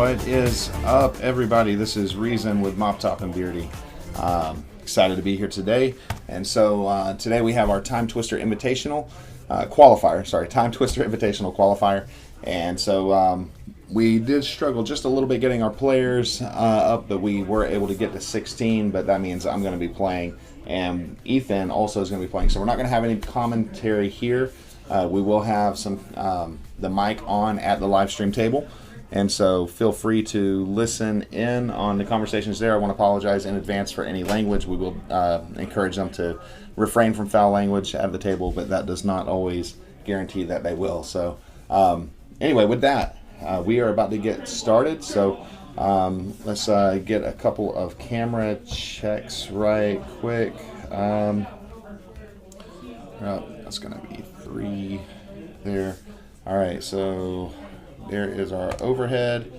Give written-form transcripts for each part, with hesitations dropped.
What is up, everybody? This is Reson with Mop Top and Beardy. Excited to be here today. And so today we have our Timetwister Invitational Qualifier. Sorry, Timetwister Invitational Qualifier. And so we did struggle just a little bit getting our players up, but we were able to get to 16. But that means I'm going to be playing, and Ethan also is going to be playing. So we're not going to have any commentary here. We will have some the mic on at the live stream table. And so feel free to listen in on the conversations there. I want to apologize in advance for any language. We will encourage them to refrain from foul language at the table, but that does not always guarantee that they will. So anyway, with that, we are about to get started. So let's get a couple of camera checks right quick. That's going to be 3 there. All right, so there is our overhead,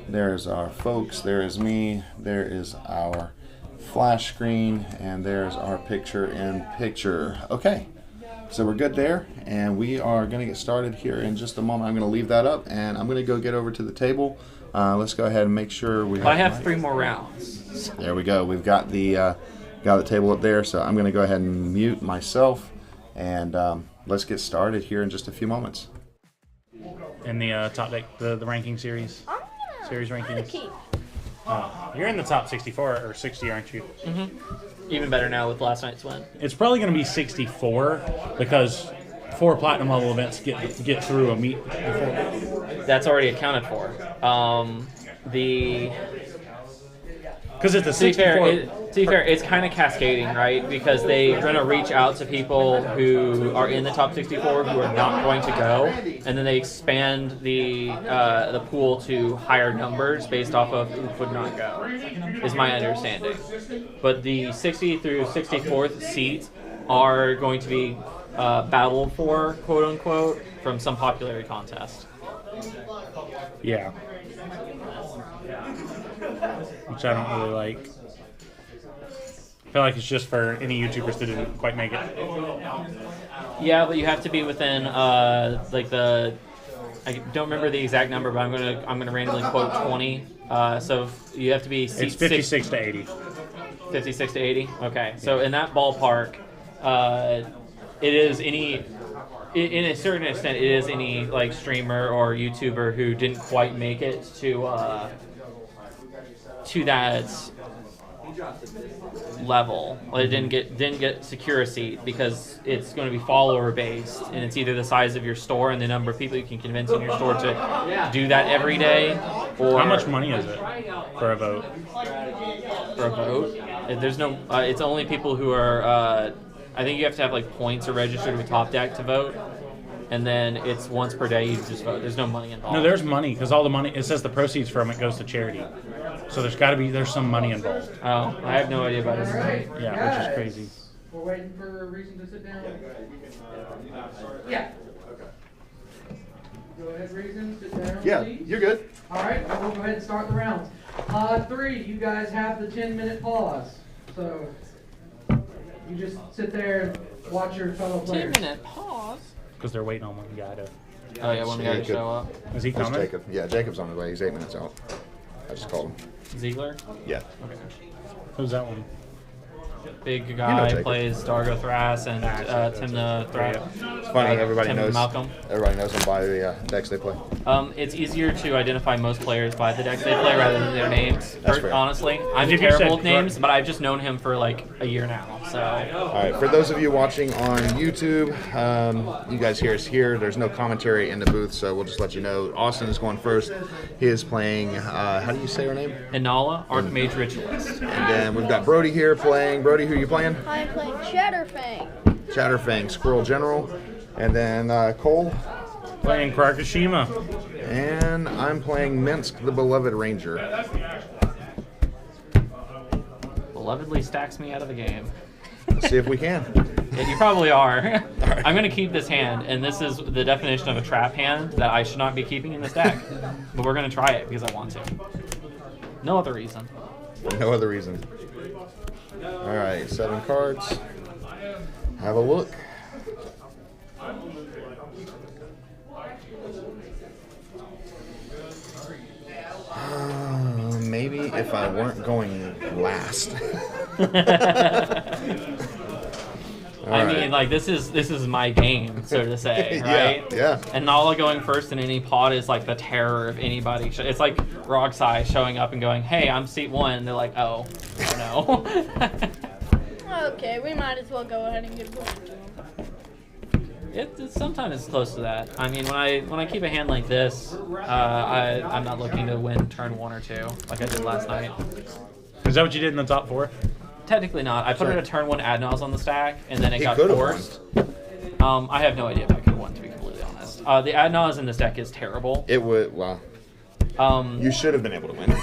there is our folks, there is me, there is our flash screen, and there's our picture-in-picture. Okay, so we're good there, and we are going to get started here in just a moment. I'm going to leave that up, and I'm going to go get over to the table. Let's go ahead and make sure we have... I have 3 more rounds. There we go. We've got the table up there, so I'm going to go ahead and mute myself, and let's get started here in just a few moments. In the top deck, the ranking series rankings. You're in the top 64 or 60, aren't you? Mm-hmm. Even better now with last night's win. It's probably going to be 64 because 4 platinum level events get through a meet before. That's already accounted for. Because it's a 64. To be fair, it's kind of cascading, right? Because they're going to reach out to people who are in the top 64 who are not going to go, and then they expand the pool to higher numbers based off of who would not go, is my understanding. But the 60 through 64th seats are going to be battled for, quote unquote, from some popularity contest. Yeah. Which I don't really like. I feel like it's just for any YouTubers that didn't quite make it. Yeah, but you have to be within I don't remember the exact number, but I'm gonna randomly quote 20. So you have to be. It's 56 to 80. 56 to 80. Okay, so in that ballpark, it is any. In a certain extent, it is any like streamer or YouTuber who didn't quite make it to that level. Well, it didn't get secure a seat because it's going to be follower based, and it's either the size of your store and the number of people you can convince in your store to do that every day. Or how much money is it for a vote? For a vote, there's no. It's only people who are. I think you have to have like points or registered with Top Deck to vote. And then it's once per day you just vote. There's no money involved. No, there's money because all the money, it says the proceeds from it goes to charity. So there's some money involved. Oh, I have no idea about it. Yeah, which is crazy. We're waiting for Reson to sit down. Yeah. Go ahead, Reson, sit down. Yeah, please. you're good. All right, we'll go ahead and start the rounds. 3, you guys have the 10-minute pause. So you just sit there and watch your fellow players. 10-minute pause? Because they're waiting on one guy to... Oh, yeah, one guy to show up. Is he coming? Jacob. Yeah, Jacob's on his way. He's 8 minutes out. I just called him. Ziegler? Yeah. Okay. Who's that one? Big guy, Jacob. plays Dargo Thras and Tim the Thras. It's funny that everybody Tim knows. Malcolm. Everybody knows them by the decks they play. It's easier to identify most players by the decks they play rather than their names. That's fair. Honestly, I'm If you terrible said- with names, but I've just known him for like a year now. So. All right, for those of you watching on YouTube, you guys hear us here. There's no commentary in the booth, so we'll just let you know. Austin is going first. He is playing, how do you say her name? Inala, Archmage Ritualist. And then we've got Brody here playing. Brody, who are you playing? I'm playing Chatterfang. Chatterfang, Squirrel General. And then Cole. Playing Krakashima. And I'm playing Minsk, the Beloved Ranger. Belovedly stacks me out of the game. Let's see if we can. Yeah, you probably are. I'm going to keep this hand, and this is the definition of a trap hand that I should not be keeping in this deck. But we're going to try it because I want to. No other reason. No other reason. All right, 7 cards. Have a look. if I weren't going last. I mean, like this is my game, so to say, right? Yeah. And Nala going first in any pod is like the terror of anybody. It's like Rogsai showing up and going, "Hey, I'm seat 1." And they're like, "Oh, no." Okay, we might as well go ahead and give one to him. It's sometimes it's close to that. I mean, when I keep a hand like this, I'm not looking to win turn 1 or 2 like I did last night. Is that what you did in the top 4? Technically not. I put in a turn 1 Adnaz on the stack, and then it got could've forced. I have no idea if I could have won, to be completely honest. The Adnaz in this deck is terrible. It would. Well, you should have been able to win.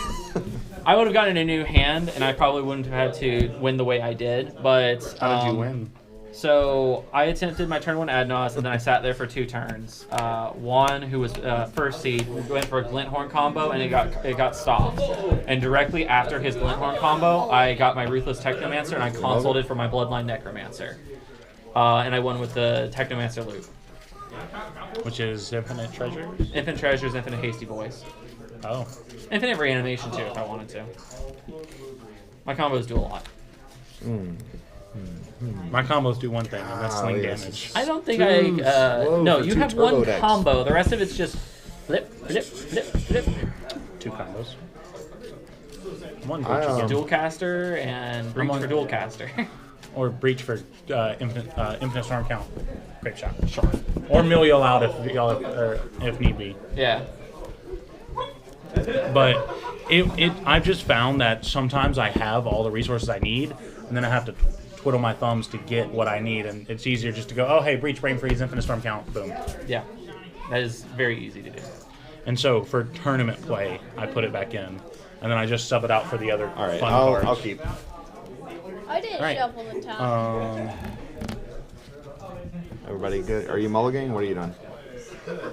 I would have gotten a new hand, and I probably wouldn't have had to win the way I did. But How did you win? So I attempted my turn 1 Adnaz, and then I sat there for 2 turns. One who was first seed went for a Glinthorn combo, and it got stopped. And directly after his Glinthorn combo, I got my Ruthless Technomancer, and I consulted for my Bloodline Necromancer. And I won with the Technomancer loop. Which is Infinite Treasures? Infinite Treasures, Infinite Hasty Voice. Oh. Infinite Reanimation too, if I wanted to. My combos do a lot. My combos do one thing, and that's sling yes. damage. I don't think slow no, for you 2 have one turbo decks. combo. The rest of it's just flip, flip, flip, flip. 2 combos. One I, breach again. Dual caster and breach for dual caster. Or breach for infinite storm count. Great shot. Sure. Or mill y'all out if need be. Yeah. But I've just found that sometimes I have all the resources I need, and then I have to twiddle my thumbs to get what I need, and it's easier just to go, oh hey, breach, brain freeze, infinite storm count, boom. Yeah. That is very easy to do. And so for tournament play, I put it back in, and then I just sub it out for the other All right, fun cards. I'll keep. I didn't Right. shuffle the top. Everybody good? Are you mulliganing? What are you doing?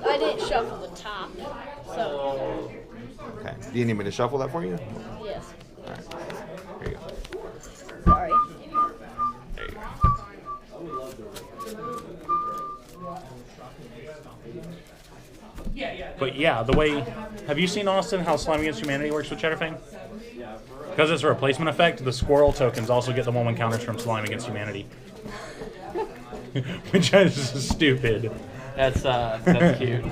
I didn't shuffle the top. So, Okay. Do you need me to shuffle that for you? yes. All right. Here you go. Sorry. There you go. But yeah, the way... Have you seen, Austin, how Slime Against Humanity works with Cheddarfang? Because it's a replacement effect, the squirrel tokens also get the 1/1 counters from Slime Against Humanity. Which is stupid. That's cute.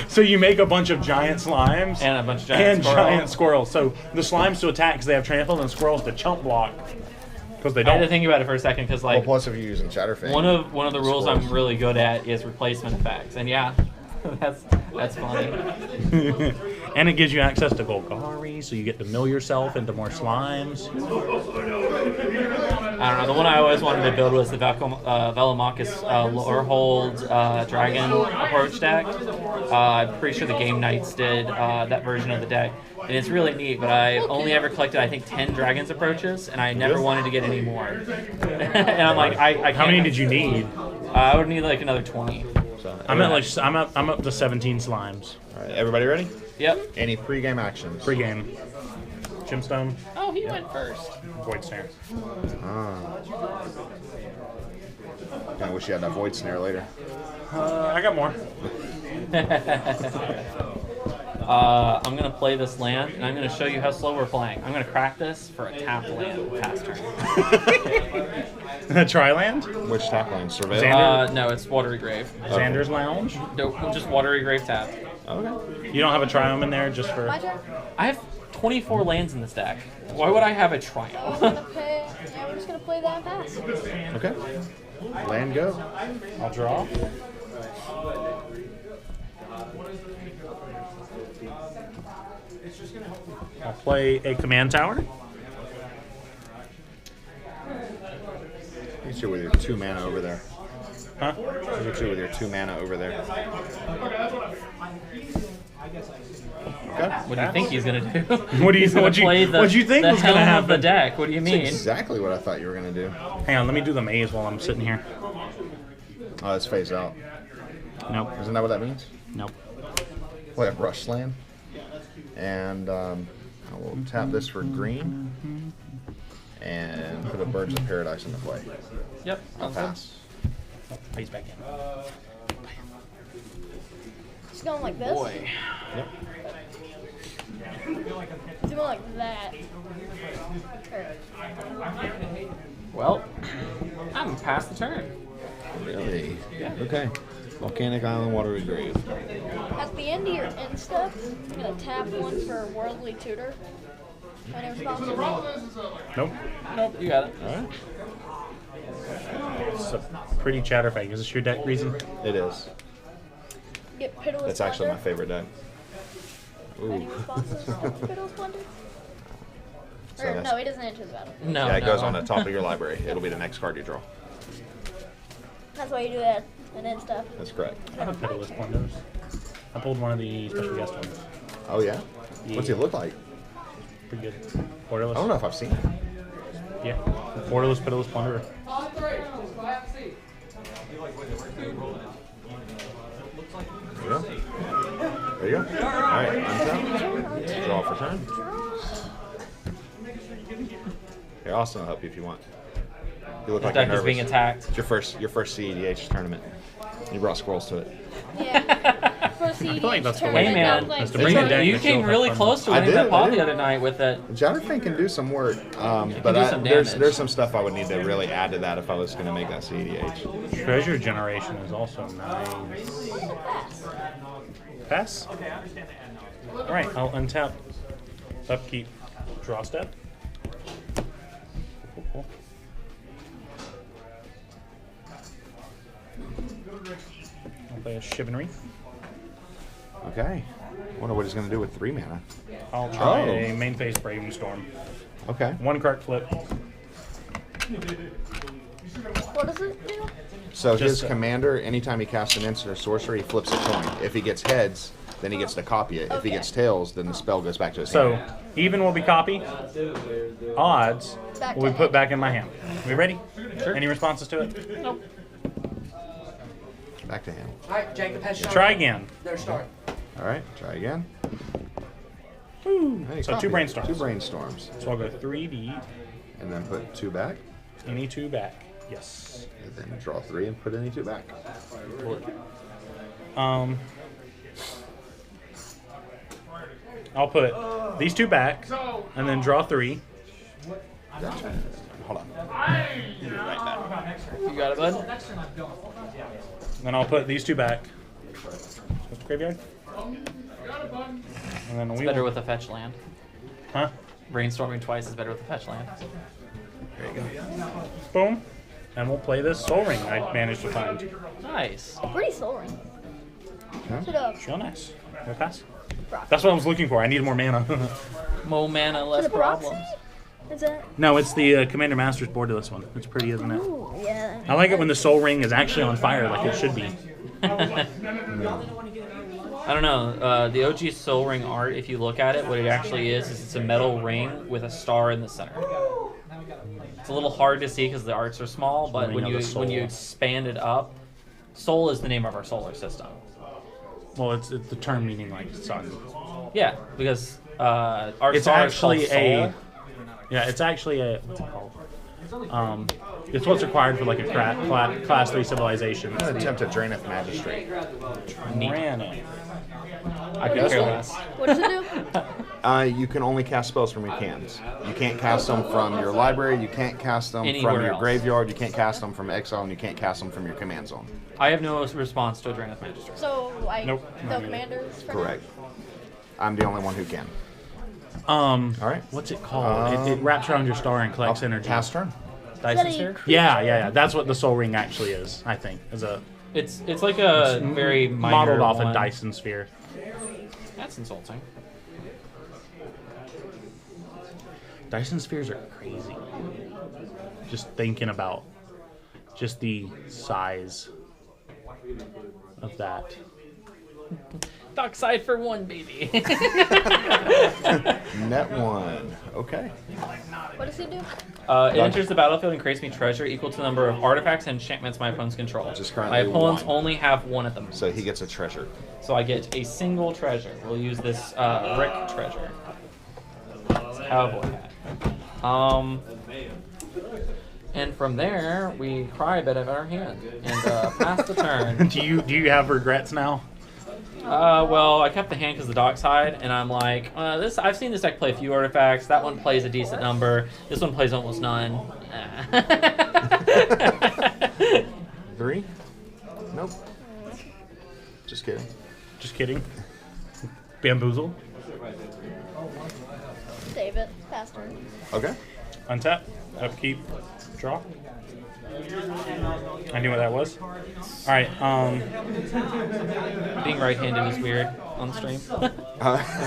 So you make a bunch of giant slimes And a bunch of giant squirrels. giant squirrels. So the slimes to attack because they have trample, and squirrels to chump block because they I had to don't. think about it for a second because Well, like plus if you're using Chatterfang. one of the rules squirrels. I'm really good at is replacement effects, and yeah, that's funny. And it gives you access to Golgari, so you get to mill yourself into more slimes. I don't know. The one I always wanted to build was the Velomachus Lorehold Dragon approach deck. I'm pretty sure the Game Knights did that version of the deck. And it's really neat, but I only ever collected, I think, 10 Dragons approaches, and I never wanted to get any more. And I'm like, I can't. How many did you need? I would need like another 20. So, I'm up to 17 slimes. all right, everybody ready? Yep. Any pre-game actions? Pre-game. Gemstone, Oh, he went first. Void Snare. I wish you had that void snare later. I got more. I'm going to play this land, and I'm going to show you how slow we're playing. I'm going to crack this for a tapped land past turn. Tri-land? Which tap line? Surveil? Xander? No, it's Watery Grave. Xander's Lounge? No, just Watery Grave tap. Okay. You don't have a Triome in there just for... My turn. I have 24 lands in this deck. Why would I have a We're Triumph? gonna play. Yeah, we're just gonna play that pass. Okay. Land go. I'll draw. I'll play a Command Tower. You two with your 2 mana over there. Huh? You two with your 2 mana over there. Okay. What do you think he's gonna do? What do you He's gonna play the, what do you think the was gonna helm of the happen? deck? What do you mean? Exactly what I thought you were gonna do. Hang on, let me do the maze while I'm sitting here. Oh, it's phase out. Nope. Isn't that what that means? Nope. Play a brush land. And I will tap this for green. And put a Birds of Paradise into play. Yep. I'll pass. Face back in. It's going like this. Boy. Yep. It's more like that. Well, I'm past the turn. Really? Yeah. Okay. Volcanic Island, Watery Grave. At the end of your end step, I'm gonna tap one for Worldly Tutor. Any responses? Nope. Nope, you got it. All right. It's a pretty chatterfang. Is this your deck, Reason? It is. Get Pitiless That's actually my Splendor. favorite deck. Any Ooh. responses? Pitiless Splendor? So Or, that's- no, he doesn't enter the battle. No, Yeah, it no. goes on the top of your library. It'll be the next card you draw. That's why you do that and then stuff. That's correct. I have Pitiless Splendors. I pulled one of the special guest ones. Oh, yeah? What's it look like? Pretty good. I Borderless. don't know if I've seen it. Yeah. Borderless, Pitiless Plunder. On 3, just go have a seat. There you go. There you go. All right, untap. Draw for turn. Here, Austin will help you if you want. You look His like you're deck is being nervous. attacked. It's your first CEDH tournament. You brought squirrels to it. Yeah. For feel like that's the tournament, way- Hey man, that was That's to like- bring you it down, you you came still really have fun. close to I winning did, that pot I did. the other night with it. Jatterfang can do some work, but do some there's damage. some stuff I would need to really add to that if I was going to make that CEDH. Treasure Generation is also nice. Pass? Alright, I'll untap. Upkeep. Draw step. I'll play a Shivan Wreath. Okay. Wonder what he's going to do with 3 mana. I'll try Oh. a main phase Braving Storm. Okay. 1 card flip. What does it do? So his Just, commander, anytime he casts an instant or sorcery, he flips a coin. If he gets heads, then he gets to copy it. If he Okay. gets tails, then the spell goes back to his So, hand. even will be copy. Odds Back will be to put hand. back in my hand. We ready? Sure. Any responses to it? Nope. Back to hand. Alright, Jacob has shot. Try again. Their start. All right, try again. Woo. Hey, So copy 2 it. brainstorms. 2 brainstorms. So I'll go 3D, And then put 2 back. any 2 back. Yes. And then draw 3 and put any 2 back. I'll put these 2 back, and then draw 3. Gotcha. Hold on. You got it, bud? Then I'll put these 2 back. What's the graveyard? And then we Better will, with a fetch land. huh? Brainstorming twice is better with a fetch land. There you go. Boom. And we'll play this Soul Ring I managed to find. Nice. Pretty soul ring. Sit up. Real nice. Will pass. Rock. That's what I was looking for. I needed more mana. More mana, Is less it Proxy? problems. Is it? No, it's the Commander Masters borderless one. It's pretty, isn't it? Ooh, yeah. I like it when the Soul Ring is actually on fire like it should be. I don't know. The OG Soul Ring art, if you look at it, what it actually is it's a metal ring with a star in the center. It's a little hard to see because the arts are small, but Ring when of you the soul. when you expand it up, Sol is the name of our solar system. Well, it's the term meaning like sun. Yeah, because our It's star actually is called a. Sol. Yeah, it's actually a. What's it called? It's what's required for like a class 3 civilization. I'm going to attempt a Draenith Magistrate. Tranny. I could care less. What does it do? You can only cast spells from your cans. You can't cast them from your library. You can't cast them Anywhere from your else. graveyard. You can't cast them from exile, and you can't cast them from your command zone. I have no response to a Draenith Magistrate. So, like, Nope, no not commanders? for Correct. I'm the only one who can. All right. What's it called? It wraps around your star and collects energy. Pass turn. Dyson a- Sphere? Yeah. That's what the Soul Ring actually is. I think is a It's like a very minor modeled off one. a Dyson sphere. That's insulting. Dyson spheres are crazy. Just thinking about just the size of that. Dark side for one, baby. Net 1. Okay. What does it do? It enters the battlefield and creates me treasure equal to the number of artifacts and enchantments my opponents control. Which is My currently opponents 1. only have 1 at the moment. So he gets a treasure. So I get a single treasure. We'll use this Rick treasure. Cowboy hat. And from there, we cry a bit of our hand and pass the turn. Do you have regrets now? Well, I kept the hand because the dock side, and I'm like, this. I've seen this deck play a few artifacts. That one plays a decent number. This one plays almost none. 3? Nope. Just kidding. Just kidding. Bamboozle. Save it. Pass turn. Okay. Untap. Upkeep. Draw. I knew what that was. All right. Being right-handed is weird on stream. 'Cause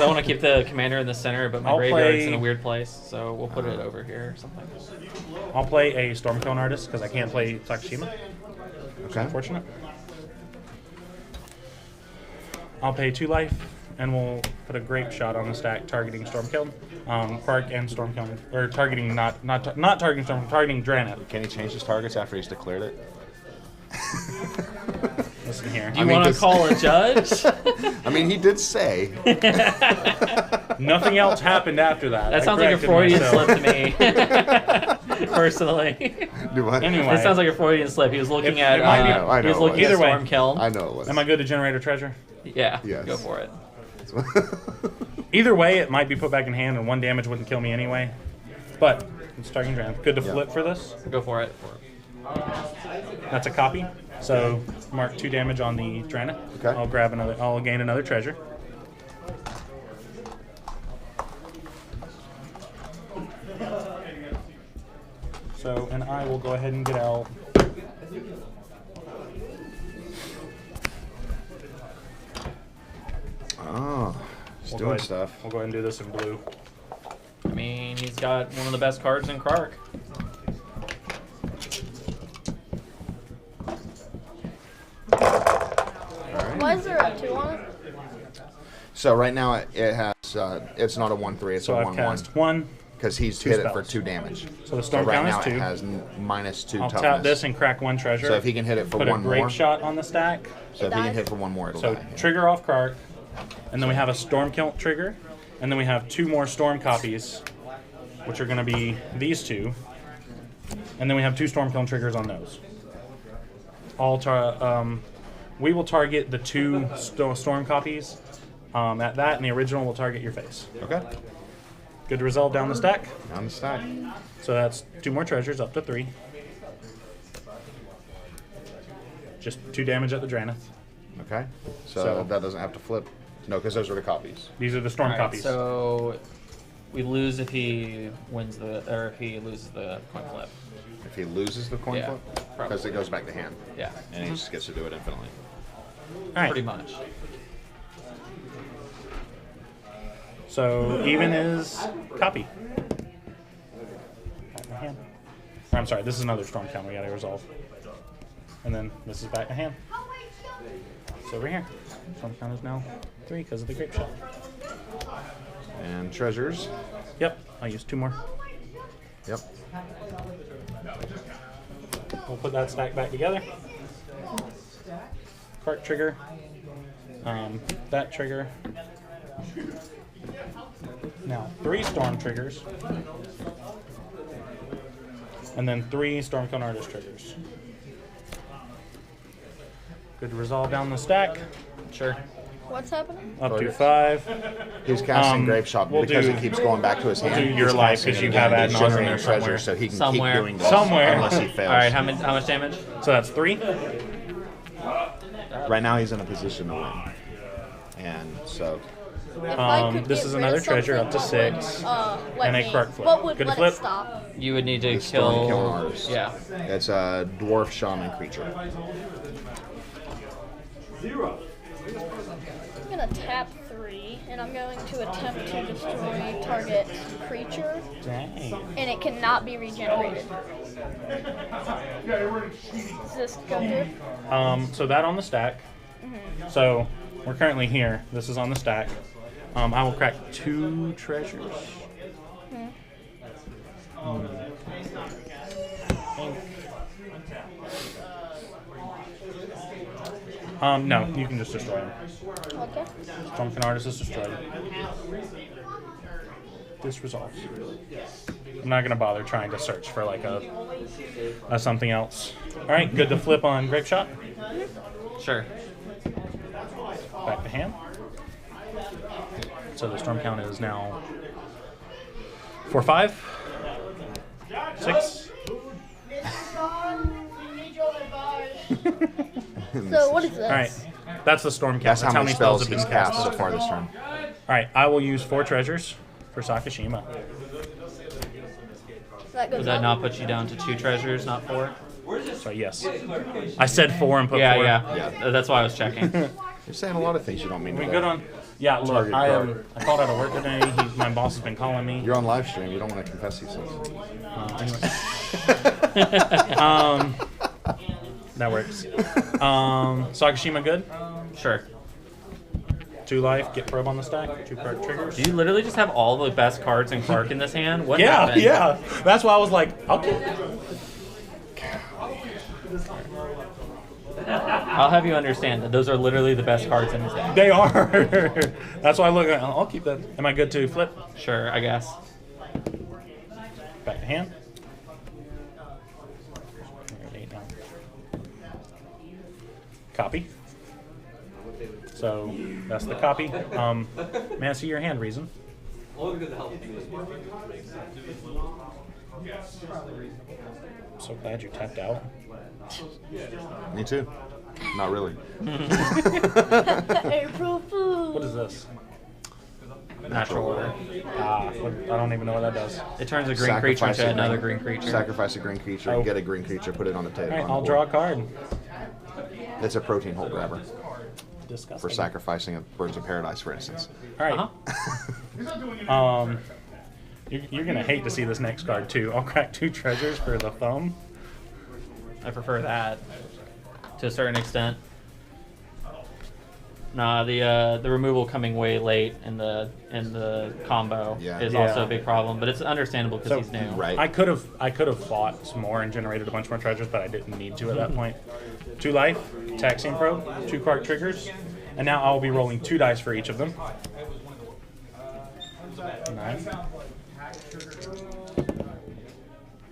I want to keep the commander in the center, but my I'll graveyard's play- in a weird place, so we'll put it over here or something. I'll play a Stormcone Artist because I can't play Sakashima. Okay. Unfortunate. I'll pay 2 life, and we'll put a Grape Shot on the stack, targeting Stormcone, Quark and Stormcone, or targeting not targeting Storm, targeting Draneth. Can he change his targets after he's declared it? Listen here. Do you want to call a judge? I mean, he did say. Nothing else happened after that. That I sounds like a corrected Freudian myself. slip to me, personally. Do what? Anyway. It sounds like a Freudian slip. He was looking It at. might be- I He was know. looking at Either way. Stormkelm. I know it was. Am I good to generate a treasure? Yeah. Yes. Go for it. Either way, it might be put back in hand, and 1 damage wouldn't kill me anyway. But it's targeting Draneth. Good to flip for this. Go for it. That's a copy. So mark 2 damage on the Draneth. Okay. I'll grab another. I'll gain another treasure. So, and I will go ahead and get out. Oh, he's doing stuff. We'll go ahead and do this in blue. I mean, he's got one of the best cards in Kark. Why is there a 2 on it? So right now it has, it's not a 1/3, it's So a I've 1/1. cast 1. Because he's 2 hit it for spells. 2 damage. So the storm right count is now 2. it has -2 I'll toughness. tap this and crack 1 treasure. So if he can hit it for put a 1 Grape more. Shot on the stack. So if he can dies. hit for 1 more, it'll So die. trigger off Kark, and then we have a Storm Kilt trigger, and then we have 2 more Storm copies, which are going to be these 2, and then we have 2 Storm Kilt triggers on those. We will target the 2 Storm copies. At that, and the original will target your face. Okay. Good to resolve down the stack. On the stack. So that's 2 more treasures, up to 3. Just 2 damage at the Draneth. Okay. So, So- that doesn't have to flip. No, because those are the copies. These are the Storm Alright, copies. so we lose if he wins or if he loses the coin flip. If he loses the coin Yeah, flip, probably. because it goes back to hand. Yeah, And he just gets to do it infinitely. All right. pretty much. So even is copy. Back in hand. Or, I'm sorry, this is another storm count we gotta resolve. And then this is back in hand. It's over here. Storm count is now 3 because of the Grape Shot. And treasures. Yep, I'll use 2 more. Yep. We'll put that stack back together. Kark trigger. That trigger. Now 3 storm triggers. And then 3 Stormcone Artist triggers. Good to resolve down the stack. Sure. What's happening? Up to 5. He's casting Grape Shot we'll because do- it keeps going back to his hand. do your He's life casting 'cause it you again. have He's ad nauseam generating there somewhere. treasure so he can Somewhere. keep doing this Somewhere. unless he fails. All right, how much damage? So that's 3. Right now he's in a position to win. And so If I could this get is rid another of treasure up to something, what 6. would, let And a me- Kark flip. What would Good let flip. it stop? You would need to the Storm Kiln kill. Artist. Yeah. It's a dwarf shaman creature. I'm gonna tap 3, and I'm going to attempt to destroy target creature, Dang. and it cannot be regenerated. Does this go through? So that on the stack. So we're currently here. This is on the stack. I will crack 2 treasures. No, you can just destroy them. Okay. Drunken Artist is destroyed. This resolves. I'm not gonna bother trying to search for like a something else. All right, good to flip on Grape Shot. Sure. Back to hand. So the storm count is now 4, 5, 6. So what is this? All right, that's the storm count. That's how many spells have he's been cast cast so far this turn. All right, I will use 4 treasures for Sakashima. That goes Would that up? not put you down to 2 treasures, not 4? So yes, I said 4 and put 4. Yeah. That's why I was checking. You're saying a lot of things you don't mean to We say. good on? Yeah, look, Target I card. called out of work today. My boss has been calling me. You're on live stream. You don't want to confess these things. Anyway. That works. Sakashima good? Sure. 2 life, get probe on the stack, 2 card triggers. Do you literally just have all the best cards in Clark in this hand? What Yeah, happened? yeah. That's why I was like, okay. I'll have you understand that those are literally the best cards in his deck. They are. That's why I look at. I'll keep that. Am I good to flip? Sure, I guess. Back to hand. We're at 8 now. Copy. So that's the copy. May I see your hand, Reson? So glad you tapped out. Me too. Not really. April Fool. What is this? Natural order. I don't even know what that does. It turns a green creature Sacrifice into a another green- green creature. Sacrifice a green creature, Oh. get a green creature, put it on the table. All right, on the I'll board. draw a card. It's a protein hole grabber Disgusting. for sacrificing a Birds of Paradise, for instance. All right. Uh-huh. You're gonna hate to see this next card too. I'll crack 2 treasures for the thumb. I prefer that to a certain extent. Nah, the removal coming way late in the combo Yeah. is Yeah. also a big problem, but it's understandable because So- he's new. Right. I could have fought some more and generated a bunch more treasures, but I didn't need to at that point. 2 life, taxing probe, 2 card triggers, and now I'll be rolling 2 dice for each of them.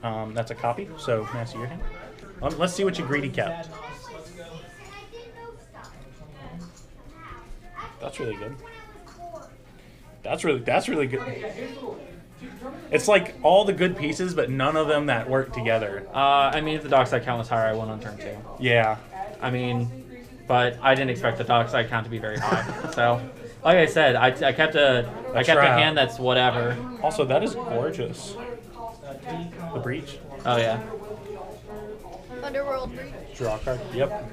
9. That's a copy. So may I see your hand? Let's see what you greedy kept. That's really good. That's really good. It's like all the good pieces, but none of them that work together. I mean, if the dockside count was higher, I won on turn 2. Yeah. I mean, but I didn't expect the dockside count to be very high. So, like I said, I kept a That's a right. hand that's whatever. Also, that is gorgeous. The breach. Oh yeah. Underworld Breach. Draw a card. Yep.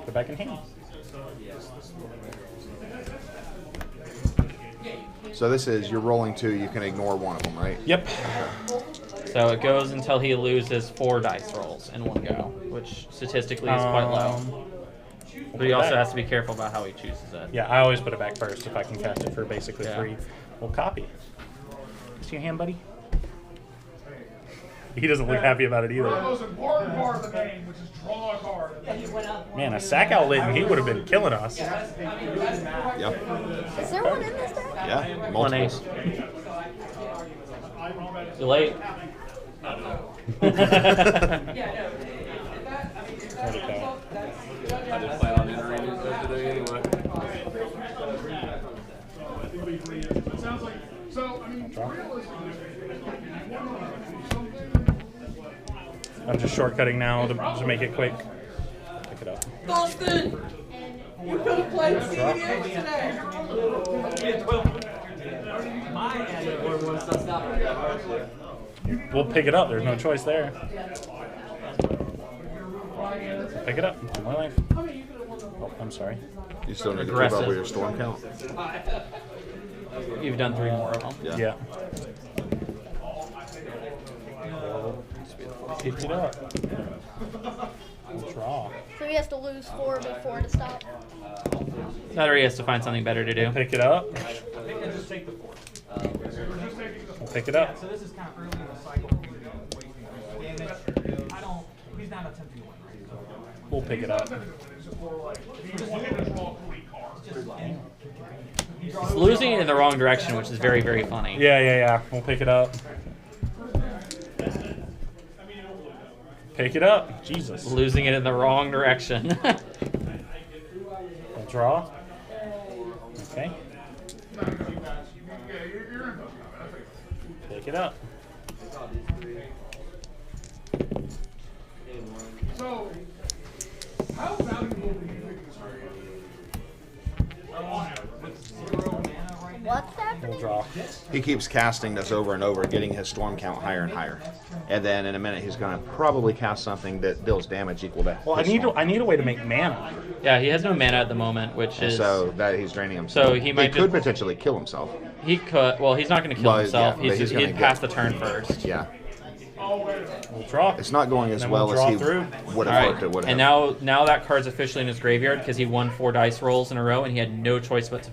Put back in hand. So this is, you're rolling 2, you can ignore one of them, right? Yep. So it goes until he loses 4 dice rolls in one go, which statistically is quite low. But he also has to be careful about how he chooses it. Yeah, I always put it back first if I can cast it for basically Yeah. free. We'll copy. See your hand, buddy? He doesn't look happy about it either. most important part of the game, which is draw a card. Man, a sack outlet and he would have been killing us. Yep. Is there one in this deck? Yeah. One Multiples. ace. Too late. Where'd it go? I just plan on entering it today anyway. It sounds like, so, I mean, realistically, I'm just shortcutting now to make it quick. Pick it up. Boston! You could have played CDH today. We'll pick it up. There's no choice there. Pick it up. 2 more life. Oh, I'm sorry. You still need to keep Aggressive. up with your storm count. You've done 3 more of them. Yeah. Yeah. Pick it up. Draw. So he has to lose 4 before to stop. That or he has to find something better to do. Pick it up. We'll pick it up. So this is kind of early in the cycle. He's not attempting to win, right? We'll pick it up. He's losing it in the wrong direction, which is very, very funny. Yeah. We'll pick it up. Pick it up. Jesus. Losing it in the wrong direction. We'll draw. Okay. Pick it up. So, how valuable do you think this What's We'll happening? draw. He keeps casting this over and over, getting his storm count higher and higher. And then in a minute, he's going to probably cast something that deals damage equal to. Well, I his need storm. a way to make mana. Yeah, he has no mana at the moment, which And is so that he's draining himself. So he might could just- potentially kill himself. he could. Well, he's not going to kill Well, himself. yeah, but he's gonna he'd get- pass the turn first. Yeah, We'll draw. it's not going as Then well we'll as draw he through. would All have right, hoped it would have. and now that card's officially in his graveyard because he won 4 dice rolls in a row and he had no choice but to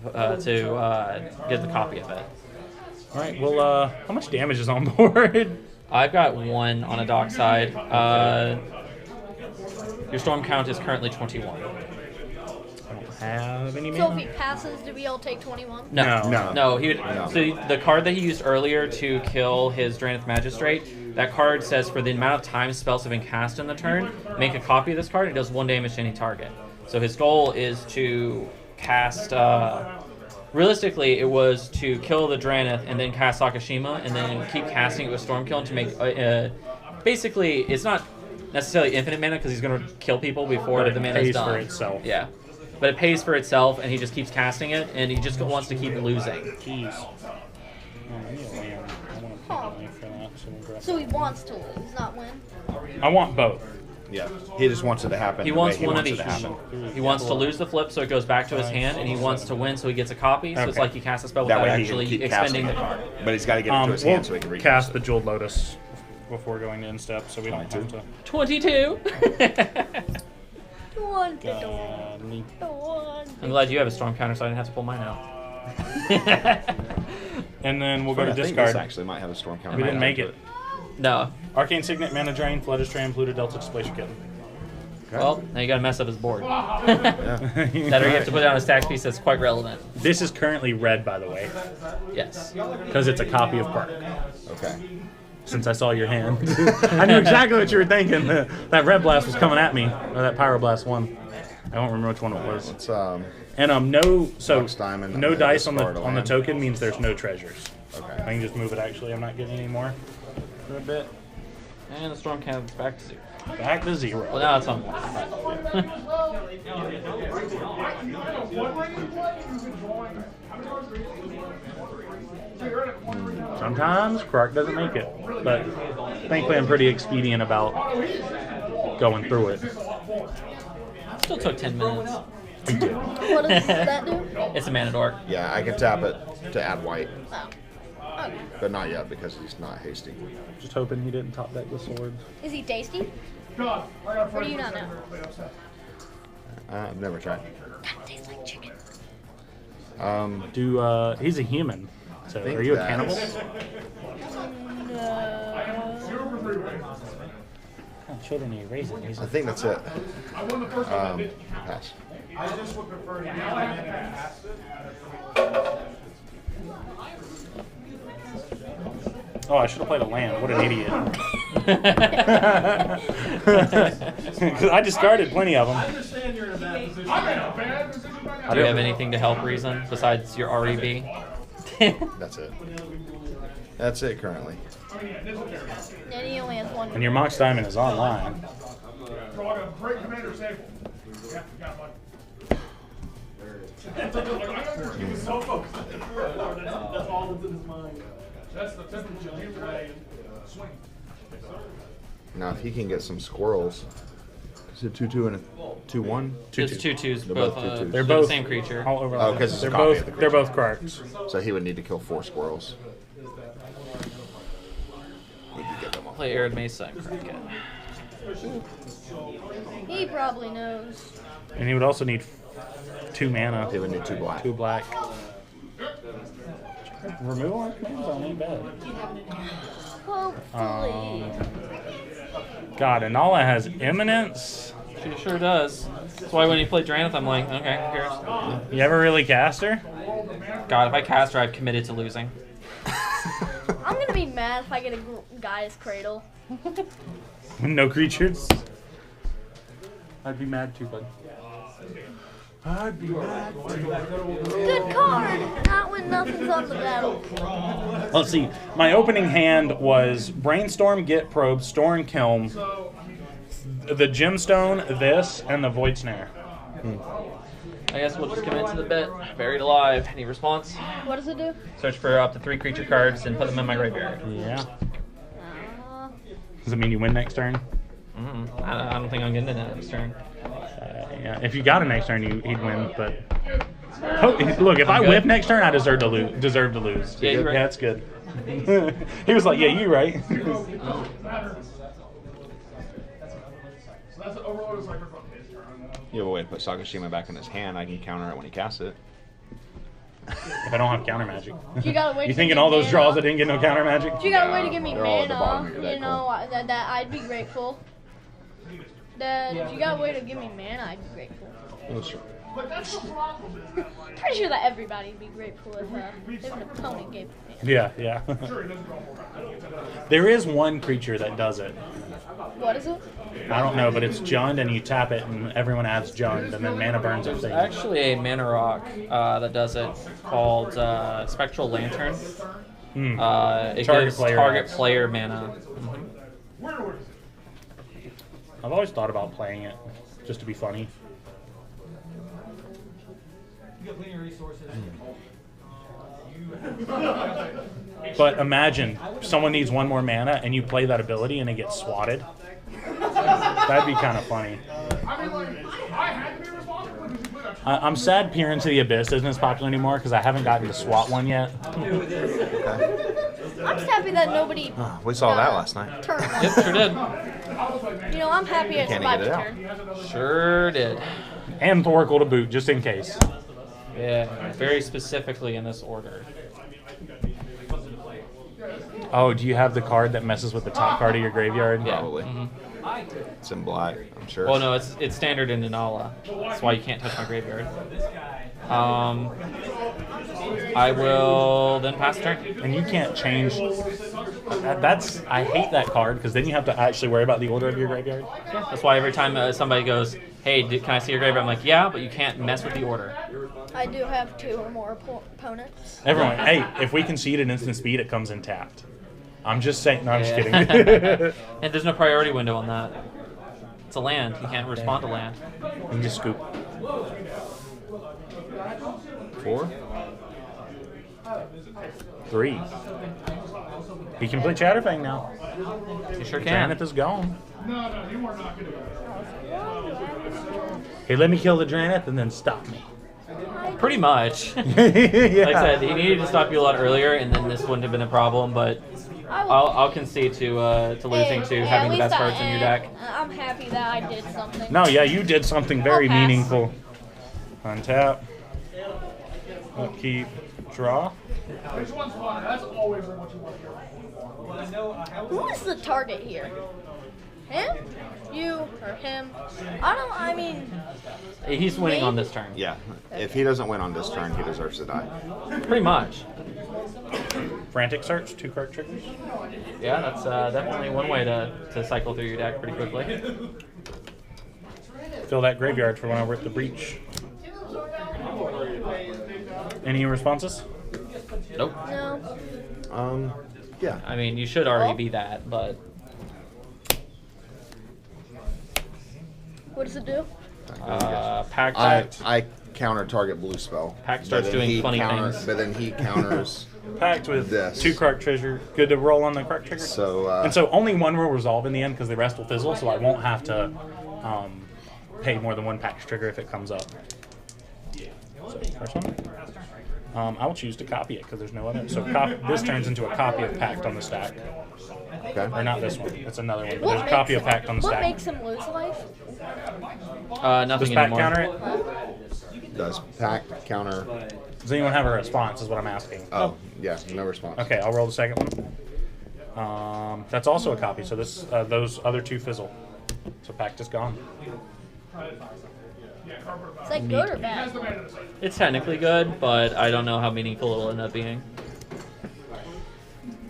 get the copy of it. All right. Well, how much damage is on board? I've got 1 on a dock side. Your storm count is currently 21. I don't have any So if mana. he passes, do we all take 21? No. No, he would. No. So the card that he used earlier to kill his Drannith Magistrate, that card says for the amount of time spells have been cast in the turn, make a copy of this card. It does 1 damage to any target. So his goal is to cast. Realistically, it was to kill the Drannith and then cast Sakashima and then keep casting it with Stormkill to make. Basically, it's not necessarily infinite mana because he's going to kill people before But the it mana is pays done. for itself. Yeah. But it pays for itself, and he just keeps casting it, and he just wants to keep losing. Jeez. Oh, I need a land. I want to pay money for that. So we'll grab So he wants to lose, not win. I want both. Yeah, he just wants it to happen. He the wants way one of it each. to happen. He wants to lose the flip, so it goes back to his hand, and he wants to win, so he gets a copy. So it's Okay. like he casts a spell That without way he can actually keep expending casting the it. card. But he's got to get it to his We'll hand so he can recast cast it. the Jeweled Lotus before going to end step, so we don't have to. 22. One to the Need- one. I'm glad you have a storm counter, so I didn't have to pull mine out. And then we'll go to I think discard. this actually might have a storm counter. We didn't make it. No. Arcane Signet, Mana Drain, Flooded Strand, Polluted Delta, Displacer Kitten. Well, now you gotta mess up his board. That or you have to put down a stack piece that's quite relevant. This is currently red, by the way, Yes. because it's a copy of Park. Okay. Since I saw your hand, I knew exactly what you were thinking. That Red Blast was coming at me, or that Pyroblast one. I don't remember which one it was. It's And no, so Box diamond, no and dice on discard the a on the land. token means there's no treasures. okay. I can just move it. Actually, I'm not getting any more for a bit. And the storm count is back to 0. Back to 0. Well, now it's on 1. Sometimes Clark doesn't make it, but thankfully I'm pretty expedient about going through it. Still took 10 minutes. What does that do? It's a mana dork. Yeah, I can tap it to add white, Oh. Okay. but not yet because he's not hasty. Just hoping he didn't top deck the sword. Is he tasty? God, I got Or do you not know? I've never tried. That tastes like chicken. He's a human. So think are you a that's- cannibal? No. Oh, children need raisin. He's I think that's it. I won the first one. I did. Pass. I just would prefer to now I'm in and pass Oh, I should have played a land. What an idiot. 'Cause I discarded plenty of them. understand you're in a bad position. I'm in a bad position right now. Do you have anything to help Reason besides your REB? That's it. That's it currently. And he only has one. And your Mox Diamond is online. Draw a great commander sample. Yeah, got one. He was so focused. That's all that's in his mind. That's the temperature of the way. Swing. Now, if he can get some squirrels, is it 2/2 and a 2/1? It's 2/2s, They're both. both 2/2s. They're the both same creature. All over. Oh, 'cause it's a they're copy both of the they're creature. both Clarks. So he would need to kill 4 squirrels. We could get them all. Play Arid Mesa and crack it. He probably knows. And he would also need 2 mana, He would need 2 black. 2 black. Removal on commands on ain't bad. Hopefully. God, and Nala has Eminence. She sure does. That's why when you play Drannith, I'm like, okay, who cares? You ever really cast her? God, if I cast her, I've committed to losing. I'm gonna be mad if I get a Gaia's Cradle. With no creatures. I'd be mad too, bud. I'd be mad too. Good card. Not when nothing's on the battle. Let's see. My opening hand was Brainstorm, Get Probe, Storm Kiln, the Gemstone, this, and the Void Snare. I guess we'll just commit to the bet. Buried alive. Any response? What does it do? Search for up to 3 creature cards and put them in my graveyard. Yeah. Does it mean you win next turn? I don't think I'm getting to that next turn. Yeah. If you got a next turn, he'd win. But look, if I whip next turn, I deserve to lose. Yeah, you're right. Yeah, that's good. He was like, "Yeah, you right." So that's an overload cypher from his turn. You have a way to put Sagashima back in his hand. I can counter it when he casts it. If I don't have counter magic. You gotta wait. You thinking all those draws I didn't get no counter magic? You gotta wait to give me They're all at the bottom of mana. your You deck, know that I'd be grateful. That you gotta wait to give me mana. I'd be grateful. But that's the problem. Pretty sure that everybody'd be grateful if an opponent gave me mana. Yeah. There is one creature that does it. What is it? I don't know, but it's Jund, and you tap it, and everyone adds Jund, and then mana burns a thing. Actually, a mana rock that does it called Spectral Lantern. It gives target player mana. I've always thought about playing it, just to be funny. You got plenty of resources. But imagine someone needs one more mana, and you play that ability, and it gets swatted. That'd be kind of funny. I'm sad Peer into the Abyss isn't as popular anymore because I haven't gotten to swat one yet. I'm just happy that nobody. We saw that last night. Turned. Yep, sure did. You know, I'm happy I Can't survived get the it out. turn. Sure did. And Thoracle to boot, just in case. Yeah, very specifically in this order. Oh, do you have the card that messes with the top card of your graveyard? Yeah. Probably. It's in black, I'm sure. Well, no, it's standard in Nanala. That's why you can't touch my graveyard. I will then pass turn. And you can't change. I hate that card because then you have to actually worry about the order of your graveyard. Yeah, that's why every time somebody goes, "Hey, can I see your graveyard?" I'm like, "Yeah, but you can't mess with the order." I do have 2 or more opponents. Everyone, hey, if we concede an instant speed, it comes in tapped. I'm just saying. No, I'm just kidding. And there's no priority window on that. It's a land. You can't respond to land. You can just scoop. 4? 3. He can play Chatterfang now. You sure can. Dranith is gone. No, you are not going to go. Hey, let me kill the Dranith and then stop me. Pretty much. Yeah. Like I said, he needed to stop you a lot earlier, and then this wouldn't have been a problem. But I'll concede to losing to having the best cards in your deck. I'm happy that I did something. No, yeah, you did something very I'll pass. meaningful. Untap. Upkeep. Draw. Which one's fun? That's always what you want to hear. Who is the target here? Him? You or him? I mean. He's winning on this turn. Yeah. If he doesn't win on this turn, he deserves to die. Pretty much. Frantic Search, 2 card triggers. Yeah, that's definitely one way to cycle through your deck pretty quickly. Fill that graveyard for when I work the breach. Any responses? Nope. No. Yeah. I mean, you should already be that, but What does it do? Pact. I counter target blue spell. Pact starts But then doing he funny things. But then he counters. Packed with This. 2 card trigger. Good to roll on the card trigger. So, and so only one will resolve in the end because the rest will fizzle, so I won't have to pay more than 1 package trigger if it comes up. So, first one. I will choose to copy it because there's no other. So this turns into a copy of Pact on the stack. Okay. Or not this one. It's another one. But there's a copy of Pact on the What stack. makes him lose life? Does Nothing Pact anymore. counter it? Does pact counter? Does anyone have a response is what I'm asking. Oh, yeah, no response. Okay, I'll roll the second one. That's also a copy, so this those other 2 fizzle. So Pact is gone. Is that good or bad? It's technically good, but I don't know how meaningful it'll end up being.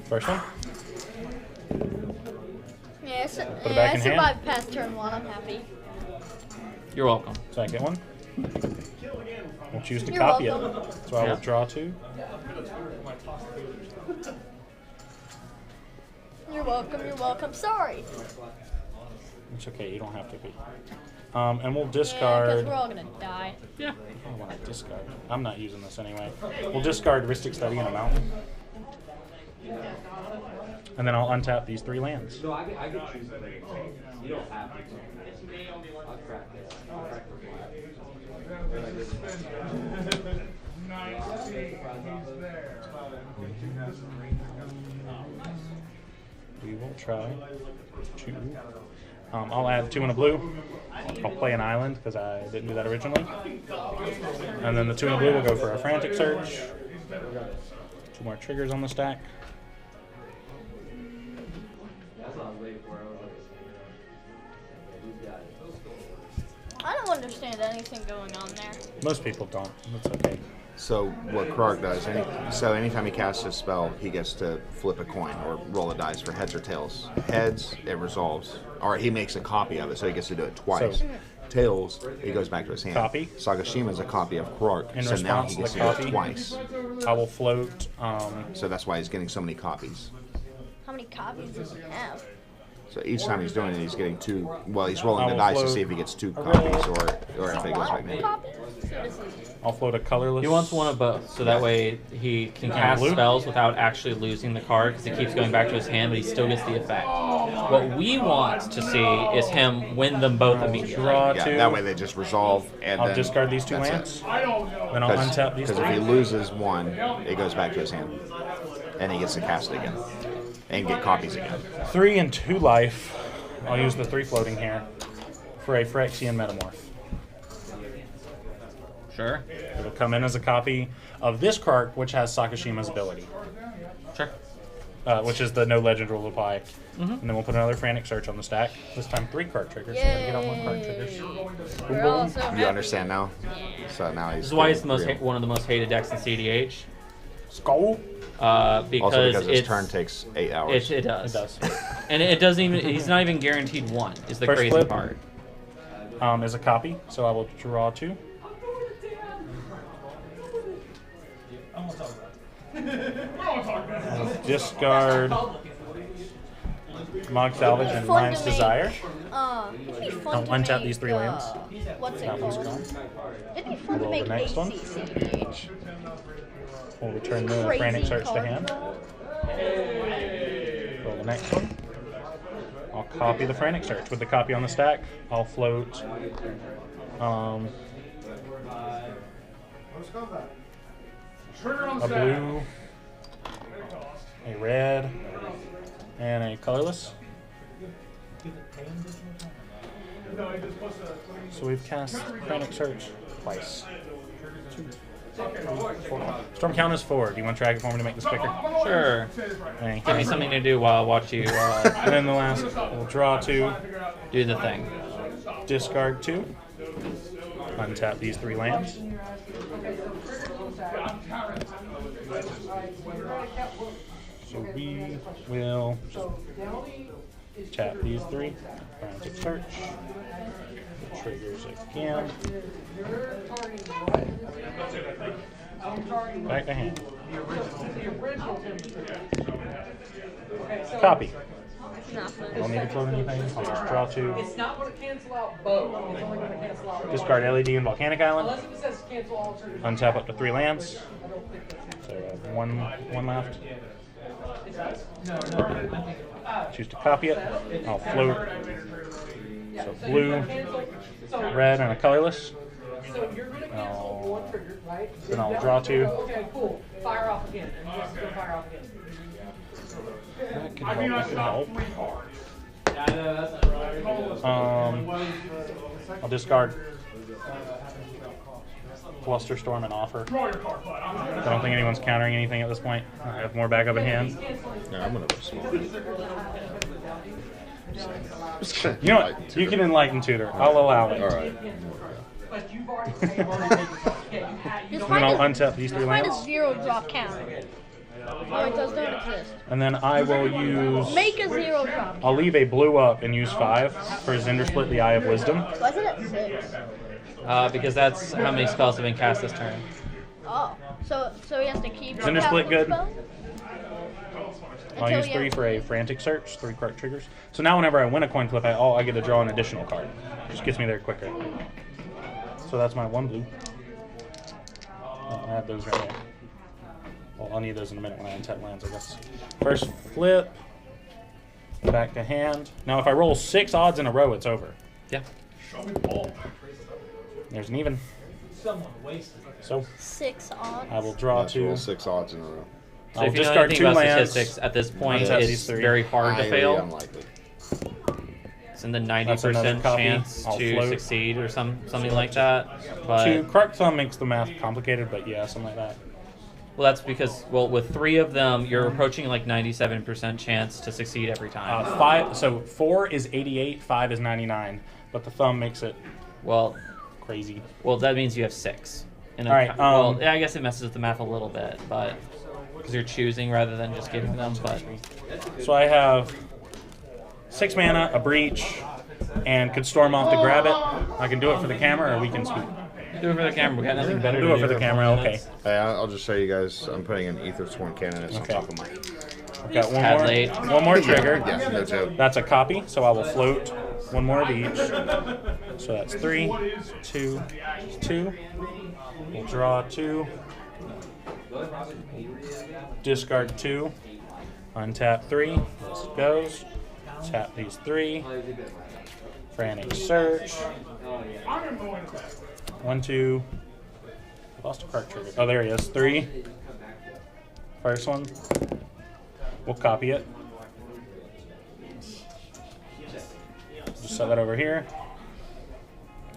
First one. Yeah, Put it back I in hand. survived past turn 1. I'm happy. You're welcome. Second one. We'll choose to You're copy welcome. it. So I will draw 2. You're welcome. You're welcome. Sorry. It's okay, you don't have to be. And we'll Yeah, discard. because we're all gonna die. Yeah. I want to discard. I'm not using this anyway. We'll discard Ristic Study in a mountain. And then I'll untap these 3 lands. No, I could choose the name. You don't have to. I'll crack this. I'll crack We will try 2. I'll add 2 and a blue. I'll play an island because I didn't do that originally. And then the 2 and a blue will go for a frantic search. 2 more triggers on the stack. I don't understand anything going on there. Most people don't. That's okay. So what Krog does, anytime he casts a spell, he gets to flip a coin or roll a dice for heads or tails. Heads, it resolves. Or he makes a copy of it, so he gets to do it twice. So- Tails, he goes back to his hand. Copy. Sagashima is a copy of Krog, In so now response he to gets the to do it copy, twice. I will float. So that's why he's getting so many copies. How many copies does he have? So each time he's doing it, he's getting 2. Well, he's rolling I the will dice to float see if he gets 2 a copies roll. or if it goes back in. Copies? So does he? I'll float a colorless. He wants one of both, so that way he can cast blue? spells without actually losing the card, because it keeps going back to his hand, but he still gets the effect. What we want to see is him win them both immediately. Draw Yeah, 2. that way they just resolve, and I'll then discard these 2 that's lands. it. Then I'll untap these Because if he 3. loses 1, it goes back to his hand, and he gets to cast it again and get copies again. 3 and 2 life. I'll use the 3 floating here for a Phyrexian Metamorph. Sure. It'll come in as a copy of this card, which has Sakashima's ability, Sure. which is the no legend rule apply. And then we'll put another Frantic Search on the stack. This time 3 card triggers. So we gotta get on 1 card triggers. We're all so You happy. understand now? So now he's. This is why it's the getting real. one of the most hated decks in CDH. Skull. Because, Also because his it's, turn takes 8 hours. it does. It does. And it doesn't even. He's not even guaranteed 1. Is the First crazy flip. part. Is a copy, so I will draw 2. Discard Mog Salvage and Fun Lion's to make, Desire. It'd be fun I'll to untap make, these 3 lands. What's it That one's called? gone. It'd be fun to Roll the make next one. ACCDH. We'll return the Crazy Frantic Search to card. hand. Roll the next one. I'll copy the Frantic Search. With the copy on the stack, I'll float a blue, a red, and a colorless. So we've cast Frantic Search twice. 2, 3, 4. Storm count is 4. Do you want to track it for me to make this quicker? Sure. Thank Give me you. something to do while I watch you And then the last, we'll draw 2, do the thing. discard 2, untap these 3 lands. So we will just tap these 3, Frantic Search, triggers again, back to hand. Copy. I don't need to float anything, I'll just draw 2. It's not going to cancel out both. It's only going to cancel out one. Discard LED and Volcanic Island. Unless it says cancel all turns. Untap up to 3 lands. So I have one left. Choose to copy it. I'll float. So blue, red, and a colorless. So you're going to cancel one trigger, right? Then I'll draw 2. Okay, cool. Fire off again. And you just go fire off again. That could help. I'll discard Bluster Storm and offer. I don't think anyone's countering anything at this point. I have more back up in hand. No, I'm going to respond. You know what? You can enlighten tutor. I'll allow it. Alright. But you've already taken. This And then I'll mine is, untap these 3 mine is lands. 0 drop counter. Oh, it does not exist. And then I will use... Make a 0 drop. I'll leave a blue up and use 5 for Zinder Split, the Eye of Wisdom. Why is it at 6? Because that's how many spells have been cast this turn. Oh, so he has to keep. Zinder Split good. Spell? I'll use 3 for a Frantic Search, 3 card triggers. So now whenever I win a coin flip, I get to draw an additional card. Just gets me there quicker. So that's my 1 blue. Oh, I have those right there. Well, I'll need those in a minute when I untap lands, I guess. First flip. Back to hand. Now if I roll 6 odds in a row, it's over. Yeah. Show me the ball. There's an even. Someone wasted. So 6 odds. I will draw Let's roll 2. 6 odds in a row. So I'll if you know discard anything 2 about lands. statistics, at this point, Untap it's these 3. very hard to Highly fail. unlikely. It's in the That's another 90% copy. chance I'll to float. succeed or something like that. But 2. Correct Thumb makes the math complicated, but yeah, something like that. well, that's because with 3 of them, you're approaching like 97% chance to succeed every time. 5. So 4 is 88, 5 is 99, but the thumb makes it Well, crazy. that means you have 6. And All right, well, yeah, I guess it messes with the math a little bit, but because you're choosing rather than just getting them. But So I have 6 mana, a breach, and could storm off to grab it. I can do it for the camera, or we can speak. do it for the camera. We got nothing better. Do to it for the camera. 4 Okay. minutes. Hey, I'll just show you guys. I'm putting an Ether Sworn Cannon on Okay. top of my... I've got Tad late. one more trigger. Yeah, no joke. That's a copy, so I will float 1 more of each. So that's 3, 2, 2. We'll draw 2. Discard 2. Untap 3. This goes. Tap these 3. Frantic Search. 1, 2. Lost a card trigger. Oh, there he is. 3. First one. We'll copy it. Just set that over here.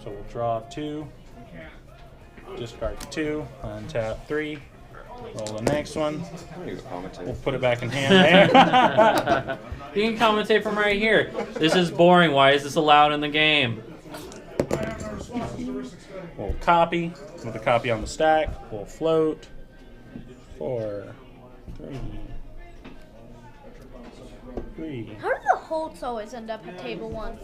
So we'll draw 2. Discard 2. Untap 3. Roll the next one. We'll put it back in hand there. You can commentate from right here. This is boring. Why is this allowed in the game? We'll copy. With a copy on the stack. We'll float. 4, 3. 3. How do the Holts always end up at table 1?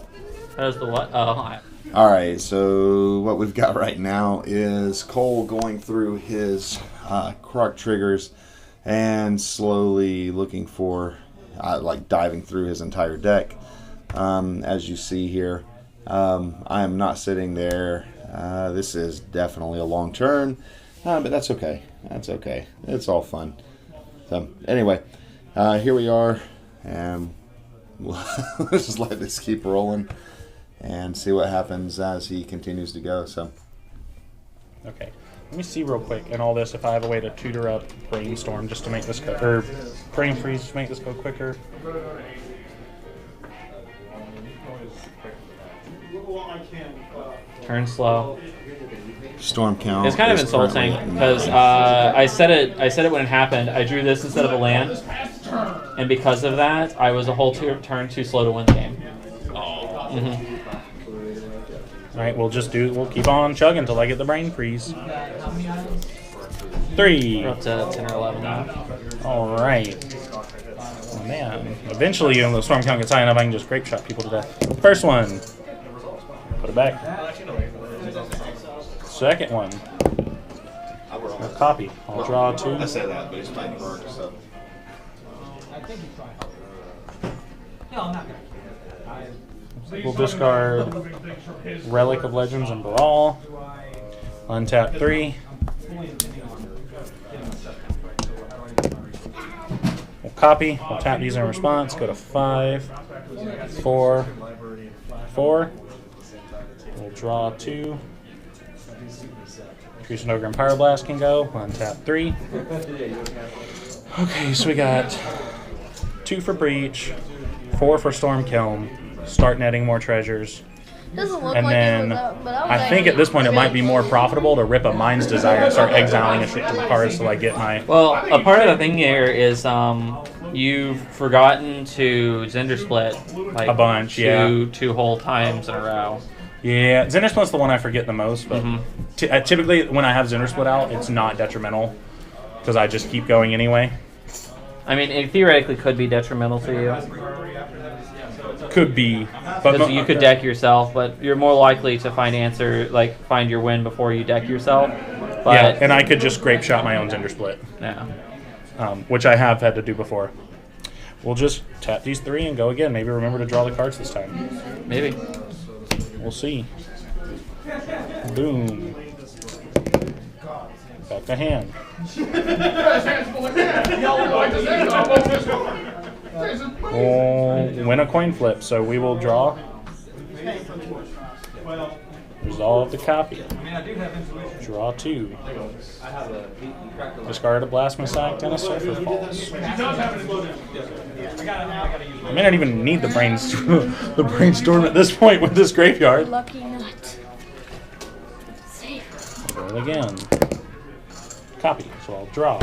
How's the what? Oh, All right, so what we've got right now is Cole going through his Krark triggers and slowly looking for, like diving through his entire deck. As you see here, I am not sitting there. This is definitely a long turn, but that's okay. That's okay. It's all fun. So anyway, here we are, and let's just let this keep rolling and see what happens as he continues to go. So, Okay. Let me see real quick in all this if I have a way to tutor up Brainstorm just to make this go, or Brain Freeze to make this go quicker. turn slow. storm count. It's kind of is insulting currently because I said it when it happened. I drew this instead of a land, and because of that, I was a whole turn too slow to win the game. Mm-hmm. All right, we'll keep on chugging until I get the Brain Freeze. 3. We're up to 10 or 11 now. All right. Oh man. Eventually, the storm count gets high enough, I can just grape shot people to death. First one. Put it back. Second one. A copy. I'll draw 2. I say that, but he's playing Krark, so. I think he's trying. No, I'm not gonna. We'll discard Relic of Legends and Brawl. Untap 3. We'll copy. We'll tap these in response. Go to 5, 4, 4. We'll draw 2. Reson Ogre and Pyroblast can go. Untap 3. Okay, so we got 2 for Breach, 4 for Storm Kiln. Start netting more treasures. Doesn't look And like then it was but that was I think at this point it might be more profitable to rip a Mind's Desire and start exiling a shit to the cards till I get my... Well, a part of the thing here is you've forgotten to Zinder Split like A bunch, yeah. two whole times in a row. Yeah, Zinder Split's the one I forget the most, but typically when I have Zinder Split out, it's not detrimental because I just keep going anyway. I mean, it theoretically could be detrimental to you. Could be, but Because you could deck yourself, but you're more likely to find your win before you deck yourself. But, yeah, and I could just grape shot my own Zinder Split. Yeah. Which I have had to do before. We'll just tap these 3 and go again. Maybe remember to draw the cards this time. Maybe. We'll see. Boom. Back to hand. We'll win a coin flip, so we will draw. Resolve the copy. Draw 2. Discard a Blast Messiah and a Surfer Falls. I may not even need the brainstorm at this point with this graveyard. Lucky nut. Roll again. Copy. So I'll draw.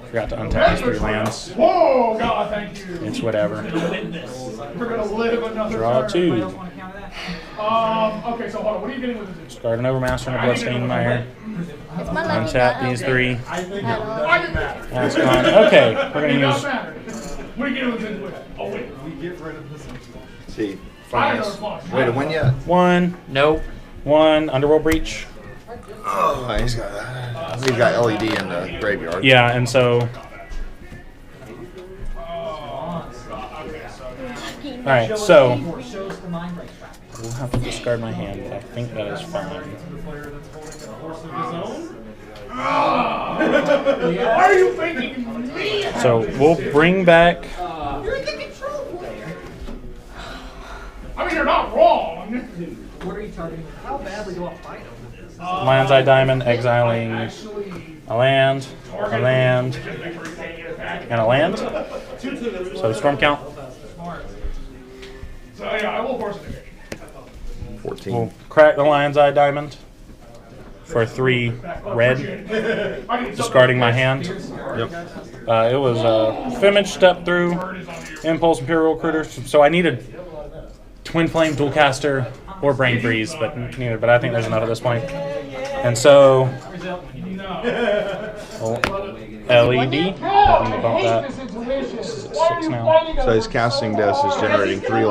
Forgot to untap these 3 lands. Whoa, God, thank you. It's whatever. We're gonna live another Draw turn. 2. Okay, so hold on. What are you getting with this? Discard an Overmaster and a Bloodstained Mire. It's my lucky Untap nut. these Okay. 3. I don't know. That's gone. Okay, we're gonna use. What are you getting with this? Oh wait, we get rid of this. See, finance. Wait, to win yet? 1. Nope. 1. Underworld Breach. Oh, he's got LED in the graveyard. Yeah, and so. Alright, so. We'll have to discard my hand, but I think that is fine. Why are you thinking me? So we'll bring back. You're the control player. I mean, you're not wrong. What are you targeting? How badly do I fight over this? Lion's Eye Diamond, exiling a land, and a land. So storm count. So yeah, I will force it. 14. We'll crack the Lion's Eye Diamond for 3 red, discarding my hand. Yep. It was Femage, Step Through, Impulse, Imperial Recruiter. So I needed Twin Flame, Dualcaster, or Brain Freeze, but neither. But I think there's enough at this point. And so, LED. Let me bump that. This is at 6 now. So his casting this is generating 3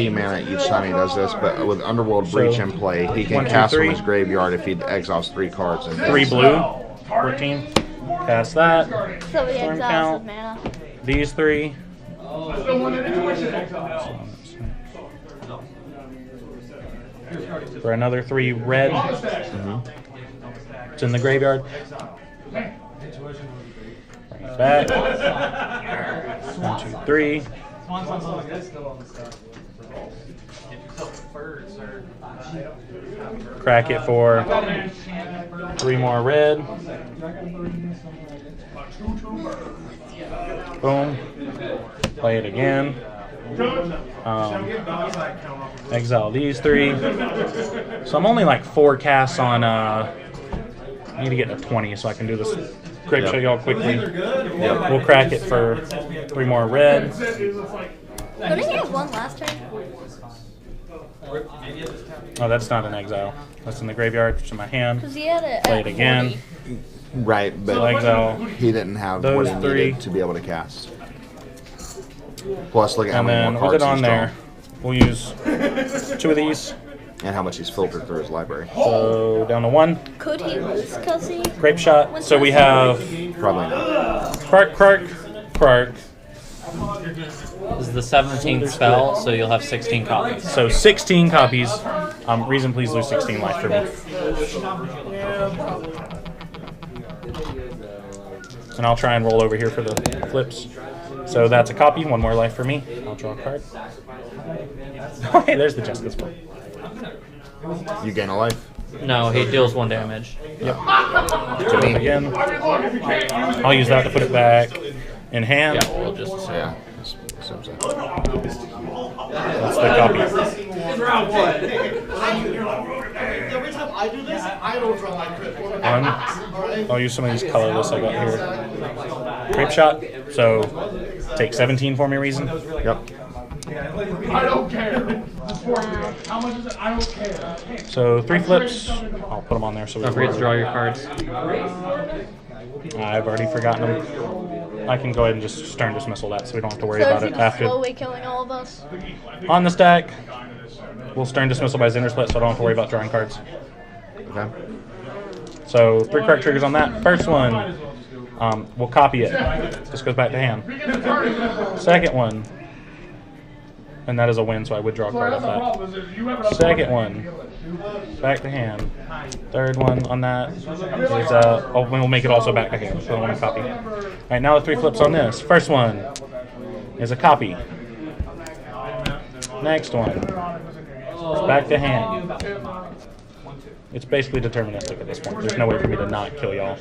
mana each time he does this, but with Underworld Breach in play, he can 1, 2, cast from 3. his graveyard if he exiles 3 cards. And 3 blue, 14. Cast that. So he Storm exiles count. his mana. These 3. For another 3 red. It's in the graveyard. Bring it back. 1, 2, 3. Crack it for 3 more red. Boom. Play it again. Exile these 3. So I'm only like 4 casts on. I need to get to 20 so I can do this grape show y'all quickly. Yep. We'll crack it for 3 more red. Couldn't he have one last turn? Oh, that's not an exile. That's in the graveyard. It's in my hand. Because he had it Play at it again. 40. Right, but So exile. he didn't have Those what he 3. needed to be able to cast. Plus, look at how And many then more with cards it on he's there, we'll use 2 of these. and how much he's filtered through his library. So down to 1. Could he lose because he... Grape shot. So we have Probably not. Clark. This is the 17th spell, so you'll have 16 copies. So 16 copies. Reason, please lose 16 life for me. And I'll try and roll over here for the flips. So that's a copy. 1 more life for me. I'll draw a card. Oh, hey, there's the Justice one. You gain a life. No, he deals 1 damage. Yep. So again, I'll use that to put it back in hand. Yeah, we'll just... Yeah. That's the copy. Every time I do this, I don't draw my crit. I'll use some of these colorless I got here. Grape shot. So take 17 for me, Reason. Yep. I don't care. How much is it? I don't care. So 3 flips. I'll put them on there so we Don't forget to draw your cards. I've already forgotten them. I can go ahead and just stern dismissal that so we don't have to worry So about is it he after. slowly killing all of us? On the stack, we'll stern dismissal by Zinder split so I don't have to worry about drawing cards. Okay. So 3 correct triggers on that. First one, we'll copy it. This goes back to hand. Second one, and that is a win, so I would draw a card off that. Second one, back to hand. Third one on that is, we'll make it also back to hand, so I want to copy. All right, now the 3 flips on this. First one is a copy. Next one is back to hand. It's basically deterministic at this point. There's no way for me to not kill y'all.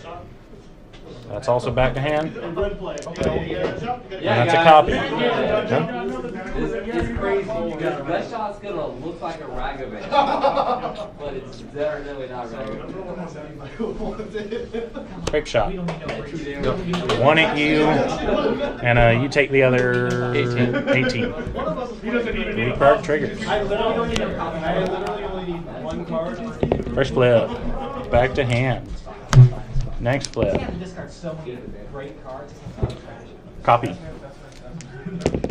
That's also back to hand. And that's a copy. It's crazy. That shot's gonna look like a Ragavan, but it's definitely not Ragavan. Scrape shot. 1 at you, and you take the other 18. 3 card triggers. I literally only need 1 card. First flip, back to hand. Next flip, Discard so many great cards. copy.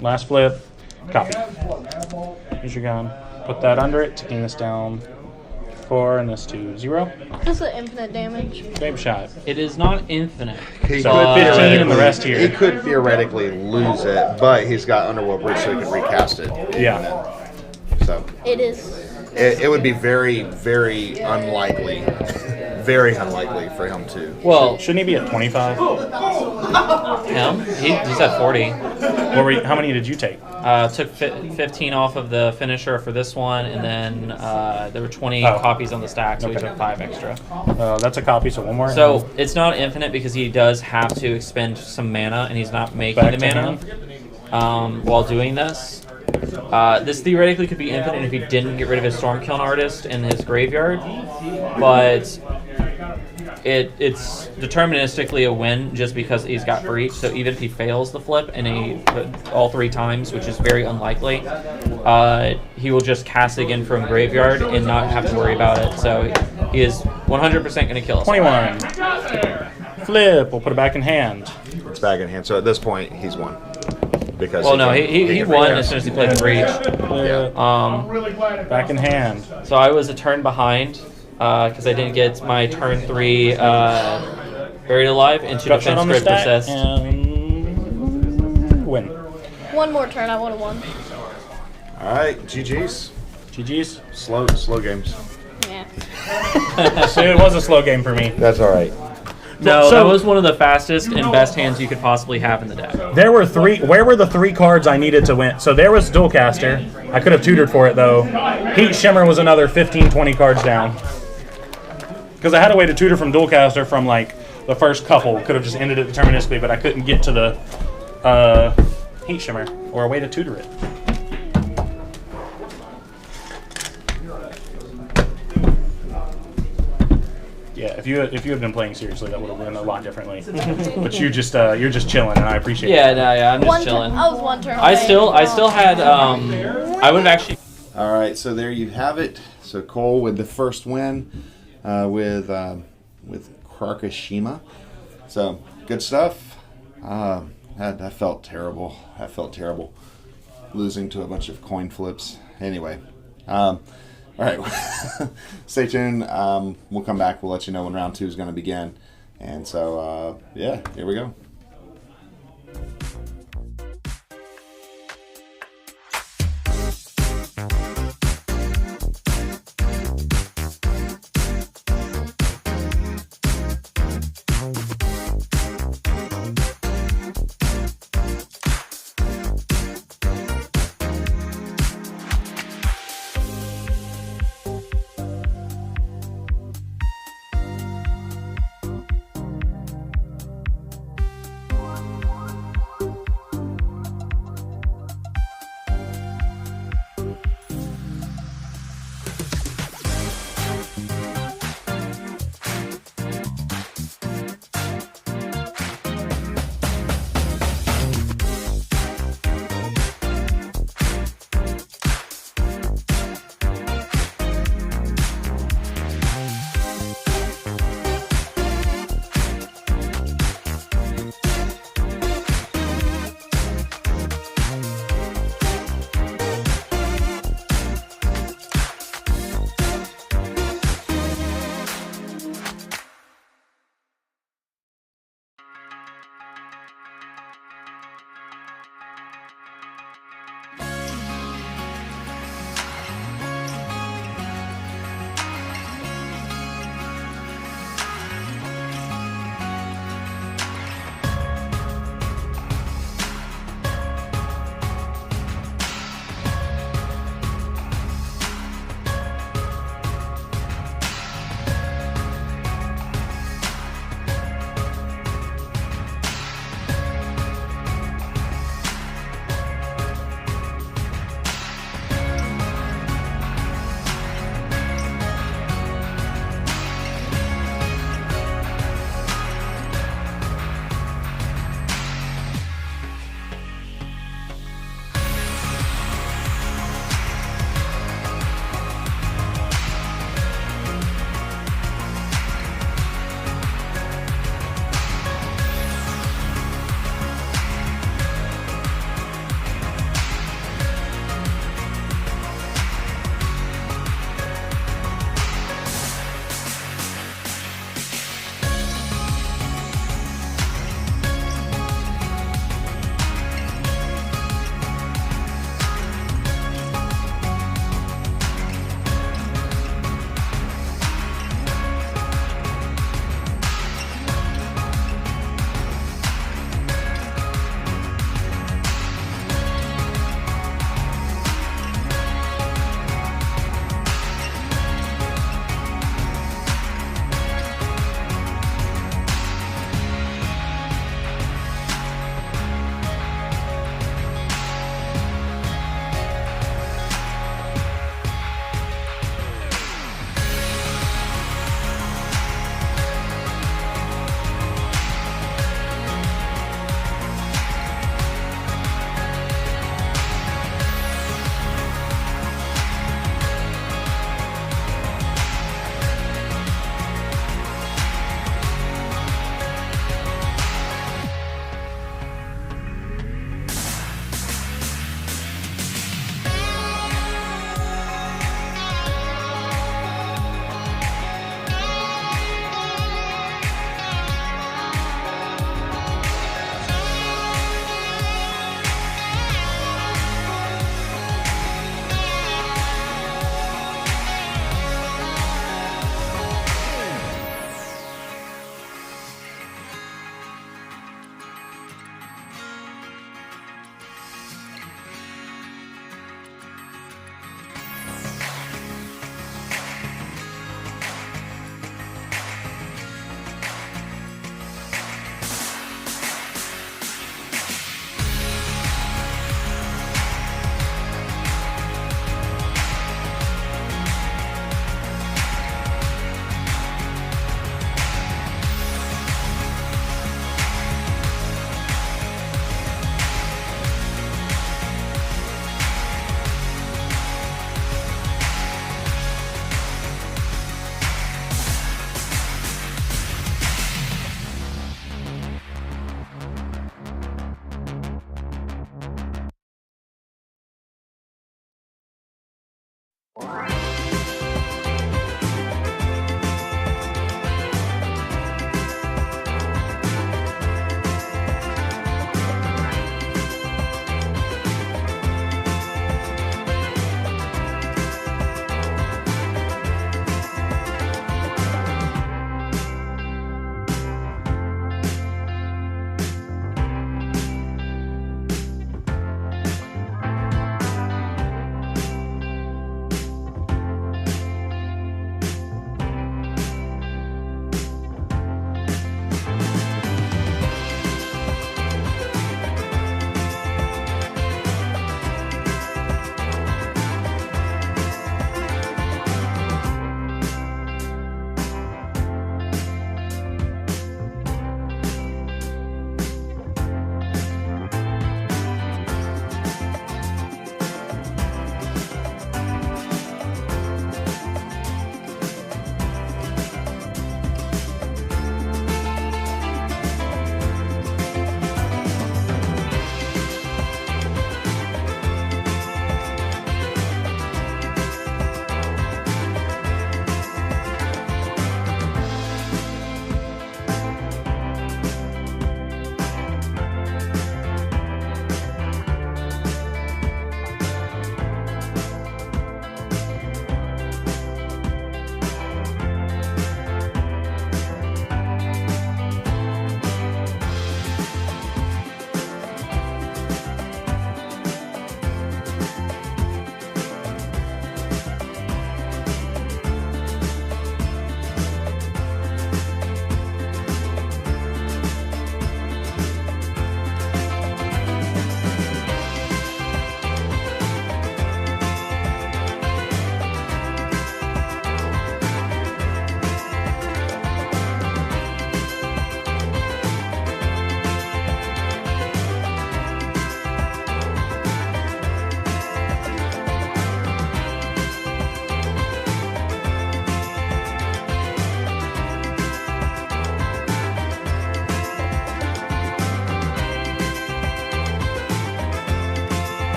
Last flip, copy. Here's your gun. Put that under it, taking this down 4 and this to 0. This is infinite damage. Scrape shot. It is not infinite. He So could 15 theoretically- and the rest here. He could theoretically lose it, but he's got Underworld Bridge so he can recast it. Yeah. So It is. it would be very, very unlikely, very unlikely for him to. Well, Shouldn't he be at 25? him? He's at 40. How many did you take? Took 15 off of the finisher for this one, and then there were 20 Oh. copies on the stack, so he Okay. took 5 extra. That's a copy, so one more. So it's not infinite because he does have to expend some mana, and he's not making Back the to mana while doing this. This theoretically could be infinite if he didn't get rid of his Stormkiln Artist in his graveyard, but it's deterministically a win just because he's got Breach. So even if he fails the flip and all 3 times, which is very unlikely, he will just cast it again from graveyard and not have to worry about it. So he is 100% going to kill us. 21. Flip. We'll put it back in hand. It's back in hand. So at this point, he's won. Because Well, no, can- he can won recast. as soon as he played the Breach. Flip. Back in hand. So I was a turn behind because I didn't get my turn 3 Buried Alive into Got shot Defense on the Grid stack Persist. and win. One more turn, I would have won. All right, GG's. GG's. Slow games. Yeah. So it was a slow game for me. That's all right. No, So- that was one of the fastest and best hands you could possibly have in the deck. There were 3. Where were the 3 cards I needed to win? So there was Dualcaster. I could have tutored for it though. Heat Shimmer was another 15, 20 cards down. Because I had a way to tutor from Dualcaster from like the first couple. Could have just ended it deterministically, but I couldn't get to the Heat Shimmer or a way to tutor it. Yeah, if you had been playing seriously, that would have been a lot differently. But you're just chilling, and I appreciate it. Yeah, I'm just One chilling. I was one turn I away. still had I would have actually. All right, so there you have it. So Cole with the first win with Krakashima. So good stuff. That felt terrible. That felt terrible. Losing to a bunch of coin flips. Anyway, all right. Stay tuned. We'll come back. We'll let you know when round 2 is going to begin. And so, yeah, here we go.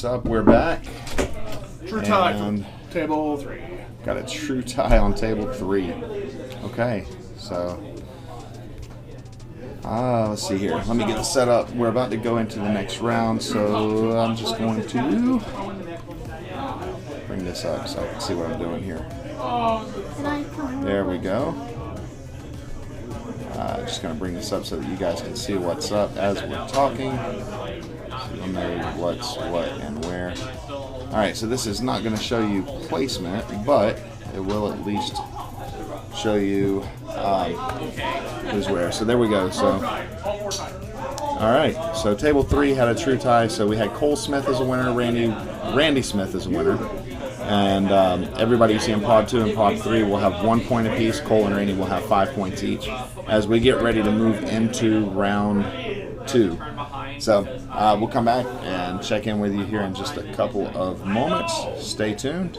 What's up? We're back. True tie And for table 3. got a true tie on table 3. Okay, so let's see here. Let me get the setup. We're about to go into the next round, so I'm just going to bring this up so I can see what I'm doing here. There we go. Just going to bring this up so that you guys can see what's up as we're talking. So you'll know what's what and where. Alright, so this is not going to show you placement, but it will at least show you who's where. So there we go. So, alright, so table 3 had a true tie. So we had Cole Smith as a winner, Randy Smith as a winner. And everybody you see in Pod 2 and Pod 3 will have 1 point apiece. Cole and Randy will have 5 points each as we get ready to move into round 2. So we'll come back and check in with you here in just a couple of moments. Stay tuned.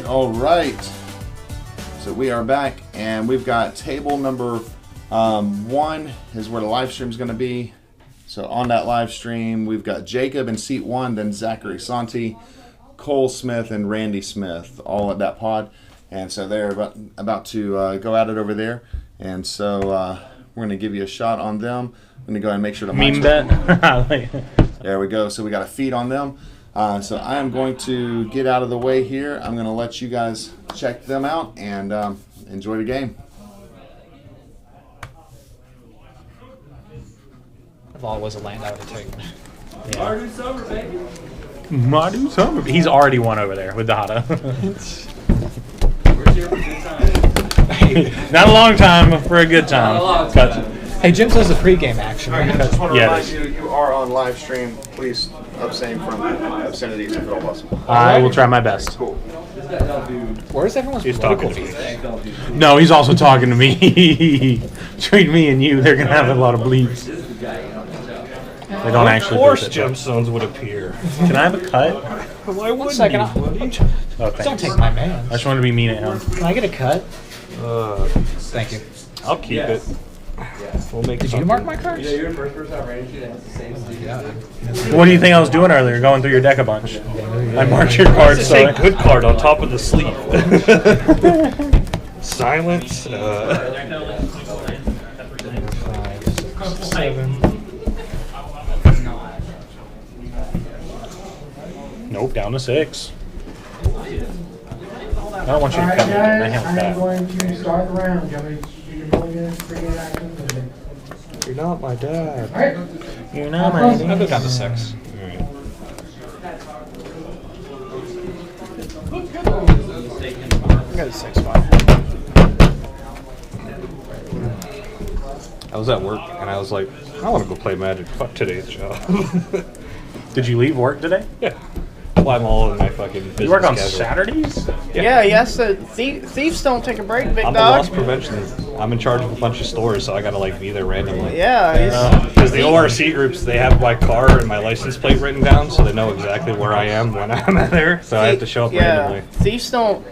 All right. So we are back, and we've got table number 1 is where the live stream is going to be. So on that live stream, we've got Jacob in seat 1, then Zachary Santee, Cole Smith, and Randy Smith, all at that pod. And so they're about to go at it over there. And so we're going to give you a shot on them. I'm going to go ahead and make sure the Meme bet. There we go. So we got a feed on them. So I am going to get out of the way here. I'm going to let you guys check them out and enjoy the game. If all was a land, I would have taken. Mardu Summer, baby. Mardu Summer. He's already won over there with Dada. We're here for good time. Not a long time for a good time. Not a long But time. Hey, Jim says the pregame action. I just want to Yeah, remind it is. you, you are on live stream. Please abstain from obscenities if at all possible. I will try my best. Cool. Where's everyone's He's political talking to me. views? No, he's also talking to me. Between me and you, they're gonna have a lot of bleeps. They don't actually. Of course, do it. gemstones would appear. Can I have a cut? Why wouldn't second, you? I'll- Buddy? Oh, thanks. Don't take my man. I just wanted to be mean at him. Can I get a cut? Thank you. I'll keep it. We'll make Did you mark my cards? Yeah, you're the first person I ran into that has the same sticker. What do you think I was doing earlier? Going through your deck a bunch. I marked your cards. Just say good card on top of the sleeve. Silence. 5, 6, 7. Nope, down to 6. I don't want you to Alright, cut me. guys, I have I'm that. going to start the round. You want me to do your mulligan, pregame action? You're not my dad. Alright. You're not I'll my go down to 6. I got a 6-5. I was at work and I was like, I want to go play Magic. Fuck today's job. Did you leave work today? Yeah. Well, I'm all in my fucking business You work on schedule. Saturdays? Yeah, yes. Thieves don't take a break, big I'm a dog. loss prevention. I'm in charge of a bunch of stores, so I gotta like be there randomly. Yeah. Because the ORC groups, they have my car and my license plate written down, so they know exactly where I am when I'm there. So I have to show up randomly. Thieves don't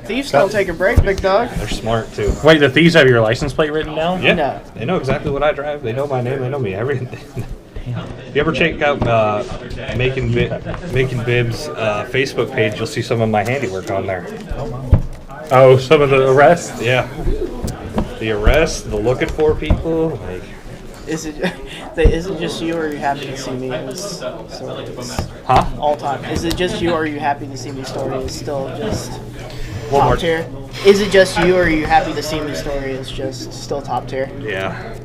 take a break, big dog. They're smart too. Wait, the thieves have your license plate written down? Yeah, No. they know exactly what I drive. They know my name. They know me. Everything. You ever check out Making Bib's Facebook page? You'll see some of my handiwork on there. Oh, some of the arrests? Yeah. The arrests, the looking for people. Like, Is it just you, or are you happy to see me? Stories? huh? All time. Is it just you, or are you happy to see me? Story is still just One more top tier. Is it just you, or are you happy to see me? Story is just still top tier. Yeah.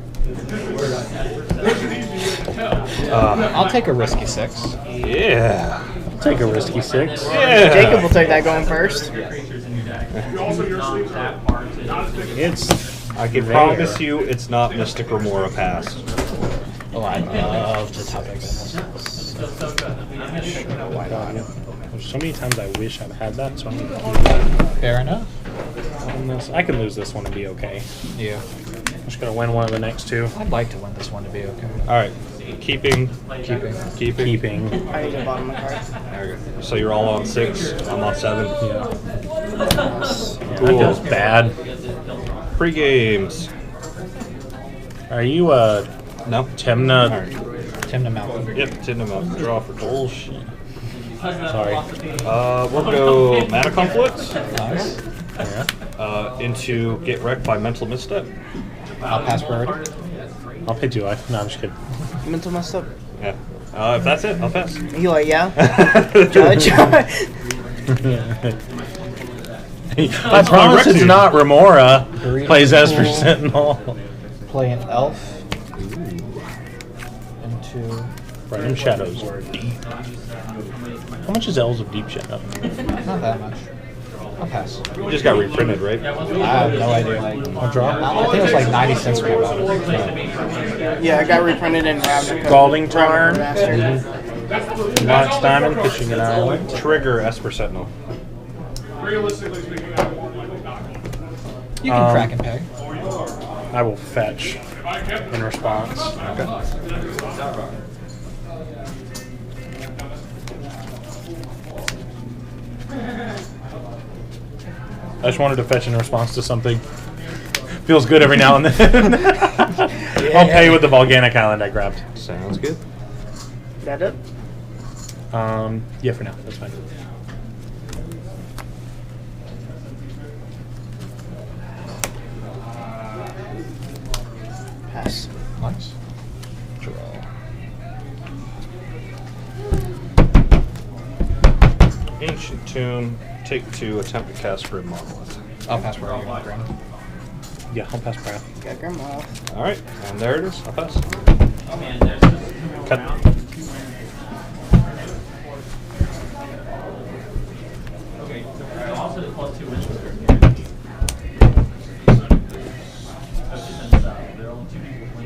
I'll take a risky 6. Yeah. Take a risky 6. Yeah. Jacob will take that going first. I can promise you it's not Mystic Remora Pass. Oh, I love the topic. There's so many times I wish I'd had that, so I'm going to keep that. Fair enough. on this. I can lose this one and be okay. Yeah. I'm just going to win one of the next two. I'd like to win this one to be okay. All right. Keeping. I need to bottom my card. There we go. So you're all on 6. I'm on 7. Yeah. Cool. That feels bad. Pre-games. Are you No. Timna? Timna Mountain. Yep, Timna Mountain. Draw for bullshit. Sorry. We'll go Mana Conflict. Nice. Yeah. Into Get Wrecked by Mental Misstep. I'll pass priority. I'll pay 2 life. No, I'm just kidding. Mental messed up. Yeah. If that's it, I'll pass. You like, yeah? Judge? I promise it's not Remora. 3 Plays cool. Esper Sentinel. Play an elf. Into Random Shadows are deep. How much is Elves of Deep Shadow? not that much. I'll pass. You just got reprinted, right? I have no idea. I'll draw. I think it was like 90 cents when I bought it. Yeah, I got reprinted in Ravnica. Scalding Tarn. Remastered. Mox Diamond, Fishing an Island. Trigger Esper Sentinel. Realistically speaking, I don't like it. You can crack and peg. I will fetch in response. I just wanted to fetch in response to something. Feels good every now and then. I'll pay with the Volcanic Island I grabbed. Sounds good. That it? Yeah, for now. That's fine. Pass. Nice. Draw. Ancient Tomb. Take 2. Attempt to cast Grim Monolith. I'll pass priority on Graham. Yeah, I'll pass Brad. Got grandma. All right, and there it is. I'll pass. Cut.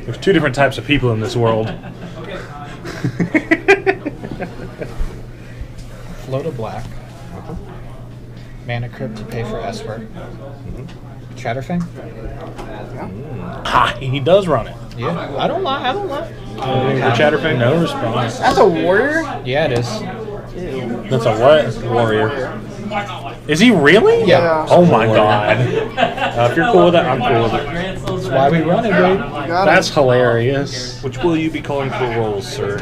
There's two different types of people in this world. Flow to black. Mana Crypt to pay for Esper. Chatterfang? Ha! He does run it. Yeah. I don't lie. The Chatterfang, no response. That's a warrior? Yeah, it is. That's a what? Warrior. Is he really? Yeah. Oh my god. If you're cool with it, I'm cool with it. That's why we run it, babe. That's hilarious. Which will you be calling for rolls, sir?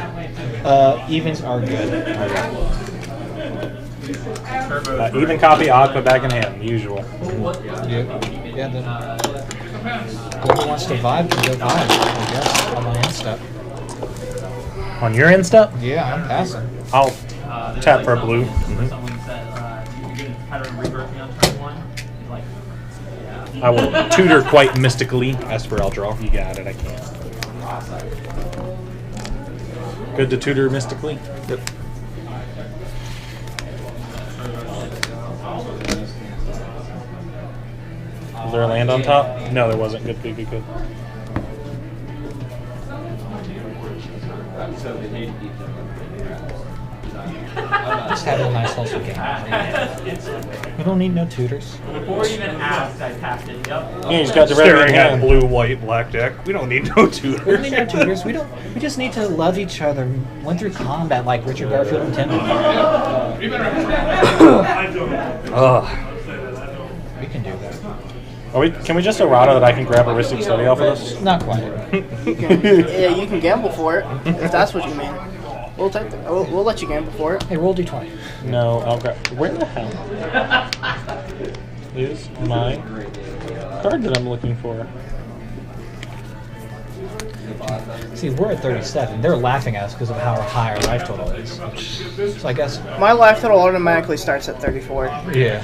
Evens are good. Even copy, odd, put back in hand, the usual. Yeah, then whoever wants to vibe can go vibe, I guess, on my end step. On your end step? Yeah, I'm passing. I'll tap for a blue. I will tutor quite mystically. Esper, I'll draw. You got it, I can't. Good to tutor mystically? Yep. Was there a land on top? No, there wasn't. Good. Just having a nice wholesome game. We don't need no tutors. Before you even asked, I tapped it. Yep. Yeah, he's got the Staring at blue, white, black deck. We don't need no tutors. We don't need no tutors. We just need to love each other. Went through combat like Richard Garfield intended. We can do that. Can we just errata that I can grab a Ristic Study off of this? Not quite. You can gamble for it, if that's what you mean. We'll take the, we'll let you gamble for it. Hey, roll d20. No, I'll grab. Where the hell is my card that I'm looking for? See, we're at 37. They're laughing at us because of how high our life total is. So I guess my life total automatically starts at 34. Yeah.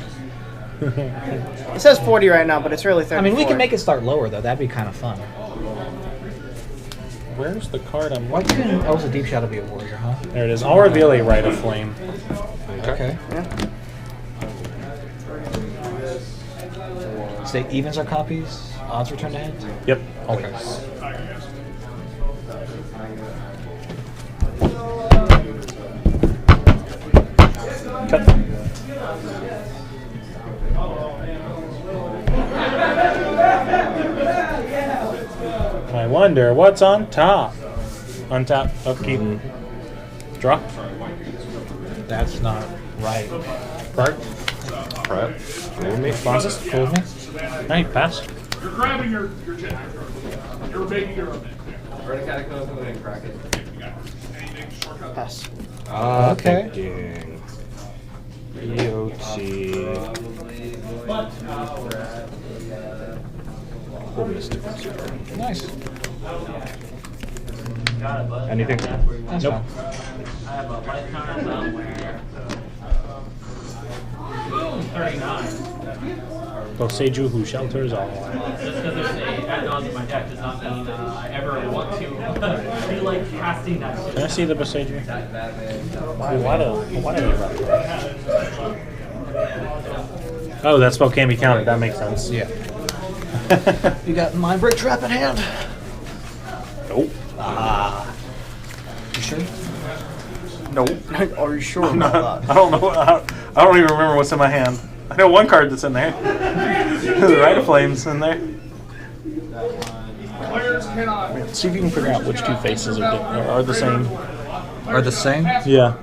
It says 40 right now, but it's really 34. I mean, we can make it start lower though. That'd be kind of fun. Where's the card I'm Why looking for? couldn't a Deep Shadow be a warrior, huh? There it is. I'll reveal a Rite of Flame. Okay. Yeah. Say evens are copies, odds return to hand? Yep. Okay. Cut. I wonder what's on top. Untap, upkeep, draw. That's not right. Card. Prep. Cool with me. Responses. Cool with me? Hey, pass. You're grabbing your jet. You're making your own. Burn a catacomb and then crack it. Pass. Okay. Thinking. EOT. Cool Mystic. Nice. Anything? That's Nope. fine. I have a lifetime somewhere. 39. Boseiju who shelters all. Just because there's a add-on to my deck does not mean I ever want to be like casting that shit. Can I see the Boseiju? Why do they run? Oh, that spell can be countered. That makes sense. Yeah. You got Mind Break Trap in hand? Nope. You sure? Nope. Are you sure about that? I don't know. I don't even remember what's in my hand. I know one card that's in there. The Rite of Flame's in there. Players cannot. See if you can figure out which two faces are the same. Are the same? Yeah.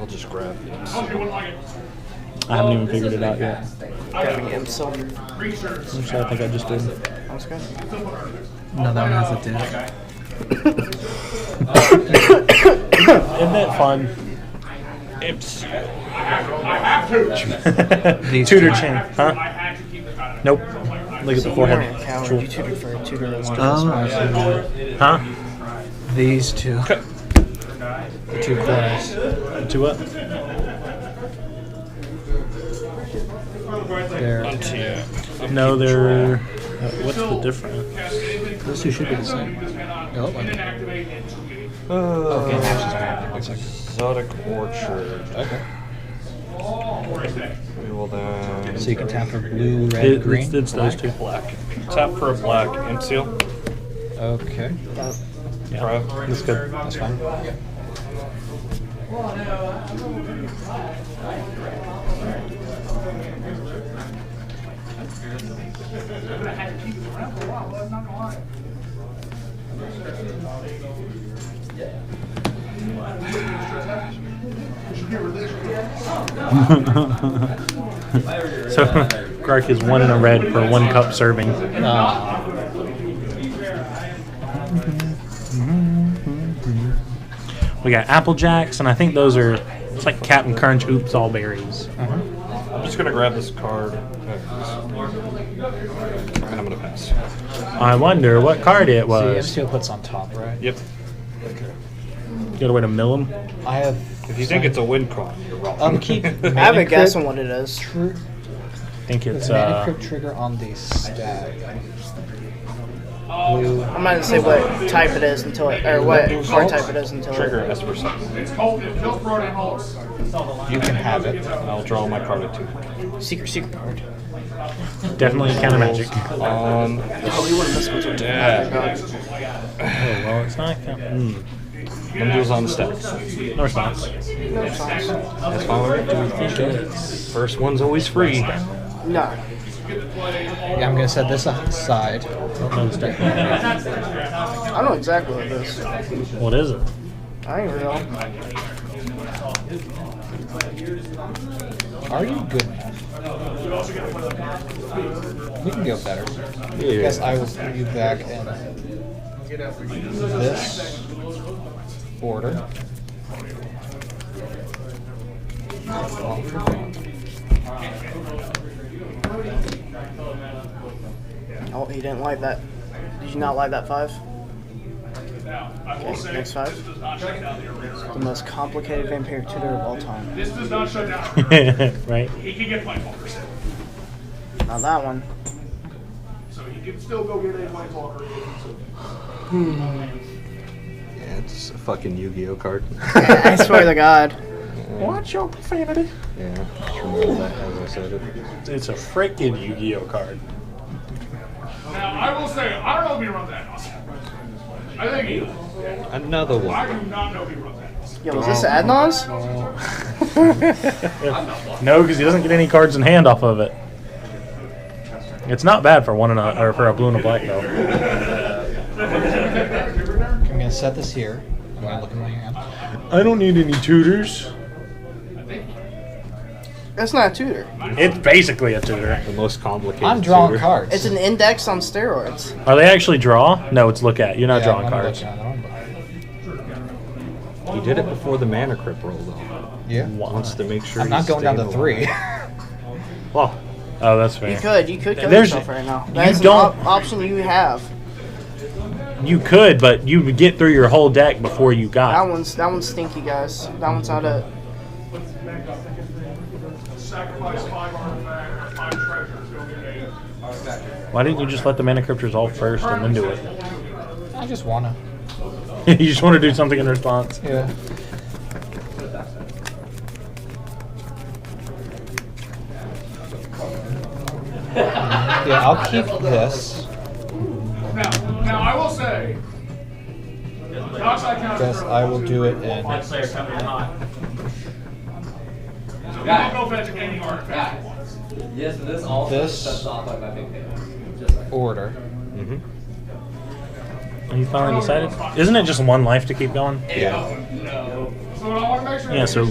I'll just grab these. I haven't even figured it out yet. Grabbing him silver. Actually, I think I just did. That's good. No, that one has a div. Isn't it fun? It's tutor chain, huh? Nope. Look at the forehead. Coward, you tutored for a tutor. Huh? These two. The two corners. To what? They're No, they're. What's the difference? those two should be the same. Oh, okay, actions are 1 second. Exotic Orchard. Okay. We will then. So you can tap for blue, red, green. It's those two. Black. Tap for a black imp seal. Okay. Yeah, that's good. That's fine. So, Grark is 1 in a red for 1 cup serving. We got Apple Jacks, and I think those are, it's like Captain Crunch Oops All Berries. I'm just going to grab this card. And I'm going to pass. I wonder what card it was. See, M-Seal puts on top, right? Yep. You got a way to mill them? I have. If you think it's a win card, you're wrong. Keep. I have a guess on what it is. True. I think it's Mana Crypt trigger on the stack. Blue. I'm not gonna say what type it is until it, or what card type it is until Trigger it. Esper Sun. It's Holt. It kills Brody Holt. You can have it. I'll draw my card at 2. Secret card. Definitely counter magic. Oh, you want to miss what's with Dad. Oh, well, it's not counter. One deals on the stack. No response. That's fine. Do we think it's first one's always free? No. Yeah, I'm gonna set this aside. I know exactly what it is. What is it? I ain't real. Are you good enough? We can go better. Yeah. I guess I will put you back in this order. Oh, he didn't like that. Did you not like that 5? Okay, next 5. The most complicated vampire tutor of all time. This does not shut down. Right? He can get White Walkers. Not that one. So he can still go get a White Walker. Yeah, it's a fucking Yu-Gi-Oh card. I swear to God. Watch your profanity. Yeah, just remember that as I said it. It's a freaking Yu-Gi-Oh card. Now, I will say, I don't know if he runs that house. I think he does. Another I one. do not know if he runs that house. Yo, was this Adnons? No, because he doesn't get any cards in hand off of it. It's not bad for 1 and a, or for a blue and a black though. I'm gonna set this here. I'm gonna look at my hand. I don't need any tutors. That's not a tutor. It's basically a tutor. The most complicated. I'm drawing tutor. cards. It's an index on steroids. Are they actually draw? No, it's look at. You're not Yeah, drawing I'm cards. looking at them, He did it before the mana crypt rolled off. Yeah. Wants to make sure I'm not he's going down to staying 3. Well, oh, that's fair. You could kill There's- yourself right now. you That's an don't- option you have. You could, but you would get through your whole deck before you got. That one's stinky, guys. That one's not it. Sacrifice 5 artifacts, 5 treasures, go get a... Why didn't you just let the mana crypt resolve first and then do it? I just wanna. You just want to do something in response. Yeah. Yeah, I'll keep this. Now I will say, Guess I will do it in so we don't go fetch any artifacts at once. Yes, but this also This- sets off like my big thing. Just like order. Mm-hmm. Are you finally decided? Isn't it just 1 life to keep going? Yeah. So I want to make sure. Yeah, so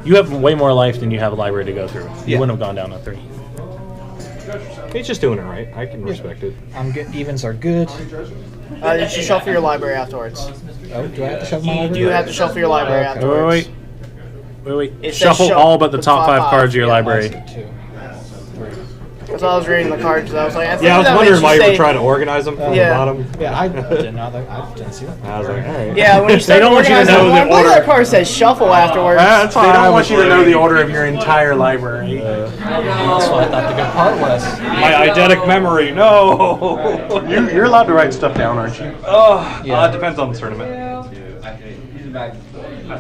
you have way more life than you have a library to go through. You Yeah. wouldn't have gone down to 3. He's just doing it right. I can respect it. I'm good. Evens are good. You should shuffle your library afterwards. Oh, do I have to shuffle my You library? do have to shuffle your library Okay. afterwards. Wait. It says Shuffle shuffle all but the the top top 5 cards of your yeah. library. 2, 3. Because I was reading the cards, I was like, I think Yeah, I was that wondering makes why you say- were trying to organize them from Yeah. the bottom. Yeah, I didn't know that. I didn't see that. I was like, all right. Yeah, when you start don't want you to organizing, know I'm like, the look, order. that card says shuffle afterwards. That's why they don't want you to know the order of your entire library. That's what I thought the good part was. My eidetic memory, no! You're allowed to write stuff down, aren't you? Oh, Yeah. it depends on the tournament.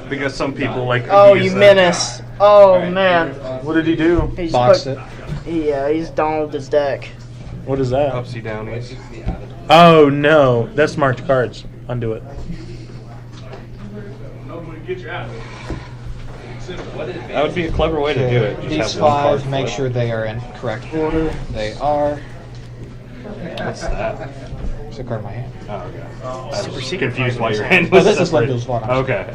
Because some people like. Oh, use you that. menace. Oh, man. What did he do? He's Boxed put- it. Yeah, he's Donald his deck. What is that? Upsy downies. Oh no, that's marked cards. Undo it. Get you out. That would be a clever way to do it. Just These have one card 5, make flip. sure they are in correct order. They are. What's that? There's a card in my hand. Oh, okay. I was confused why your hand was this is separate. Limdo's Vault. Okay.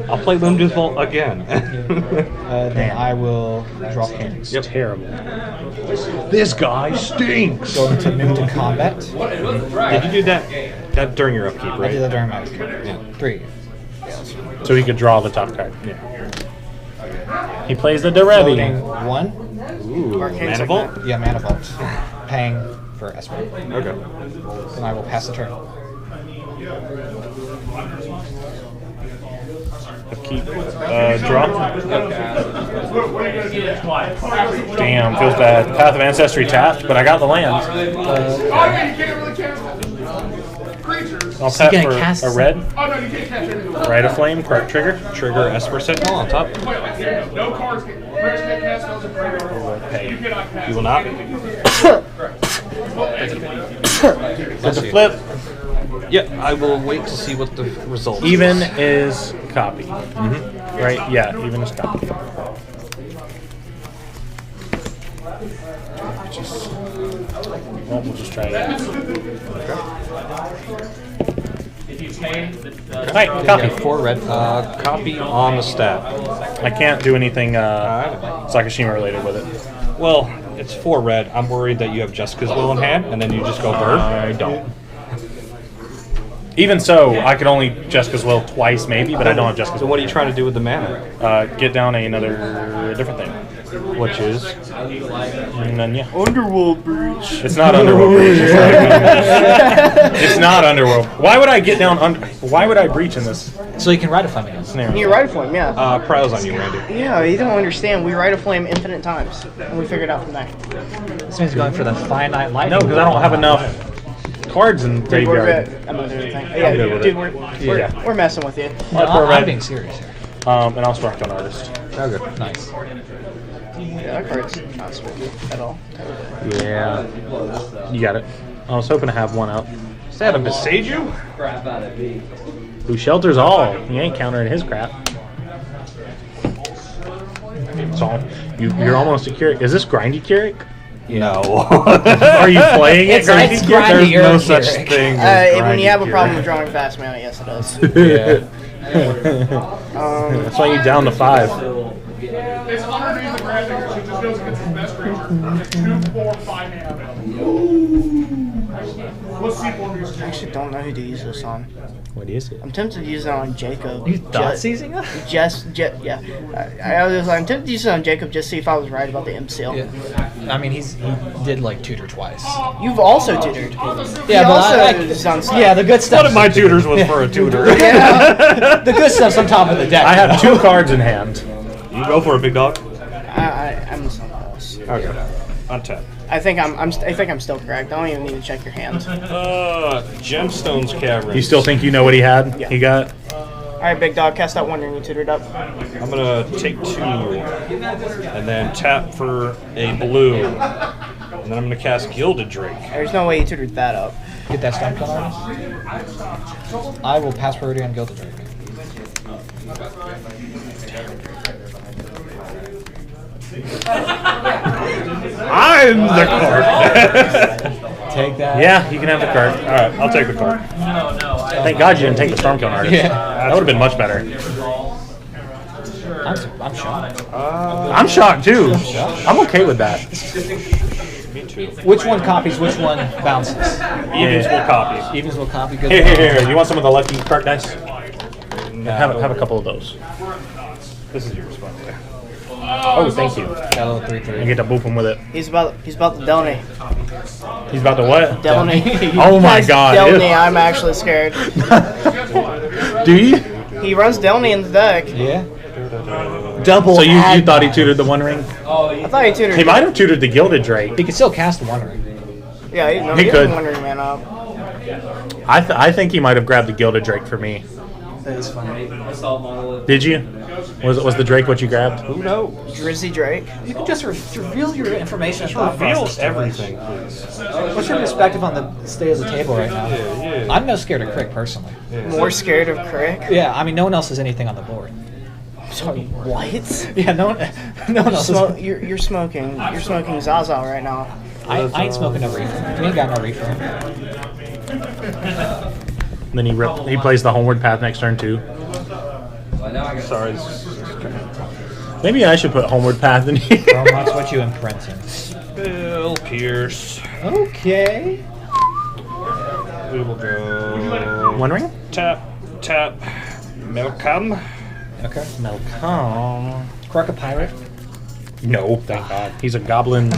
I'll play Limdo's Vault again. Then I will draw kings. Yep. Terrible. This guy stinks. Going to move to combat. Did you do that during your upkeep, right? I did that during my upkeep. Yeah. 3. So he could draw the top card. Yeah. He plays the Derevi. Floating 1. Ooh, Mana Vault? Yeah, Mana Vault. Paying for Esper. Okay. Then I will pass the turn. Keep draw. Damn, feels bad. Path of Ancestry tapped, but I got the land. I'll tap for a red. Right of flame, correct trigger. Trigger Esper Sentinel on top. No cards get cast spells in graveyard. You cannot cast. You will not. With the flip. Yeah, I will wait to see what the result Even is copy. Right? Yeah, even is copy. Well, we'll just try that. Right, copy. 4 red. Copy on the stat. I can't do anything Sakashima related with it. Well, it's 4 red. I'm worried that you have Jessica's Will in hand, and then you just go bird. I don't. Even so, I could only Jessica's Will twice, maybe, but I don't have Jessica's So Will. what are you trying to do with the mana? Get down another different thing. Which is? And then, yeah. Underworld Breach. It's not Underworld Breach. It's not Underworld. Why would I get down Why would I breach in this So you can ride a flame again. scenario? You ride a flame, yeah. Prize on you, Randy. Yeah, you don't understand. We ride a flame infinite times, and we figured out from there. This means going for the finite lightning. No, because I don't have enough cards in Dude, we're graveyard. good. I'm not doing anything. Yeah, good with dude, it. we're messing with you. No, for a red. I'm being serious here. And I'll spark on artist. Okay. Nice. Yeah, that card's not spooky at all. Yeah. You got it. I was hoping to have one out. Is that a Beseiju? Crap out of me. Who shelters all? He ain't countering his crap. So you're almost a Keurig. Is this grindy Keurig? No. Are you playing it? It's grindy There's no Keurig. such thing. When you have a problem with drawing fast mana, yes it does. Yeah. That's why you down to 5. It's underneath the graphic. She just goes against his best creature. 2, 4, 5 mana. What's C4 music? I actually don't know who to use this on. What is it? I'm tempted to use it on Jacob. You thought seizing it? Yeah. I'm tempted to use it on Jacob just to see if I was right about the imp seal. Yeah. I mean, he did like tutor twice. You've also tutored. Yeah, but Yeah, the good stuff. One of my tutors was for a tutor. Yeah. The good stuff's on top of the deck. I have 2 cards in hand. You go for a big dog. I'm the sun boss. Okay. Untap. I think I'm still correct. I don't even need to check your hand. Gemstones Cavern. You still think you know what he had? Yeah. He got? Alright, big dog, cast that wonder and you tutored up. I'm gonna take 2, and then tap for a blue, and then I'm gonna cast Gilded Drake. There's no way you tutored that up. Get that stomp on artist. I will pass priority on Gilded Drake. I'm the card. Take that. Yeah, you can have the card. All right, I'll take the card. Thank God you didn't take the Stormkill artist. Yeah. That would have been much better. I'm shocked. I'm shocked too. I'm okay with that. Me too. Which one copies? Which one bounces? Evens will copy. Evens will copy. Good. Here. You want some of the lucky card dice? Have a couple of those. This is your response. Oh, thank you. Got a little 3/3. I get to boop him with it. He's about to Delney. He's about to what? Delney. Oh my God. Delney, I'm actually scared. Do you? He runs Delney in the deck. Yeah. Double. So you thought he tutored the One Ring? I thought he tutored. He might have tutored the Gilded Drake. He could still cast the One Ring. Yeah, he could. Wondering man up. I think he might have grabbed the Gilded Drake for me. That is funny. Assault monolith. Did you? Was the Drake what you grabbed? Who knows? Drizzy Drake. You can just reveal your information. Just reveal everything, please. What's your perspective on the state of the table right now? Yeah. I'm no scared of Crick personally. More scared of Crick? Yeah, I mean, no one else has anything on the board. Sorry, what? Yeah, no one else. You're smoking. You're smoking Zaza right now. I ain't smoking no reefer. We ain't got no reefer. Then he plays the homeward path next turn too. Sorry. Maybe I should put homeward path in here. Well, that's what you imprinting. Bill Pierce. Okay. We will go. One ring? Tap. Malcolm. Okay. Malcolm. Croc a pirate. No, thank God. He's a goblin.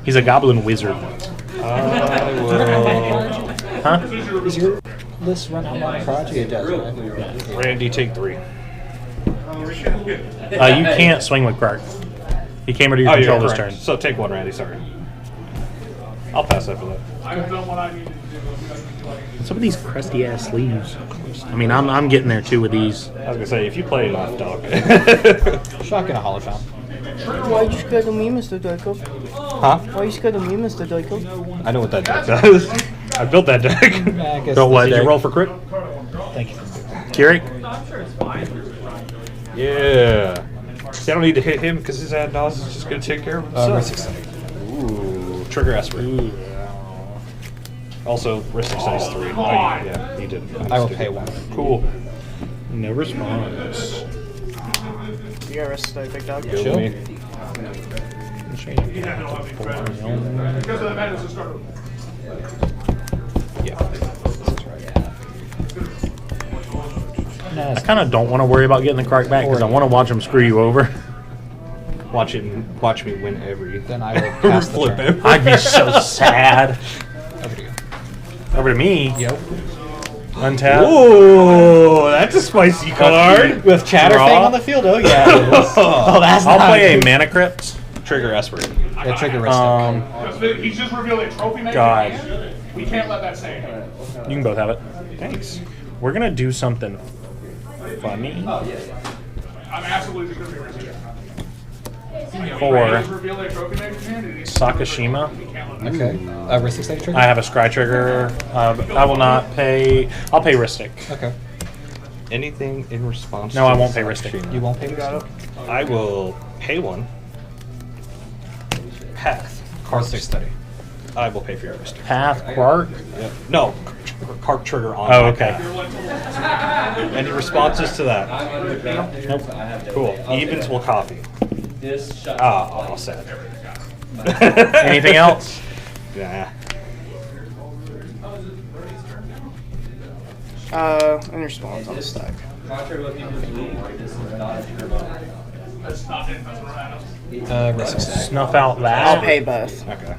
He's a goblin wizard. I will. Huh? Is your list run out on Prodigy? It does, right? Yeah. Randy, take 3. You can't swing with Clark. He came into your control this turn. So take 1, Randy. Sorry. I'll pass after that. Some of these crusty ass sleeves. I mean, I'm getting there too with these. I was gonna say if you play enough, dog. Shotgun a Holophone. Why you scared of me, Mr. Dyko? Huh? Why you scared of me, Mr. Dyko? I know what that deck does. I built that deck. I guess Built what? Did Deck? you roll for crit? Thank you. Keurig? Yeah. See, I don't need to hit him because his ad nos is just gonna take care of himself. Ooh, trigger aspirate. Also, risk size 3. Oh, yeah, he did. I will pay 1. Cool. No response. You got rest of big dog? Kill me. I kind of don't want to worry about getting the Clark back because I want to watch him screw you over. Watch me win every. Then I will pass the flip turn. him. I'd be so sad. Over to you. Over to me. Yep. Untap. Ooh, that's a spicy card. With Chatterfang on the field? Oh, yeah. It is. Oh, that's I'll not play a good. Mana Crypt. Trigger aspirate. Yeah, trigger risk. He's just revealed a trophy maker. God. We can't let that stay. You can both have it. Thanks. We're going to do something funny. I'm absolutely just going to be receiving. For Reveal a trophy maker hand. Sakashima. Okay. Ristic trigger? I have a scry trigger. I will not pay. I'll pay Ristic. Okay. Anything in response No, to I won't pay Ristic. You won't pay Ristic? I will pay 1. Path. Ristic study. I will pay for your Ristic. Path, Quark. Yep. No, card trigger on. Oh, my okay. path. Any responses to that? Nope. Cool. Evens will copy. All sad. Anything else? Nah. In response, I'm stuck. Contrary to what people believe, this is not a turbo. That's not it. That's what happens. Ristic study. Snuff out I'll that. pay both. Okay.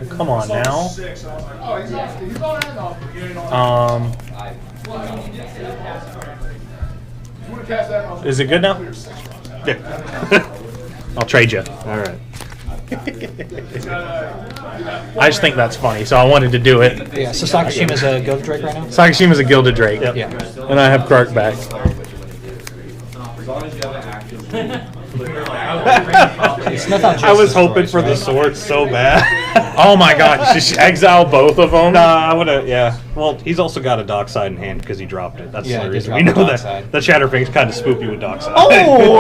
Come on now. Six. I was like, oh, he's on hand off. You You want to cast that off? Is it good now? Yeah. I'll trade you. All right. I just think that's funny, so I wanted to do it. Yeah, so Sakashima's a Gilded Drake right now? Sakashima's a Gilded Drake. Yep. Yeah. And I have Clark back. As long as you have an active. Snuff out I was Justice hoping Royce, for the right? sword so bad. Oh my god, just exile both of them? Nah, I would have, yeah. Well, he's also got a Dockside in hand because he dropped it. That's Yeah, the he only did reason we drop know the that. Dockside. The Chatterfang's kind of spoopy with Dockside. Oh,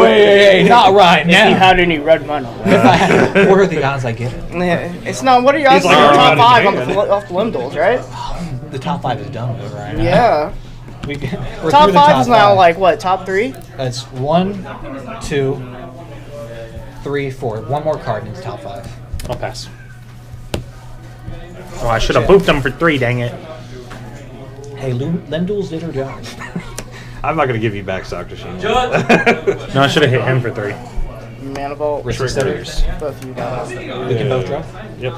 hey, not right If he now. had any red money. If I had, what are the odds I get it? Yeah, it's not. What are your odds? He's like Like already top 5 got on it the in hand. off the limb duels, right? The top 5 is done with right now. Yeah. We're Top through the 5 is now 5. like what? Top 3? That's 1, 2, 3, 4. One more card into top 5. I'll pass. Oh, I should have booped him for 3, dang it. Hey, Lendul's did or don't. I'm not going to give you back Sakashima. No, I should have hit him for 3. Mana Vault. Ristic Triggers. Both of you guys. We can both draw. Yep.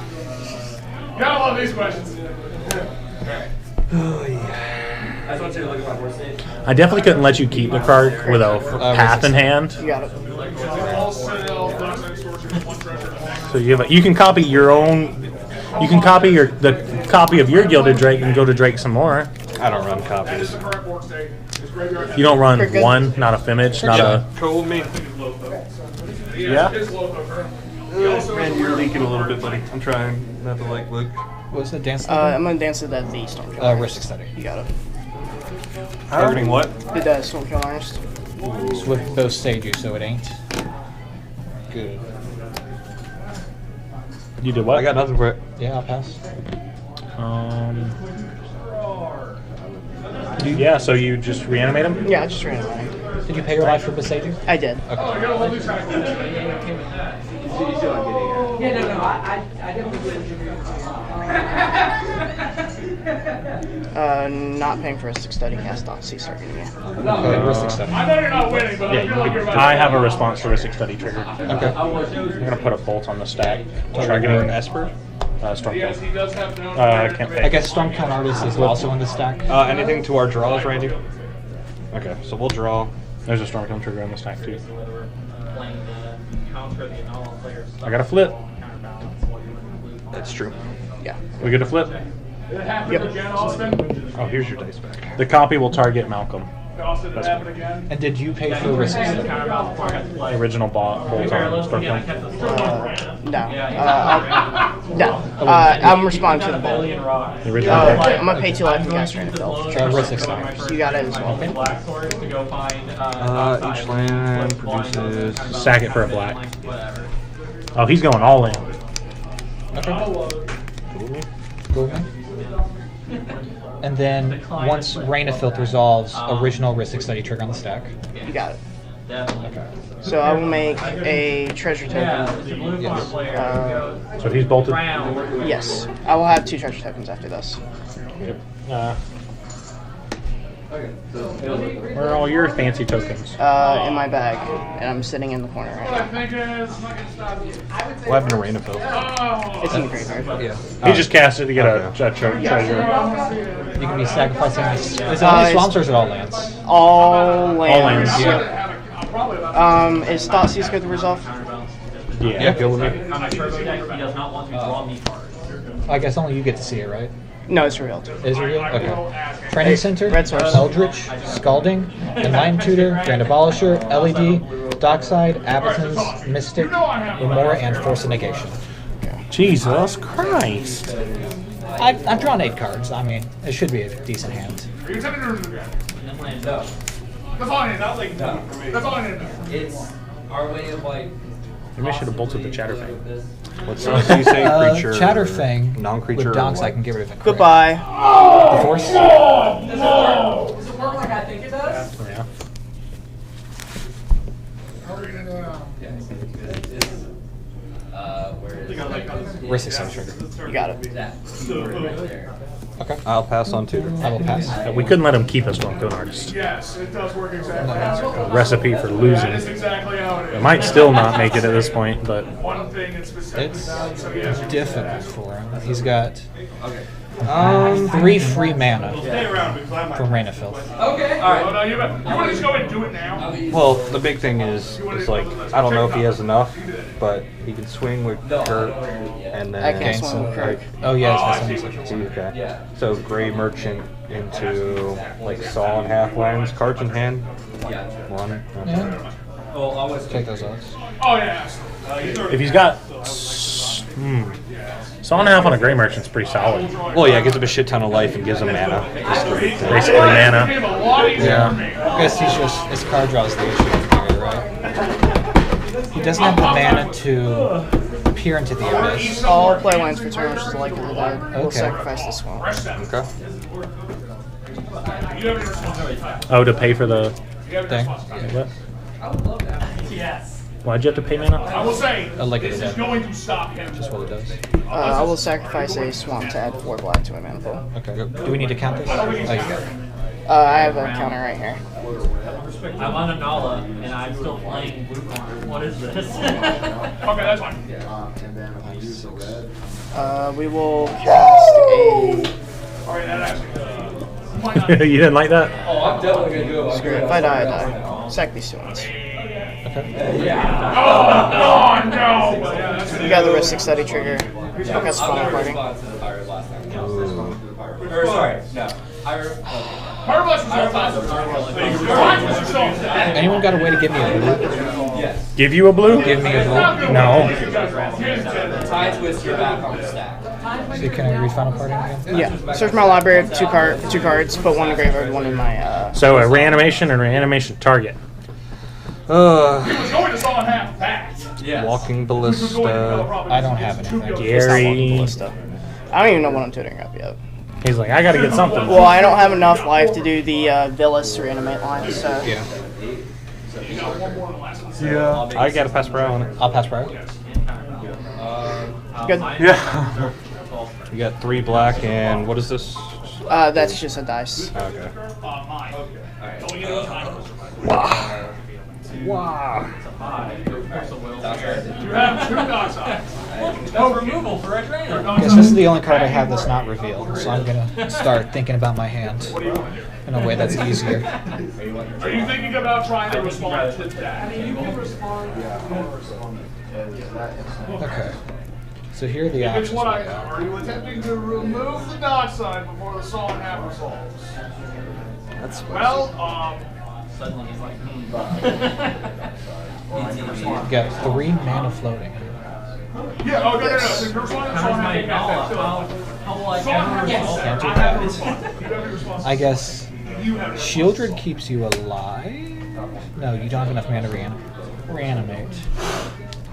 Gotta love these questions. Oh, yeah. I just want you to look at my horse name. I definitely couldn't let you keep the card with a path in hand. You got it. All Citadel, Dockside, Sorcerer, one treasure. So you can copy your own. You can copy the copy of your Gilded Drake and go to Drake some more. I don't run copies. You don't run Pretty good. one, not a Fimage, not a. Cool with me. Yeah. Man, you're leaking a little bit, buddy. I'm trying not to like look. What's the dance? I'm gonna dance it at the Stormkill. Risk Study. You got it. Targeting what? Did Stormkill Artist. It's with both stages, so it ain't. Good. You did what? I got nothing for it. Yeah, I'll pass. Yeah, so you just reanimate him? Yeah, I just ran away. Did you pay your life for Besaging? I did. Yeah, no, I definitely Not paying for a 6 study cast off, so you start getting it. Ristic Study. I know you're not winning, but I feel like you're about to I have a response to Ristic Study trigger. Okay. I'm gonna put a bolt on the stack. Targeting Esper. Stormkill. Yes, he does have no. I can't pay. I guess Stormkill Artist is also in the stack. Anything to our draws, Randy? Okay, so we'll draw. There's a Stormkill trigger on the stack too. I got a flip. That's true. Yeah. We get a flip. Yep. Oh, here's your dice back. The copy will target Malcolm. Did it happen again? And did you pay for Ristic Study? The original bolt on Stormkill. No. I'm responding to the bolt. The original bolt. I'm gonna pay 2 life and cast Rain of Filth. Ristic Study. You got it as well. Each land produces. Sack it for a black. Oh, he's going all in. Okay. Cool. And then once Rain of Filth resolves, original Ristic Study trigger on the stack. You got it. So I will make a treasure token. Yes. So he's bolted. Yes. I will have 2 treasure tokens after this. Where are all your fancy tokens? In my bag, and I'm sitting in the corner right now. What happened to Rain of Filth? It's in the graveyard. Yeah. He just cast it to get a treasure. You can be sacrificing. Is it only swamps or is it all lands? All lands. All lands. Yeah. Is Thoughtseize good to resolve? Yeah. Go with me. I guess only you get to see it, right? No, it's revealed. Is it real? Okay. Training Center, Red Source. Eldritch, Scalding, Enlightened Tutor, Grand Abolisher, LED, Dockside, Abatons, Mystic, Remora, and Force of Negation. Jesus Christ. I've drawn 8 cards. I mean, it should be a decent hand. Are you telling me again? That's all I need. That's all I need. It's our way of like. Maybe I should have bolted the Chatterfang. What's you say? Creature. Chatterfang. Non-creature. With Dockside can get rid of it. Goodbye. The Force? Does it work like I think it does? Yeah. Ristic Study trigger. You got it. Okay. I'll pass on 2. I will pass. We couldn't let him keep a Stormkill Artist. Yes, it does work exactly how A recipe for losing. That's exactly how it It is. might still not make it at this point, but One thing in specific. It's So yes, difficult for him. He's got 3 free mana stay around because I might. from Rain of Filth. Okay. All right. Oh, no, you want to just go and do it now? Well, the big thing is like, I don't know if he has enough, but he can swing with Kurt, and then I can't swing with Kurt. Oh, yeah, it's got some Okay. So Gray Merchant into like Saw and half lands, cards in hand. 1. Yeah. Well, always Take those odds. Oh, yeah. if he's got Saw and a half on a Gray Merchant's pretty solid. Well, yeah, it gives him a shit ton of life and gives him mana. Basically mana. Yeah. I guess he's just, his card draw is the issue here, right? He doesn't have the mana to peer into the abyss. All play lands for turn, which is like the dead. We'll Okay. sacrifice this one. Okay. Oh, to pay for the Thing. what? Yes. Why'd you have to pay mana? I will say, I like it this dead. is going to stop him. Just what it does. I will sacrifice a swamp to add 4 black to my mana pool. Okay. Do we need to count this? Oh, you got it. I have a counter right here. I'm on a Nala, and I'm still playing blue card. What is this? Okay, that's fine. We will cast a. Alright, that actually. You didn't like that? Oh, I'm definitely gonna do it. Screw it. If I die, I die. Sack these 2 ones. Oh, no! You got the Ristic Study trigger. That's fun party. Or sorry, no. Anyone got a way to give me a blue? Give you a blue? Give me a blue? No. Timetwister back on the stack. So can I read Final Party again? Yeah. Search my library, two cards, put one in the graveyard, one in my. So a reanimation and reanimation target. Walking Ballista. I don't have anything. Gary. I don't even know what I'm tutoring up yet. He's like, I gotta get something. Well, I don't have enough life to do the Villas reanimate line, so. Yeah. Yeah. I gotta pass Brow on it. I'll pass Brow. Good. Yeah. You got 3 black and what is this? That's just a dice. Okay. Wow. Wow. You have 2 dockside. No removal for a trainer. Guess this is the only card I have that's not revealed, so I'm gonna start thinking about my hand in a way that's easier. Are you thinking about trying to respond to that? You can respond. Okay. So here are the If it's options. what I we got. are you attempting to remove the dockside before the saw and half resolves? That's Well, Suddenly he's like, You've got 3 mana floating. yeah, oh, no. So if you're responding to saw and half, Can't do that. I guess Shieldred keeps you alive? No, you don't have enough mana to reanimate.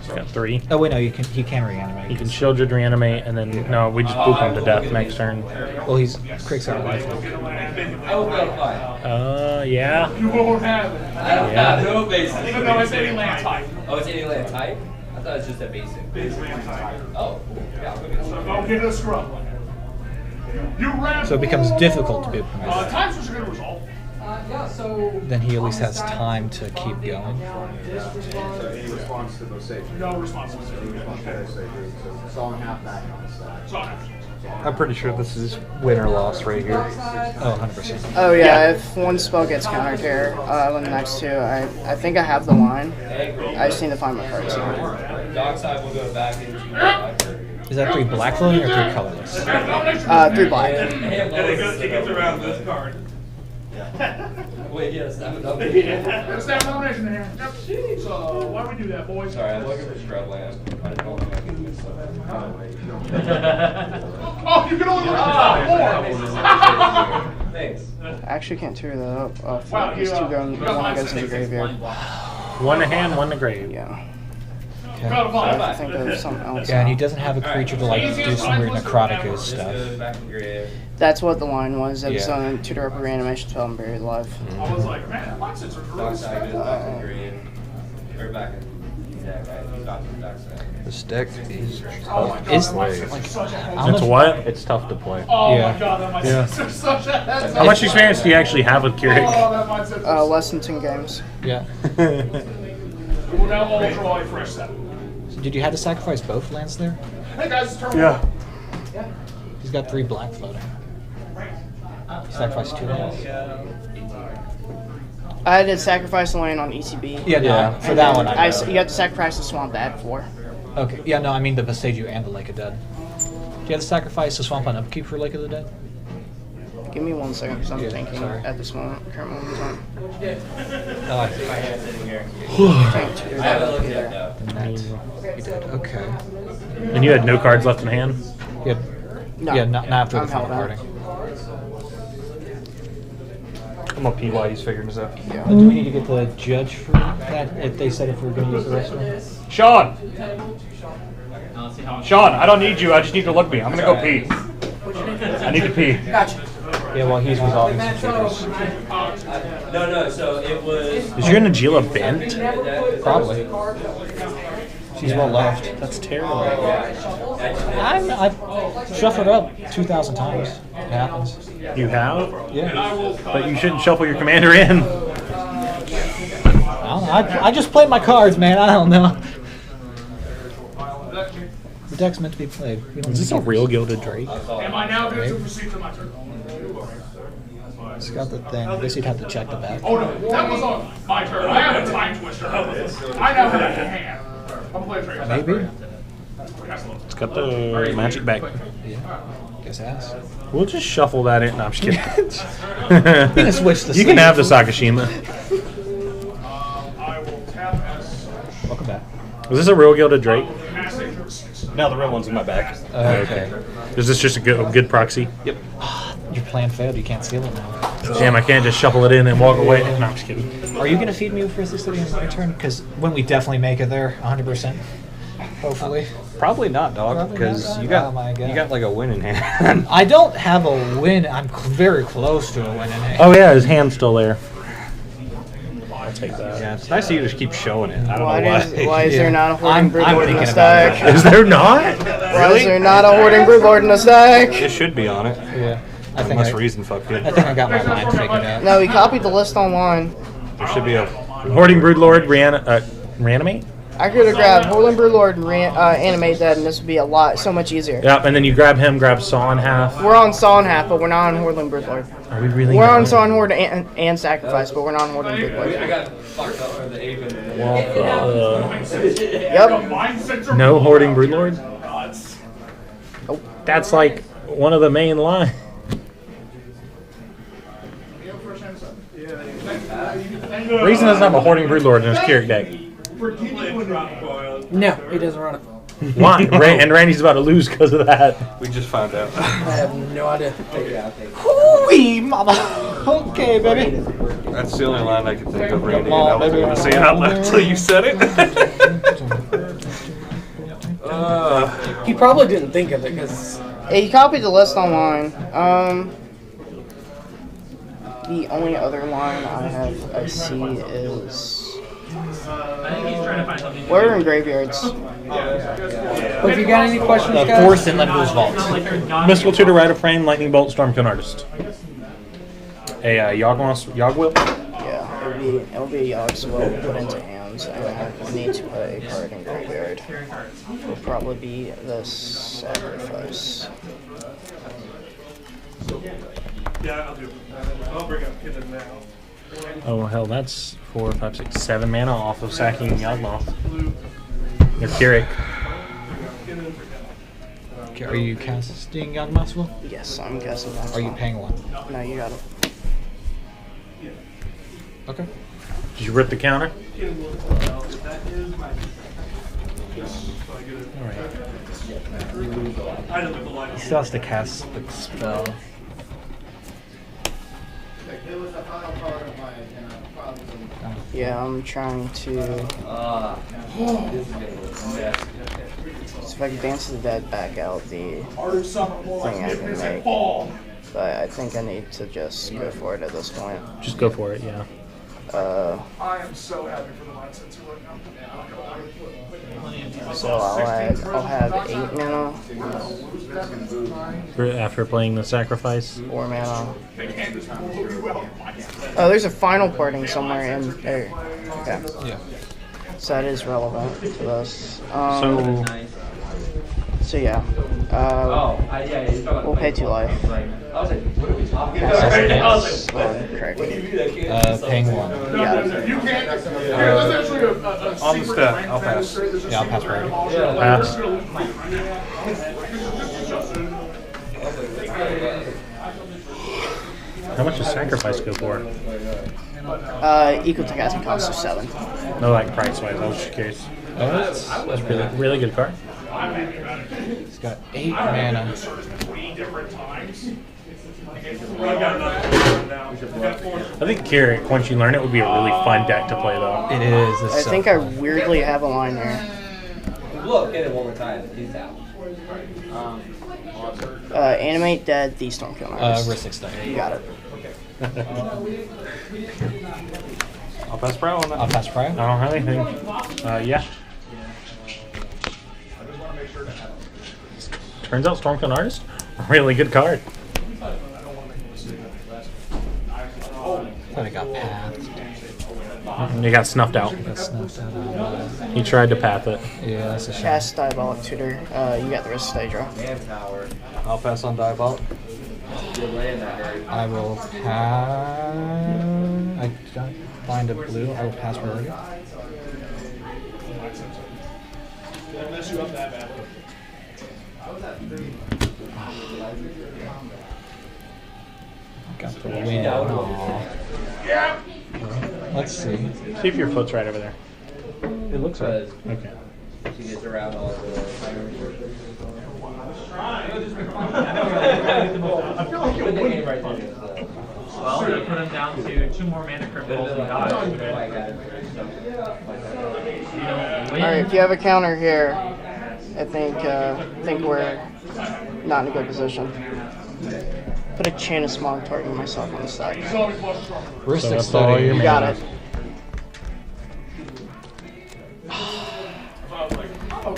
He's got 3. Oh wait, no, he can reanimate. You can Shieldred reanimate, and then no, we just boop him to death next turn. Well, he's Crick's out of life. Yeah. You won't have it. I don't have no basic. Even though it's any land type. Oh, it's any land type? I thought it was just a basic. Basic land type. Oh, yeah, I'll go get So go get a scrub. You ran. So it becomes difficult to boop him. Times are going to resolve. Yeah, so. Then he at least has time to keep going. Any response to those sages? No response. So saw and half back on the stack. I'm pretty sure this is win or loss right here. Oh, 100%. Oh yeah, if one spell gets countered here, when the next 2, I think I have the line. I just need to find my cards here. Dockside will go back into Is that 3 black floating or 3 colorless? 3 black. It gets around this card. Wait, yeah, snap it up. Snap nomination here. Yep. So why do we do that, boys? Sorry, I'm looking for Scrubland. I don't know if I can do this stuff. Oh, you can only look at the top 4. Thanks. I actually can't tear that up. Wow, These 2 go, one goes in the graveyard. 1 to hand, 1 to grave. Yeah. Okay. I think there's something else. Yeah, and he doesn't have a creature to like do some weird necrotic stuff. That's what the line was. It was Yeah. tutor up a reanimation spell and buried alive. I was like, man, Lexus are really Dockside goes special. back in green. Or back in deck, right? He's got the dockside. This deck is Oh my tough god, to that play. Lexus is such a It's what? It's tough to play. Oh Yeah. my god, that might Yeah. is such a heads How much experience do you actually have with Keurig? Oh, that mindset. Less than 10 games. Yeah. We will now all draw a fresh set. So did you have to sacrifice both lands there? Hey guys, it's turn 1. Yeah. He's got 3 black floating. He sacrificed 2 lands. I had to sacrifice the land on ECB. Yeah, no, Yeah. for that one. You have to sacrifice the swamp to add 4. Okay, yeah, no, I mean the Vestige and the Lake of Dead. Do you have to sacrifice the Swamp on upkeep for Lake of the Dead? Give me 1 second, because I'm Yeah, thinking sorry. at this moment, current moment in time. Oh, I see. My hand's sitting here. Can't tutor I haven't that looked at either. that And that, you did. Okay. And you had no cards left in hand? You had, No. yeah, not after the I'm final held out. parting. I'm gonna pee while he's figuring this out. Do we need to get the judge for that? If they said if we're going to use the restroom? Sean! Sean, I don't need you. I just need to look me. I'm gonna go pee. I need to pee. Gotcha. Yeah, while he's resolving some triggers. No, so it was... Is your Najila bent? Probably. She's well loved. That's terrible. I've shuffled up 2,000 times. It happens. You have? Yeah. But you shouldn't shuffle your commander in. I just play my cards, man. I don't know. The deck's meant to be played. Is this a real Gilded Drake? Am I now good to proceed to my turn? It's got the thing. I guess you'd have to check the back. Oh no, that was on my turn. I have a Timetwister. I now have a hand. I'm gonna play a trade. Maybe. Cast a little It's got the magic back. Yeah. Guess ass. We'll just shuffle that in. No, I'm just kidding. You can switch the You can have the Sakashima. Welcome back. Was this a real Gilded Drake? No, the real one's in my back. Okay. Is this just a good proxy? Yep. Your plan failed. You can't steal it now. Damn, I can't just shuffle it in and walk away. No, I'm just kidding. Are you going to feed me with Resistance in my turn? Because when we definitely make it there, 100%. Hopefully. Probably not, dog, Probably because not, you dog. got Oh my God. you got like a win in hand. I don't have a win. I'm very close to a win in hand. Oh yeah, his hand's still there. I'll take that. Yeah, it's nice of you to just keep showing it. I don't Why know why. why is there not a Hoarding I'm Broodlord in the thinking about stack? Is there not? Why is there not a Hoarding Broodlord in the stack? It should be on it. Yeah. I think Unless Reson fucked you. I think I got my mind figured out. No, we copied the list online. There should be a Hoarding Broodlord reanimate? I could have grabbed Hoarding Broodlord and animate that, and this would be so much easier. Yep, and then you grab him, grab Saw in half. We're on Saw in half, but we're not on Hoarding Broodlord. Are we really? We're on Saw and Hoard and Sacrifice, but we're not on Hoarding Broodlord. I got fucked up for the Aven. Yep. No Hoarding Broodlord? Nope. That's like one of the main lines. Reason doesn't have a Hoarding Broodlord in his Keurig deck. No, he doesn't run it. Why? And Randy's about to lose because of that. We just found out. I have no idea. Hooey, mama. Okay, baby. That's the only line I could think of, Randy. Come on, And I wasn't baby. going to say it out loud until you said it. He probably didn't think of it because Yeah, you copied the list online. The only other line I see is where are in graveyards? But if you got any questions, The guys? Force in Limbo's Vault. Mystical Tutor, Rite of Frame, Lightning Bolt, Stormcone Artist. A Yogwill? Yeah, it'll be a Yogg Swell put into hands, and I need to put a card in graveyard. It'll probably be the Sacrifice. Yeah, I'll do it. I'll bring up Kitten now. Oh hell, that's 4, 5, 6, 7 mana off of sacking Yawgmoth. Your Keurig. Okay, are you casting Yawgmoth's Will? Yes, I'm guessing that's Are you paying one? No, you got it. Okay. Did you rip the counter? Alright. He still has to cast the spell. Yeah, I'm trying to. So if I can dance the dead back out, the thing I can make. But I think I need to just go for it at this point. Just go for it, yeah. I am so happy for the line sensor right now. So I'll have 8 mana, After playing the Sacrifice. 4 mana. Oh, there's a final parting somewhere in there. Okay. Yeah. So that is relevant to this. So yeah. We'll pay 2 life. Correct. Paying 1. Yeah. On the step, I'll pass. Yeah, I'll pass priority. Pass. How much does Sacrifice go for? Equal to casting cost of 7. No, like price-wise, I was just curious. Oh, that's Really good card. He's got 8 mana. I think Keurig, once you learn it, would be a really fun deck to play, though. It is. I think I weirdly have a line here. Look, hit it one more time. He's out. Animate dead, the Stormcone Artist. Reson Holt. You got it. I'll pass Pro on that. I'll pass prior. I don't have anything. Yeah. Turns out Stormcone Artist, really good card. Thought I got pathed. He got snuffed out. Got snuffed out. He tried to path it. Yeah, that's a shame. Cast Diabolic Tutor. You got the rest of the draw. I'll pass on Diabolic. I will pass. I got find a blue. I will pass priority. Did I mess you up that badly? Got the win. Aw. Let's see. See if your foot's right over there. It looks right. Okay. She gets around all the Well, they put him down to 2 more mana cripples and dodge. Alright, if you have a counter here, I think we're not in a good position. Put a chain of smog targeting myself on the side. Heuristic study. You got it.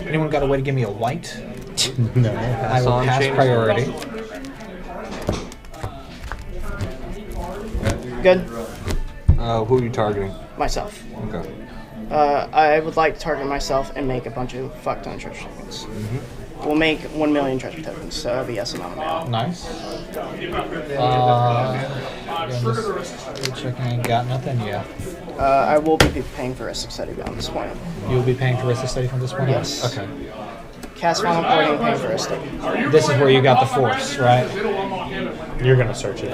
Anyone got a way to give me a white? No. I will pass priority. Good. Who are you targeting? Myself. Okay. I would like to target myself and make a bunch of fuck ton of treasure tokens. We'll make 1 million treasure tokens, so that'll be yes amount of mana. Nice. Checking, ain't got nothing, yeah. I will be paying for Rhystic Study beyond this point. You'll be paying for Rhystic Study from this point on? Yes. Okay. Cast Final Parting, paying for Rhystic. This is where you got the force, right? You're gonna search it.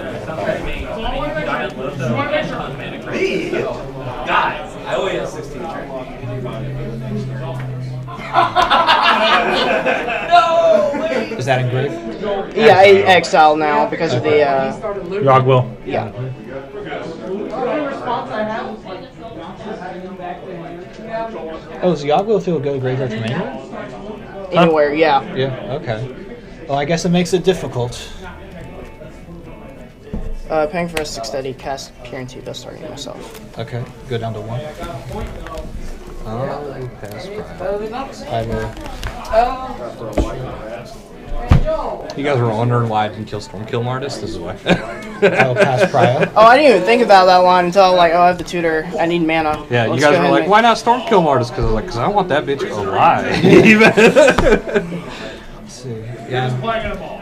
Guys, I only have 16 turns. Is that engraved? Yeah, I exile now because of the. Yogwill. Yeah. Oh, does Yogwill feel go graveyard from anywhere? Anywhere, yeah. Yeah, okay. Well, I guess it makes it difficult. Paying for Rhystic Study, cast Guarantee, thus targeting myself. Okay, go down to 1. Pass I will. You guys were wondering why I didn't kill Stormkill Artist? This is why. I will pass Cryo. Oh, I didn't even think about that line until like, oh, I have the tutor. I need mana. Yeah, Let's you guys go were ahead like, and why not Stormkill Artist? Because I was like, because I want that bitch alive. Let's see. Yeah.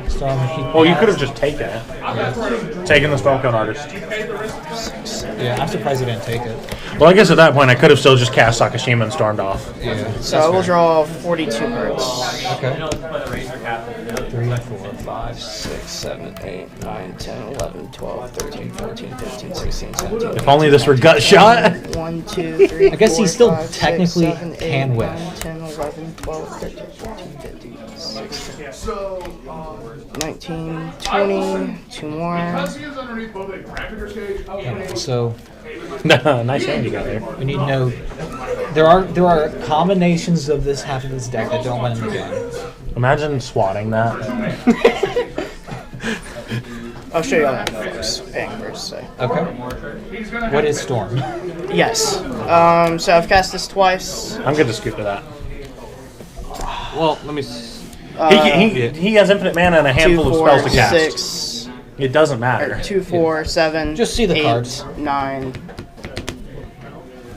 Storm, Well, you could have just taken it. Taken the Stormkill Artist. Yeah, I'm surprised he didn't take it. Well, I guess at that point I could have still just cast Sakashima and stormed off. Yeah. So I will draw 42 cards. Okay. 3, 4, 5, 6, 7, 8, 9, 10, 11, 12, 13, 14, 15, 16, 17. If only this were gut shot. 1, 2, 3, I guess 4, he still 5, 6, technically 7, 8, can whiff. 9, 10, 11, 12, 13, 14, 15, 16, 19, 20, 2 more. So Nice hand you got there. we need to know there are combinations of this half of this deck that don't win in the game. Imagine swatting that. I'll show you all that first. Say. Okay. What is Storm? Yes. So I've cast this twice. I'm good to scoop to that. Well, let me. He has infinite mana and a handful 2, 4, of spells to cast. 6. It doesn't matter. 2, 4, 7. Just see the 8, cards. 9,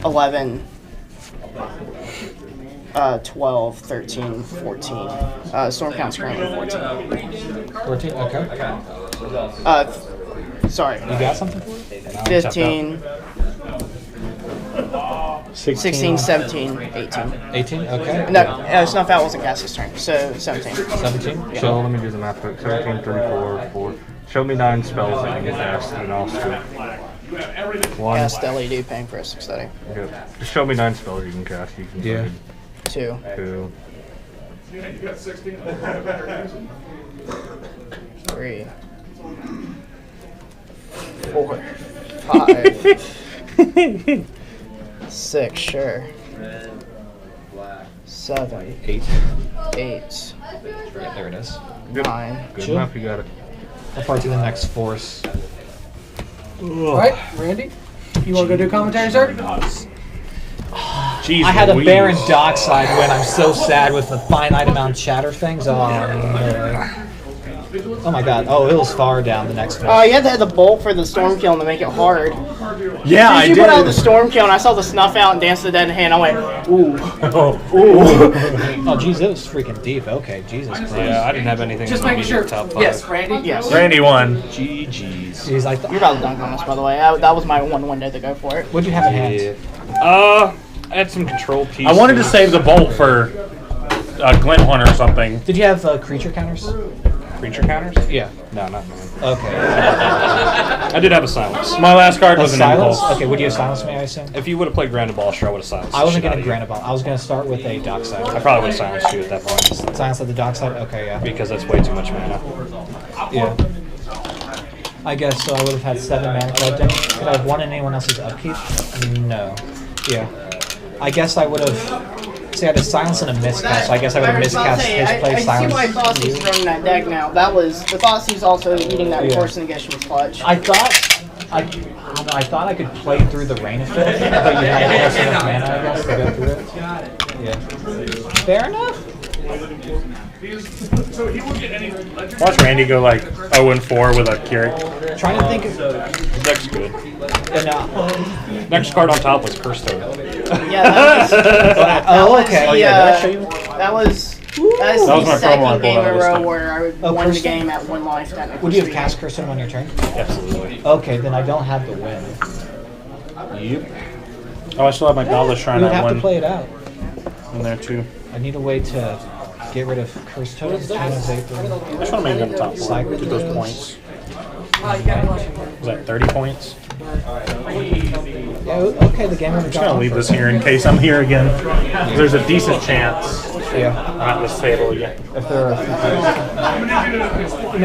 11. 12, 13, 14. Storm count's currently 14. 14? Okay. Sorry. You got something? 15. 16, 17, 18. 18? Okay. No, Snuff Out wasn't cast this turn, so 17. 17? Yeah. So let me do the math. 17, 34, 4. Show me 9 spells that I can cast, and I'll scoop. 1. Cast LED, paying for a 6 study. Good. Just show me 9 spells you can cast. You can Yeah. 2. 2. 3. 4. 5. 6, sure. 7. 8. 8. Yeah, there it is. 9. Good enough, you got it. I'll part to the next force. Alright, Randy, you want to go do commentary, sir? Jeez I had a Louise. Baron Dockside win. I'm so sad with the finite amount chatter things. Oh, no. Oh my god. Oh, it was far down the next one. You had to have the bolt for the storm kill to make it hard. Yeah, I you did. put out the storm kill and I saw the snuff out and dance the dead hand. I went, ooh. Oh, Oh, geez, it was freaking deep. Okay, Jesus Christ. Yeah, I didn't have anything. Just in my making sure. top 5. Yes, Randy. Yes. Randy won. GG's. Jeez, You're about to dunk on us, by the way. That was my one window to go for it. What'd you have in hand? I had some control pieces. I wanted to save the bolt for Glinthorn or something. Did you have creature counters? Creature counters? Yeah. No, not mine. Okay. I did have a silence. My last card was an silence? impulse. Okay, would you have silenced me, I assume? If you would have played Grand Abolisher, I would have silenced. I wasn't going to Grand Abol. I was going to start with a Dockside. I probably would have silenced you at that point. Silence at the Dockside? Okay, yeah. Because that's way too much mana. Yeah. I guess so. I would have had 7 mana. Could I have won in anyone else's upkeep? No. Yeah. I guess I would have. See, I had a silence and a miscast, so I guess I would have miscast his play, silence. I see why Thoughtsy's throwing that deck now. That was the Thoughtsy's also eating that force negation with clutch. I thought I thought I could play through the Rain of Filth, but you had just enough mana, I guess, to go through it. Yeah. Fair enough. So he won't get any legend. Watch Randy go like 0-4 with a Keurig. Trying to think of. The deck's good. Next card on top was Curse Toad. Yeah, that was. Okay. That was my the second promo game in a this row time. where I won the game at 1 life. Technically. Would you have cast Curse on your turn? Absolutely. Okay, then I don't have the win. Yep. Oh, I still have my Godless Shrine We would on have to one play it out. in there too. I need a way to get rid of Curse Totems, Chain of Vapor. I just want to make them top 4. Cycle. Get those points. Was that 30 points? Yeah, okay, the game would have I'm just gonna leave this here in case I'm here again. There's a decent chance I'm at this table again. If there are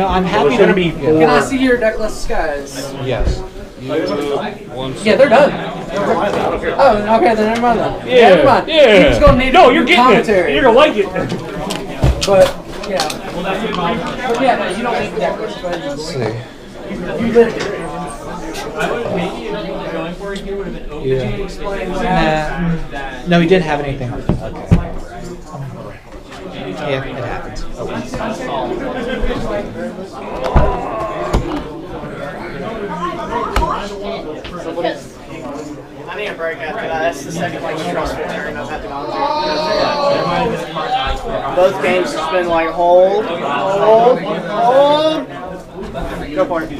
I'm happy There's gonna be 4. Can I see your deckless skies? Yes. Yeah, they're done. Oh, okay, then never mind then. Yeah, Never mind. yeah. You're just gonna need No, you're getting commentary. it. You're gonna like it. But yeah. But yeah, no, you don't need deckless, but Let's see. you lived it. Yeah. No, he didn't have anything. Okay. Yeah, it happens. I need a break after that. That's the second stressful turn I've had to go through. Both games has been like hold. Go for it.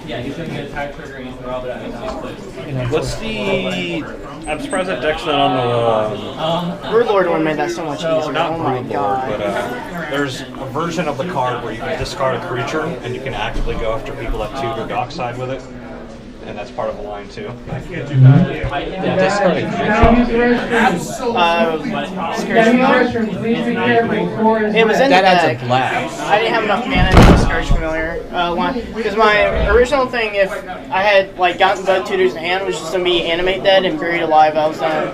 Yeah, he's going to get a tag trigger and he's going to What's the... I'm surprised that deck's not on the... Broodlord would have made that so much easier. Not Oh my Broodlord, god. but there's a version of the card where you can discard a creature and you can actively go after people that tutor Dockside with it. And that's part of the line too. Can I use the restroom? Please be careful. Floor is It was wet. in the deck. I didn't have enough mana to discourage familiar. Because my original thing, if I had gotten both tutors in hand, was just to be animate dead and buried alive. I was done.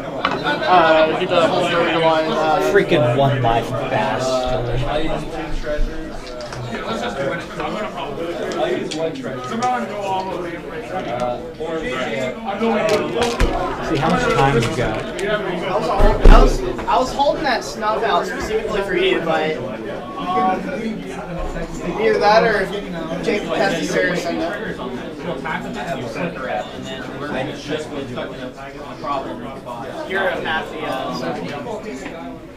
Do the whole buried alive. Freaking 1 life fast. Let's just do it. I'm gonna probably. I'll use one treasure. So I'm gonna go all the way. See how much time you got. I was holding that snuff out specifically for you, but either that or Jake Testy Sarah send it. You're a half the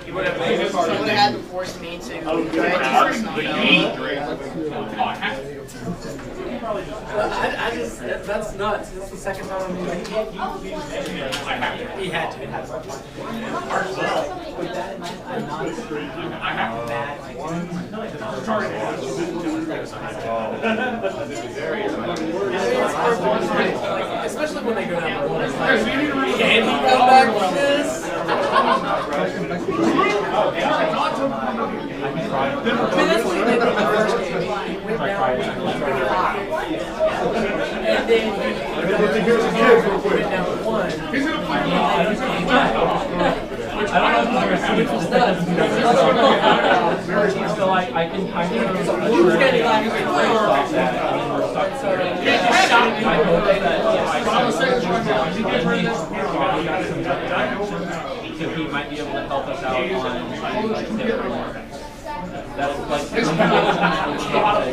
you would have had to force me to go That's nuts. It's the second time I'm doing it. He had to. Especially when they go down. Can he come back from this? That's what he did in the first game. He went down and then he went down 1. I don't know if which was nuts. So I can kind of so he might be able to help us out on that's like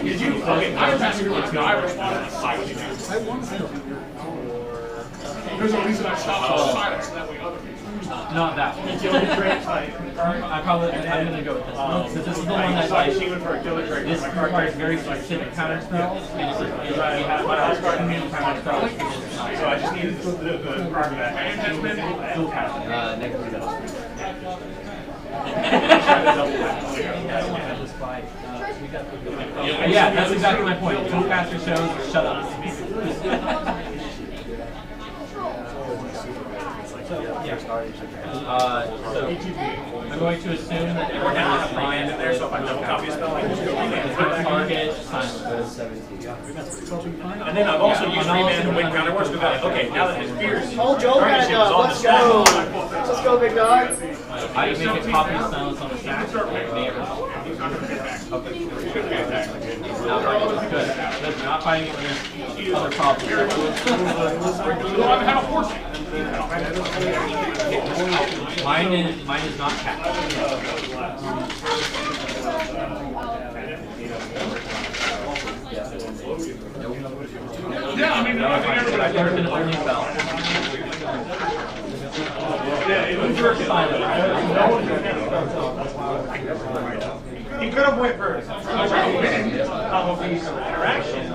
Did you? Okay, I responded to silence. There's a reason I stopped on silence, that way other people. not that one. I'm gonna go with this one. So this is the one that this requires very specific counter spells. And we have counter spells. So I just needed the card that. Dual counter. Yeah, that's exactly my point. Go faster shows, shut up. So I'm going to assume that everyone has command in there, so if I double copy a spell, I can target silence. And then I've also used Reman to win counter wars because okay, now that his fears. Oh, Joel got it up. Let's go. Let's go, big dog. I make a copy of silence on the stack. Good. That's not fighting against other problems. Mine is not capped. Yeah, I mean, I've never been only fell. Yeah, it was first silent. He could have went first. Interaction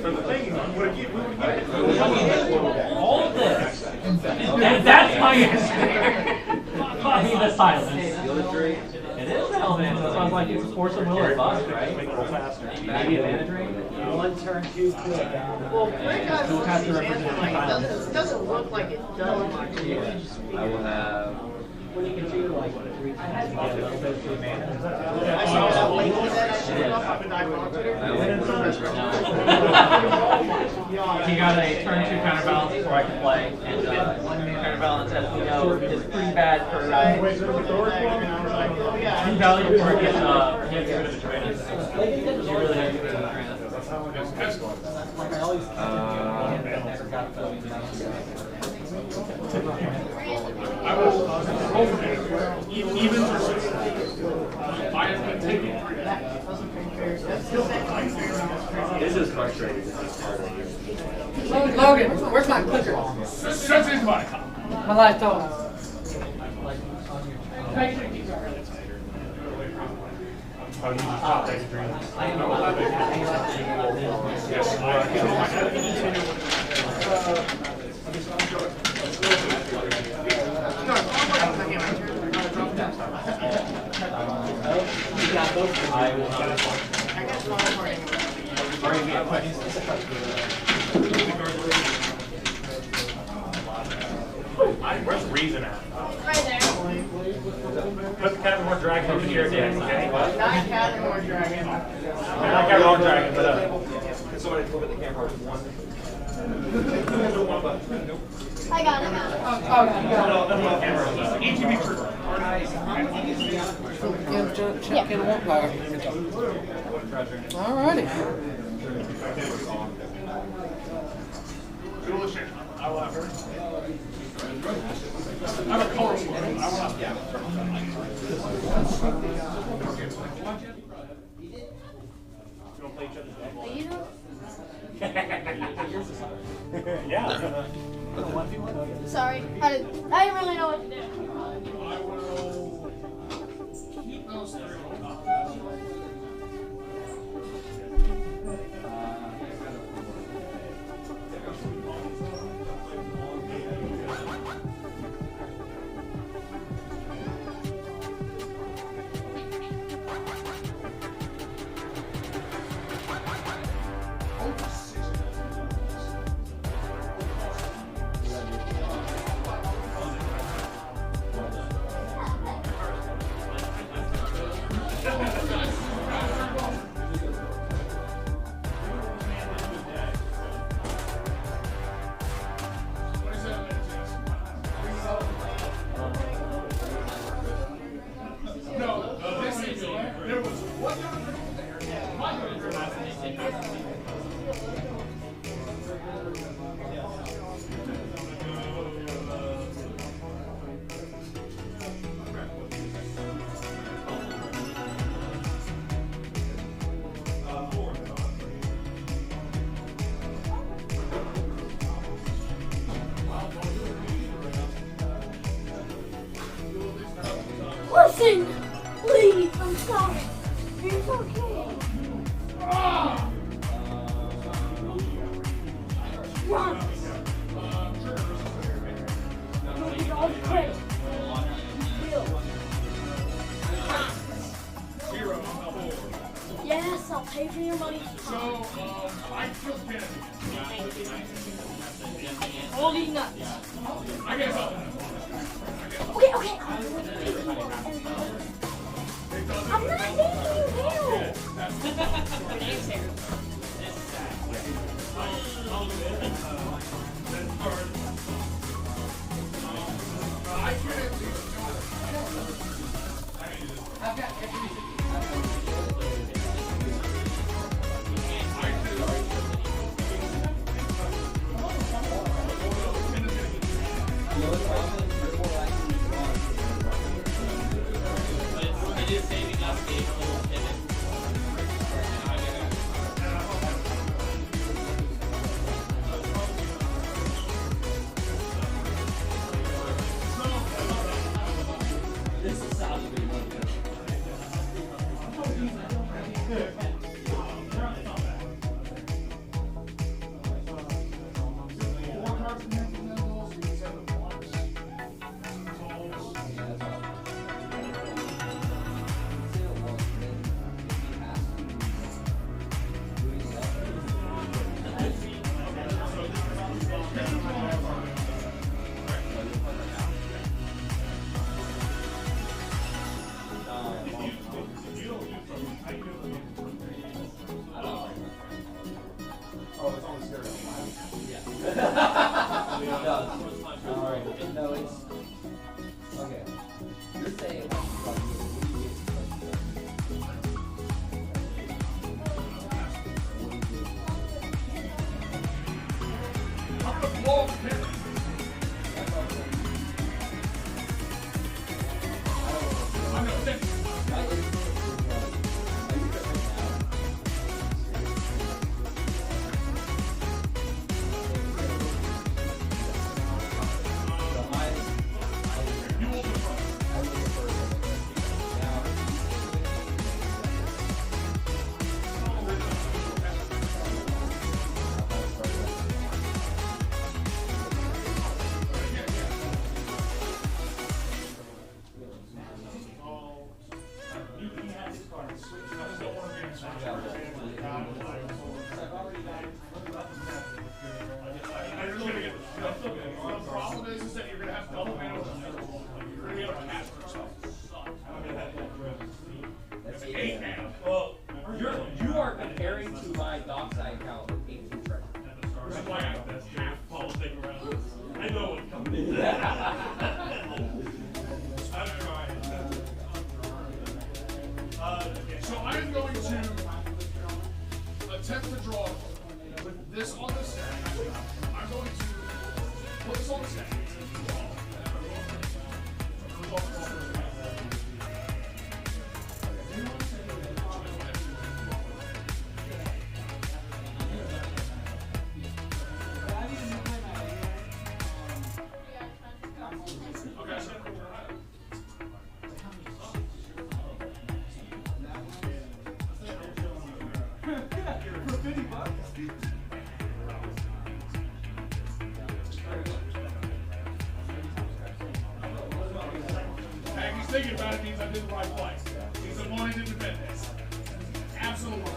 for the thing. Would have given all of this. That's my answer. I mean, the silence. It is relevant. That's why I was like, it's a force of will or bust, right? Maybe a mana drain. One turn, 2 cool down. Well, Greg has it doesn't look like it does much. I will have. When you can do like 3 times, a little bit of mana. I saw that link with that. I should have up and dive on Twitter. He got a turn 2 counterbalance before I could play, and counterbalance, as we know, is pretty bad for too valuable for getting rid of the trainer. You really have to get rid of the trainer. I will even versus I have been taking. This is frustrating. Logan, where's my clicker? Sets into my top. My life total. I'll use top deck dreams. I will not. Where's Reson at? Right there. Put the cat and more dragon over here again, okay? Not cat and more dragon. I got wrong dragon, but Somebody flip the camera one. I got it. ETB trigger. Alrighty. I will have her. I have a colorful one. I will have You want to play each other's deck? You know? Yeah. Sorry, I didn't really know what to do. I will keep those three. Listen, please, I'm sorry. It's okay. Run. You'll be okay. Yes, I'll pay for your money. So, I feel bad. Holy nuts. I guess I'll. Okay. I'm not taking you here. Your name's here. You are comparing to my dockside account with 18 treasure. This is why I have this half politic around this. I know what's coming. So I'm going to attempt to draw with this on the stack. I'm going to put this on the stack. Thinking about it means I did the right place. He's a wanted independence. Absolutely.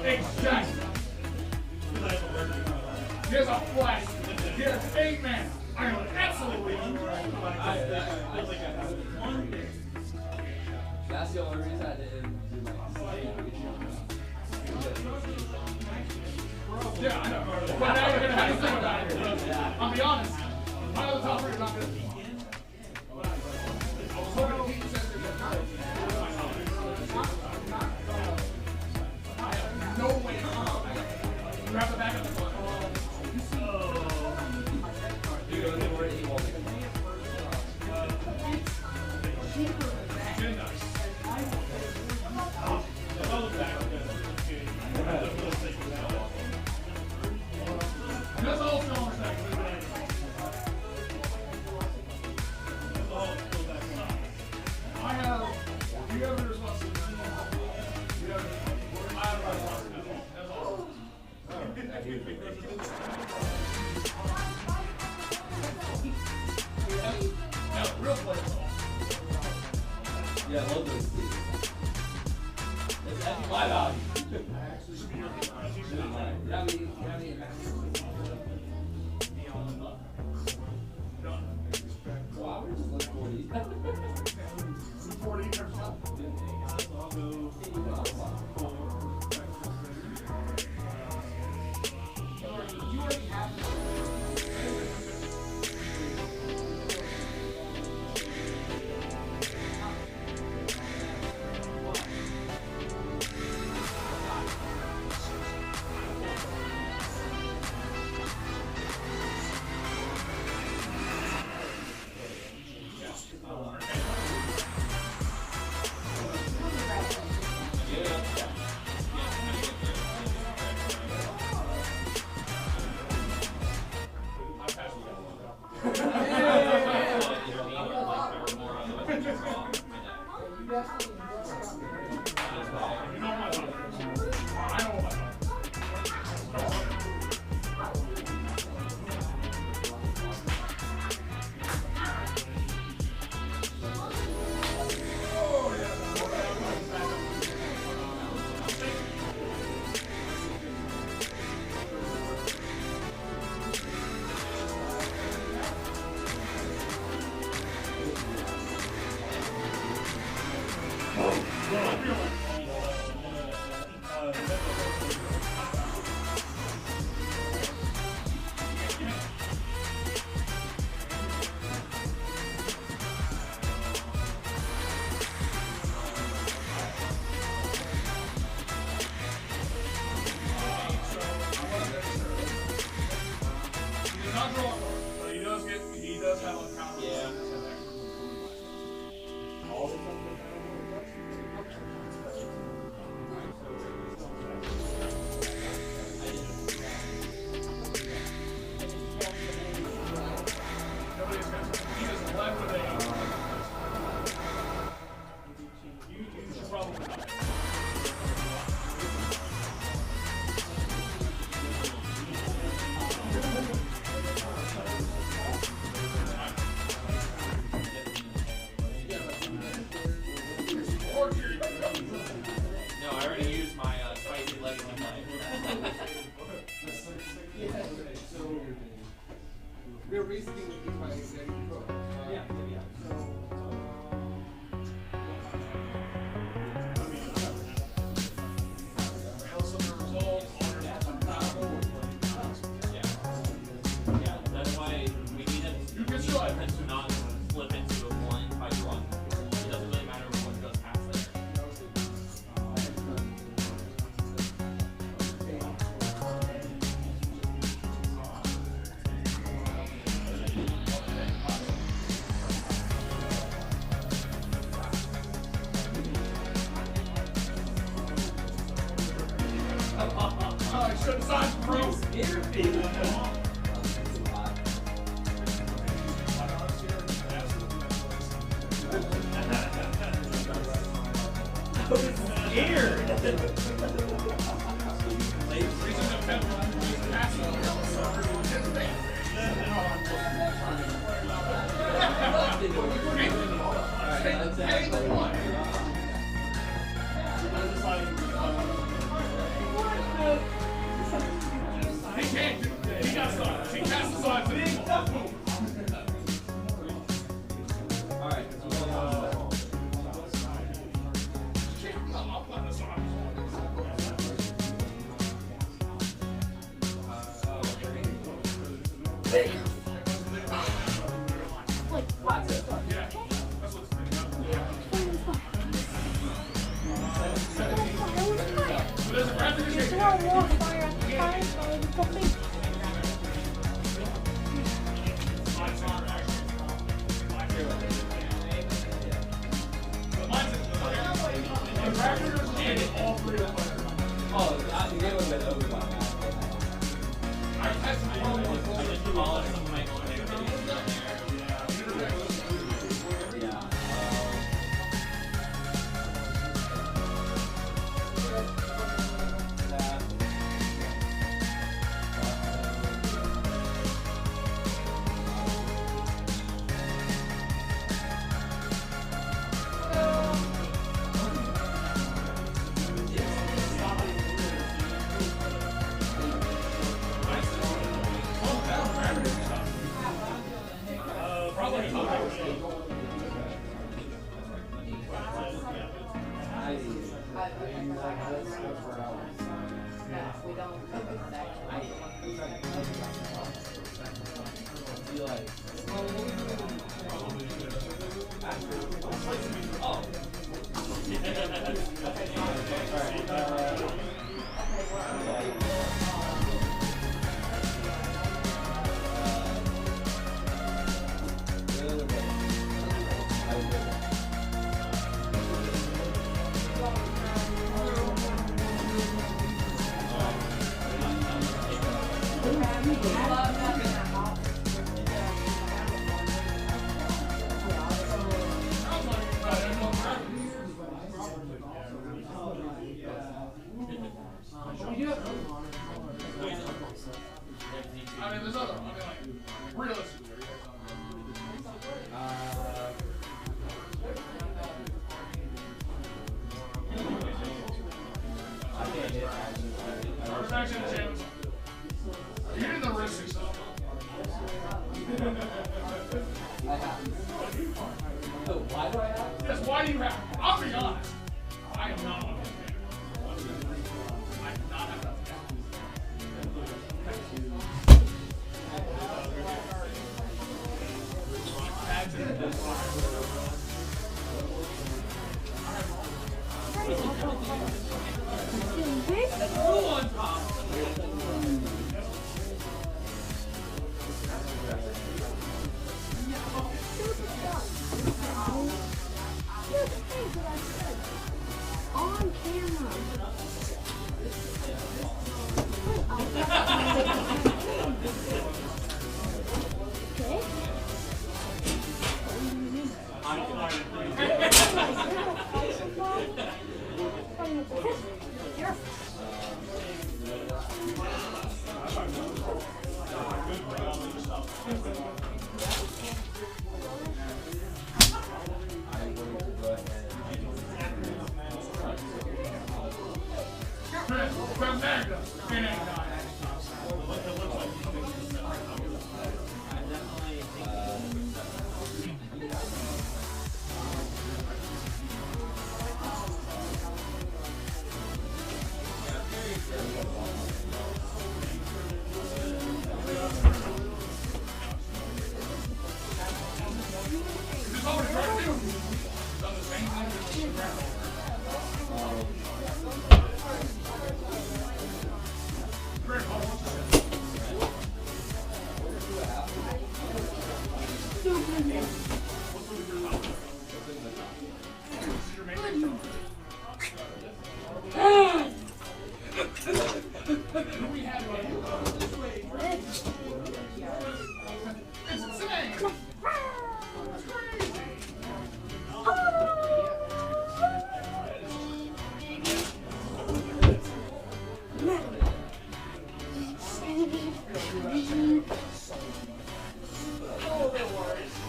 Exactly. Here's a flash. Here's 8 man. I am absolutely. That's the only reason I didn't do Yeah, I know. But now you're going to have to think about it. I'll be honest. My other top 3 are not going to be. No way. Grab the back of the foot. Yeah, I love those things. That's my value. Wow, we're just looking for these. You already have Real Reson is my executive coach. That's why we need to not flip into a 1-by-1. It doesn't really matter what goes past there. I should have signed pro.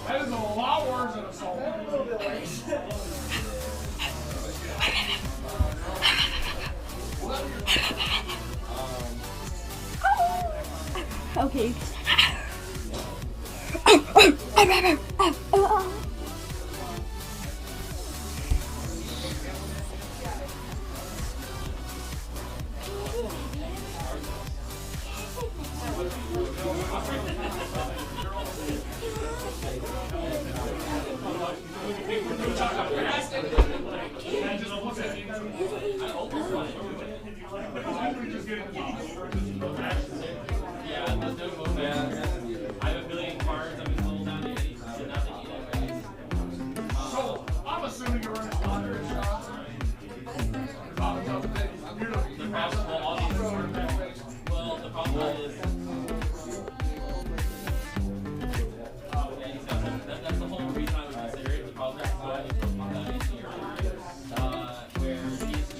That is a lot worse than assault. Okay. So, I'm assuming you're running lottery shots. Well, the problem is, that's the whole reason I would consider it. The problem is where he's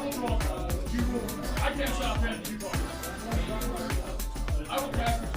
will draw cards. I can't stop him. You draw cards. I will pass it.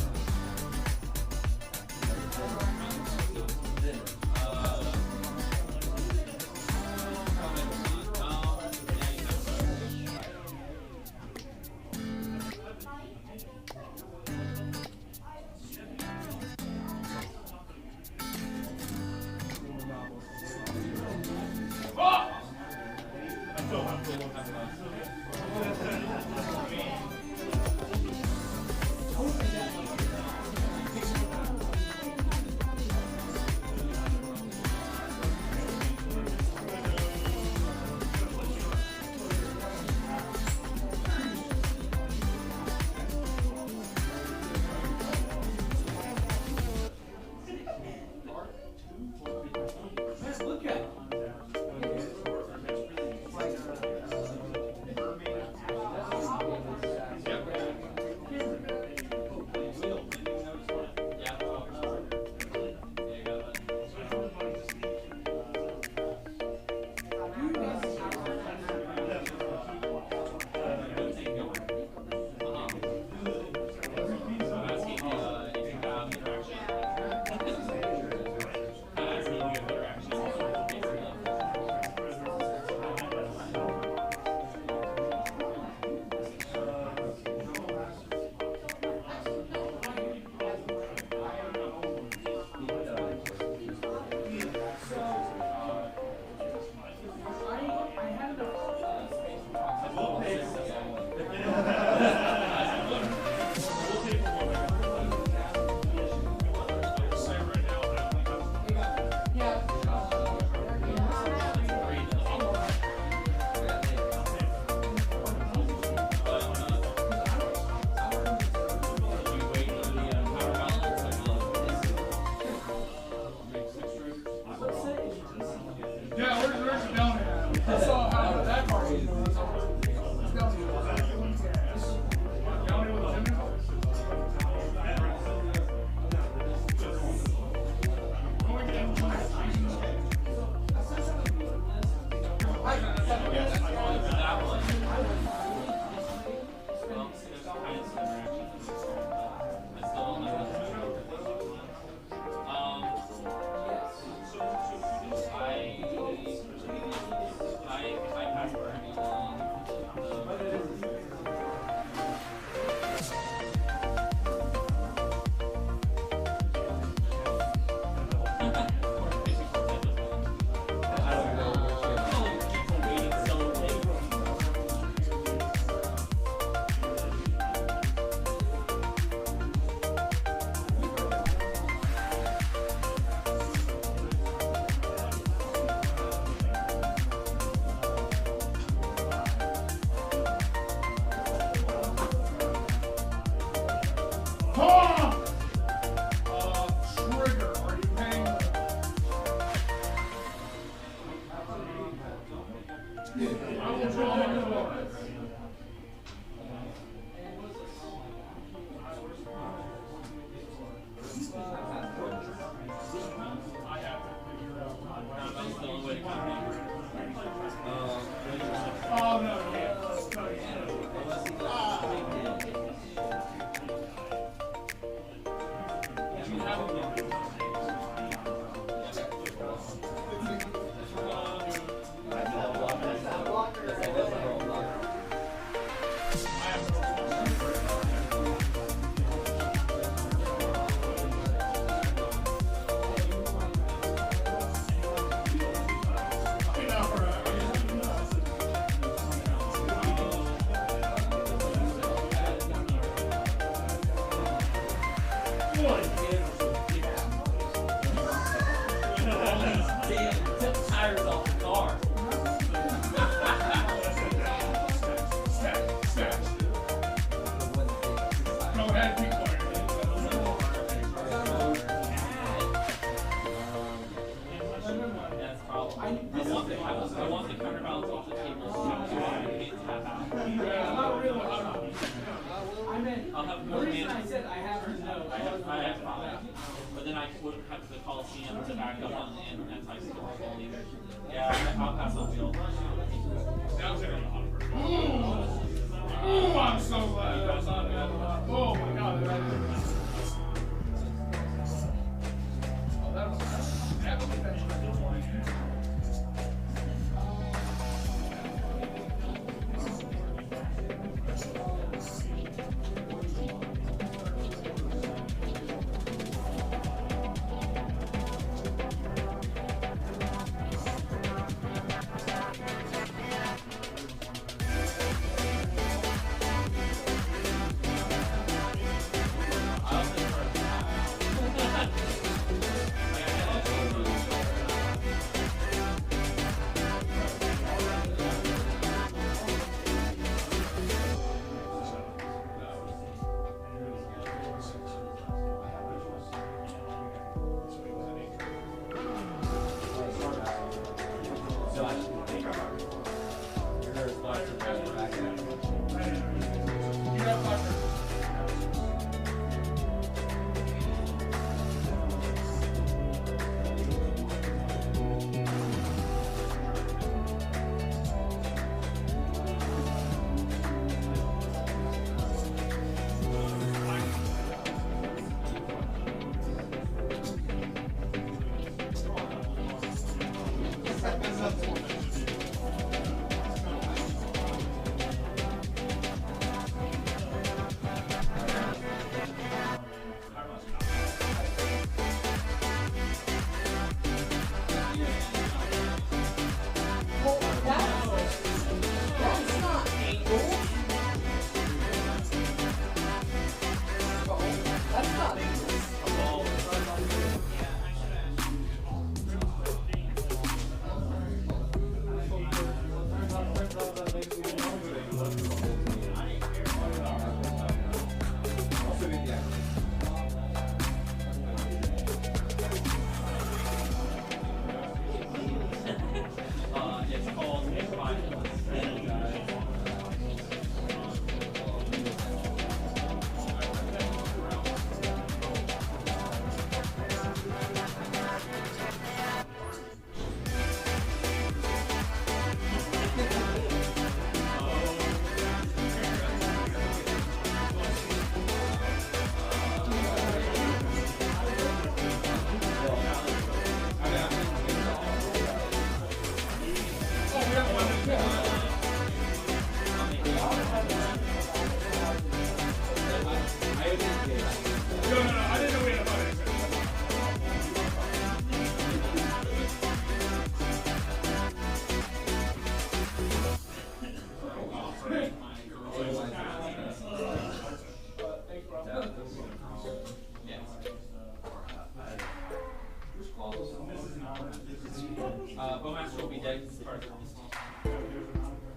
Bowmaster will be dead because part of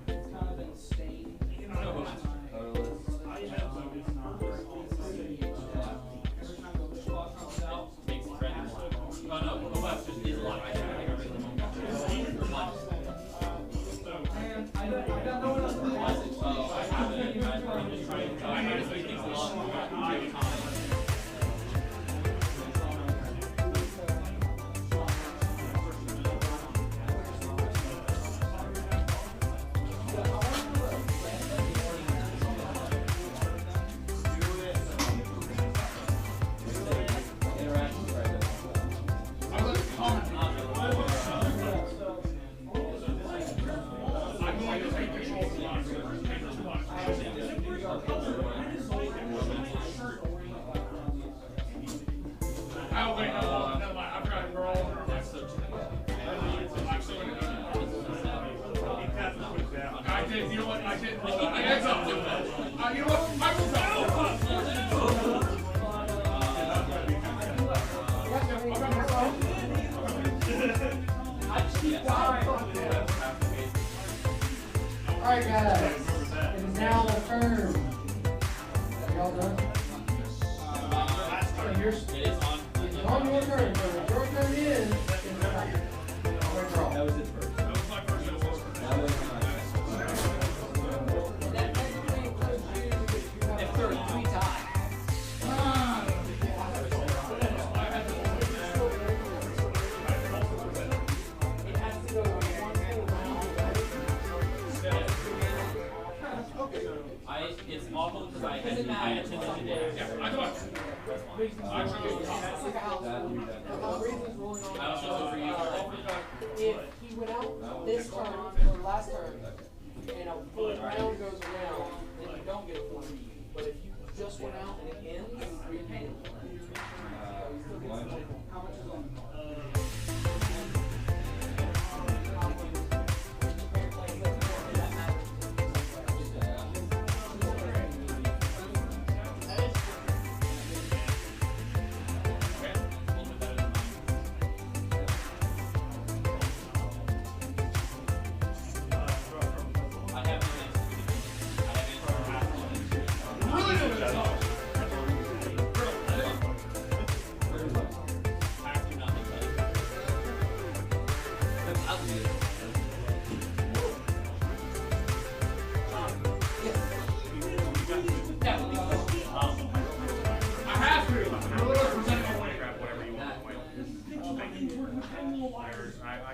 It's kind of been stained. no Bowmaster. Makes it red and black. Oh no, Bowmaster is alive. I got no one else. Oh, I have it. I'm just trying to. I noticed these things a lot more time. Alright guys, it is now the turn. Are y'all done? So it's on your turn, so your turn is draw. That was his first. That was my first. That was That technically includes you if there are 3 ties. It has to go 1 full round. It's awful because I attended today. Yeah, I thought. If he went out this turn or last turn, and a full round goes around, then you don't get a point. But if you just went out and it ends, you pay it. How much is on?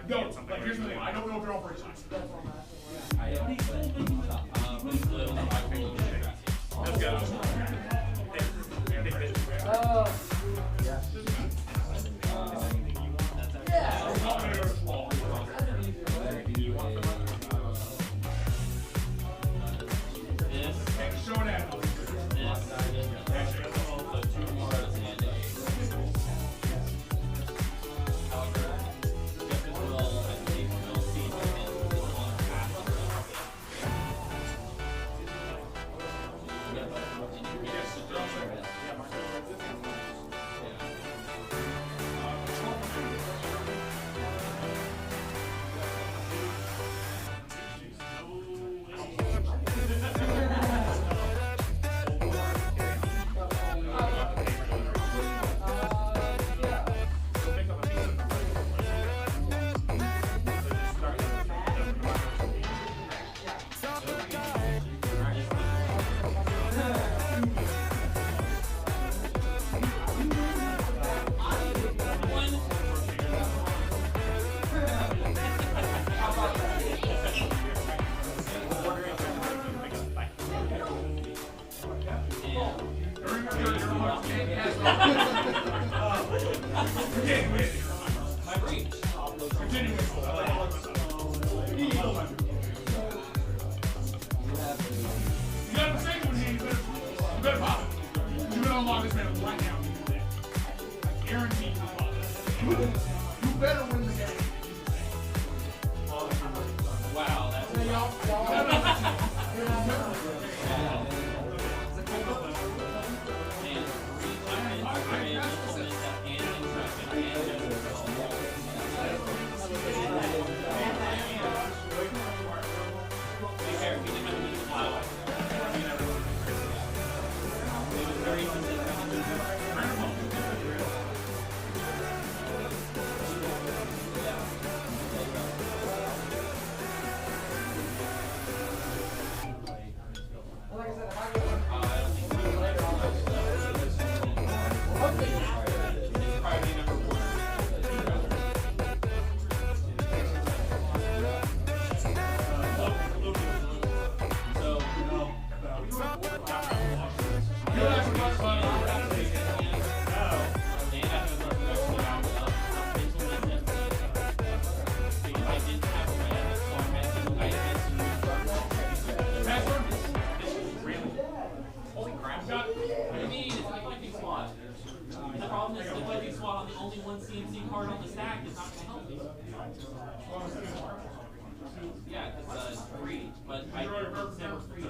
No, like here's the thing. I don't know if they're all for each other. Let's go. Show it out. of the stack is not going to help me. Yeah, because it's free, but it's never free.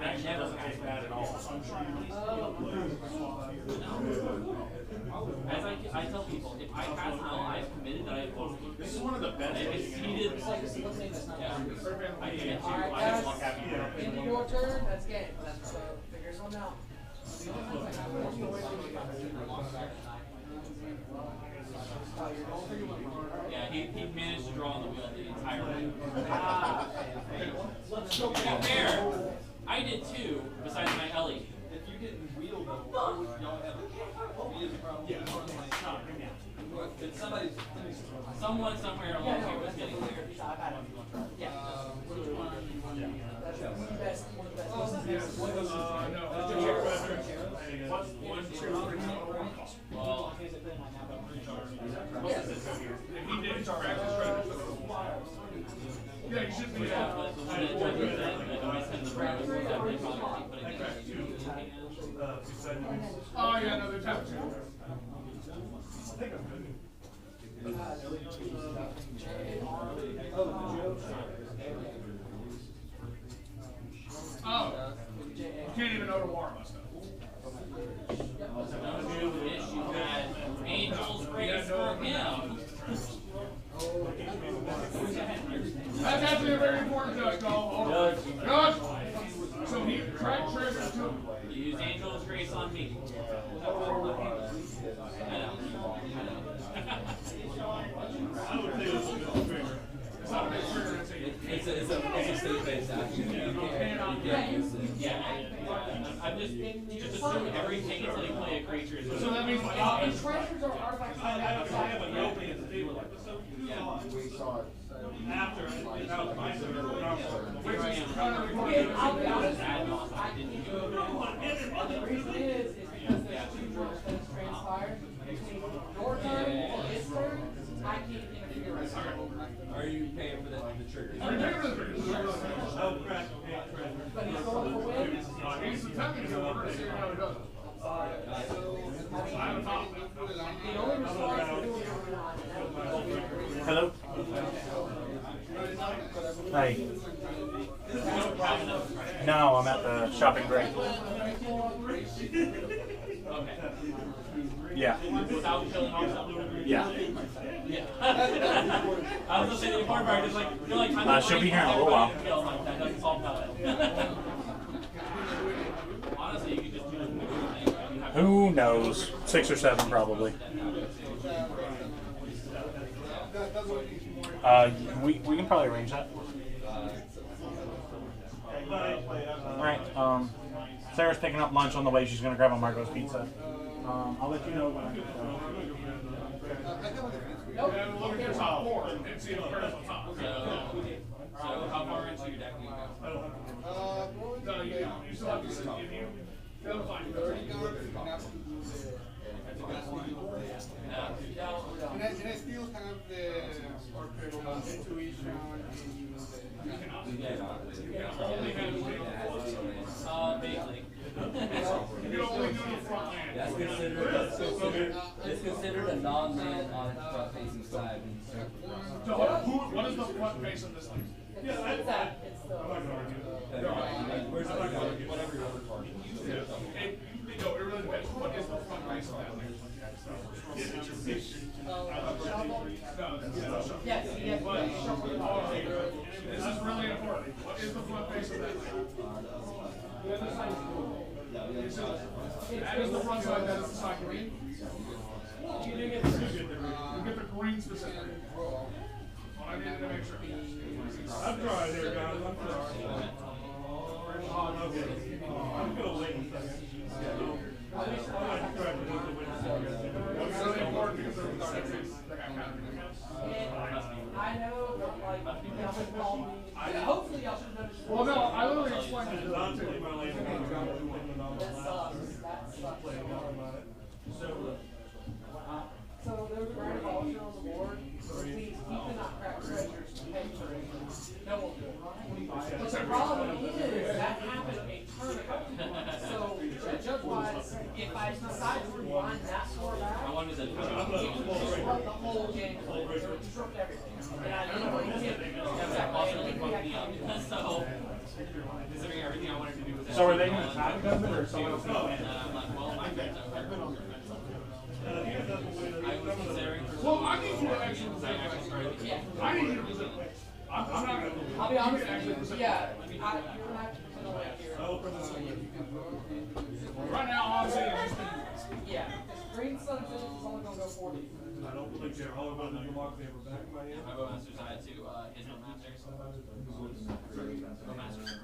I never got bad at all. As I tell people, if I pass now, I've committed that I have voted. This is one of the best. If it's heated, yeah, I can't do. I just want to have you. Into your turn, that's game. So figure something out. Yeah, he managed to draw on the wheel the entire way. Let's go there. I did too, besides my Ellie. If you didn't wheel them, y'all have someone somewhere along here was getting there. Yeah, you should be. Oh yeah, no, there's half two. Oh, you can't even know to warm us though. You had Angel's Grace for him. That's actually a very important judge call. Judge! So he tried treasure too. You used Angel's Grace on me. It's a state-based action. Yeah, I'm just assume everything until you play a creature. So that means treasures are artifacts. I have a note at the table like this. We saw it. After that was my which is I'll be honest, I didn't do it. The reason is because there's two drawers that's transpired between your turn and his turn. I can't interfere right now. Are you paying for the triggers? Are you paying for the triggers? Oh, correct. But he's going for win. He's attempting to order to see how he does it. I'm top. The only response to doing it. Hello. Hey. No, I'm at the shopping break. Yeah. Without killing off something. Yeah. Yeah. I was gonna say the important part is like you're like she'll be here in a little while. That doesn't solve that. Honestly, you could just do the Who knows? 6 or 7 probably. We can probably arrange that. Alright, Sarah's picking up lunch on the way. She's going to grab a Marco's pizza. I'll let you know when I get Yeah, look at your top four and see the players on top. So how far into your deck do you go? No, you still have to see if you fail to find it. And I still have the intuition. Vaguely. You can only do the front land. It's considered a non-land on its front-facing side. So what is the front face of this thing? Yeah, that's that. It's the. Where's the whatever your other part is. No, it really depends. What is the front face of that thing? Yes, This is really important. What is the front face of that thing? That is the front side, that is the side green. You get the green specifically. Well, I needed to make sure. I'm trying here, guys. I'm trying. I'm going to wait a second. It's really important because there was I know, but like, y'all should call me. Hopefully, y'all should have done it. Well, no, I literally explained it to them too. That sucks. That sucks. So there was a random option on the board, which means he cannot crack treasures to pay for it. No one could. But the problem is that happened a turn So are they going to attack them or someone else? And I'm like, well, my friends are there. I was considering for Well, I need you to actually present. I need you to present. I'm not going to. I'll be honest with you. Yeah, you're gonna have to present a way here. Right now, all I'm saying is just. Yeah, green sunset is only gonna go 40. I don't believe they're all about the block they were back in my I go masters, I had to his own masters. Go masters.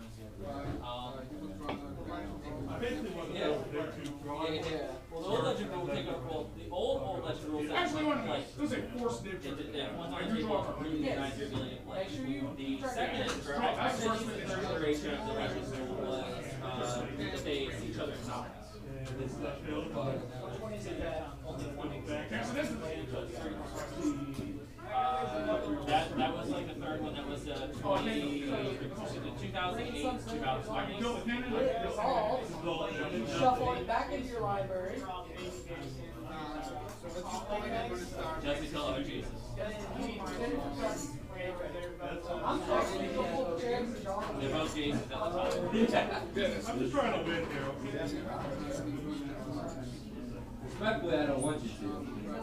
I basically wasn't there to draw. Yeah. Well, the old legend rule will take over. Well, the old legend rule says Actually, one like there's a forced nib. once on the table, really nice ability to play. Make sure you The second is for I said the third iteration of the legend rule was that they see each other's sides. That was like the third one. That was 2008, 2020. Shuffle it back into your library. Just until other Jesus. I'm sorry, you don't pull the chairs. They're both Jesus at the time. I'm just trying to win here. Respectfully, I don't want you to,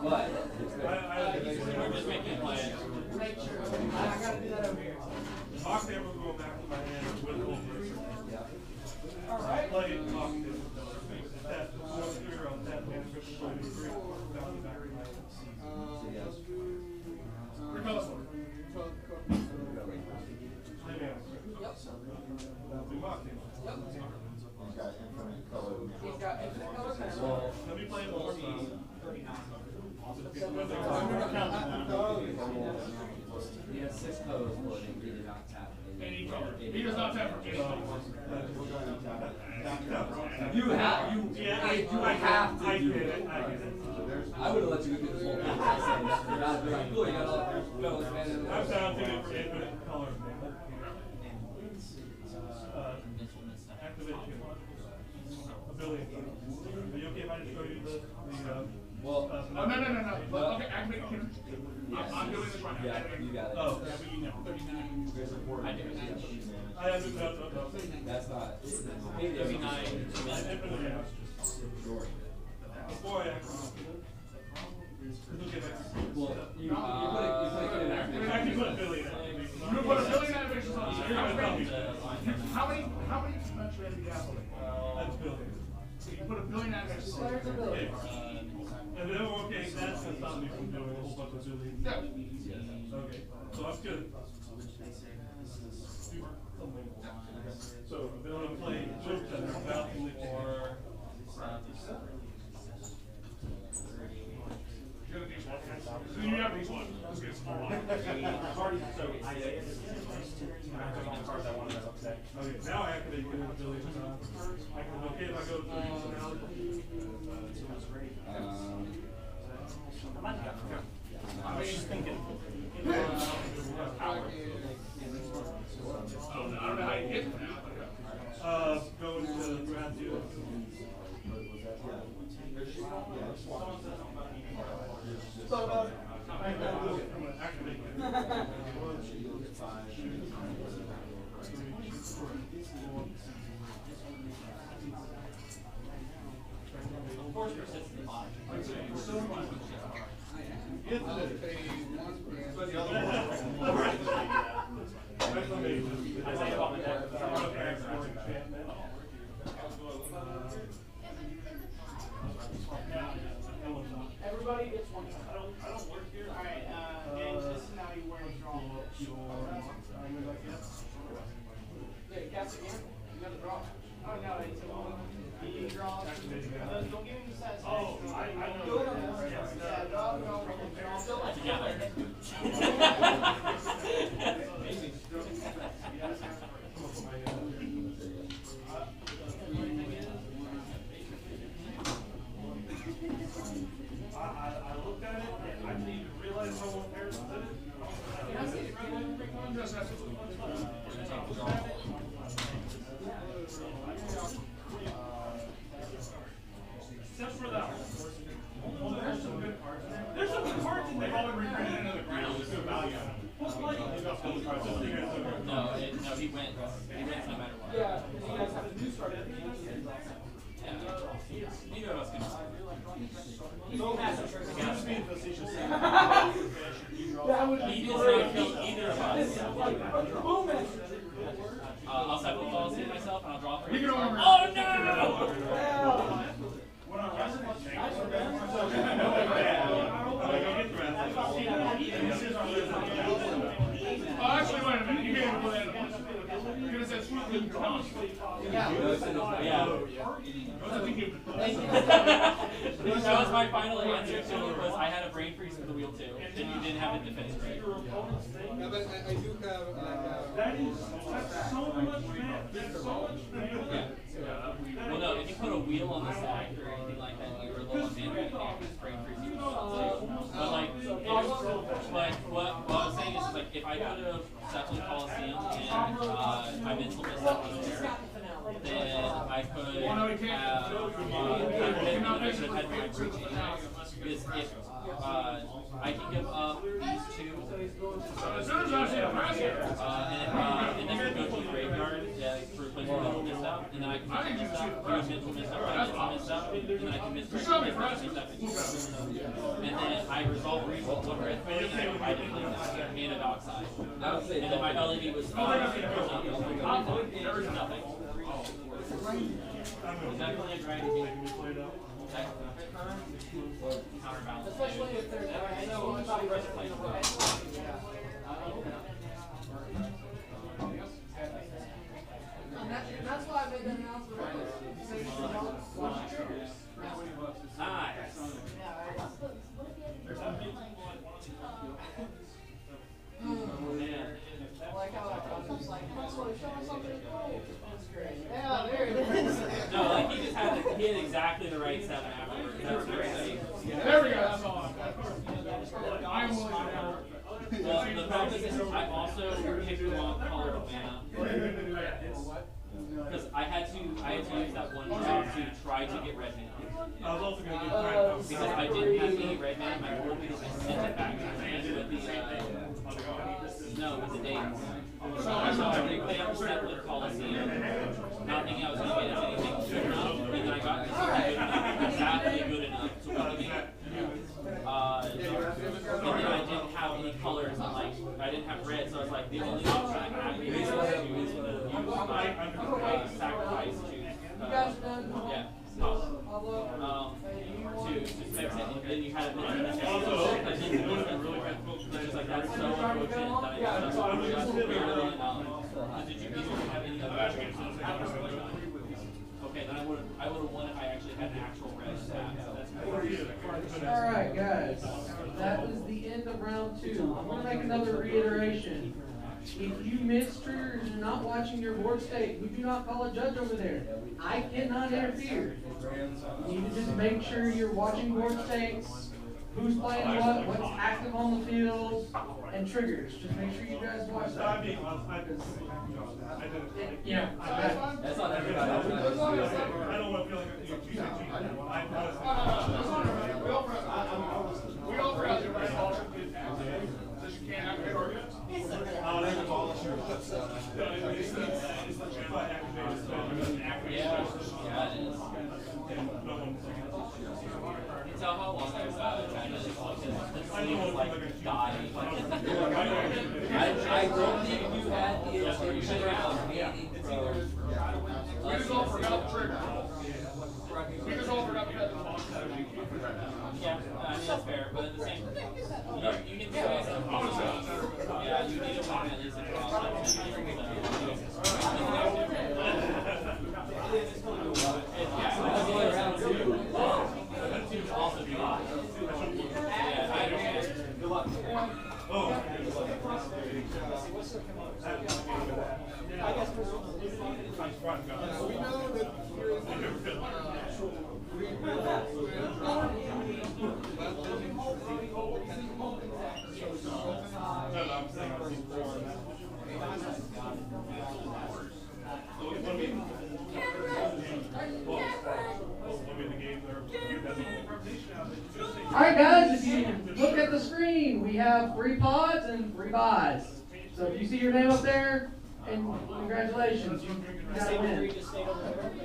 but We're just making plans. Make sure. I gotta do that over here. Octave will go back to my hand with Holt. All right. Play Octave. That figure on that man for 23. Regardless. He's got infinite color pencil. Let me play more. he has 6 colors loading. He did not tap Any color. He does not tap for any color. You have to do it. I did it. I would have let you go through this whole thing. I said, you're not doing cool. You got all your fellas, man. I'm down to it for infinite colors, man. Activation. Ability. Are you okay if I just show you the well, no. Okay, activate. I'm doing this right now. Yeah, you got it. Oh, yeah, but you know. 39. I do. I have it. No. That's not. 39. Before I activate. Well, you put it in there. Actually, put a billion in. You put a billion activations on. How many dimensions do you have? That's billion. So you put a billion activations on. And then, okay, that's going to stop me from doing a whole bunch of billions. Yeah. Okay, so that's good. So, we're going to play Joke Center without the lift or. So you have these ones. Let's get some more. Okay, now I activate the ability to okay, if I go to I was just thinking. I don't know how you get to that. Go to grab you. Everybody gets one. I don't work here. All right, James, this is now you wearing draw. Yeah, cast again. You got to draw. Oh no, it's you draw. Don't give me the satisfaction. Oh, I know. Yeah, draw. Together. I looked at it and I didn't even realize how one pair was in it. Can I see it? Yes, absolutely. Except for that one. Well, there's some good cards in there. There's some good cards in there. They've all been reprinted into the ground. There's good value on them. No, he wins. He wins no matter what. Yeah, because you guys have a new start. That was my final answer to it. Was I had a brain freeze for the wheel too, and you didn't have a defense right. Yeah, but I do have That's so much man. That's so much man. Yeah. Well, no, if you put a wheel on the stack or anything like that, you were low on mana, you can't just brain freeze you. But like, what I was saying is like, if I could have settled Coliseum and my mental mishap was there, then I could have had my breach anyway. Because if I can give up these two, and then go to the graveyard for replacing mental mishap, and then I can mental mishap, and then I can miss and then I resolve with one red card, and I didn't play mana dockside. And then my LED was nothing. Definitely a grind game. Counterbalance. Especially if there's that's why I made that announcement. Nice. Like how I was like, show me something cool. Yeah, there it is. No, like he just had exactly the right 7 afterwards. That's great. There we go. That's all. I'm willing to Well, the problem is I also picked the wrong color of mana. Because I had to use that one drop to try to get red mana. I was also going to get because I didn't have any red mana in my board because I sent it back to the hand with the dates. So I replayed up the set with Coliseum, not thinking I was going to get anything good enough, and then I got exactly good enough to win the game. And then I didn't have any colors, and like I didn't have red, so I was like, the only option I have is to use my sacrifice to fix it, and then you had a minute. It's like that's so unfortunate that I got did you have any other okay, then I would have won if I actually had an actual red stat. Alright, guys. That was the end of round 2. I'm going to make another reiteration. If you miss triggers and you're not watching your board state, we do not call a judge over there. I cannot interfere. You need to just make sure you're watching board states, who's playing what's active on the field, and triggers. Just make sure you guys watch that. Yeah. That's not everybody. I don't want to feel like we all forgot to write all so you can't activate arguments. You can tell how long I've kind of like dying. I don't think you had the intention of meaning from. We just all forgot the trigger. We just all forgot to the box. Yeah, I mean that's fair, but at the same time, you can do it. Yeah, you need to win at least We know that Alright guys, if you look at the screen, we have 3 pods and 3 buys. So if you see your name up there, and congratulations, you got a win.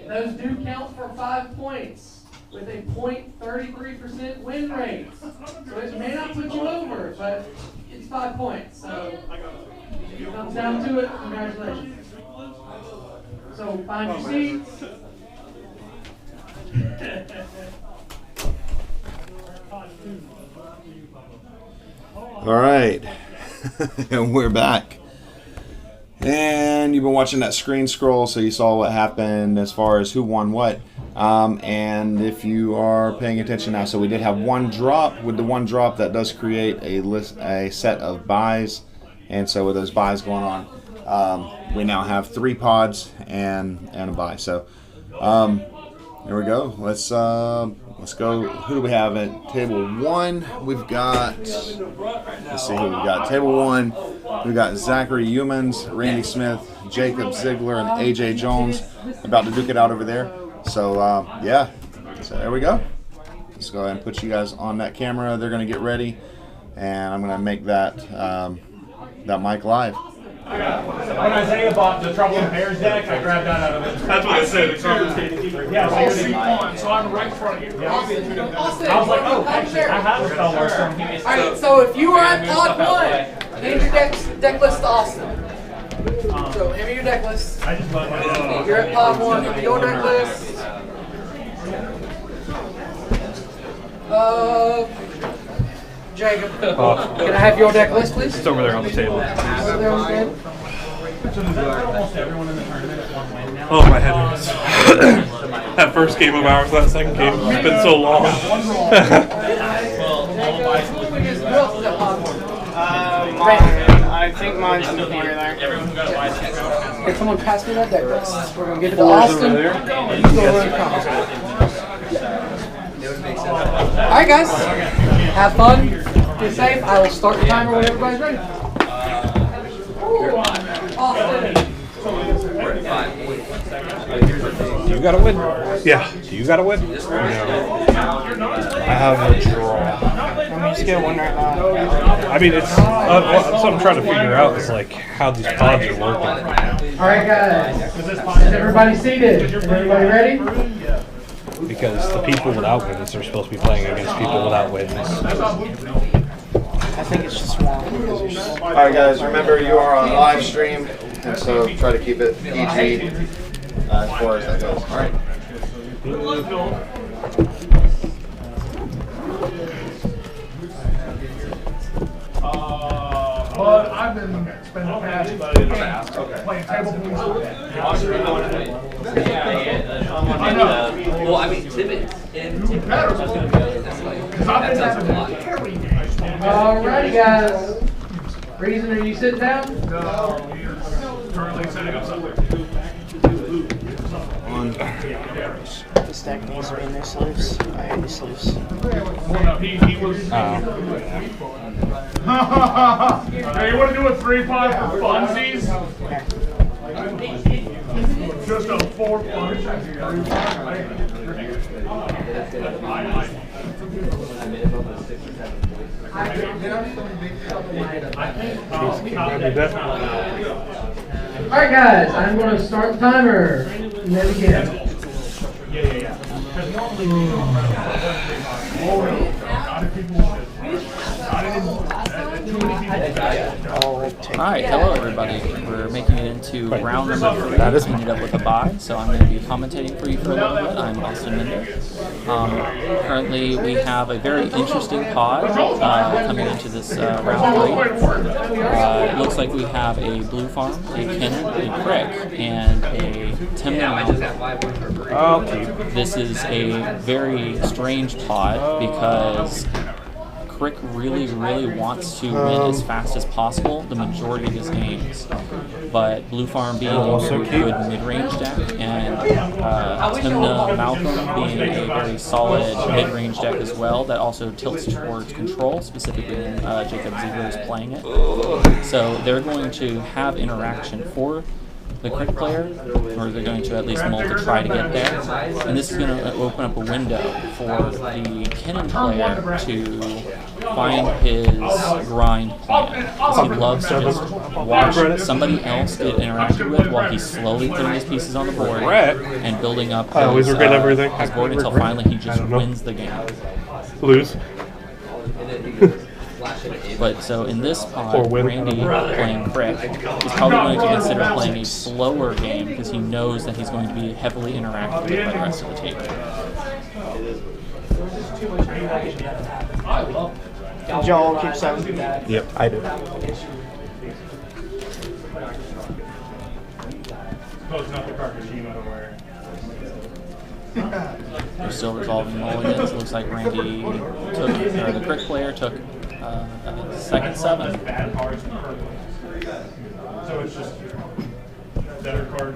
Those do count for 5 points with a 0.33% win rate. So it may not put you over, but it's 5 points. So if it comes down to it, congratulations. So find your seats. All right, and we're back. And you've been watching that screen scroll, so you saw what happened as far as who won what. And if you are paying attention now, so we did have one drop. With the one drop, that does create a set of buys. And so with those buys going on, we now have 3 pods and a buy. So there we go. Let's go. Who do we have at table 1? We've got, let's see who we got. Table 1, we've got Zachary Youmans, Randy Smith, Jacob Ziegler, and AJ Jones about to duke it out over there. So yeah, so there we go. Let's go ahead and put you guys on that camera. They're going to get ready, and I'm going to make that that mic live. When Isaiah bought the Trouble in Pairs deck, I grabbed that out of it. That's what I said. Yeah, so you're C1, so I'm right in front of you. Yeah. I was like, oh, actually, I have a spell worse. Alright, so if you are at pod 1, hand your deck list to Austin. So, hand me your deck list. I just love You're at pod 1, give me your deck list. Jacob, can I have your deck list, please? It's over there on the table. Over there on the table. Oh, my head hurts. That first game of ours, that second game, it's been so long. I think mine's in the corner there. Hey, someone pass me that deck list. We're going to get it to Austin. You go over and come. Alright guys, have fun, be safe. I will start the timer when everybody's ready. You gotta win. Yeah. You gotta win. No. I have a draw. I'm just get one right now. I mean, it's something I'm trying to figure out is like how these pods are working. Alright guys, is everybody seated? Is everybody ready? Because the people without wins are supposed to be playing against people without wins. I think it's just one. Alright guys, remember you are on live stream, and so try to keep it PG as far as that goes. Alright. But I've been spending the past playing table pools. I know. Well, I mean, Tibbetts and Better. Because I've been having to carry. Alrighty guys. Reason, are you sitting down? No, we're currently setting up something. This deck needs to be in their sleeves. I hate these sleeves. Well, no, he was. Hey, you want to do a 3-pod for funsies? Just a 4-pod. Alright guys, I'm going to start the timer. And then again. Yeah. Because normally we don't run not if people want it. Alright, hello everybody. We're making it into round number 3. That is ended up with a bye, so I'm going to be commentating for you for a little bit. I'm Austin Mender. Currently, we have a very interesting pod coming into this round 3. It looks like we have a blue farm, a Kennan, a Crick, and a Timna. This is a very strange pod because Crick really wants to win as fast as possible the majority of his games, but Blue Farm being a very good mid-range deck, and Timna Malcolm being a very solid mid-range deck as well, that also tilts towards control, specifically when Jacob Ziegler is playing it. So they're going to have interaction for the Crick player, or they're going to at least try to get there. And this is going to open up a window for the Kennan player to find his grind plan, because he loves to just watch somebody else get interacted with while he's slowly putting his pieces on the board and building up his board until finally he just wins the game. Lose. But so in this pod, Randy playing Crick is probably going to consider playing a slower game because he knows that he's going to be heavily interacted with by the rest of the table. Joel keeps 7. Yep, I do. Close enough to Carcagino to where. They're still resolving mulligans. Looks like Randy took, or the Crick player took second 7. So it's just better cards.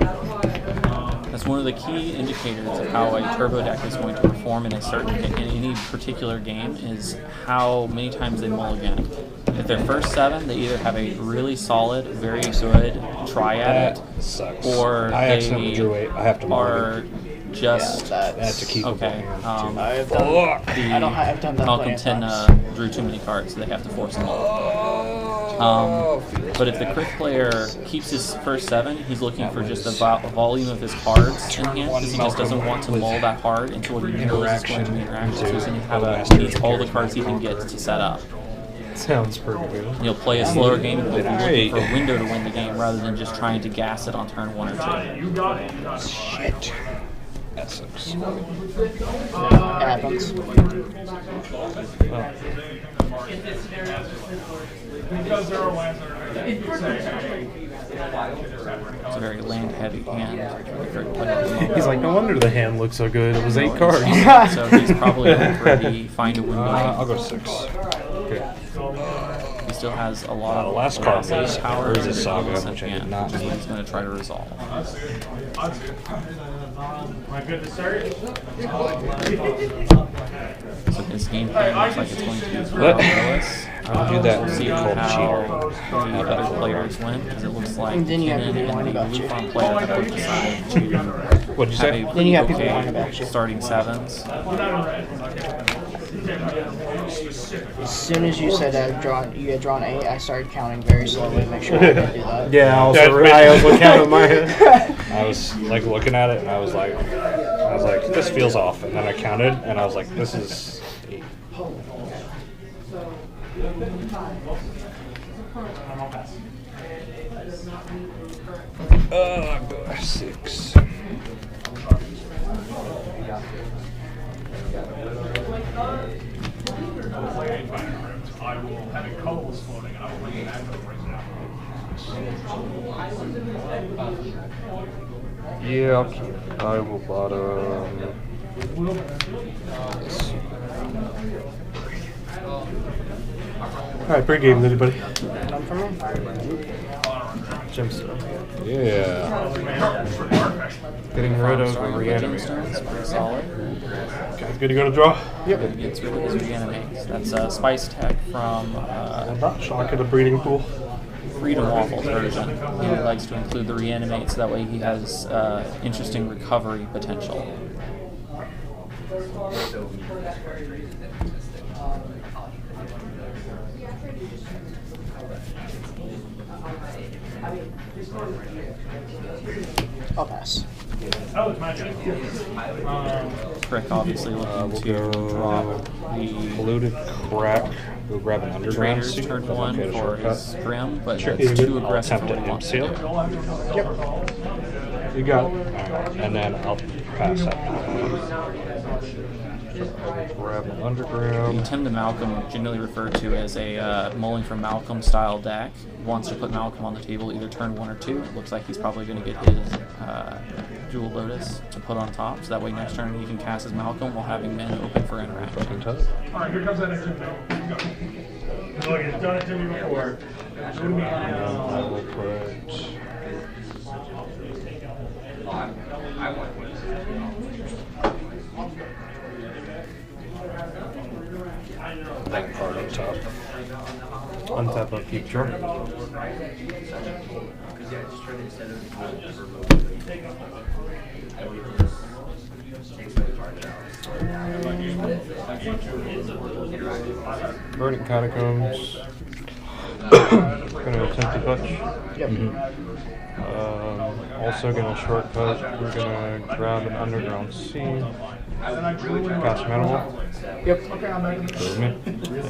That's one of the key indicators of how a turbo deck is going to perform in any particular game is how many times they mulligan. If they're first 7, they either have a really solid, very good try at it, sucks. or I they accidentally drew 8. I have to are just that's a keep. okay. I've done that. Malcolm 10 drew too many cards, so they have to force them all. But if the Crick player keeps his first 7, he's looking for just the volume of his cards in hand because he just doesn't want to mull that hard until he knows it's going to be interaction. So he's going to have he needs all the cards he can get to set up. Sounds pretty good. He'll play a slower game and he'll be looking for a window to win the game rather than just trying to gas it on turn 1 or 2. Shit. That sucks. It happens. It's a very land-heavy hand. He's like, no wonder the hand looks so good. It was 8 cards. So he's probably already find a window. I'll go 6. Okay. He still has a lot of last card was power. Urza Saga, which I did not which is what he's going to try to resolve. Am I good to start? So his game plan looks like it's going to be What? Lewis. I'll do that. See how the other players win, because it looks like And then you have Kenan people whining and the about you. blue farm player have both decided to What'd you say? have Then you have people okay whining about you. starting 7s. As soon as you said you had drawn 8, I started counting very slowly to make sure I didn't do that. Yeah, I was looking at it in my head. I was like looking at it and I was like, this feels off. And then I counted and I was like, this is 8. I'll go 6. I will have a coals floating and I will bring it back right now. Yeah, I'll keep. I will bottom. Alright, pre-game, anybody? None for me. Gemstone. Yeah. Getting rid of reanimate. Pretty solid. Okay, good to go to draw? Yep. Gets rid of his reanimates. That's Spice Tech from not shock at a breeding pool. Freedom Waffles version. He likes to include the reanimate so that way he has interesting recovery potential. I'll pass. Oh, it's my turn. Crick obviously looking to drop the polluted crack. Go grab an underground. Trader's turn 1 for his Grim, but sure. it's too aggressive Attempt for to what he wants to seal. do. Yep. You got it. Right. And then I'll pass that. Grab an underground. The Tim to Malcolm, generally referred to as a mulling for Malcolm style deck, wants to put Malcolm on the table either turn 1 or 2. It looks like he's probably going to get his Jewel Lotus to put on top, so that way next turn he can cast his Malcolm while having men open for interaction. Alright, here comes that activity. Look, it's done it to me before. I will put. That card on top. Untap a future. Burning Catacombs. Gonna attempt to touch. Yep. Also gonna shortcut. We're gonna grab an underground sea. Cast Manimal. Yep.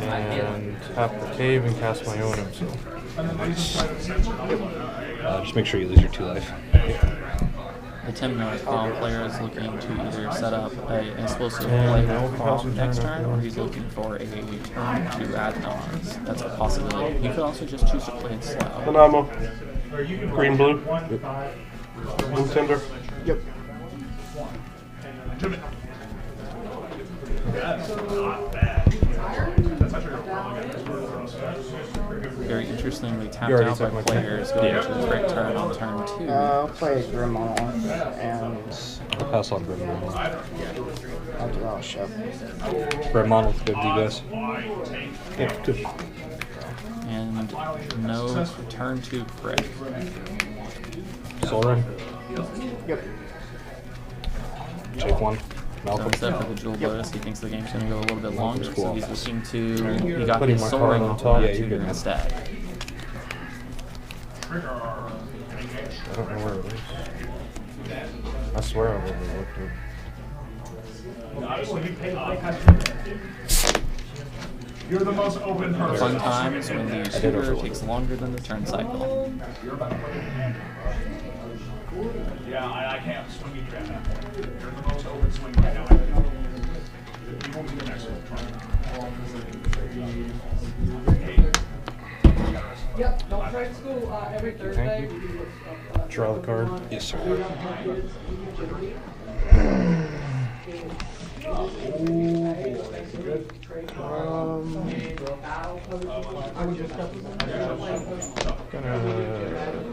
And tap the cave and cast my own himself. Nice. Just make sure you lose your 2 life. the Tim North Prom player is looking to either set up an explosive play with Prom next turn, or he's looking for a turn to add Nas. That's a possibility. He could also just choose to play it slow. Phenomenal. Green, blue. Blue tender. Yep. Very interestingly tapped out by players going to the correct turn on turn 2. I'll play Grim Monolith and I'll pass on Grim Monolith. after that I'll shove. Grim Monolith, good, do you guys? Yeah, good. And no turn 2 crit. Soren. Yep. Take one. So Malcolm. instead for the dual bonus, he thinks the game's going to go a little bit longer, so Cool. he's looking to. He got Putting his my soaring card on top. Yeah, you're opportunity good. instead. I don't know where it is. I swear I've overlooked it. You're the most open person. Fun times when the shooter takes longer than the turn cycle. Yeah, I can't swing you right now. You're the most open swing right now. You won't be the next one. Yep, don't try school every Thursday. We do Draw the card. Yes, sir. I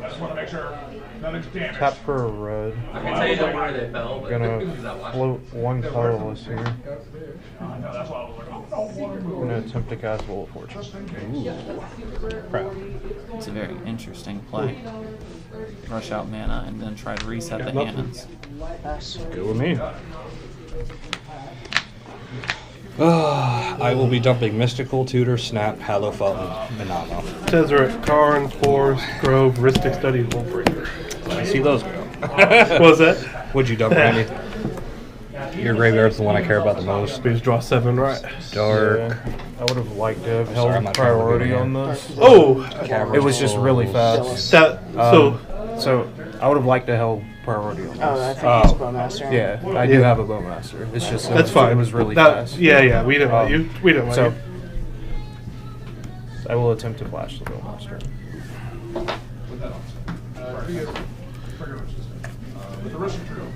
just want to make sure nothing's damaged. Tap for a red. I can tell you don't where they fell, but Gonna float one colorless here. That's why I was like, oh, Gonna attempt to cast Bolt of Fortune. Ooh. Crap. It's a very interesting play. Rush out mana and then try to reset the hands. Good with me. I will be dumping Mystical, Tutor, Snap, Hallow Fountain, Manano. Tezzeret, Karn, Forest, Grove, Ristic Study, Wolfbreaker. I see those go. What was that? What'd you dump, Randy? Your graveyard's the one I care about the most. Please draw 7, right? Dark. Yeah. I would have liked to have I'm sorry, I'm held not trying to priority be on mean. this. Oh! Caverns. It was just really fast. So I would have liked to held priority on this. Oh, I think he's Bowmaster. Yeah, I do have a Bowmaster. It's just That's fine. It was really fast. Yeah, we didn't let you. We didn't let so, you. I will attempt to flash the Bowmaster.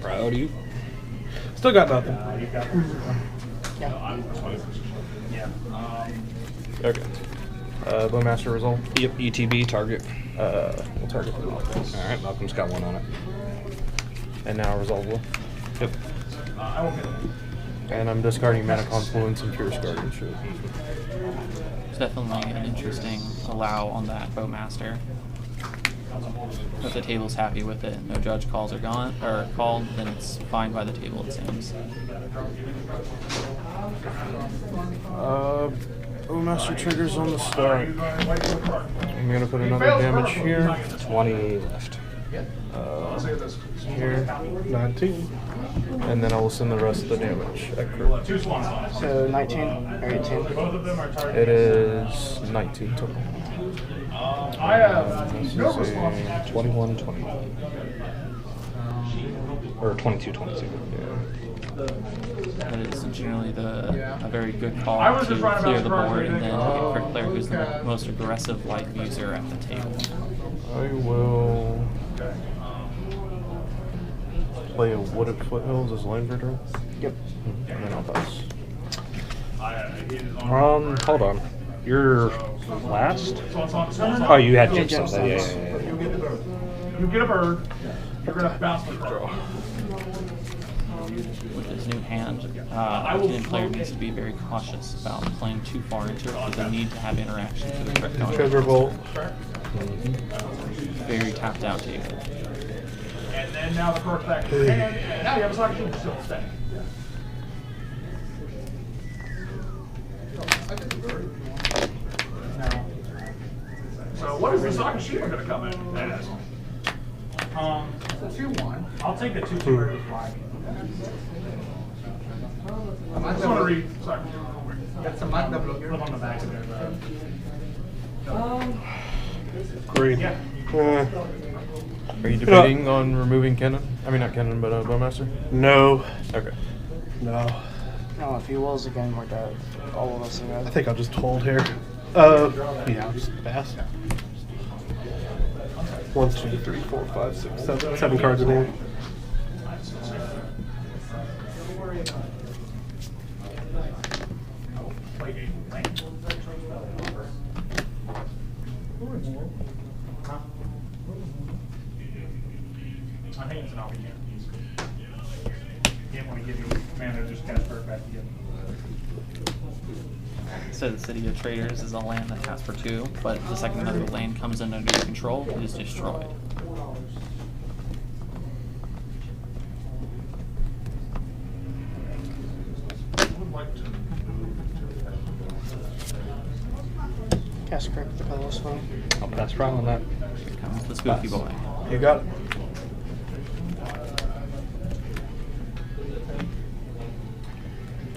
Proud of you. Still got nothing. Okay. Bowmaster result. Yep, ETB, target. We'll target the Malcolm. Alright, Malcolm's got one on it. And now resolvable. Yep. And I'm discarding Mana Confluence and Fierce Guardianship. It's definitely an interesting allow on that Bowmaster. If the table's happy with it, no judge calls are gone or called, then it's fine by the table, it seems. Bowmaster triggers on the start. I'm gonna put another damage here. 20 left. Here, 19. And then I will send the rest of the damage at crit. So 19 or 18? It is 19 total. This is a 21, 20. Or 22, 22. That is generally a very good call to clear the board and then pick for a player who's the most aggressive life user at the table. I will play a Wooded Foothills as Land Birder. Yep. And then I'll pass. Hold on. You're last? Oh, you had Gemstones. Yeah. You get a bird. You're gonna bounce the draw. With his new hand, the game player needs to be very cautious about playing too far into it because they need to have interaction for the correct going. Trigger Bolt. Very tapped out table. And then now the correct back to your hand, and now you have a soccer shoe still stay. So what is the soccer shoe going to come in as? It's a 2-1. I'll take the 2-2 right with flag. I just want to read soccer shoe real quick. That's a Magda blocker. Flip on the back of there, Great. Yeah. Are you debating on removing Kennen? I mean, not Kennen, but Bowmaster? No. Okay. No. No, if he wills again, we're dead. All of us are I dead. think I'll just hold here. Yeah, just pass. 1, 2, 3, 4, 5, 6, 7. 7 cards in hand. I think it's an option. Didn't want to give you mana, just cast her back again. So the City of Traders is a land that taps for 2, but the second another land comes in under your control, it is destroyed. Cast correct with the colorless one. I'll pass Prime on that. Here comes the spooky boy. You got it.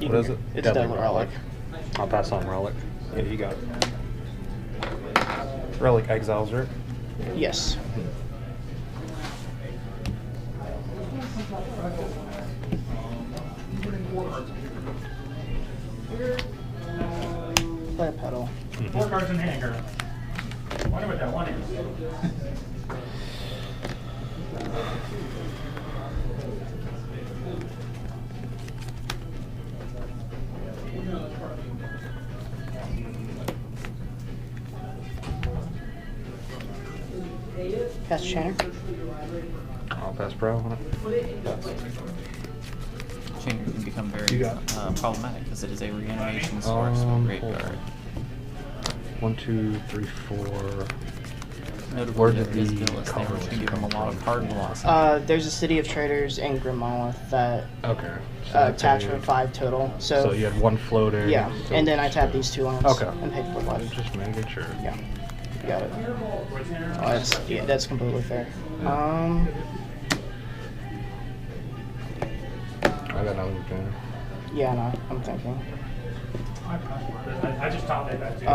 What is it? It's Deadly Relic. I'll pass on Relic. Yeah, you got it. Relic exiles, right? Yes. Play a pedal. 4 cards in hand, girl. I wonder what that one is. Cast Channer. I'll pass Pro on it. Changer can become very You got problematic because it is a reanimation source from graveyard. 1, 2, 3, 4. Notably, there is Billis there, which can give him a lot of card velocity. There's a City of Traders and Grim Monolith that Okay. taps for 5 total. So you had 1 floater. Yeah, so and then I tap these 2 lands. Okay. And paid for life. Just making sure. Yeah. You got it. Oh, that's completely fair. I got another retainer. Yeah, no, I'm thinking. I just topped it back to you.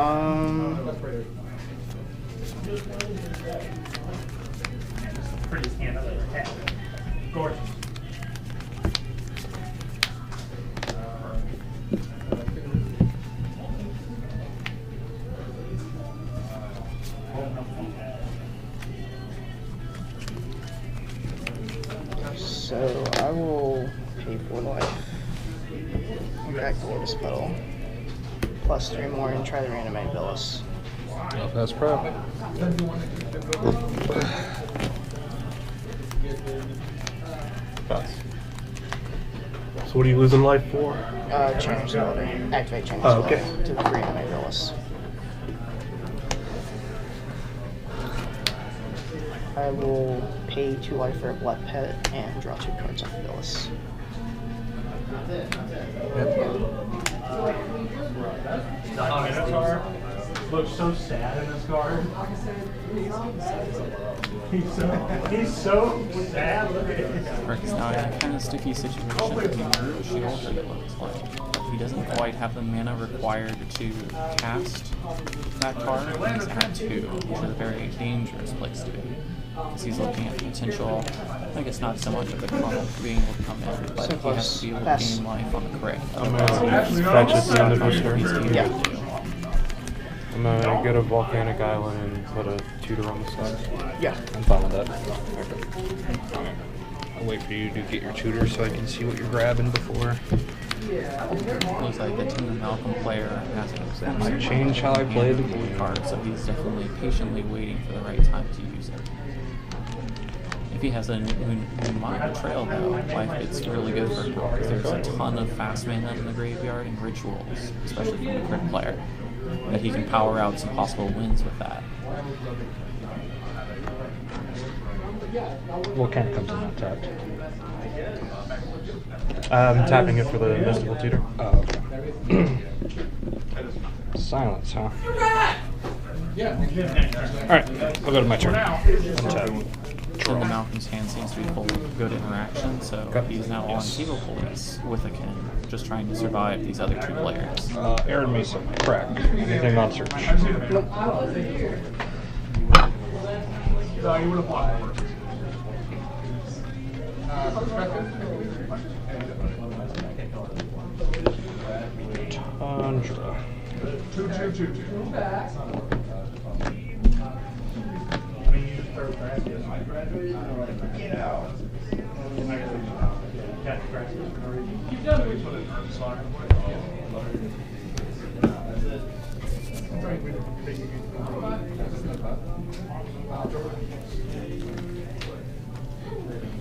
Prettiest hand I've ever had. Gorgeous. So I will pay for life. Activate this pedal. Plus 3 more and try to reanimate Billis. I'll pass Pro. Pass. So what are you losing life for? Change ability. Activate change okay. ability to reanimate Billis. I will pay 2 life for a blood pet and draw 2 cards off Billis. Looks so sad in this card. He's so sad. Look at it. Rick's now in a kind of sticky situation. He drew a shield, but it looks like he doesn't quite have the mana required to cast that card. He's at 2, which is a very dangerous place to be. Because he's looking at the potential, I guess not so much of the Chrome being able to come in, but he has to be able to gain life on the crit. I'm going to fetch at the end of this turn. Yeah. I'm going to get a volcanic island and put a tutor on the side. Yeah. I'm fine with that. Okay. I'll wait for you to get your tutor so I can see what you're grabbing before. Looks like the Team Malcolm player has an That might change how I play the game. card, so he's definitely patiently waiting for the right time to use it. If he has a Mnemonic Trail, though, life gets really good for him because there's a ton of fast mana in the graveyard and rituals, especially from the crit player, that he can power out some possible wins with that. What kind comes in untapped? I'm tapping it for the mystical tutor. Oh, okay. Silence, huh? Alright, I'll go to my turn. Untap. Then the Malcolm's hand seems to be full of good interaction, so he's now on Table Police with a kin, just trying to survive these other 2 players. Aaron Mason, crack. Anything on search? Nope. No, you would have blocked first. Tundra. 2-2-2-2.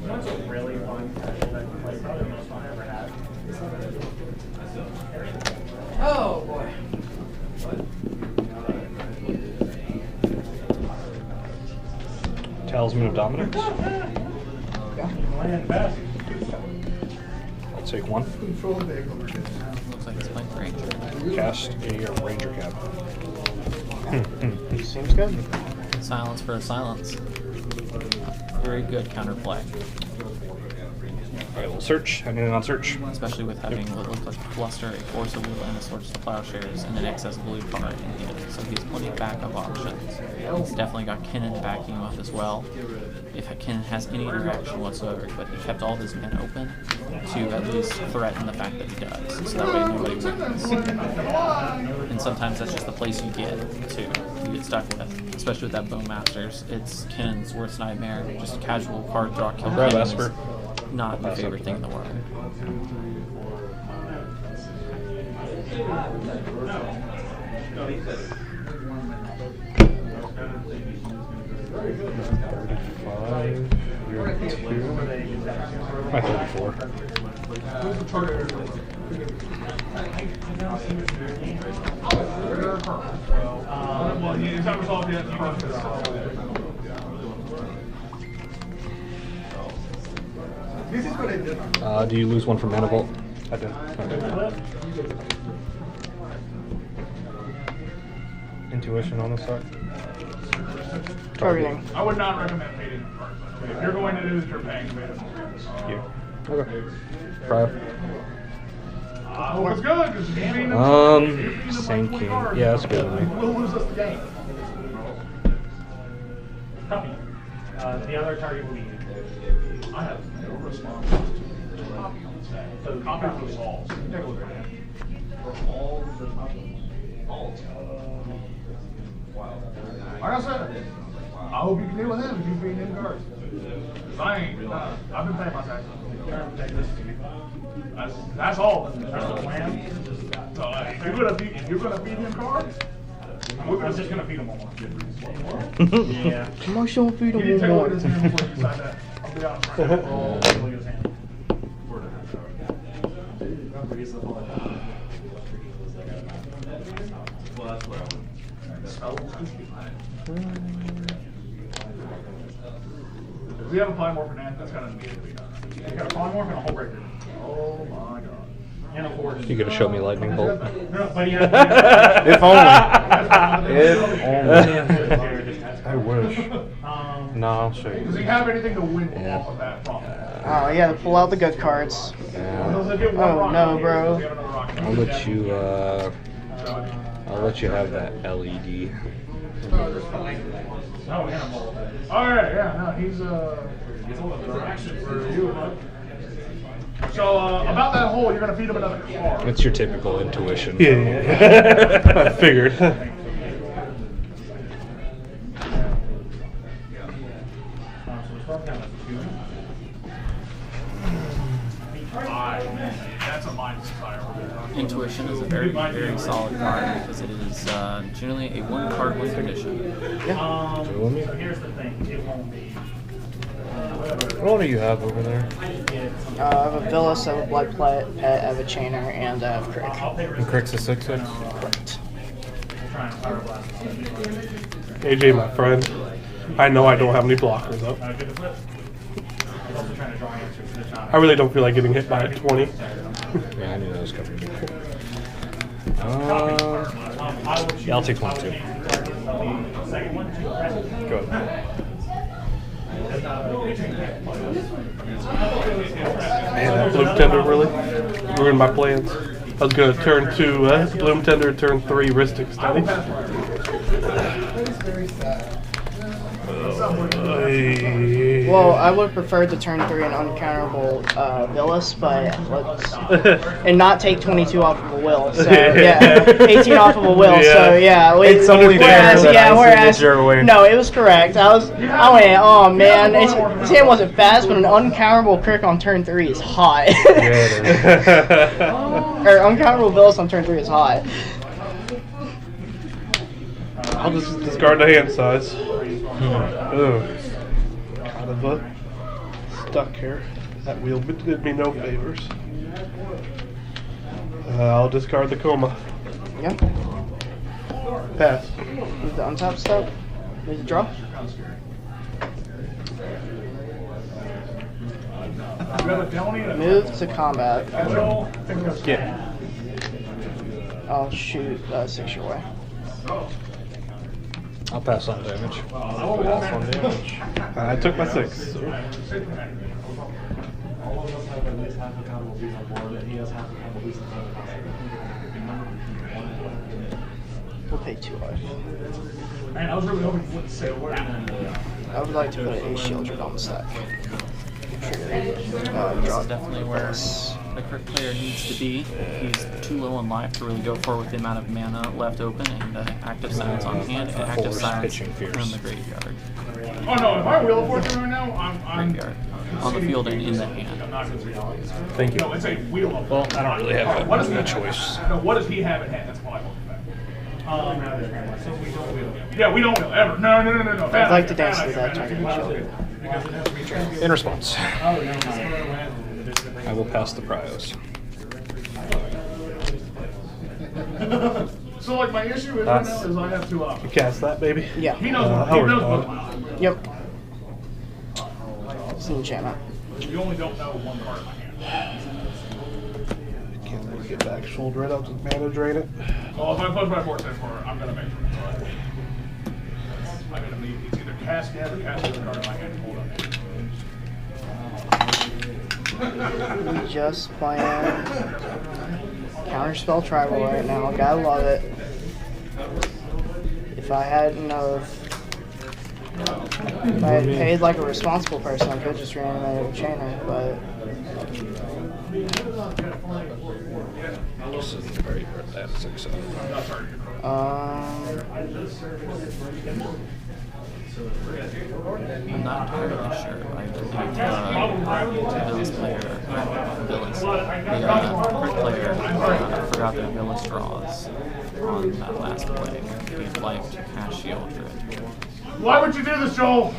That's a really fun casual play, probably the most fun I ever had. Oh boy. Talisman of Dominance. Yeah. I'll take one. Looks like it's my ranger. Cast a Ranger Cap. Seems good. Silence for a silence. Very good counterplay. Alright, we'll search. Anything on search? Especially with having what looks like a Bluster, a Force of Will, and a Swords to Plowshares, and an excess blue card in hand. So he has plenty of backup options. He's definitely got Kinnan backing him up as well. If Kinnan has any interaction whatsoever, but he kept all of his men open to at least threaten the fact that he does. So that way nobody wins. And sometimes that's just the place you get stuck with. Especially with that Bone Masters. It's Kinnan's worst nightmare. Just a casual card draw kill. Grab Esper. Not my favorite thing in the world. You're at 2. My 34. Do you lose one from Mana Vault? I did. Okay. Intuition on the side. Targeting. I would not recommend fading him first. If you're going to do this, you're paying to fade him. You. Okay. Prior. I hope it's good, because if you fade him, Saint-King. Yeah, that's good with me. we'll lose us the game. Copy. The other target will be you. I have no response to copy on the stack. So the copy for solves. Take a look at that. For all the vaults. Like I said, I hope you can deal with him if you feed him cards. Because I ain't, I've been paying my taxes. That's all. That's the plan. So if you're gonna feed him cards, I'm just gonna feed him one. Yeah. Why should I feed You him need to take a one look at his more? hand before you decide that. I'll be honest. Take a look at his hand. If we have a polymorph in hand, that's gotta immediately be done. We got a polymorph and a whole breaker. Oh my god. And a force. You gonna show me Lightning Bolt? No, but yeah. If only. If only. I wish. No, I'll show you. Does he have anything to win off of that from? Oh, yeah, to pull out the good cards. Oh, no, bro. I'll let you have that LED. Oh, Animal. Alright, yeah, no, he's action for you. So, about that hole, you're going to feed him another card. It's your typical intuition. Yeah. I figured. That's a minus fire. Intuition is a very, very solid card because it is generally a one-card win condition. Yeah. Here's the thing, it won't be. What do you have over there? I have a Villas, I have a Blood Pet, I have a Chainer, and I have Crick. And Crick's a 6/6? Correct. AJ, my friend, I know I don't have any blockers up. I really don't feel like getting hit by a 20. Yeah, I knew that was coming. Yeah, I'll take one too. Go ahead. Man, that Bloom Tender really ruined my plans. I was going to turn 2 Bloom Tender, turn 3 Ristic Study. Well, I would have preferred to turn 3 an uncounterable Villas, but and not take 22 off of a will. So yeah, 18 off of a will. Yeah. So yeah, it's only fair that whereas away. No, it was correct. I went, oh man, his hand wasn't fast, but an uncounterable Crick on turn 3 is hot. Yeah, it is. Or uncounterable Villas on turn 3 is hot. I'll just discard the hand size. Ugh. Kind of stuck here. That wheel did me no favors. I'll discard the coma. Yep. Pass. Move the untap step. Move the draw. Move to combat. Yeah. I'll shoot 6 your way. I'll pass on damage. I took my 6. We'll pay 2 life. Man, I was really hoping you wouldn't say a word. I would like to put a shield on the stack. This is definitely where the correct player needs to be. He's too low on life to really go for with the amount of mana left open and active silence on hand and active silence from the graveyard. Oh no, if I wheel of fortune right now, I'm graveyard. On the field and in the hand. Thank you. No, it's a wheel of Well, I don't really have a choice. No, what does he have in hand? That's why I want back. Yeah, we don't wheel ever. No. I'd like to dance through that target shield. In response, I will pass the prios. So like my issue is right now is I have 2 options. You cast that, baby? Yeah. He knows what he knows what. Yep. It's an enchantment. You only don't know one card in my hand. Can't let it get back. Shoulder it up to mana drain it. Well, if I push my 4 I'm gonna make sure. I'm gonna need it's either cast or cast the card in my hand. Hold on. Just playing Counterspell Tribal right now. Gotta love it. If I had paid like a responsible person, I could just reanimate a chainer, but I'm not entirely sure. I believe Villas player, Villas, the correct player forgot their Villas draws on that last play. He'd like to cast shield for it. Why would you do this, Joel?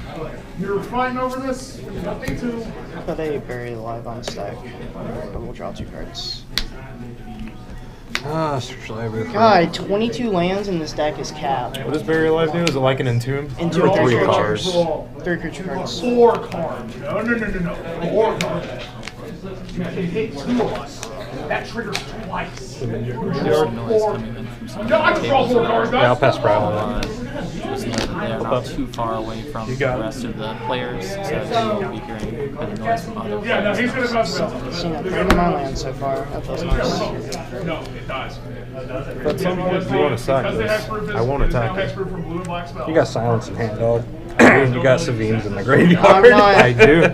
You're fighting over this? Nothing to. put a Buried Alive on stack. We'll draw 2 cards. God, 22 lands in this deck is capped. What does Buried Alive do? Is it like an Entomb? Entomb. 3 cards. 3 creature cards. 4 cards. No. 4 cards. You can hit 2 of us. That triggers twice. There's some noise coming in from some No, I can draw 4 cards, guys. Yeah, I'll pass Prowl. Just know that they're not too far away from the rest of the players, so you will be hearing the noise from other players. Yeah, no, he's gonna go Seen a third of my land so far. That feels nice. No, it dies. But some point you want to sack this. I won't attack it. You got silence in hand, dog. You got Savines in the graveyard. I do.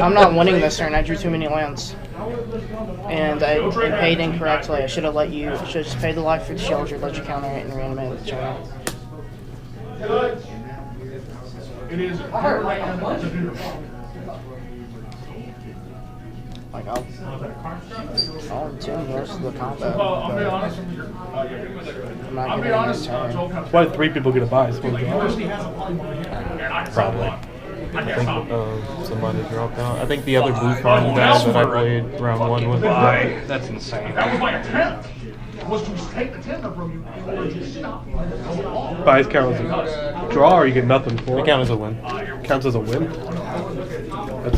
I'm not winning this turn. I drew too many lands. And I paid incorrectly. I should have just paid the life for the shield, let you counter it and reanimate the chainer. It is. Like, I'll entomb most of the combat. Well, I'll be honest with you. I'll be honest. That's why 3 people get a buy. Probably. I think somebody dropped out. I think the other blue card guy that I played round 1 with. That's insane. That was my attempt. Was to take the tender from you in order to stop me. Buys count as a draw, or you get nothing for it? It counts as a win. Counts as a win?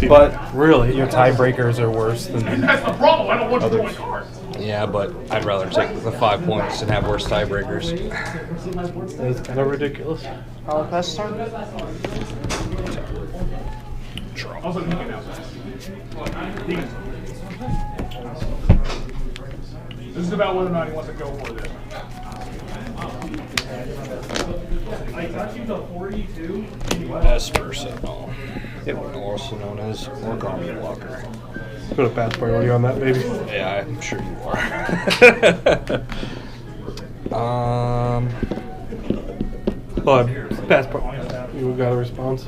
But really, your tiebreakers are worse than That's the problem. I don't want others. to play cards. Yeah, but I'd rather take the 5 points and have worse tiebreakers. That's kind of ridiculous. I'll pass turn. Also, he can out. This is about whether or not he wants to go for this. I got you to 42. Esper Sentinel. Also known as Origami Blocker. Put a passport on you on that, baby. Yeah, I'm sure you are. Passport. You got a response?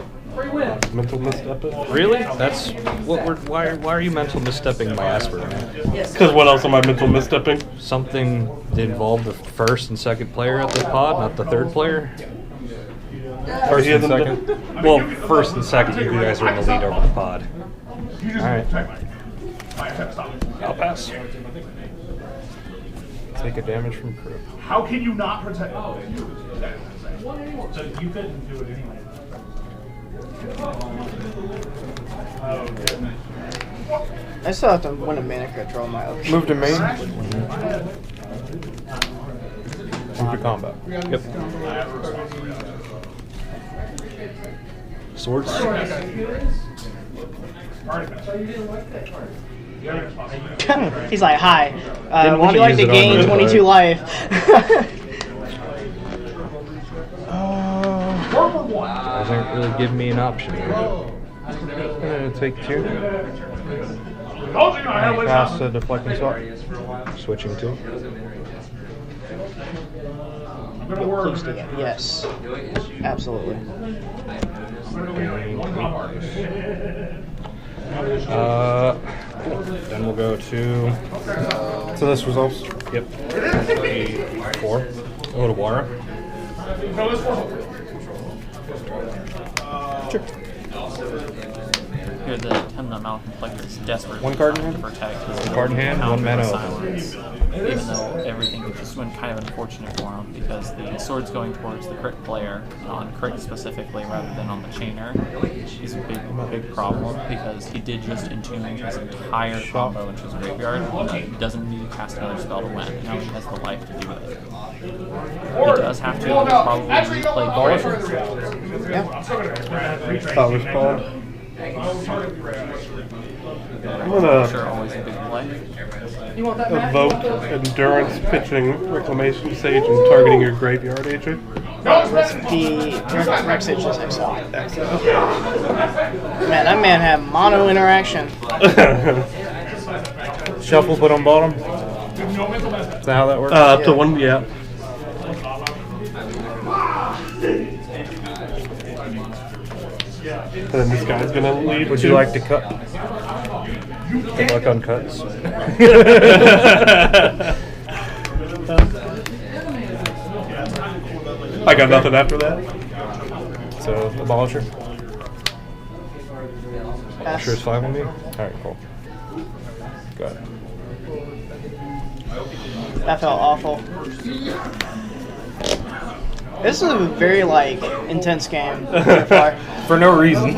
Mental misstepping? Really? That's what we're. Why are you mental misstepping my Esper, man? Because what else am I mental misstepping? Something that involved the first and second player at the pod, not the third player? First and second? Well, first and second, you guys are in the lead over the pod. Alright. I'll pass. Take a damage from crew. How can you not protect? So you couldn't do it anyway. I still have to win a mana control my option. Move to main. Move to combat. Yep. Swords. He's like, hi. Didn't Would you like to use it on gain the 22 fight. life? Doesn't really give me an option. I'm gonna take 2. Pass the deflecting swap. Switching 2. Please do. Yes. Absolutely. Then we'll go to. So this resolves? Yep. 4. Go to Wara. Here, the Temna Malconflictor is desperate One card in to hand? protect his One card in hand, counter one mana silence. Even though everything just went kind of unfortunate for him because the sword's going towards the crit player on crit specifically rather than on the chainer is a big problem because he did just entune his entire combo into his graveyard. He doesn't need to cast another spell to win. Now he has the life to do it. He does have to probably replay Gray. Yeah. Thought was called. I'm gonna Sure, always a big play. evoke Endurance, pitching Reclamation Sage, and targeting your graveyard, AJ. The Rex Sage is exile. Man, that man had mono interaction. Shuffle, put on bottom. Is that how that works? Up to 1, yeah. And then this guy's gonna lead. Would you like to cut? Good luck on cuts. I got nothing after that. So, Abolisher. Yes. Sure is fine with me? Alright, cool. Got it. That felt awful. This is a very, like, intense game so far. For no reason.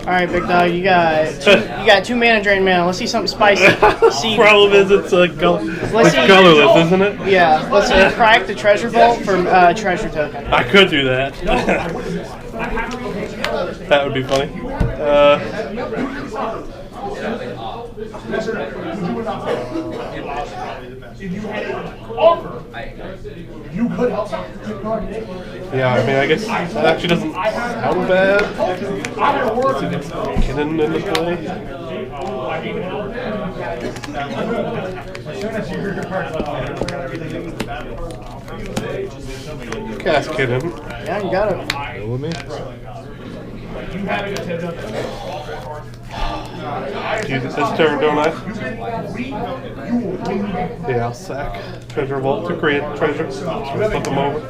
Alright, big dog, you got 2 mana drain mana. Let's see something spicy. Problem is it's colorless, isn't it? Yeah, let's crack the treasure vault for treasure token. I could do that. That would be funny. Yeah, I mean, I guess that actually doesn't sound bad. Let's see, gets Kinnan into play. Cast Kinnan. Yeah, you got it. Go with me. Use it this turn, don't I? Yeah, I'll sack Treasure Vault to create treasure. Just flip them over.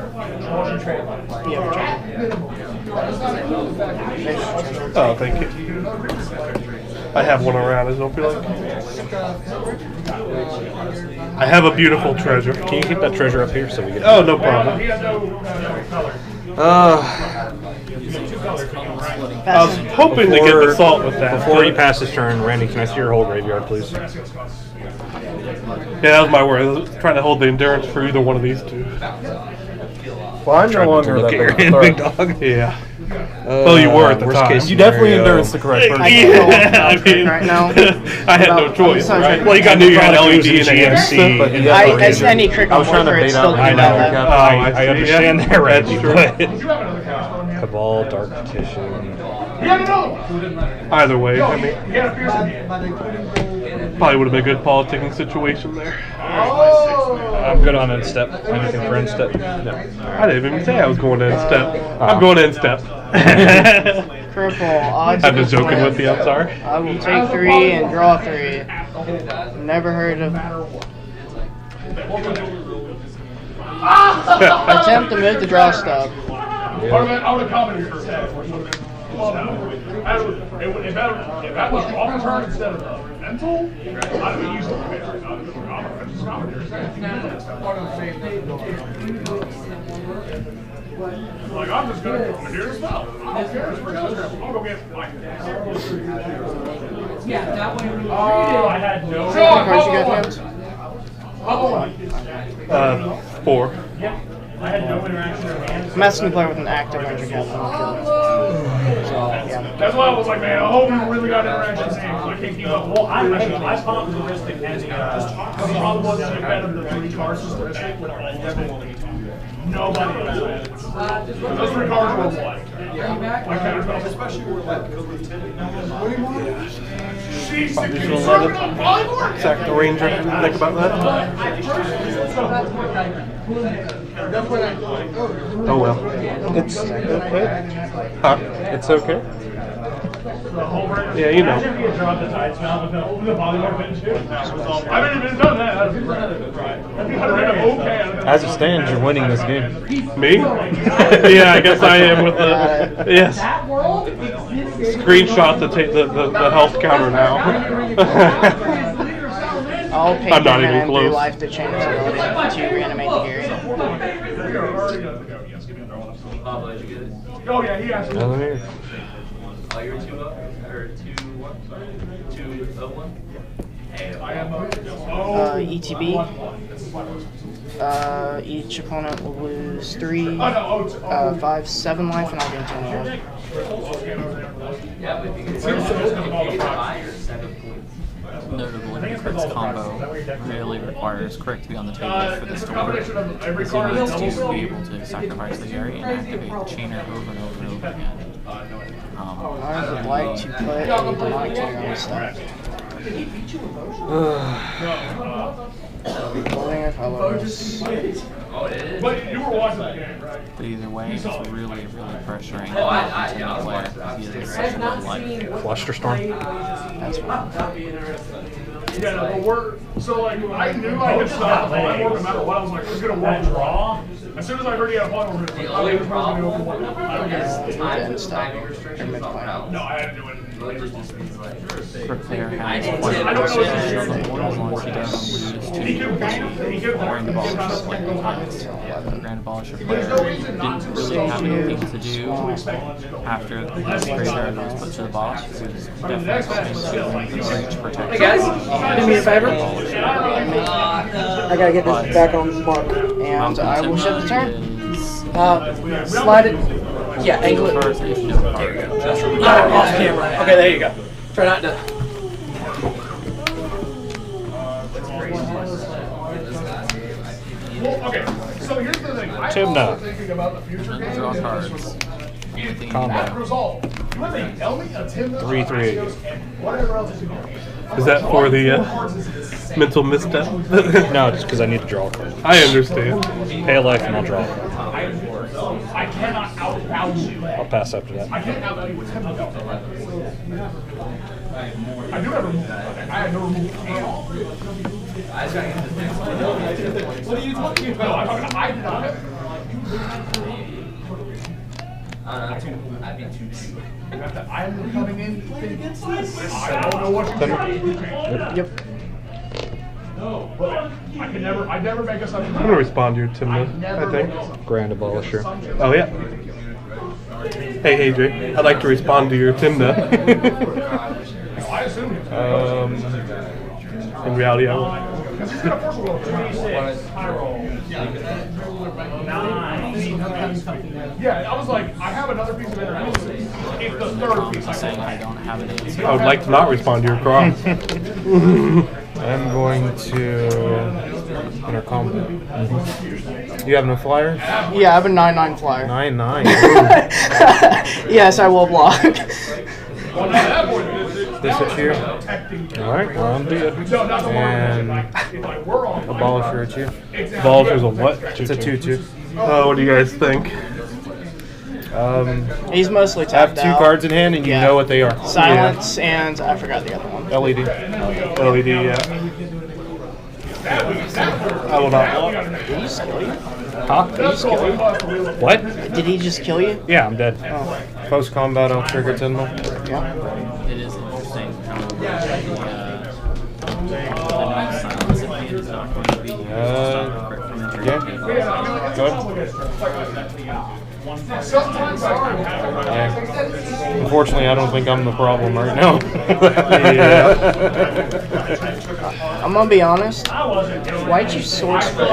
Oh, thank you. I have one around, I don't feel like. I have a beautiful treasure. Can you keep that treasure up here so we get? Oh, no problem. I was hoping to get the salt with that. Before he passes turn, Randy, can I see your whole graveyard, please? Yeah, that was my worry. I was trying to hold the endurance for either one of these two. Well, I'm no longer that big big dog. Yeah. Well, you were at the worst time. case You definitely scenario. endorsed the correct person. I mean, right now. I had no choice, right? Well, you got knew you had LED and GMC. But he As any cricket I was trying to worker, it's bait still out I good know. to have. I understand that, right? That's true. But Cabal, Dark Petition. Either way, I mean, probably would have been a good politicking situation there. I'm good on Instep. Anything for Instep? No. I didn't even say I was going to Instep. I'm going to Instep. Cripple, odds. I'm just joking with you, I'm sorry. I will take 3 and draw 3. Never heard of. Attempt to move the draw stub. I would have commented for a second. If that was off the turn instead of mental, I'd have been used to it. Like, I'm just going to come here and spell. I don't care. I'll go get like Yeah, that way we read it. I had no. How many cards you got, James? 4. I had no interaction with hands. I'm asking to play with an active ranger captain. So, yeah. That's why I was like, man, I hope you really got interaction. I can't keep up. Well, I popped the wristic and the problem was that I had the 3 cards with wristic with everyone. Nobody else had it. Those 3 cards were what? Especially with like Zach the Ranger, think about that? Oh well. It's okay. Huh? It's okay. Yeah, you know. I haven't even done that. As it stands, you're winning this game. Me? Yeah, I guess I am with the yes. Screenshot to take the health counter now. I'll pay I'm not him even and do close. life to change the ability to reanimate the Gary. Oh yeah, he asked me. Another here. Oh, you're 2-0 or 2-1? Sorry, 2-0-1. I am ETB. Each opponent will lose 3, 5, 7 life, and I'll gain 21. Yeah, but if you get 7 points. Notably, Crick's combo really requires Crick to be on the table for this to work. Because he needs to be able to sacrifice the Gary and activate the chainer over and over and over again. I would like to put a demonic chainer on this stuff. Holding our colors. But you were watching the game, right? But either way, it's really, really pressuring Oh, I the player because he has such a low life. Flusterstorm. That's fine. Yeah, no, but we're so like I knew I could stop the polymorph no matter what. I was like, it's gonna work draw. As soon as I heard he had a polymorph, The only problem I don't get it. timing restrictions don't help. No, I had to do it. Crick player has I quite a don't bit know of if as long as he doesn't lose to Grand Abolisher player. Grand Abolisher player didn't really have anything to do after the graveyard was put to the boss. He was definitely going to reach protection. Hey guys, do me a favor. I gotta get this back on mark. And I will shift the turn. Slide it. Yeah, angle it. First, if no card. Off camera. Okay, there you go. Try not to. Well, okay, so here's the thing. I Tim, no. also thinking about the future game. Draw cards. Combo. That result. You have to tell me a Tim 3/3. whatever else is going Is that for the mental misstep? No, just because I need to draw a card. I understand. Pay a life and I'll draw a card. I cannot outvalue you. I'll pass after that. I can't outvalue you with Tim. I do have removal. I have no removal at all. What are you talking about? I'm talking to I did not have it. I'd be 2-2. I'm coming in thinking this. I don't know what you're saying. Yep. No, but I never make us something. I'm gonna respond to your Timna, I think. Grand Abolisher. Oh yeah. Hey Jay, I'd like to respond to your Timna. I assume you. In reality, I will. Because he's gonna force a little 26. High roll. 9. Yeah, I was like, I have another piece of interaction. comments just saying I don't have an answer. I would like to not respond to your cross. I'm going to intercom. You have no flyers? Yeah, I have a 9/9 flyer. 9/9. Yes, I will block. This is here. Alright, well, I'm good. And Abolisher at you. Abolisher's a what? It's a 2/2. What do you guys think? He's mostly Have tapped 2 out. cards in hand and you know what they are. Silence and I forgot the other one. LED. LED, yeah. I will not block. Did he just kill you? Huh? Did he just kill you? What? Did he just kill you? Yeah, I'm dead. Oh. Post combat, I'll trigger Tyndall. Yeah. It is interesting how the silence at the end is not going to be Yeah. Go ahead. Yeah. Unfortunately, I don't think I'm the problem right now. I'm gonna be honest. Why'd you sword split?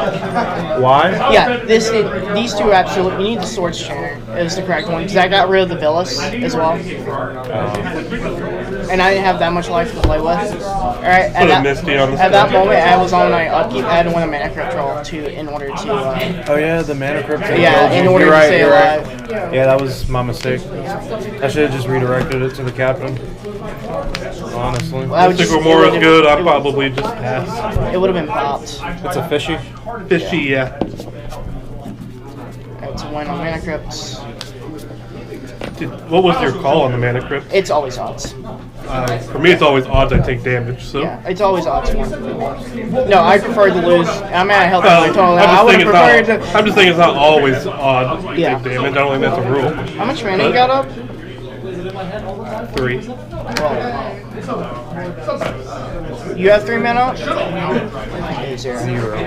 Why? Yeah, these two absolutely. You need the swords trainer. It was the correct one because I got rid of the Villas as well, and I didn't have that much life to play with. All right, at that moment, I was on my upkeep. I had to win a mana crypt roll in order to. Oh yeah, the mana crypt. Yeah, in order to stay alive. Yeah, that was my mistake. I should have just redirected it to the captain. Honestly. Well, if Sigurmore is good, I'll probably just pass. It would have been popped. It's a fishy? Fishy, yeah. It's a win on mana crypts. What was your call on the mana crypt? It's always odds. For me, it's always odds I take damage, so. Yeah, it's always odds one. No, I prefer to lose. I'm at a health point total. I'm just saying it's not always odd you Yeah. take damage. I don't think that's a rule. How much mana you got up? 3. You have 3 mana up? Zero.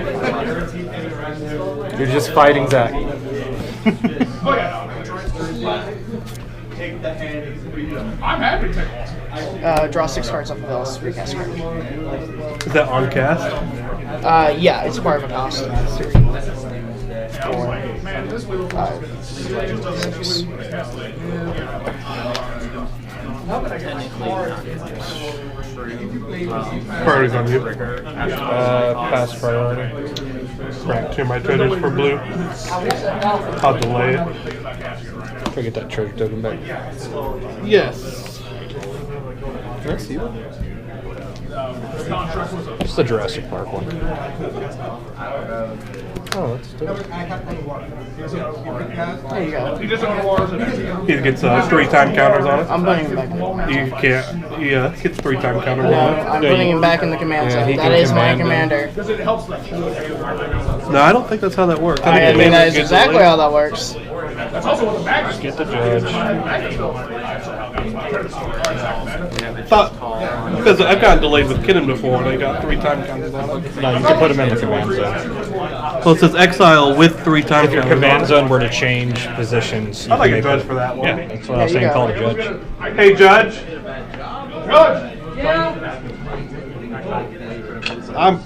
You're just fighting Zach. I'm happy to take Draw 6 cards off of Ellis. Recast card. Is that on cast? Yeah, it's part of a cost. 3, 4, 5, 6. Priority's on you. Pass priority. Right, 2 of my treasures for blue. I'll delay it. Try to get that treasure token back. Yes. Can I see one? Just the Jurassic Park one. Oh, that's dope. There you go. He gets 3 time counters on it. I'm putting him back in the command You can't. He gets 3 time counters No, on it. I'm putting him back in the command zone. That is my commander. No, I don't think that's how that works. I mean, that is exactly how that works. That's also what the bag is. Get the judge. Because I've gotten delayed with Kidden before, and I got 3 time counters on it. No, you can put him in the command zone. Well, it says exile with 3 time If your counters. command zone were to change positions, I'd like you a can judge make for that one. Yeah, that's what I was saying. Call a judge. Hey, Judge. Judge! I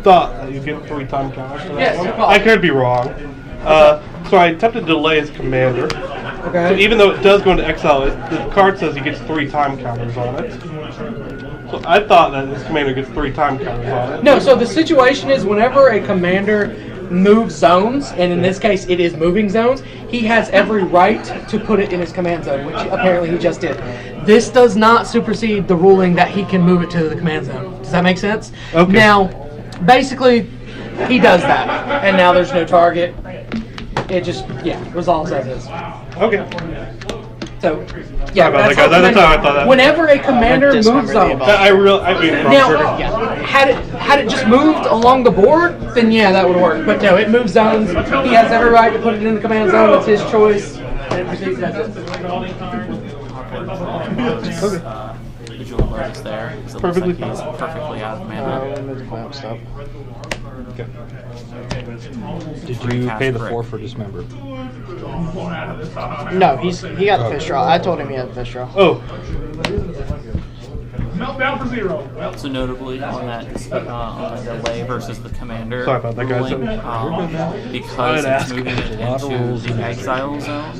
thought that you get 3 time counters for that Yes, one. you're fine. I could be wrong. So I attempted to delay his commander. Okay. So even though it does go into exile, the card says he gets 3 time counters on it. So I thought that his commander gets 3 time counters on it. No, so the situation is whenever a commander moves zones, and in this case it is moving zones, he has every right to put it in his command zone, which apparently he just did. This does not supersede the ruling that he can move it to the command zone. Does that make sense? Okay. Now, basically, he does that, and now there's no target. It just, resolves as is. Okay. So, yeah, Sorry about that's that, guys. That's how I thought that. whenever a commander moves zones. I mean, Now, had it just moved along the board, then yeah, that would work. But no, it moves zones. He has every right to put it in the command zone. It's his choice. And it proceeds as is. Visual alert is there. Because it Perfectly looks like he's perfectly out of mana. Did you pay the 4 for dismember? No, he got the fish draw. I told him he had the fish draw. Oh. Meltdown for 0. So notably on that delay versus the commander Sorry about that, guys. ruling, because it's moving it into the exile zone,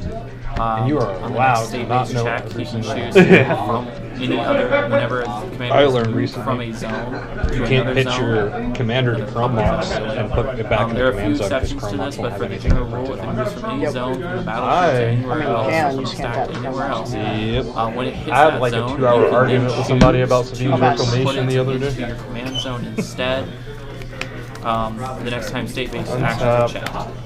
And you are on the allowed next to state-based not know check, every you can single choose one. to move from any other, whenever a commander I is learned moved recently from a zone to you can't another pitch zone, your commander to chrome box and put it back in there the are a few command zone because exceptions to chrome this, box won't but have for the anything general rule, printed if it on moves it. from any zone from the Aye. battlefield to anywhere I mean, you else, can, or you from just can't stack tap the anywhere else, Yep. when it hits I had that like zone, a 2-hour you can argument then with somebody about choose Suffuse to Reclamation put the it other into day. your command zone instead. The next time state-based Untap. actions are checked.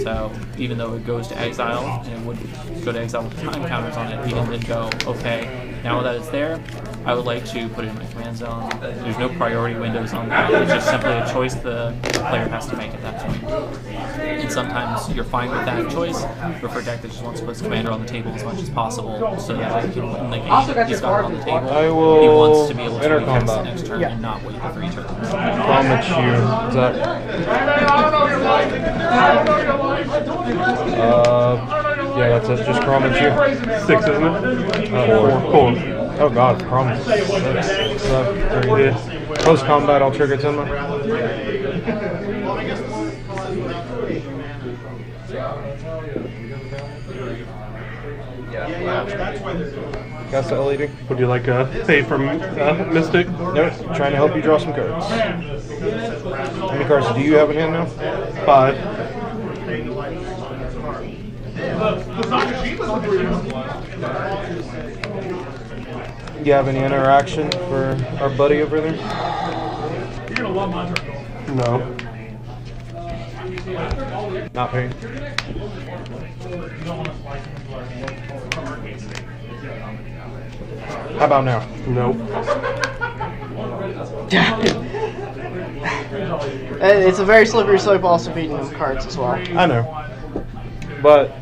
So even though it goes to exile, and it would go to exile with the time counters on it, he can then go, okay, now that it's there, I would like to put it in my command zone. There's no priority windows on that. It's just simply a choice the player has to make at that point. And sometimes you're fine with that choice, but for a deck that just wants to put his commander on the table as much as possible so that he can win the game, he's got it on the table. I will He wants to be able to enter recast the combat. next turn and not wait the 3 turns. Promise you, Zach. Yeah, that's it. Just promise you. 6, isn't it? 4. Oh god, promise. Post combat, I'll trigger Timma. Cast the LED. Would you like a pay for Mystic? Nope. Trying to help you draw some cards. How many cards do you have in hand now? 5. You have any interaction for our buddy over there? You're gonna love my turtle. No. Not paying. How about now? No. It's a very slippery slope also beating cards as well. I know. But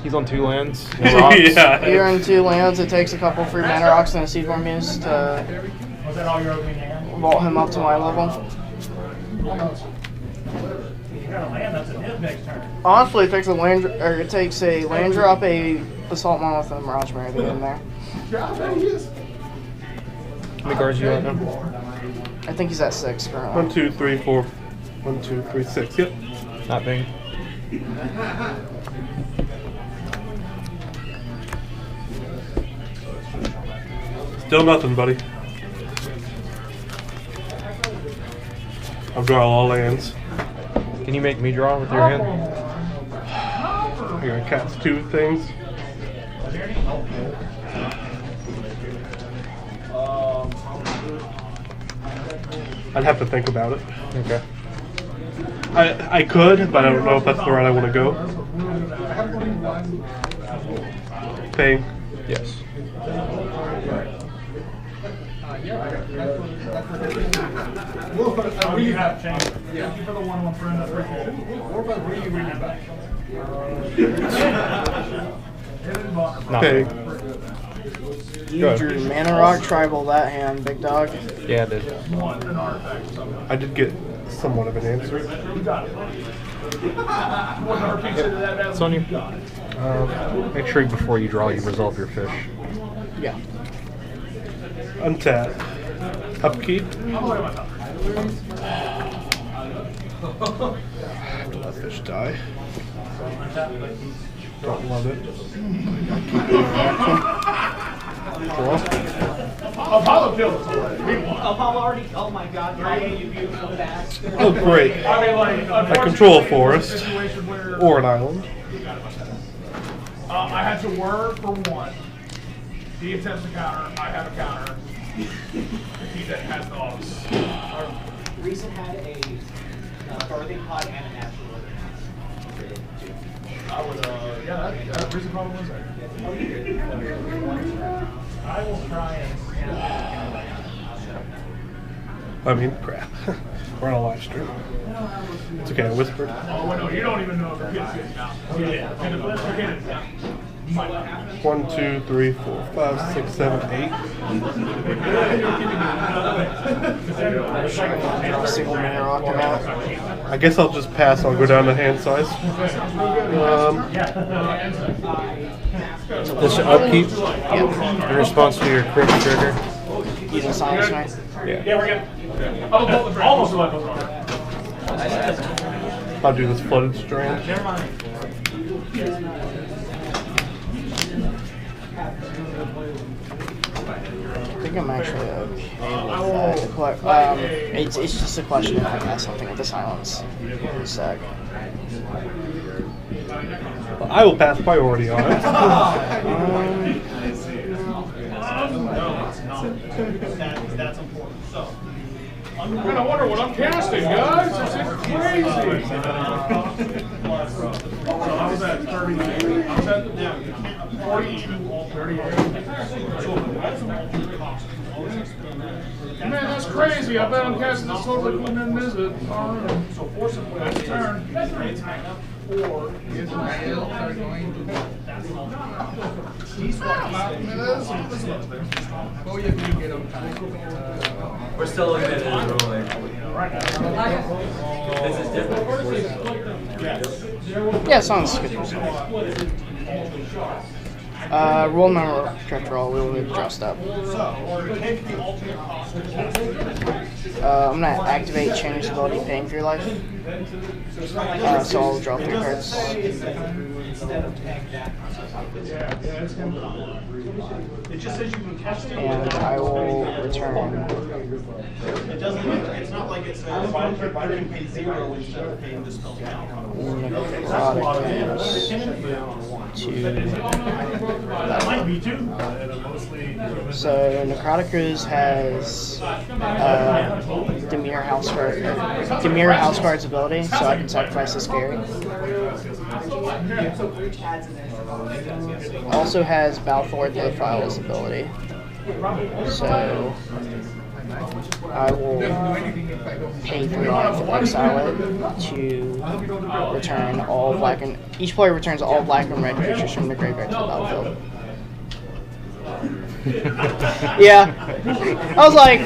he's on 2 lands. No rocks. Yeah. You're in 2 lands, it takes a couple free mana rocks and a Seedborn Muse to vault him up to my level. Honestly, it takes a land, or it takes a land drop, a Assault Monolith, and a Mirage Mirror to get in there. How many cards you got now? I think he's at 6 currently. 1, 2, 3, 4. 1, 2, 3, 6. Yep. Not paying. Still nothing, buddy. I'll draw all lands. Can you make me draw with your hand? I'm gonna cast 2 things. I'd have to think about it. Okay. I could, but I don't know if that's the route I want to go. Paying. Yes. You have changed. Thank you for the 1-1 friend. I appreciate it. Where are you reading back? Not Paying. You drew Mana Rock Tribal that hand, big dog. Yeah, I did. I did get somewhat of an answer. It's on you. Make sure before you draw, you resolve your fish. Yeah. Untap. Upkeep. After that fish die. Don't love it. Apollo killed us already. Apollo already. Oh my God, Gray, you beautiful bastard. Oh, great. I mean, like, I control a forest. situation where Or an island. I had to word for 1. He attempts to counter. I have a counter. He then has dogs. Reson had a birthing pod and a natural order. I would, yeah, that reason probably was there. I will try and. I mean, crap. We're on a live stream. It's okay, I whispered. Oh, wait, no, you don't even know if the kids get down. Yeah. 1, 2, 3, 4, 5, 6, 7, 8. Single Mana Rock him out. I guess I'll just pass. I'll go down to hand size. This upkeep in response to your crit trigger. Using Silence Knight. Yeah, we're good. Almost left us wrong. I'll do this flooded strand. Never mind. I think I'm actually okay with that. It's just a question if I can ask something with the silence. Sec. Well, I will pass priority on it. That's important. So, I wonder what I'm casting, guys. It's crazy. So I was at 38. I was at 42, 38. Man, that's crazy. I bet I'm casting this totally couldn't even miss it. So forcibly, that's a turn. Or is We're still looking at it rolling. This is different. Yeah, sounds good. Roll number correct roll. We'll move dressed up. I'm gonna activate change ability paying for your life. So I'll draw 3 cards. And I will return. It doesn't. It's not like it says why don't you pay 0 instead of paying the spell down. That might be too. So Necroticus has Demir Houseguard's ability, so I can sacrifice this Gary. Also has Balfour the Files ability. So I will pay 3 life and exile it to return all black and each player returns all black and red creatures from the graveyard to the battlefield. Yeah, I was like,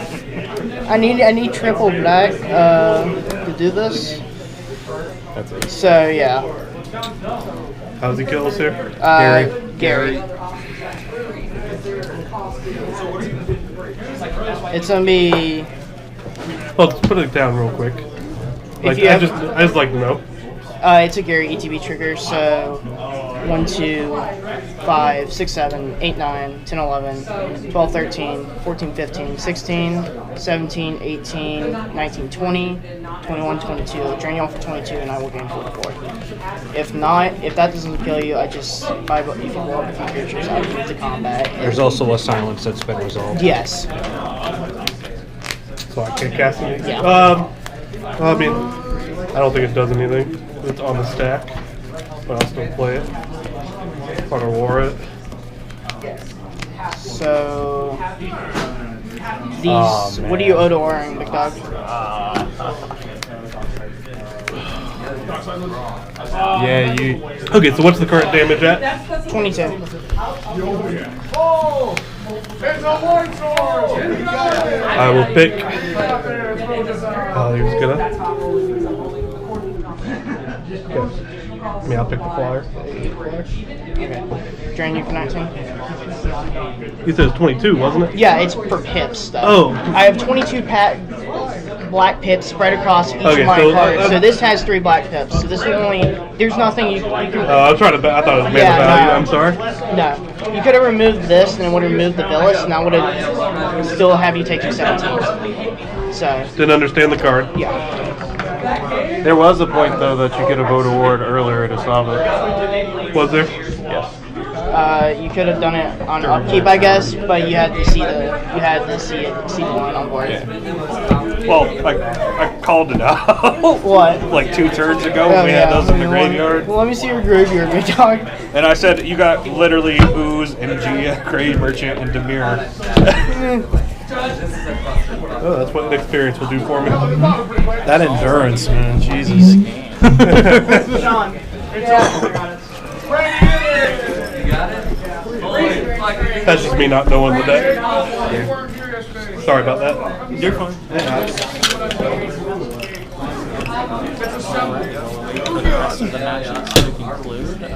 I need triple black to do this. So yeah. How's he kill us here? Gary. It's gonna be. Well, let's put it down real quick. Like, I just like to know. It's a Gary ETB trigger, so 1, 2, 5, 6, 7, 8, 9, 10, 11, 12, 13, 14, 15, 16, 17, 18, 19, 20, 21, 22. Drain you off for 22 and I will gain 44. If not, if that doesn't kill you, I just, if you roll up a few creatures, I move to combat. There's also a silence that's been resolved. Yes. So I can't cast anything? Yeah. I mean, I don't think it does anything. It's on the stack, but I'll still play it. Part of war it. So these, what are you Odoring, big dog? Yeah, you. Okay, so what's the current damage at? 22. Oh, it's a white sword! I will pick. He was gonna. I mean, I'll pick the flyer. Okay. Drain you for 19. You said it's 22, wasn't it? Yeah, it's for pips though. Oh. I have 22 black pips spread across each of my cards. So this has 3 black pips. So this is only. There's nothing you can. I was trying to. I thought it was mana value. No. I'm sorry. No, you could have removed this, and it would have removed the Villas, and I would have still have you take your 17. So. Didn't understand the card. Yeah. There was a point though that you could have voted award earlier to solve it. Was there? Yes. You could have done it on upkeep, I guess, but you had to see the line on board. Yeah. Well, I called it out. What? Like 2 turns ago when we had those in the graveyard. Well, let me see your graveyard, big dog. And I said you got literally Ooze and Gia, Grey Merchant, and Demir. Oh, that's what an experience will do for me. That endurance, man, Jesus. Sean. That's just me not knowing the deck. Yeah. Sorry about that. You're fine.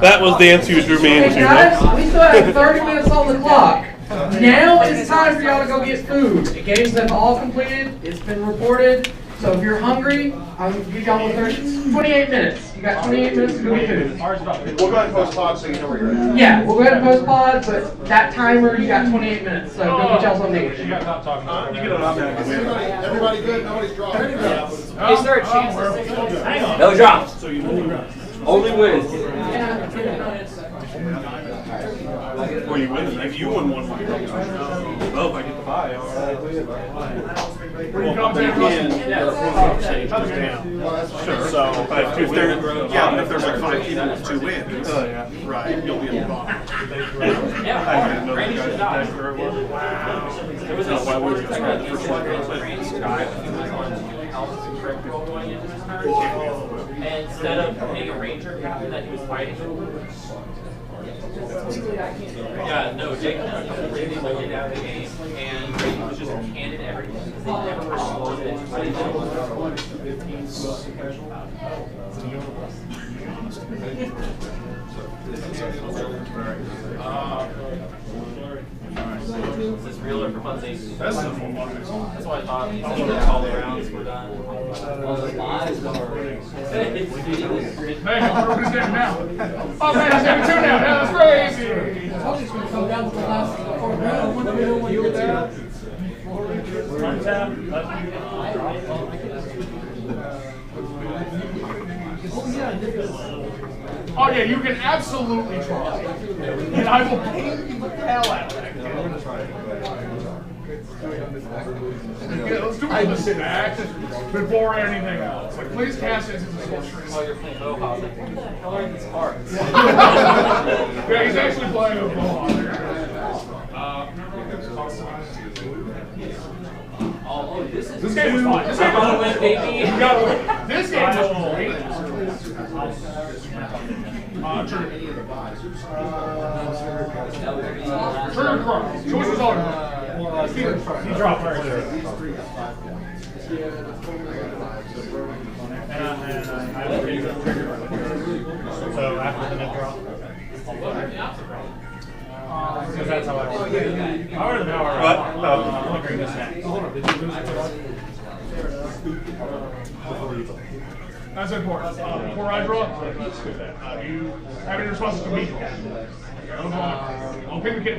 That was the answer you drew me into. Hey guys, we still have 30 minutes on the clock. Now it's time for y'all to go get food. The games have all completed. It's been reported. So if you're hungry, I'll give y'all 28 minutes. You got 28 minutes to go get food. We'll go ahead and post pod so you know where you're at. Yeah, we'll go ahead and post pod, but that timer, you got 28 minutes. So go get y'all something to eat. Everybody good? Nobody's dropping. Is there a chance to No drops. Only wins. Well, you win. If you win one, oh, if I get the buy, all right. Sure. So, if there's like 5 people with 2 wins, right, you'll be in the bottom. Yeah. I didn't know you guys died where it was. There was a Why would you? the first one guy who was on going into this turn. And instead of putting a ranger captain that he was fighting, yeah, no, Jake completely loaded out the game, and Brady was just handed everything because they never responded it. Is this real or for funsies? That's what I thought. All the rounds were done. All the lies are. Hey, I'm throwing his name now. Oh man, he's got 2 now. That's crazy. I was just going to come down to the last 4 rounds. You were there. Oh yeah, you can absolutely try. And I will pain the hell out of that. Yeah, let's do it with the snacks before anything else. Like, please cast it into the sorceress. While you're playing Mohawk, I was like, what the hell are these cards? Yeah, he's actually playing with Mohawk. Oh, this game was fun. This game was win, baby. You gotta win. This game was great. True. True cross. Choice is on. He dropped right there. So after the net drop. Because that's how I work. Hour to an hour. What? I'm going to bring this next. That's important. Before I draw, you have any responses to me? I'll pick the kid.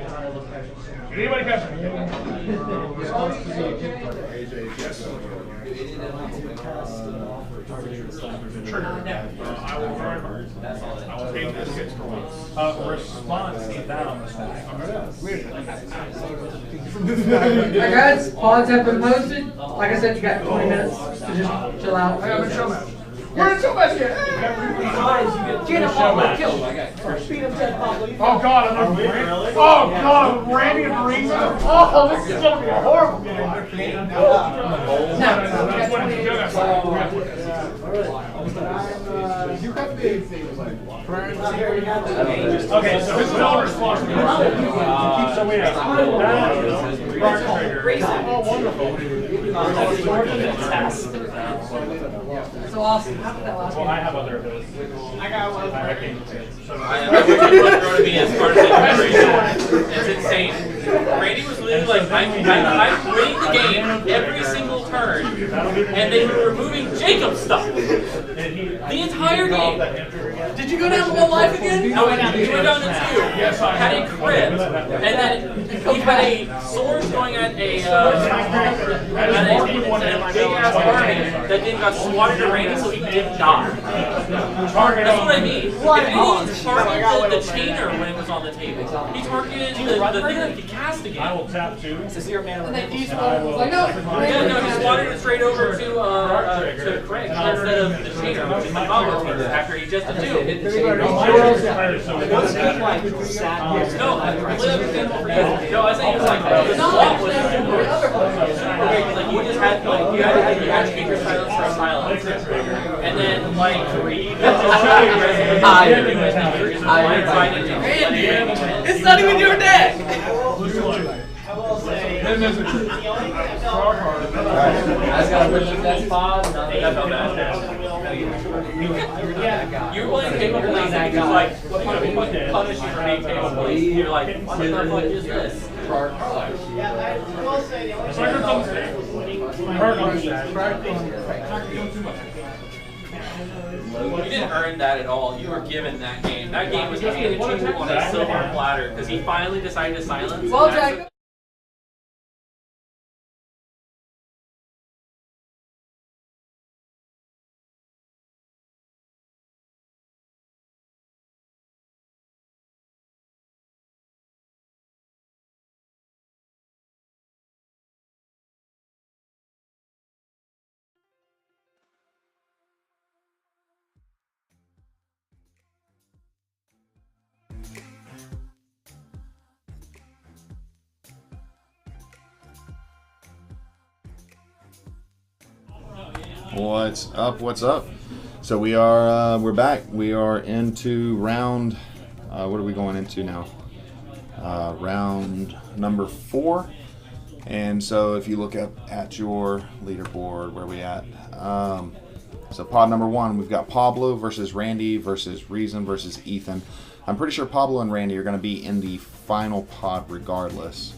Did anybody catch it? Trigger. I will try hard. I will take this kid for once. Response ain't that on the stack. Alright guys, pods have been posted. Like I said, you got 20 minutes to just chill out. I have a show match. We're in show match yet. Get him, Pablo, kill him. Oh God, I'm Randy. Oh God, Randy and Reson. Oh, this is gonna be a horrible game. No, that's when you do that. You got the okay, so this is all responsibility. So we have oh, wonderful. So awesome. How did that last Well, I have other of those. I got one. I wish it was going to be as part of the It's insane. Randy was literally like, I'm winning the game every single turn, and they were removing Jacob's stuff. The entire game. Did you go down to 1 life again? No, we went down to 2. Yes, I had a crit, and then he had a sword going at a big ass army that then got swatted to Randy, so he didn't die. That's what I mean. If he targeted the chainer when it was on the table, he targeted the thing that he could cast again. I will tap 2. It's a 0 mana. And then he he swatted it straight over to Craig instead of the chainer, which is the Pablo Martinez, after he just did 2. No, I completely understand for you. No, I think it was like the swap was like you just had like you had speaker silence for silence, and then like it's not even your deck. I just gotta push the next pod. You're playing table plays and you're like, punish you for being table plays. You're like, what the fuck is this? It's like you're You didn't earn that at all. You were given that game. That game was handed to you on a silver platter because he finally decided to silence. Well, Jack. What's up? What's up? So we are we're back. We are into round. What are we going into now? Round number 4. And so if you look up at your leaderboard, where we at? So pod number 1, we've got Pablo versus Randy versus Reson versus Ethan. I'm pretty sure Pablo and Randy are going to be in the final pod regardless.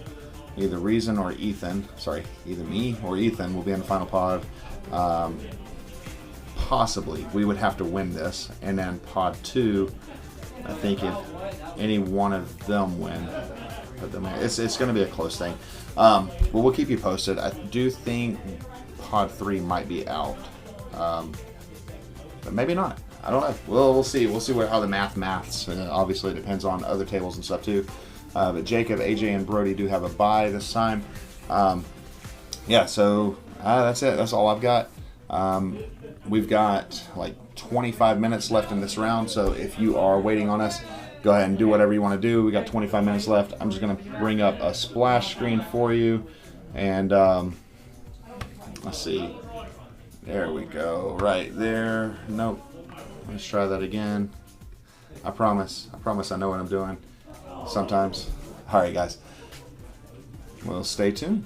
Either Reson or Ethan, sorry, either me or Ethan will be in the final pod. Possibly we would have to win this, and then pod 2, I think if any one of them win, put them in. It's going to be a close thing. But we'll keep you posted. I do think pod 3 might be out, but maybe not. I don't know. We'll see. We'll see how the maths. Obviously, it depends on other tables and stuff too. But Jacob, AJ, and Brody do have a bye this time. Yeah, so that's it. That's all I've got. We've got like 25 minutes left in this round, so if you are waiting on us, go ahead and do whatever you want to do. We got 25 minutes left. I'm just going to bring up a splash screen for you, and let's see. There we go. Right there. Nope. Let's try that again. I promise I know what I'm doing sometimes. All right, guys. Well, stay tuned.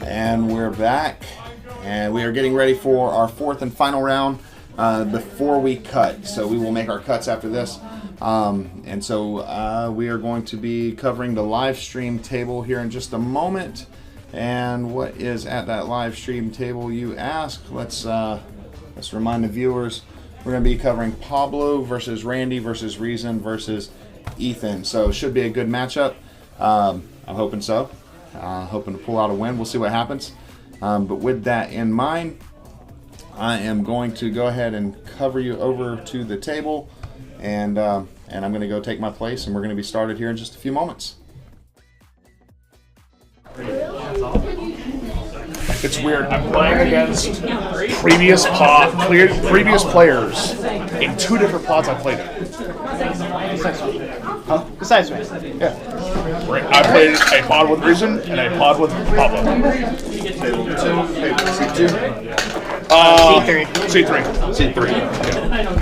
And we're back, and we are getting ready for our fourth and final round before we cut. So we will make our cuts after this. And so we are going to be covering the live stream table here in just a moment. And what is at that live stream table, you ask? Let's remind the viewers. We're going to be covering Pablo versus Randy versus Reson versus Ethan. So it should be a good matchup. I'm hoping so. Hoping to pull out a win. We'll see what happens. But with that in mind, I am going to go ahead and cover you over to the table, and I'm going to go take my place, and we're going to be started here in just a few moments. It's weird. I'm playing against previous players in 2 different pods I played in. Besides me. Yeah. I played a pod with Reson and a pod with Pablo. C3. Yeah.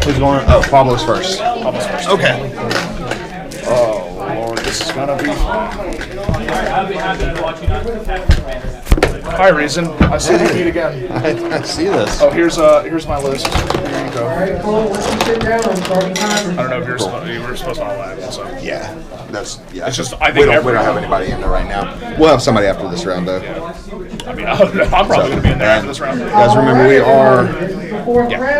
Who's going? Oh, Pablo's first. Okay. Oh, Lord, this is going to be Hi, Reson. I see you meet again. I see this. Oh, here's my list. Here you go. I don't know if you were supposed to all that. So. Yeah, yeah. It's just we don't have anybody in there right now. We'll have somebody after this round though. Yeah. I mean, I'm probably going to be in there after this round. Guys, remember we are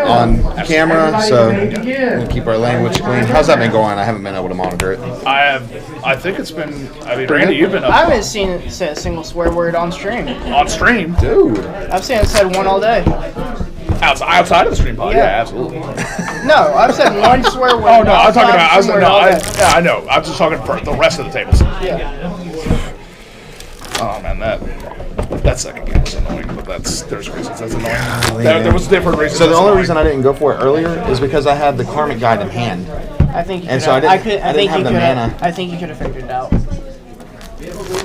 on camera, so we'll keep our language clean. How's that been going? I haven't been able to monitor it. I think it's been. I mean, Randy, you've been up. I haven't seen it say a single swear word on stream. On stream, dude. I've seen it said one all day. Outside of the stream pod, yeah absolutely. No, I've said one swear word. Oh no, I'm talking about. I know. I'm just talking for the rest of the tables. Yeah. Oh man, that second game was annoying, but there's reasons that's annoying. There was different reasons. So the only reason I didn't go for it earlier is because I had the Karmic Guide in hand. I think you and could so have, I didn't have the mana. I think you could have figured it out.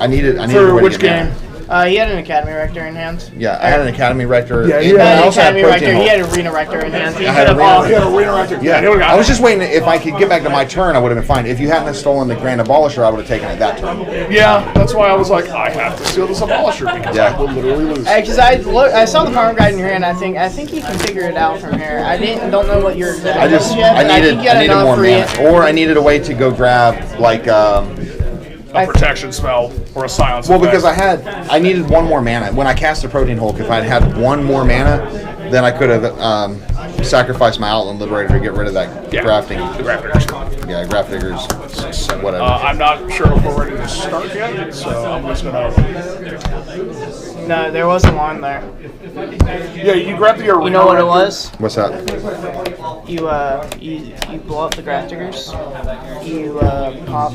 I needed for a way which to get game? mana. He had an Academy Rector in hand. Yeah, I had an Academy Rector. Yeah, he had I an Academy had Rector. Protein He had Holt. Arena Rector in hand. He I had Arena Rector. Yeah, I was just waiting. If I could get back to my turn, I would have been fine. If you hadn't stolen the Grand Abolisher, I would have taken it that turn. Yeah, that's why I was like, I have to steal this Abolisher because I will literally lose. Because I saw the Karmic Guide in your hand. I think you can figure it out from here. don't know what your exact was yet. I needed more mana, or I needed a way to go grab like. A protection spell or a silence. Well, because I needed one more mana. When I cast a Protein Hulk, if I had one more mana, then I could have sacrificed my Outland Liberator to get rid of that grafting. The Graph Diggers. Yeah, Graph Diggers, whatever. I'm not sure if we're ready to start yet, so I'm just gonna. No, there wasn't one there. Yeah, you grabbed the arena. You know what it was? What's that? You blow up the Graph Diggers. You pop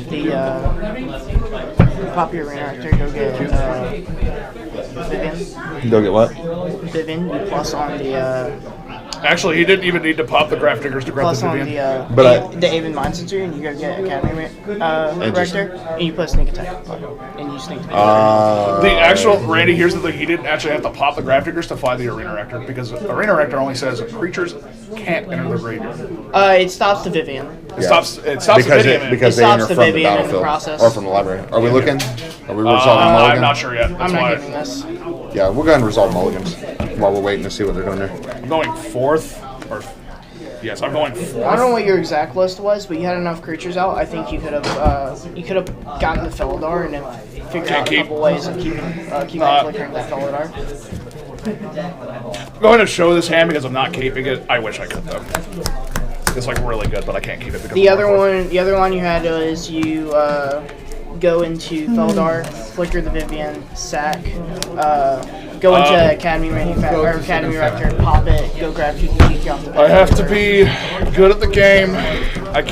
your Arena Rector. Go get Vivian. Go get what? Vivian. You plus on the. Actually, he didn't even need to pop the Graph Diggers to grab plus the on Vivian. the Aven Mindcensor, and you go get Academy Rector, and you put Sneak Attack, and you sneak attack. The actual Randy, here's the thing: he didn't actually have to pop the Graph Diggers to fly the Arena Rector because Arena Rector only says creatures can't enter the graveyard. It stops the Vivian. It stops the Vivian because they enter from the battlefield or from the library. Are we looking? Are we resolving mulligans? I'm not sure yet. I'm not giving this. Yeah, we'll go ahead and resolve mulligans while we're waiting to see what they're doing there. I'm going fourth. Yes, I'm going fourth. I don't know what your exact list was, but you had enough creatures out. I think you could have gotten the Felidar and then figured out a couple ways of keeping flickering that Felidar. Go ahead and show this hand because I'm not keeping it. I wish I could though. It's like really good, but I can't keep it because the other one you had is you go into Felidar, flicker the Vivian, sack, go into Academy Rector, pop it, go grab Kiki off the back. I have to be good at the game. I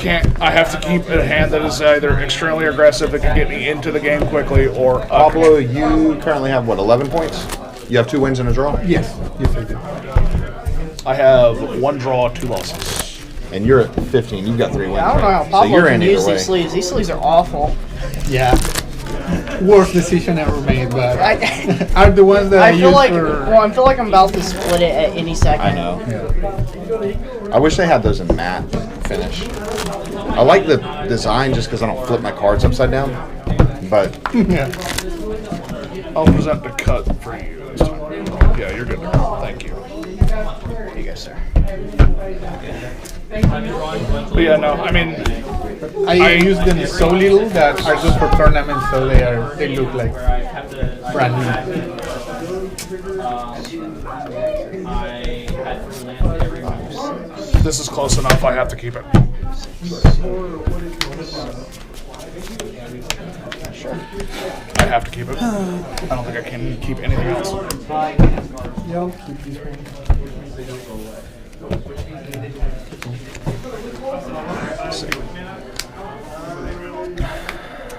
have to keep a hand that is either extremely aggressive that can get me into the game quickly or. Pablo, you currently have what, 11 points? You have 2 wins and a draw? Yes I do. I have 1 draw, 2 losses. And you're at 15. You've got 3 wins. I don't know how Pablo so you're can in use either way. these sleeves. These sleeves are awful. Yeah. Worst decision ever made, but are the ones that I feel like I'm about to split it at any second. I know. I wish they had those in matte finish. I like the design just because I don't flip my cards upside down. But I'll present the cut for you this time. Yeah, you're good to go. Thank you. Here you go, sir. But yeah, no, I mean, I use them so little that are good for tournaments, so they look like brand new. this is close enough. I have to keep it. Sure. I have to keep it. I don't think I can keep anything else. Yeah, I'll keep these ones. Let's see.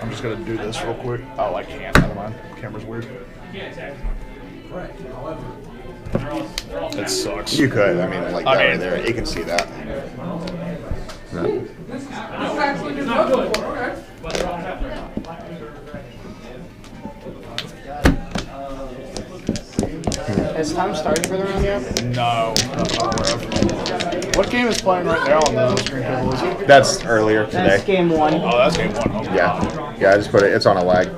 I'm just gonna do this real quick. Oh, I can't. Never mind. Camera's weird. It sucks. You could. I mean, like that right there. You can see that. No. Has time started for the round yet? No, nothing I'm aware of. What game is playing right now on the screen table? Is it? That's earlier today. That's game 1. Oh, that's game 1. Okay. Yeah, I just put it. It's on a lag.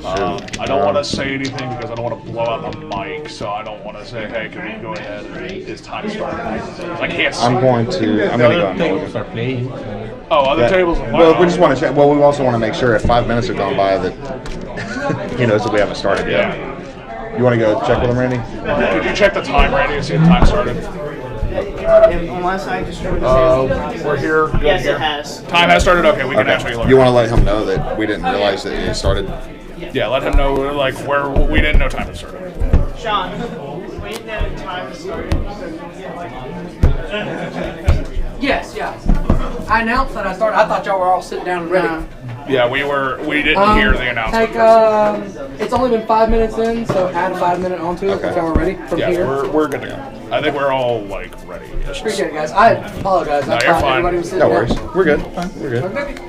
I don't want to say anything because I don't want to blow out the mic, so I don't want to say, hey, can we go ahead and it's time started? I can't see. I'm going to go and tables are playing. Oh, other tables are Well, we just want to check. Well, we also want to make sure if 5 minutes have gone by that, so we haven't started yet. You want to go check with them, Randy? Could you check the time, Randy, and see if time started? Unless I just we're here. Good yes, here. it has. Time has started. Okay, we can actually learn. You want to let him know that we didn't realize that it started? Yeah, let him know like where we didn't know time had started. Sean, we didn't know time started. Yes, yeah. I announced that I started. I thought y'all were all sitting down and ready. Yeah, we didn't hear the announcement. It's only been 5 minutes in, so add a 5 minute onto it if y'all are ready from yeah, here. we're good to go. I think we're all like ready. Appreciate it, guys. I apologize. No, I you're thought fine. everybody was sitting No worries. down. We're good. We're good.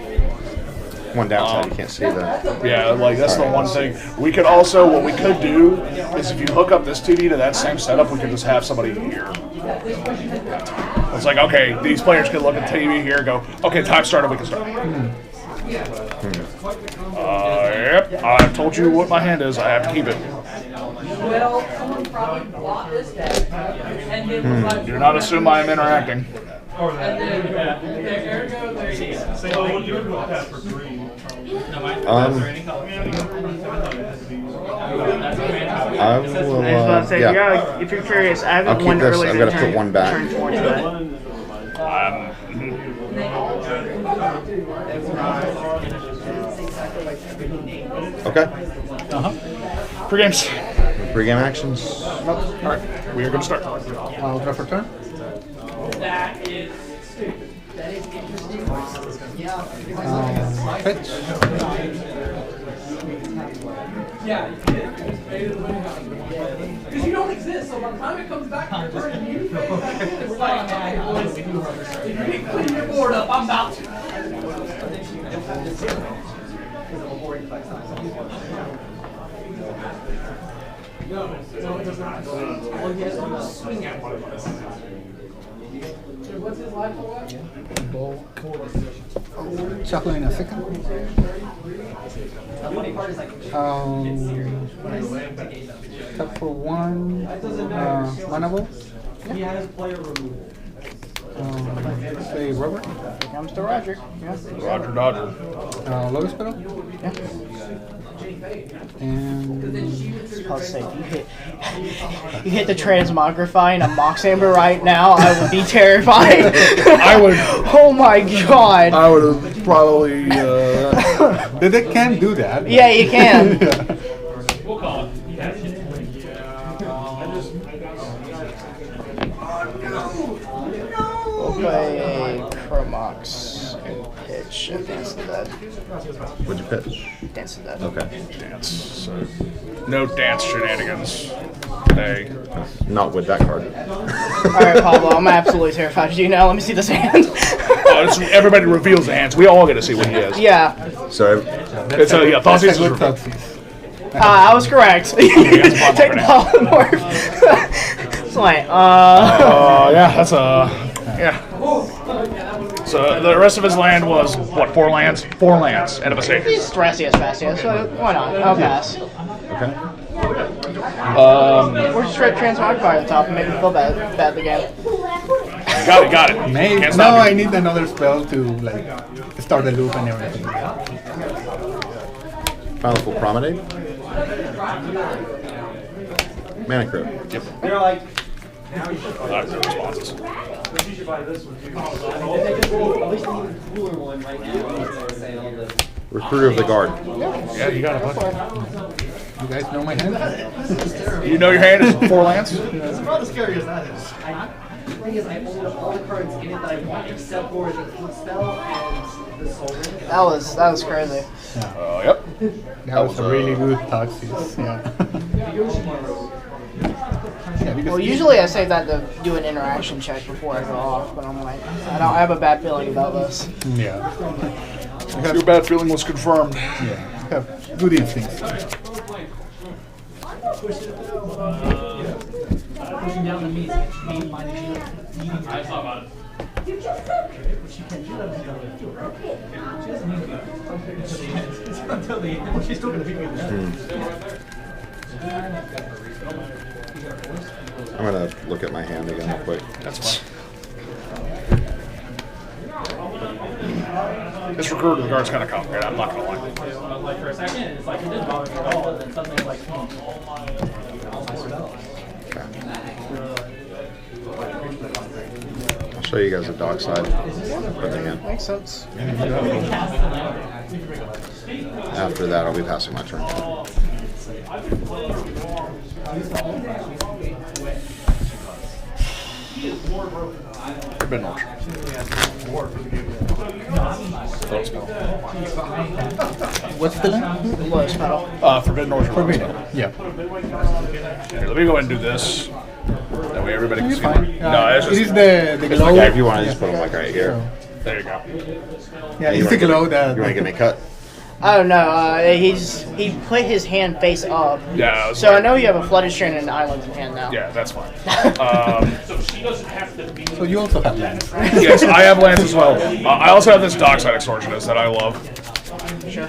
One downside, you can't see that. Yeah, like that's the one thing. We could also, what we could do is if you hook up this TV to that same setup, we could just have somebody here. It's like, okay, these players could look at TV here, go, okay, time started, we can start. Yep, I've told you what my hand is, I have to keep it. Well, someone probably bought this deck and then was like, Do not assume I am interacting. and then ergo they So you would go for 3. I I was about to say, yeah, if you're curious, I I'll haven't keep won this. early I've got to put one back. turn 4 today. Okay. Pre-games. Pre-game actions. Nope. All right, we are going to start. I'll draw for turn. that is stupid. That is interesting. Fetch. Yeah, because you don't exist, so by the time it comes back to your turn, you face back in, it's like, okay, boys, if you can clean your board up, I'm about to. No, it does not. Well, he has to swing at one of us. What's his life for what? Shuffle in a second. Tap for 1. Manable. He has player removal. Say Robert. Here comes to Roger. Yeah. Roger Dodger. Lotus pedal. Yeah. And I'll say, you hit the transmogrify in a Mox Amber right now, I would be terrified. I would. Oh my god. I would have probably. They can do that. Yeah, you can. We'll call it. We'll play Chromox and pitch and Dance to the Dead. What'd you pitch? Dance to the Dead. Okay. Dance. So, no dance shenanigans. Hey. Not with that card. Alright, Pablo, I'm absolutely terrified of you now. Let me see this hand. Everybody reveals the hands. We all get to see what he has. Yeah. So it's a Thoughtseizes is revealed. I was correct. Take polymorph. It's like, yeah, that's a. Yeah. So the rest of his land was, what, 4 lands? 4 lands. End of a stage. He's Thrasius Fastius, so why not? I'll pass. Okay. Or just try to transmogrify at the top and make him feel bad the game. Got it. Maybe. Can't No, stop I you. need another spell to like start the loop and everything. Final full promenade. Mana Crypt. Yep. They're like, Responses. at least the cooler one right now. Saying all this. Recruiter of the Guard. Yeah, you got it, bud. You guys know my hand? You know your hand is 4 lands? It's not as scary as that is. The thing is, I owned up all the cards in it that I want except for the Heat spell and the Soul Ring. That was crazy. Yep. That was a really good Toxis. Yeah. Well, usually I save that to do an interaction check before I go off, but I'm like, I have a bad feeling about this. Yeah. Your bad feeling was confirmed. Yeah. Have good instincts. Pushing down the meat, minus I thought about it. She can't do that. She doesn't need to until the end. She's still going to beat me in the I'm gonna look at my hand again real quick. That's fine. This recruiter of the Guard's kind of complicated, I'm not going to lie. Like for a second, it's like it didn't bother me at all, and then suddenly like, all my spells. I'll show you guys the dock side of the hand. Makes sense. After that, I'll be passing my turn. Forbidden Orchard. What's the name? Lowest metal. Forbidden Orchard. Forbidden. Yeah. Here, let me go ahead and do this. That way everybody can You're see. fine. No, it's It just. is the glow. Yeah, if you want to just put them like right here. There you go. Yeah, You it's the wanna glow get- that. You want to get me a cut? I don't know. He put his hand face up. Yeah. I was So I like- know you have a Flooded Strand and an Island in hand now. Yeah, that's fine. So she doesn't have to be. So you also have lands. Yes, I have lands as well. I also have this Dockside Extortionist that I love. Sure.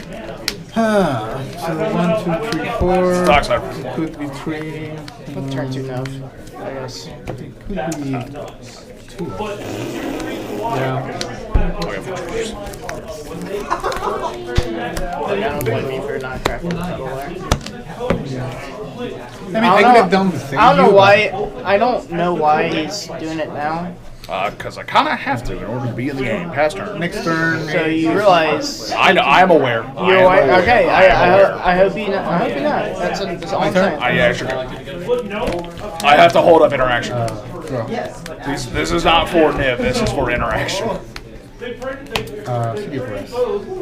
Huh. So 1, 2, 3, 4. Dockside. It could be 3. What turn 2 enough, I guess. It could be 2. Yeah. I don't blame me for not crafting the pedal there. I mean, I could have done the same. I don't know why. I don't know why he's doing it now. Because I kind of have to in order to be in the game. Pass turn. Next turn. So you realize I know. I'm aware. you're aware. Okay. I hope you not. I hope you're not. That's all I'm saying. Yeah, sure. I have to hold up interaction. This is not for Niv. This is for interaction. City Press.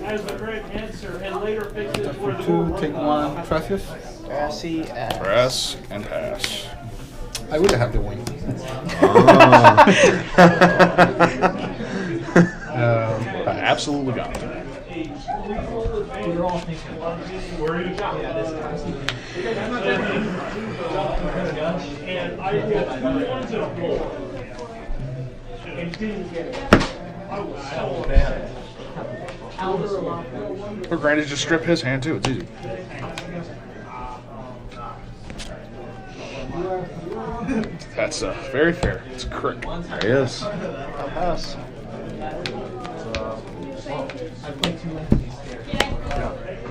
As the correct answer and later fix it for the 2, take 1. Thrasius. Thrasius. Press and pass. I would have the win. I absolutely got it. We were all thinking, and I got 2 ones and a 4. And didn't get it. I was so bad. Or granted, just strip his hand too. It's easy. That's very fair. It's a crick. There he is. I'll pass.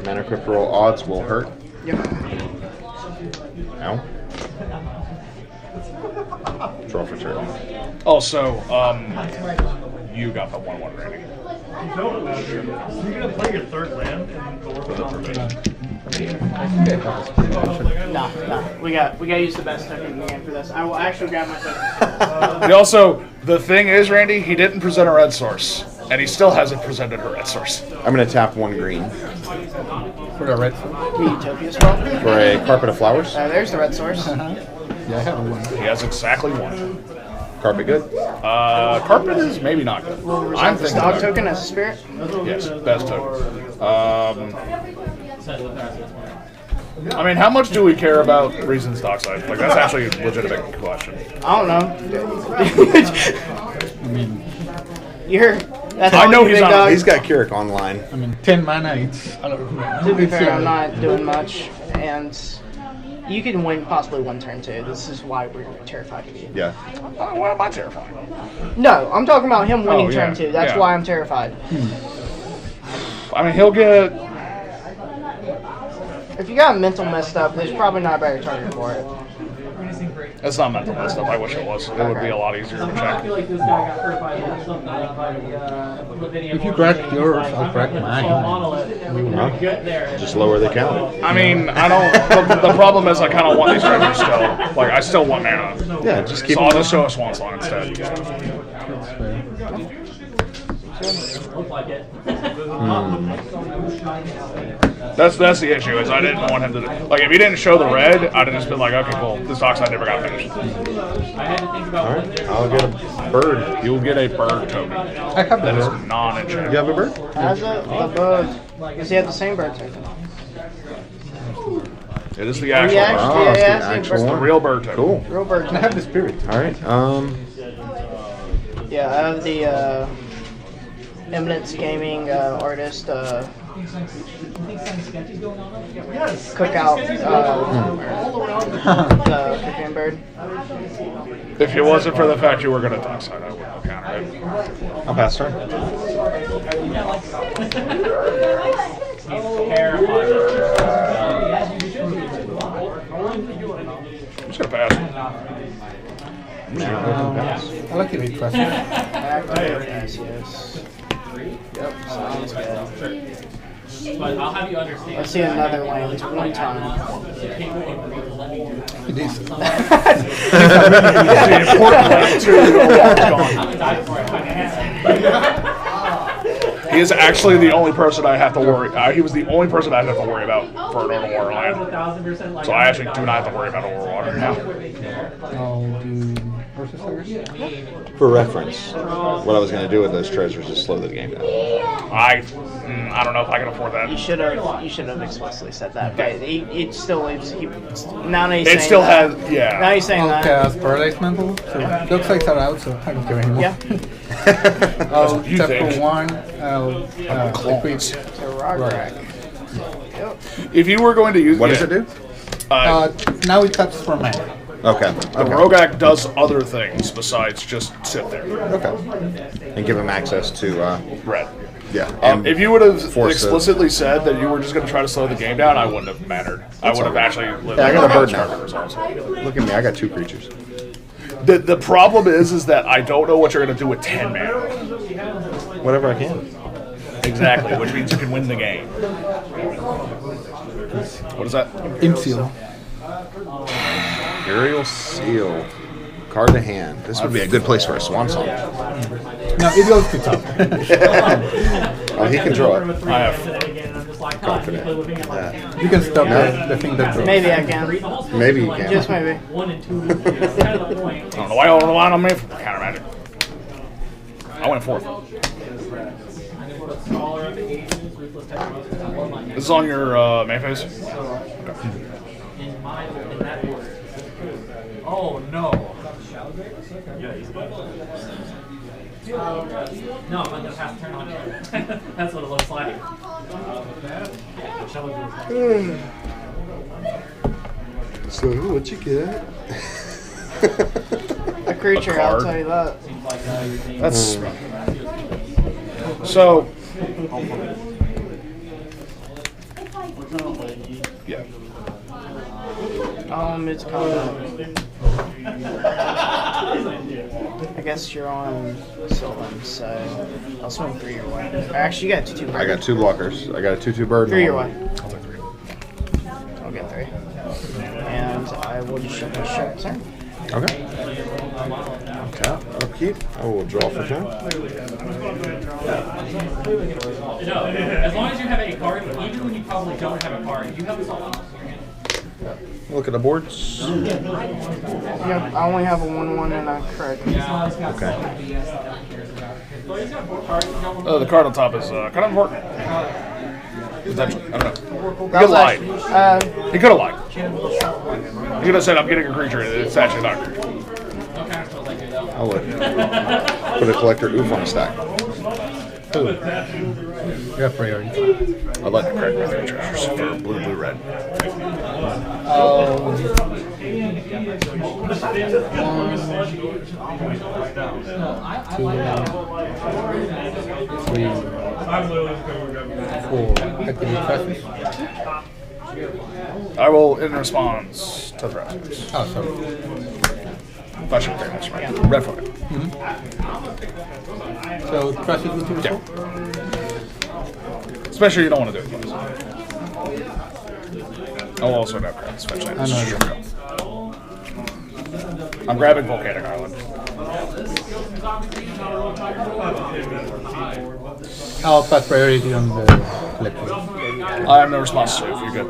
Mana Crypt roll odds will hurt. Yep. Ow. Draw for turn. Oh, so you got the 1/1, Randy. You're gonna play your 3rd land and go over the Nah. We got to use the best token in the game for this. I will actually grab my token. And also, the thing is, Randy, he didn't present a red source, and he still hasn't presented a red source. I'm going to tap 1 green For the red. The Utopia spell. for a Carpet of Flowers. There's the red source. Yeah, I have 1. He has exactly 1. Carpet good? Carpet is maybe not good. I'm thinking Dog about it. token as a spirit. Yes, best token. I mean, how much do we care about Reason's Dockside? Like, that's actually a legitimate question. I don't know. I mean, you're That's I all know you, he's big on. dog. He's got Keurig online. I mean, 10 mana, it's a lot of mana. To be It's, fair, I'm not doing much, and you can win possibly one turn too. This is why we're terrified of you. Yeah. Why am I terrified? No, I'm talking about him winning Oh, yeah, turn two. That's yeah. why I'm terrified. I mean, he'll get. If you got mental messed up, there's probably not a better target for it. That's not mental messed up. I wish it was. It would be a lot easier to I check. feel like this guy got hurt by something by the If you crack yours, I'll crack mine. Just lower the count. I mean, I don't. The problem is, I kind of want these treasures still. Like, I still want mana. Yeah, just keep So I'll them. just show a Swan Song instead. Look like it. That's the issue. Is I didn't want him to. Like, if he didn't show the red, I'd have just been like, okay, cool. This dockside never got finished. I had to think about All right, I'll get a bird. You'll get a bird token. I have That is that. non-enchantment. You have a bird? Has it? The bird. Does he have the same bird token? It is the actual Yeah, bird. Oh, it's the yeah, actual It's the one. real bird token. Cool. Real bird I token. have the spirit. All right. Yeah, I have the Eminence Gaming artist cookout the cooking bird. If it wasn't for the fact you were going to dockside, I wouldn't have countered it. I'll pass turn. I'm just going to pass. I like it with plus. Yes, yes. Yep, sounds good. But I'll have you understand. Let's see another lane one time. It is. The important lane, too. He is actually the only person I have to worry. He was the only person I have to worry about for an Order Water. So I actually do not have to worry about Order Water now. I'll do versus Cyrus. For reference, what I was going to do with those treasures is slow the game down. I don't know if I can afford that. You should have explicitly said that. But it still leaves. Now he's It saying still that. has, yeah. Now he's saying I'll that. cast Paradise Mantle. So dog sides are out, so I don't care anymore. Yeah. I'll You tap think. for one. I'll equip. So Rograk. If you were going to use What does it do? Now it taps for mana. Okay. The Rogak does other things besides just sit there. Okay. And give him access to Red. Yeah. If you would have force explicitly said that you were just going to try to slow the game down, I wouldn't have mattered. I would have actually lived. Yeah, I got a bird now. now. Look at me, I got 2 creatures. The problem is that I don't know what you're going to do with 10 mana. Whatever I can. Exactly, which means you can win the game. What is that? Imseal. Aerial Seal. Card to hand. This would be a good place for a Swan Song. No, it goes to top. Oh, he can draw it. I have. Confident. You can stop the thing that draws. Maybe I can. Maybe you can. Just maybe. 1 and 2. That's kind of the point. I don't know why y'all relying on me for counter magic. I went 4th. This is on your main phase? Oh no. No, I'm gonna pass turn on you. That's what it looks like. So, what you get? A creature, I'll tell you that. That's so. Yeah. It's combat. I guess you're on Sylvan, so I'll swing 3 your way. Actually, you got 2 bird. I got 2 blockers. I got a 2/2 bird. 3 your and way. I'll get 3. And I will just shut my shot turn. Okay. Tap, upkeep. I will draw for turn. No, as long as you have a card, even when you probably don't have a card, you have a solid. Look at the boards. Yep, I only have a 1/1 and a crit. Okay. The card on top is kind of important. Potentially. I don't know. He could have lied. He could have lied. He could have said, I'm getting a creature, and it's actually not a creature. I'll put a collector oof on a stack. Who? You have priority. I'd like to correct my three treasures for blue, blue, red. I will in response to thrusters. Oh, sorry. That's your thing, right. Red for it. So thrusters with two Yeah. Especially you don't want to do it twice. I'll also grab cards, especially in this short go. I'm grabbing Volcanic Island. I'll pass priority on the collector. I have no response to it if you're good.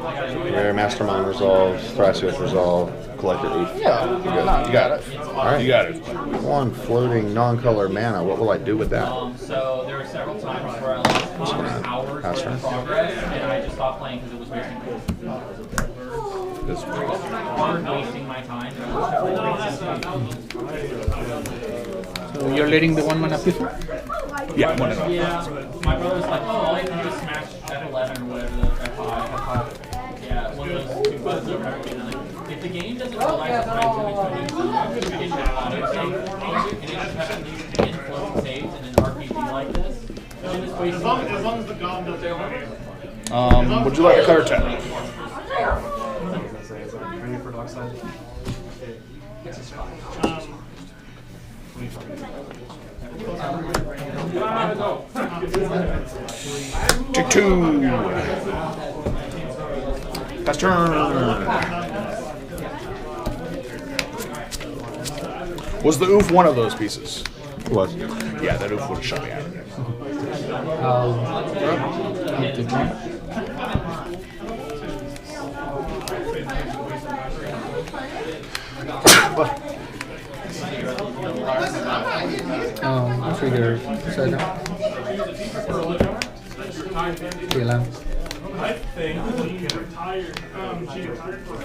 Rare Mastermind resolves, Thrasios resolve, Collector Oof. Yeah, You got it. Alright. You got it. One floating non-color mana. What will I do with that? So there were several times where I lost hours pass worth turn. of progress, and I just stopped playing because it was wasting wasting my time. So you're letting the 1 mana pistol? Yeah, one of them. Yeah, my brother was like, oh, all I have to do is smash F11 or whatever the F5. Yeah, one of those 2 buttons over everything. And like, if the game doesn't realize the time limit to it should auto save, and it should have at least 10 floating saves in an RPG like this, then it's wasting my time. As long as the GOM does it. Would you like a clear tap? Ready for dockside? Take 2. Pass turn. Was the oof one of those pieces? Was. Yeah, that oof would have shut me out of there. Trigger second. Land. I think she retired. She retired for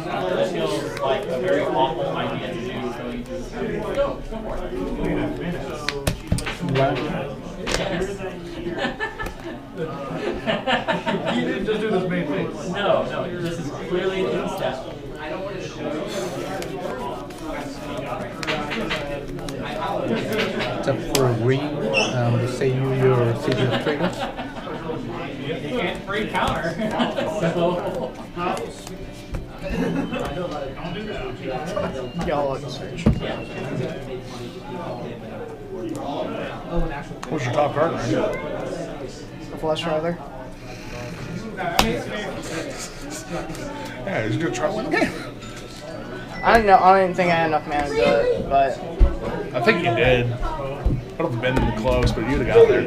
That feels like a very awful idea to do. So you You didn't just do this main thing. No, this is clearly an in-step. Except for green, say your city of triggers. You can't free counter. So. Y'all look search. What's your top card? The Flush Rider. Yeah, he's gonna try to win the game. I don't know. I didn't think I had enough mana to do it, but I think you did. Would have been close, but you'd have got there.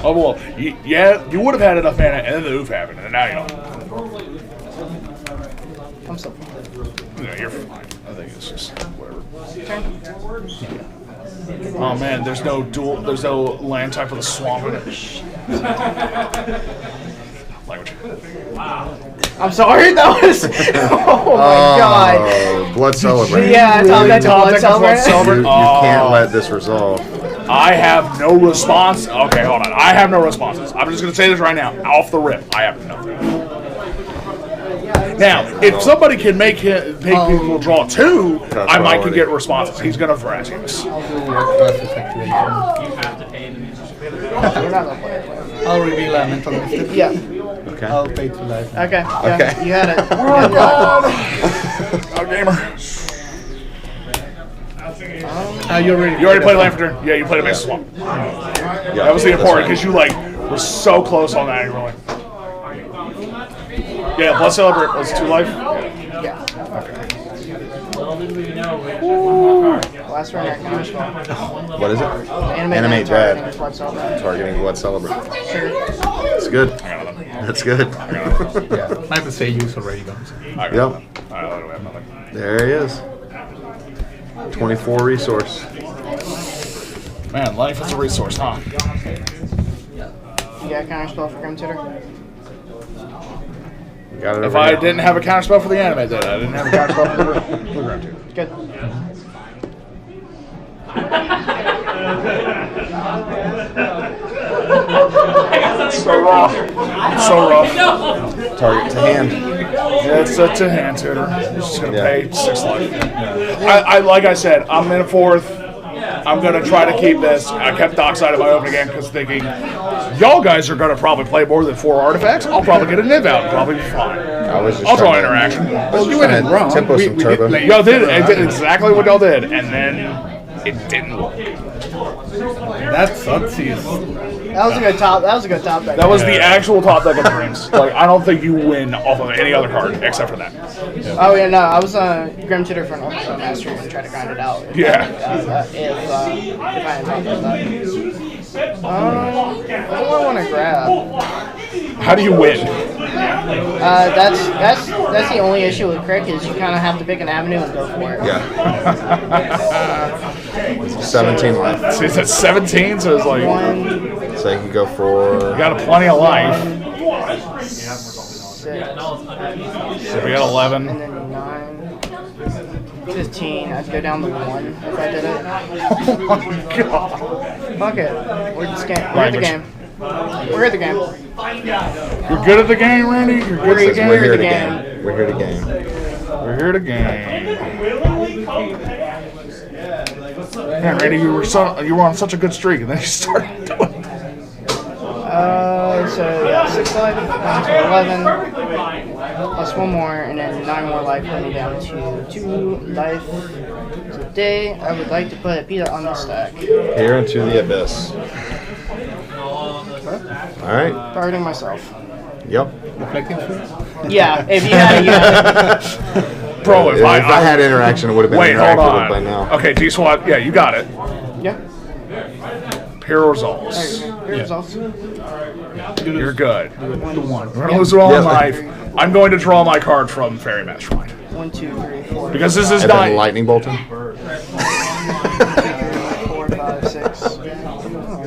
Oh well, yeah, you would have had enough mana, and then the oof happened, and now you don't. I'm so. Yeah, you're fine. I think it's just whatever. Oh man, there's no land type with a swamp in it. Language. Wow. I'm sorry, that was. Oh my god. Blood Celebrant. Yeah, I thought that's Blood Celebrant. You can't let this resolve. I have no response. Okay, hold on. I have no responses. I'm just gonna say this right now, off the rip. I have nothing. Now, if somebody can make people draw 2, I might can get responses. He's gonna harass us. I'll do process activation. You have to pay the I'll reveal a mental mystic. Yeah. Okay. I'll pay 2 life. Okay. Yeah, Okay. you had it. Oh, gamer. You already played land for turn. Yeah, you played a base swamp. Yeah, that was the important because you were so close on that. You were like, yeah, Blood Celebrant was 2 life. Yeah. Little did we know. Last round, I can What is it? Animate Dead. Blood Celebrant. Targeting Blood Celebrant. Sure. It's good. That's good. Yeah. I have to say use already though. Yep. There he is. 24 resource. Man, life is a resource, huh? You got a counter spell for Grim Tutor? Got it If over I here. didn't have a counter spell for the anime, then I didn't have a counter spell for the ground. Good. So rough. It's so rough. Target to hand. Yeah, it's a hand tutor. He's just gonna pay 6 life. Yeah. I like I said, I'm in a 4th. I'm gonna try to keep this. I kept Dockside in my opening game because thinking, y'all guys are gonna probably play more than 4 artifacts. I'll probably get a nib out and probably be fine. I'll draw interaction. Well, you went wrong. Tempo some turbo. Y'all did exactly what y'all did, and then it didn't work. That sucks. That was a good top. That was a good top deck. That was the actual top deck of Dreams. Like, I don't think you win off of any other card except for that. Oh yeah, no, I was Grim Tutor for an Ultimate Master and try to grind it out. If I had not done that. What do I want to grab? How do you win? That's the only issue with Crick is you kind of have to pick an avenue and go for it. Yeah. 17 left. See, it's 17, so it's like... So you can go for... You got plenty of life. 6. So we got 11. And then 9. 15. I'd go down to 1 if I did it. Oh my god. Fuck it. We're at the game. We're at the game. You're good at the game, Randy? You're good at the game? We're here to game. We're here to game. We're here to game. Man, Randy, you were on such a good streak, and then you started doing it. So yeah, 6 life, down to 11, plus 1 more, and then 9 more life, putting me down to 2 life. Today, I would like to put a Peter on the stack. Here into the abyss. All right. Guarding myself. Yep. Yeah, if you had it, you had it. Bro, if I had interaction, it would have been interacted with by now. Okay, D-SWAT, yeah, you got it. Yeah. Peer results. Peer results. You're good. The 1. We're going to lose all in life. I'm going to draw my card from Fairy Mastermind. 1, 2, 3, 4. Because this is and not... then lightning bolting. 4, 5, 6.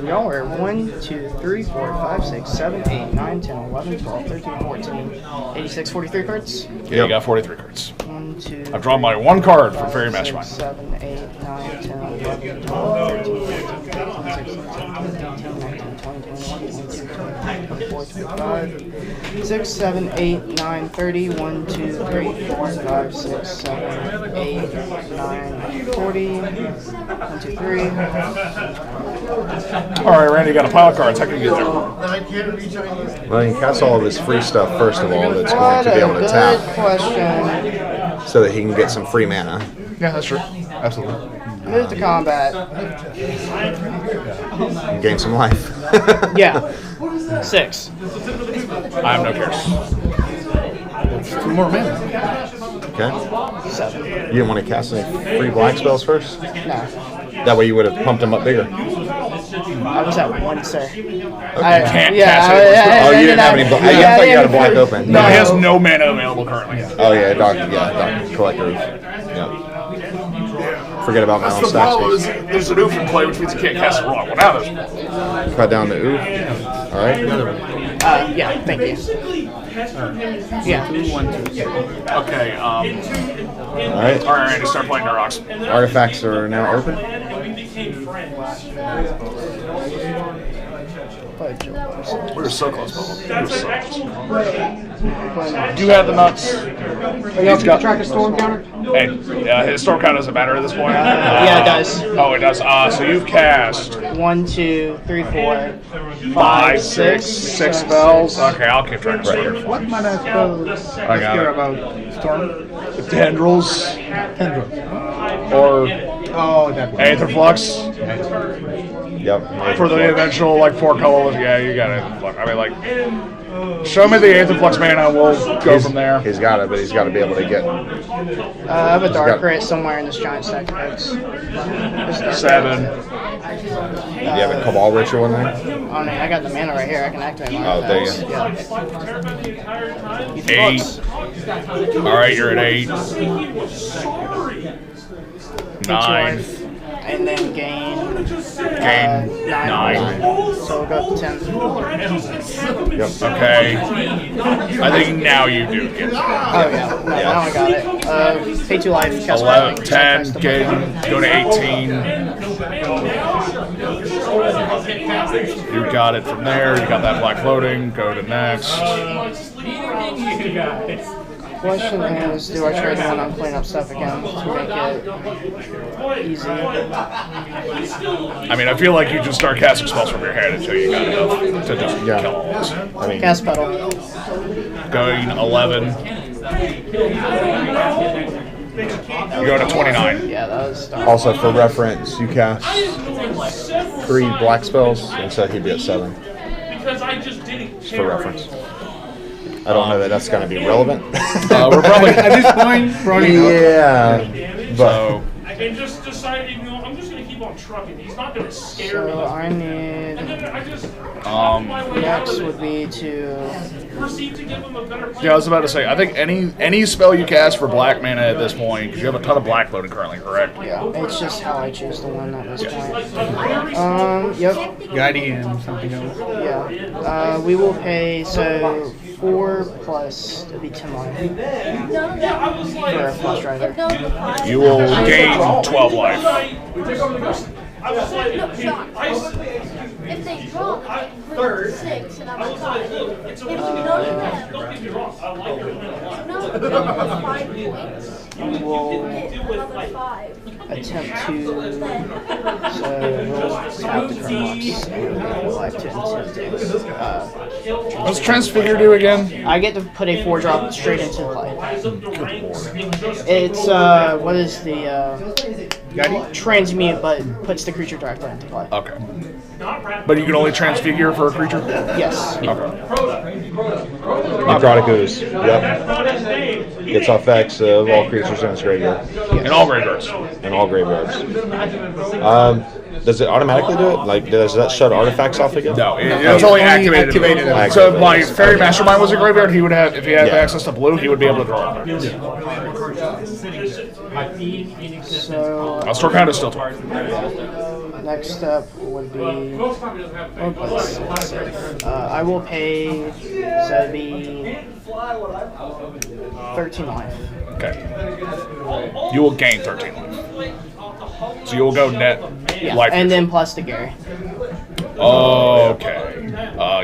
Y'all are 1, 2, 3, 4, 5, 6, 7, 8, 9, 10, 11, 12, 13, 14, 86, 43 cards? Yeah, you got 43 cards. 1, 2, I've drawn my 1 card from Fairy Mastermind. 7, 8, 9, 10, 11, 12, 13, 14, 15, 16, 17, 18, 19, 20, 21, 22, 23, 24, 25, 6, 7, 8, 9, 30, 1, 2, 3, 4, 5, 6, 7, 8, 9, 40, 1, 2, 3. Alright, Randy, you got a pile of cards. How can you get there? Well, you can cast all of his free stuff first of all that's going to be able to tap. Question. So that he can get some free mana. Yeah, that's true. Absolutely. Move to combat. And gain some life. Yeah. 6. I have no cares. That's 2 more mana. Okay. 7. You didn't want to cast any free black spells first? No. That way you would have pumped him up bigger. I was at 1, sir. Okay. You can't cast it. Oh, you didn't have any black. I thought you had a black open. No, he has no mana available currently. Oh, yeah, Doctor Collector. Yeah. Forget about my own stack space. There's an oof in play, which means you can't cast it wrong. Well, now there's... Cut down the oof. All right. Yeah, thank you. Yeah. 2, 1, 2. Okay, All right. Alright, Randy, start playing Durox. Artifacts are now open. We're so close, Bubba. We're so close. Do you have the nuts? Are you got track of storm counter? Hey, his storm count doesn't matter at this point. Yeah, it does. Oh, it does. So you've cast 1, 2, 3, 4, 5, 6 spells. Okay, I'll keep track of storm. What mana spell I got care it. about Storm? Tendrils. Tendrils. Or Oh, that one. Aether Flux. Yep. For the eventual, like, 4 colorless. Yeah, you got Aether Flux. I mean, like, show me the Aether Flux mana, we'll go from there. He's got it, but he's got to be able to get... I have a Dark Crit somewhere in this giant stack of cards. 7. Do you have a Cabal Ritual in there? Oh, no, I got the mana right here. I can activate my Oh, there you go. Yeah. 8. Alright, you're at 8. 9. And then gain 9. 9. So we'll go up to 10. Yep. Okay. I think now you do get it. Oh, yeah. No, now I got it. Pay 2 life. Cast 11, 10, go to 18. You got it from there. You got that black floating. Go to next. Question is, do I trade one on cleanup stuff again to make it easy? I mean, I feel like you just start casting spells from your hand until you got enough to just kill all this. I mean, Gas pedal. Going 11. You go to 29. Yeah, that was dumb. also, for reference, you cast 3 black spells, and so he'd be at 7. Because I just didn't Just for reference. I don't know that that's going to be relevant. We're probably At this point, probably not. Yeah, but And just decided, I'm just going to keep on trucking. He's not going to scare me. So I need. And then I just Next would be to. proceed to give him a better plan. Yeah, I was about to say, I think any spell you cast for black mana at this point, because you have a ton of black floating currently, correct? Yeah, it's just how I choose to win at this point. Yep. Guardian, something else. Yeah. We will pay, so 4 plus, it'd be 10 life. For a flush rider. You will gain 12 life. I was like, If they drop third, 6 and I'm at 5. If none of them, don't get me wrong, I like your plan a lot. none of them have 5 points, We will get another 5. attempt to. So we'll tap the Chronox and we'll have to attempt to. What's Transfigure do again? I get to put a 4-drop straight into play. It's what is the transmute, but puts the creature directly into play. Okay. But you can only transfigure for a creature? Yes. Okay. Necrotic Ooze. Yep. Gets off X of all creatures in its graveyard. In all graveyards. In all graveyards. Does it automatically do it? Like, does that shut artifacts off again? No, it's only activated. So if my Fairy Mastermind was a graveyard, he would have, if he had access to blue, he would be able to draw it. So Stormhound is still 12. next up would be. I will pay. So it'd be 13 life. Okay. You will gain 13 life. So you will go net life. And then plus the Gary. Okay.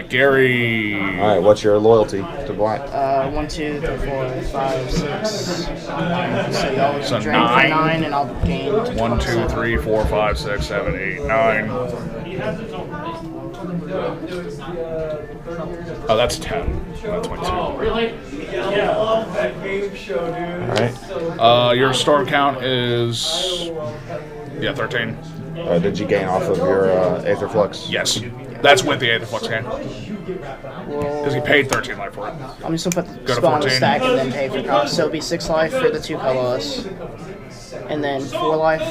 Gary. All right. What's your loyalty to black? 1, 2, 3, 4, 5, 6. So y'all So drain for 9, and I'll gain. 1, 2, 3, 4, 5, 6, 7, 8, 9. Oh, that's 10. That's 22. Really? Yeah, I love that game show, dude. All right. Your storm count is 13. Did you gain off of your Aether Flux? Yes. That's with the Aether Flux gain. Because he paid 13 life for it. I'm just gonna put the Go to spell on the 14. stack and then pay for cost. So it'll be 6 life for the 2 colorless, and then 4 life.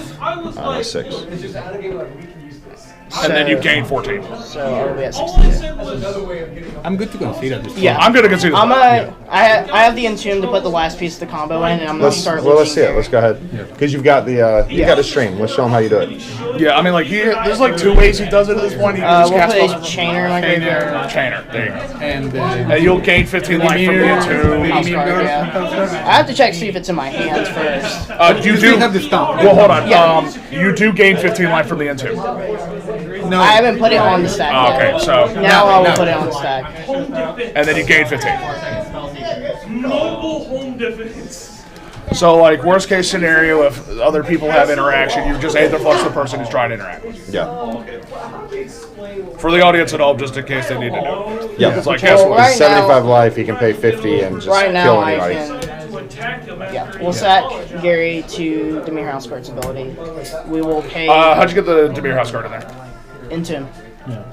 6. And then you gain 14. So I'll be at 62. I'm good to concede at this point. Yeah, I'm gonna concede. I have the Entomb to put the last piece of the combo in, and I'm gonna start. Let's see it. Let's go ahead. Because you've got the got a stream. Let's show him how you do it. Yeah, I mean, like there's like 2 ways he does it at this point. He can just We'll cast put a spells. chainer in my graveyard. Chainer. There you go. And And you'll gain 15 life from the Entomb. House card, yeah. I have to check to see if it's in my hands first. You do have the stomp. Well, hold on. Yeah. You do gain 15 life from the Entomb. No. I haven't put it on the stack yet. Okay, so Now I will put it on the stack. and then you gain 15. Mobile home defense. So, like, worst case scenario, if other people have interaction, you just Aether Flux the person who's trying to interact with. Yeah. For the audience at home, just in case they need to know. Yeah. It's like, guess Well, what? right 75 life. He can pay 50 and just Right now kill I anybody. can. Yeah, we'll sack Gary to Demir Houseguard's ability. We will pay. How'd you get the Demir House card in there? Entomb.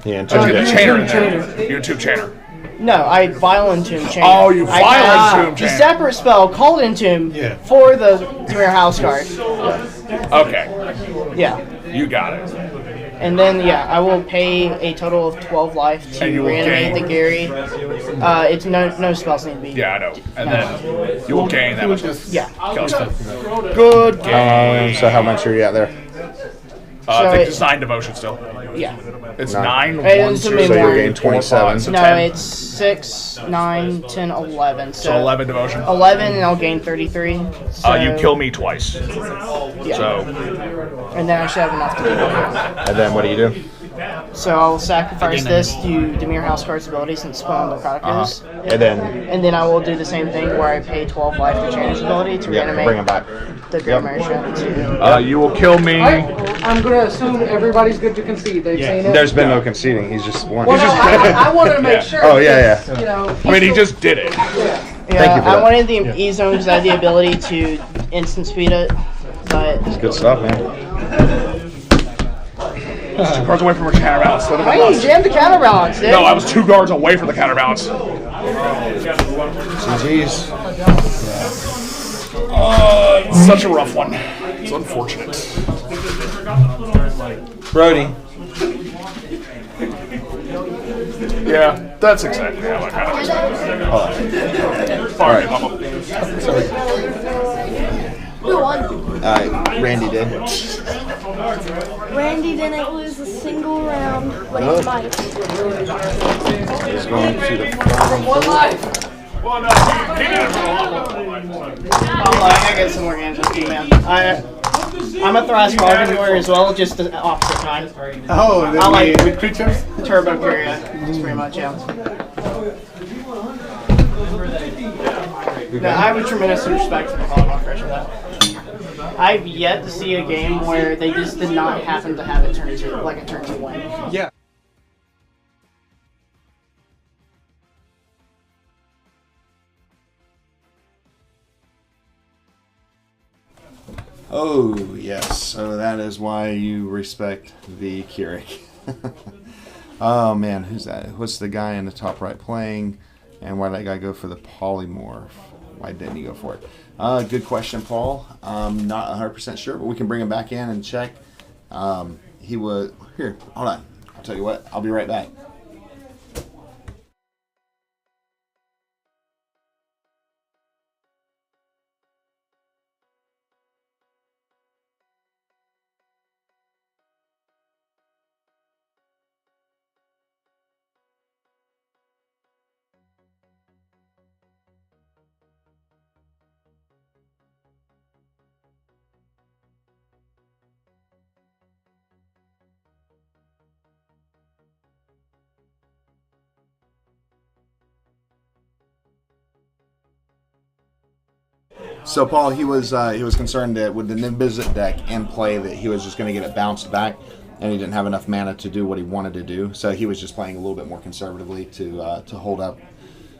Yeah. How'd you get the Chainer in there? Your 2 Chainer. No, I Vile Entomb chain. Oh, you Vile Entomb The chain. separate spell called Entomb for the Demir Houseguard. Okay. Yeah. You got it. And then, I will pay a total of 12 life to And you will reanimate gain. the Gary. It's no spells need to be. Yeah, I know. And then you will gain that much. Yeah. Kill stuff. Good game. So how much are you at there? I think it's 9 devotion still. Yeah. It's 9, Hey, 1, it's 2, gonna be So you're more. getting 27. So No, 10. it's 6, 9, 10, 11. So 11 devotion. 11, and I'll gain 33. So, You kill me twice. Yeah. So. And then I should have enough to do it. And then what do you do? So I'll sacrifice this to Demir Houseguard's ability since it's on the Chronicles. And then And then I will do the same thing where I pay 12 life to change his ability to reanimate bring him back. the Great Mary Shadow too. You will kill me. I'm going to assume everybody's good to concede. They've seen it. There's been no conceding. He's just won. Well, no, I wanted to make sure. Oh, yeah, because, You know, I mean, he just did it. Yeah, Thank you for I that. wanted the E zone because I had the ability to instant speed it, but It's good stuff, man. 2 cards away from her counterbalance. Let him why have you jammed the counterbalance, dude? No, I was 2 guards away from the counterbalance. GG's. Such a rough one. It's unfortunate. Brody. Yeah, that's exactly how I kind of. All right, Mama. Who won? Randy did. Randy didn't lose a single round when he fights. He's going to the from one life. Well, no, he did it for a lot more. I got some more games with you, man. I'm a thoracic bargain warrior as well, just the opposite kind. Oh, I like with creatures? Turbo Curia, just pretty much, yeah. No, I have a tremendous respect for the Pablo for that. I've yet to see a game where they just did not happen to have a turn 2, like a turn 2 win. Yeah. Oh, yes. So that is why you respect the Keurig. Oh, man. Who's that? What's the guy in the top right playing? And why did that guy go for the polymorph? Why didn't he go for it? Good question, Paul. Not 100% sure, but we can bring him back in and check. He was... Here, hold on. I'll tell you what. I'll be right back. So Paul, he was concerned that with the Nimbisit deck in play that he was just going to get it bounced back, and he didn't have enough mana to do what he wanted to do. So he was just playing a little bit more conservatively to hold up.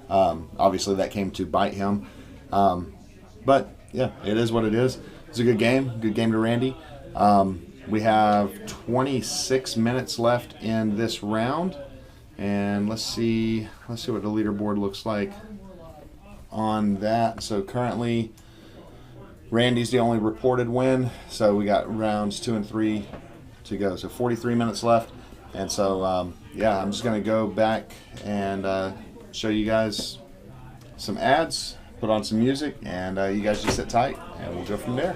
Obviously, that came to bite him. But yeah, it is what it is. It's a good game. Good game to Randy. We have 26 minutes left in this round, and let's see what the leaderboard looks like on that. So currently, Randy's the only reported win. So we got rounds 2 and 3 to go. So 43 minutes left, and so yeah, I'm just gonna go back and show you guys some ads, put on some music, and you guys just sit tight, and we'll go from there.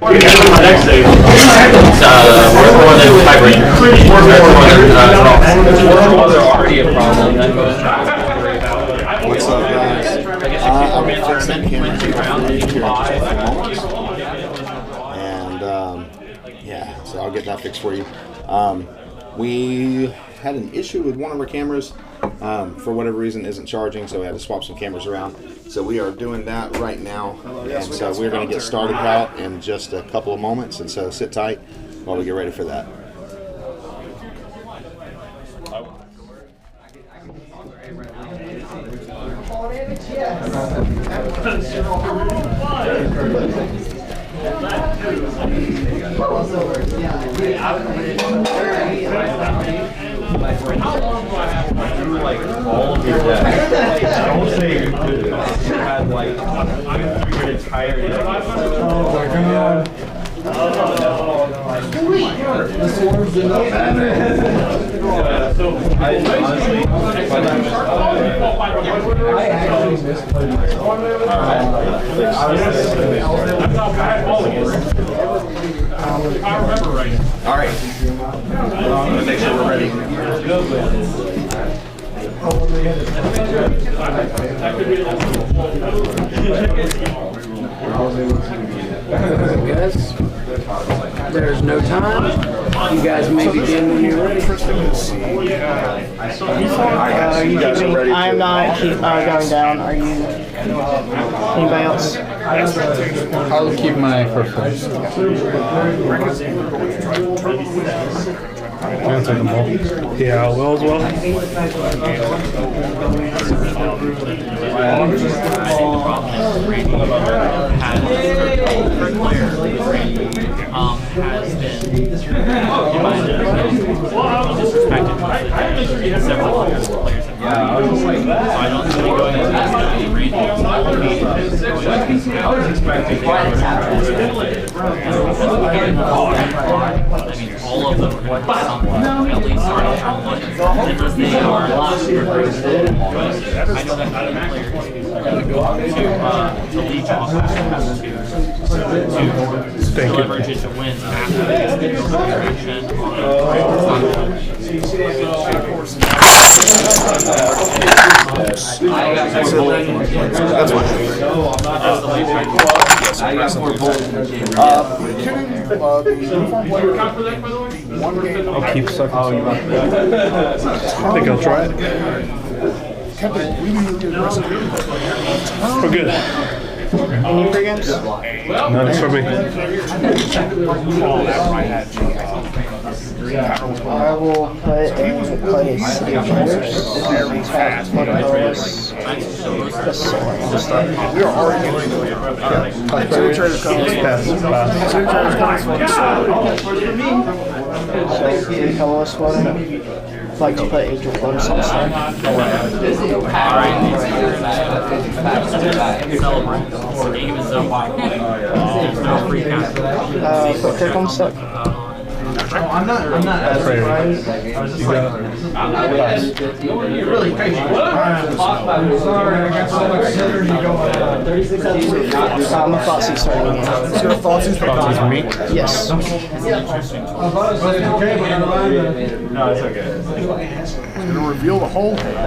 Next day, we're more than tiebreaker. They're already a problem. That goes What's up, guys? I'm first in camera here and yeah, so I'll get that fixed for you. We had an issue with one of our cameras. For whatever reason, isn't charging, so we had to swap some cameras around. So we are doing that right now, and so we're going to get started out in just a couple of moments. And so sit tight while we get ready for that. Like all of your decks. Don't say you could. You had like your entire deck. Oh my god. The swarms in the So I honestly, I actually misplayed my song. I remember right. All right. I'm gonna make sure we're ready. Guys, there's no time. You guys may begin when you're ready. You guys are ready. I'm not going down. Are you? Anybody else? I'll keep my first one. I'll take them all. Yeah, I will as well. Has been disrespected several other players. So I don't see going into this range. I was expecting all of them are going to be something, at least starting from one, unless they are I know that other players to leech off to leverage into wins after they get their reaction I'll keep sucking. I think I'll try it. We're good. Any pre-games? None for me. I will play City of Wonders. We are already going Colorless Floating. I'd like to play Age of Lotus on Star. The game is so wide. There's no free count. Put Kirk on Suck. I'm not as surprised. I was just like, you're really crazy. I'm sorry, I got so much center and you go 36 episodes. I'm a Fossey starting again. Let's go Fossey's for me? Yes. I thought it was okay, but never mind. No, it's okay. It's gonna reveal the whole thing. I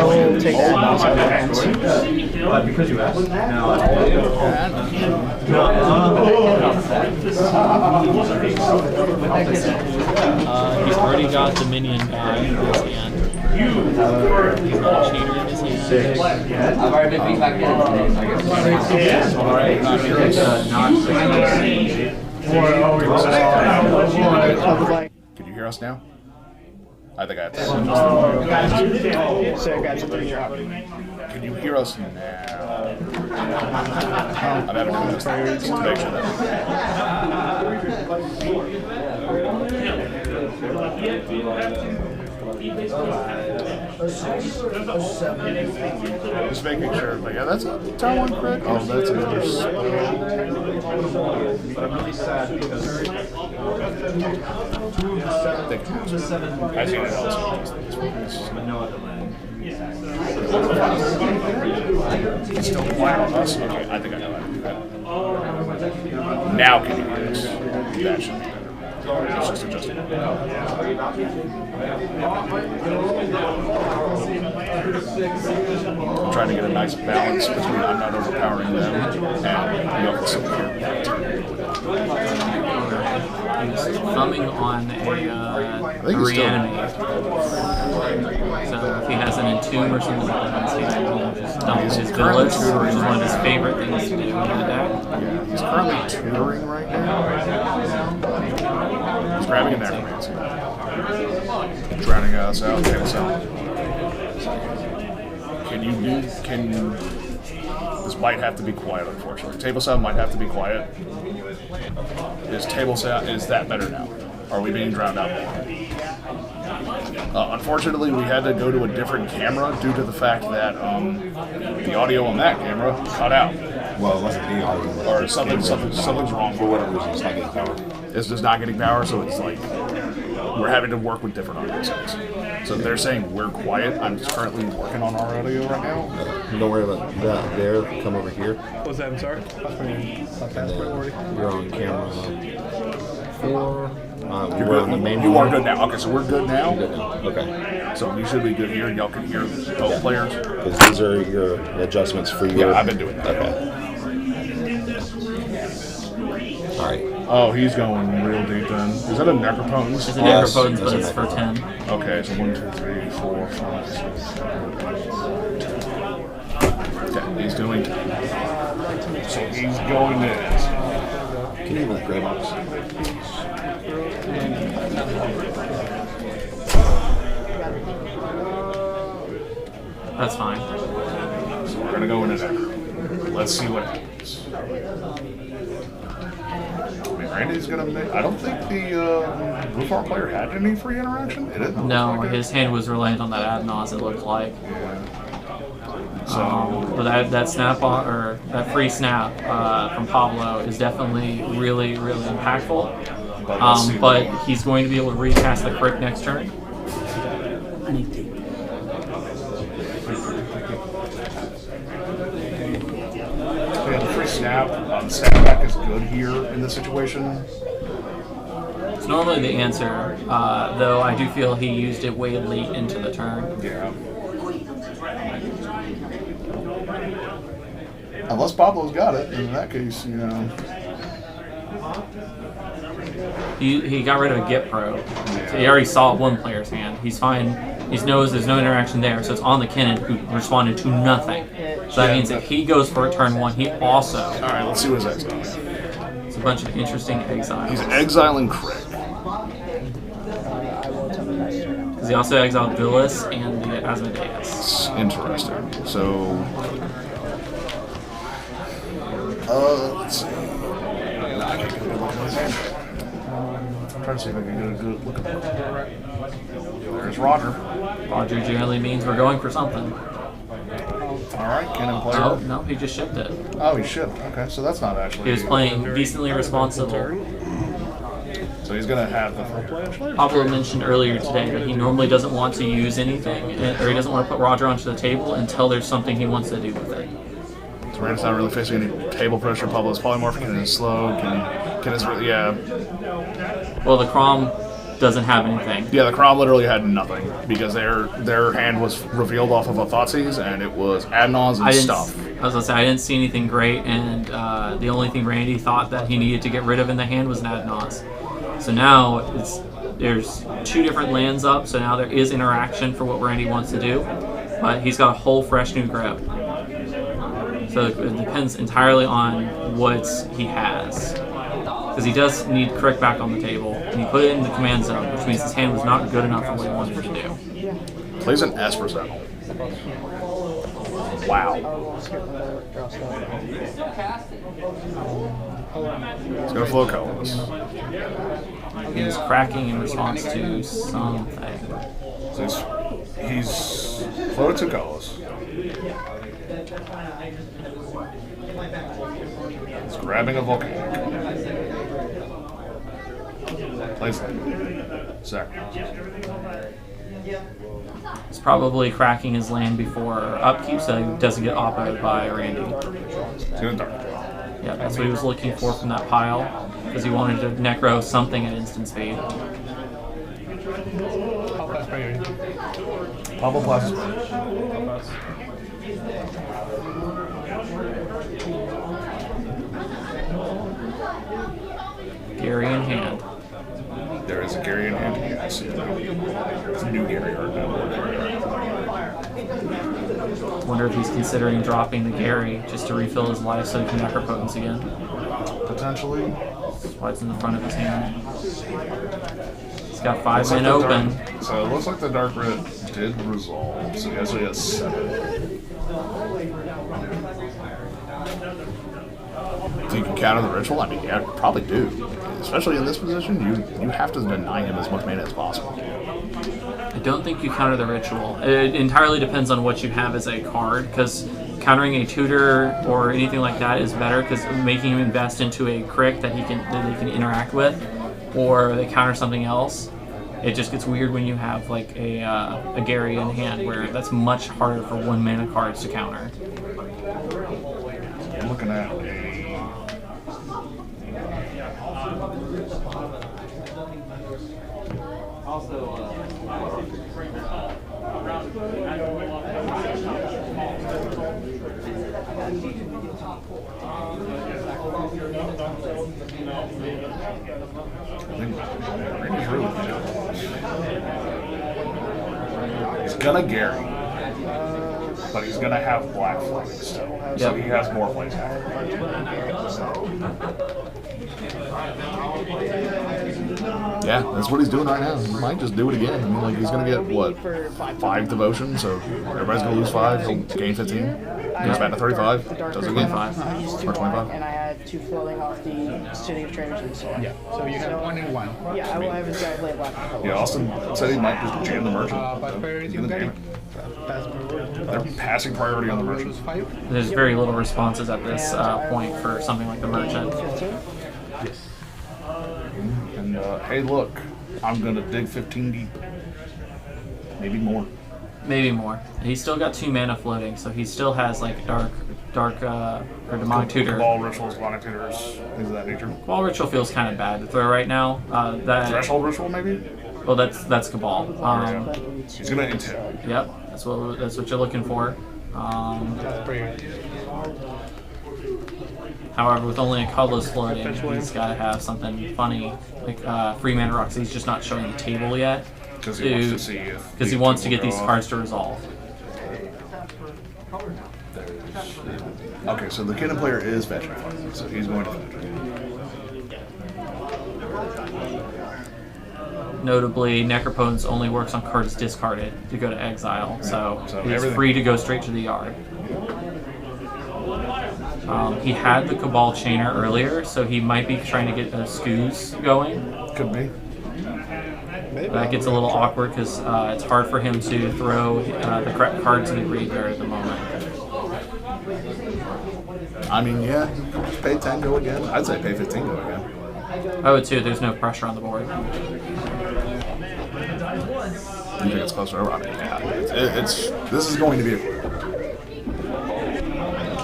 will take that outside of hands. Because you asked. He's already got the minion guy in his hand. I've already been beat back in. Can you hear us now? I think I have to. Can you hear us now? I'm having to do this to make sure just making sure. Like, yeah, that's a turn one crit. Oh, that's another spell. I'm really sad because I see it else. It's still quiet on us. Okay, I think I know how to do that. Now can you hear us? That should be better. It's just adjusting. I'm trying to get a nice balance between I'm not overpowering them and you have some He's thumbing on a reanimate. So if he has an entomb or something like that, he's going to just dump his village, which is one of his favorite things to do in the deck. Yeah, he's currently tutoring right now. He's grabbing a necromancy. Drowning us out. Okay, so this might have to be quiet, unfortunately. Table sound might have to be quiet. Is that better now? Are we being drowned out more? Unfortunately, we had to go to a different camera due to the fact that the audio on that camera cut out. Well, it wasn't the audio. Or something's wrong. For whatever reason, it's not getting power. It's just not getting power, so it's like we're having to work with different audio settings. So they're saying we're quiet. I'm currently working on our audio right now. Don't worry about that. There, come over here. What's that? I'm sorry. And then you're on camera 4. You're good. On the main You are good now. Okay, so we're good now. Good now. Okay. So we should be good here. Y'all can hear both players. Because these are your adjustments for your. Yeah, I've been doing that. Okay. All right. Oh, he's going real deep then. Is that a necropotence? It's a necropotence, but it's for 10. Okay, so 1, 2, 3, 4, 5, 6, 7. 10. He's doing 10. So he's going next. Can you even grab box? That's fine. So we're gonna go into necro. Let's see what happens. Randy's gonna make. I don't think the Blue Farm player had any free interaction. It didn't. No, his hand was reliant on that Adnos, it looked like. Yeah. So, but that snap on, or that free snap from Pablo is definitely really, really impactful. But he's going to be able to recast the crick next turn. I need to. Yeah, the free snap. Snapback is good here in this situation. It's normally the answer, though I do feel he used it way late into the turn. Yeah. Unless Pablo's got it, in that case, you know. He got rid of a Get Pro. So he already saw one player's hand. He's fine. He knows there's no interaction there, so it's on the Kinnan who responded to nothing. So that means if he goes for a turn 1, he also. Alright, let's see what his exile is. It's a bunch of interesting exiles. He's exiling Crick. Because he also exiled Villas and the Asmodeus. Interesting. So. Let's see. I can get a good look at his hand. I'm trying to see if I can get a good look at the There's Roger. Roger generally means we're going for something. Alright, Kinnan player. Oh, no, he just shipped it. Oh, he shipped. Okay, so that's not actually. He was playing decently responsible. So he's going to have the full play. Pablo mentioned earlier today that he normally doesn't want to use anything, or he doesn't want to put Roger onto the table until there's something he wants to do with it. So Rand's not really facing any table pressure. Pablo's polymorph. Kinnan is slow. Kinnan is really, yeah. Well, the Crom doesn't have anything. Yeah, the Crom literally had nothing because their hand was revealed off of a Thoughtseize, and it was Adnons and stuff. I was gonna say I didn't see anything great, and the only thing Randy thought that he needed to get rid of in the hand was an Adnons. So now it's there's 2 different lands up, so now there is interaction for what Randy wants to do, but he's got a whole fresh new grip. So it depends entirely on what he has. Because he does need Crick back on the table, and he put it in the command zone, which means his hand was not good enough for what he wanted to do. Plays an Reson Holt. Wow. He's going to flow colors. He's cracking in response to something. So he's floated 2 colors. He's grabbing a volcanic. Plays Zachary. He's probably cracking his land before upkeep so he doesn't get oppoed by Randy. Yeah, that's what he was looking for from that pile, because he wanted to necro something at instant speed. Pablo Martinez. Gary in hand. There is a Gary in hand. Yes. It's a new Gary art now. Wonder if he's considering dropping the Gary just to refill his life so he can necro potency again. Potentially. That's why it's in the front of his hand. He's got 5 men open. So it looks like the Dark Red did resolve. So he actually has 7. Do you can counter the ritual? I mean, yeah, probably do. Especially in this position, you have to deny him as much mana as possible. I don't think you counter the ritual. It entirely depends on what you have as a card, because countering a tutor or anything like that is better, because making him invest into a crick that they can interact with, or they counter something else. It just gets weird when you have like a Gary in hand, where that's much harder for 1 mana cards to counter. I'm looking at Randy's really good. He's gonna Gary, but he's gonna have black flags still, so he has more plays. Yeah, that's what he's doing right now. He might just do it again. I mean, like, he's gonna get what, 5 devotion, so everybody's gonna lose 5. He'll gain 15. Goes back to 35. Does it again? I used 2 or 25, and I had 2 floating off the City of Traders and so on. Yeah, so you have 1 and 1. Yeah, I will have exactly a black. Yeah, Austin said he might just jam the merchant. They're passing priority on the merchant. There's very little responses at this point for something like the merchant. Yes. And hey, look, I'm gonna dig 15 deep. Maybe more. Maybe more. He's still got 2 mana floating, so he still has like dark or demonic tutor. Cabal rituals, demonic tutors, things of that nature. Cabal ritual feels kind of bad to throw right now. That threshold ritual, maybe. Well, that's Cabal. He's gonna intimidate. Yep, that's what you're looking for. However, with only a colorless floating, he's got to have something funny, like free mana rocks. He's just not showing the table yet. Because he wants to see if. Because he wants to get these cards to resolve. Okay, so the Kingdom player is fetching, so he's going to fetch. Notably, Necropotence only works on cards discarded to go to exile, so he's free to go straight to the yard. He had the Cabal Chainer earlier, so he might be trying to get the Scoos going. Could be. That gets a little awkward because it's hard for him to throw the correct card to the graveyard at the moment. I mean, yeah, pay 10, go again. I'd say pay 15, go again. I would too. There's no pressure on the board. You think it's closer? I mean, yeah, this is going to be a.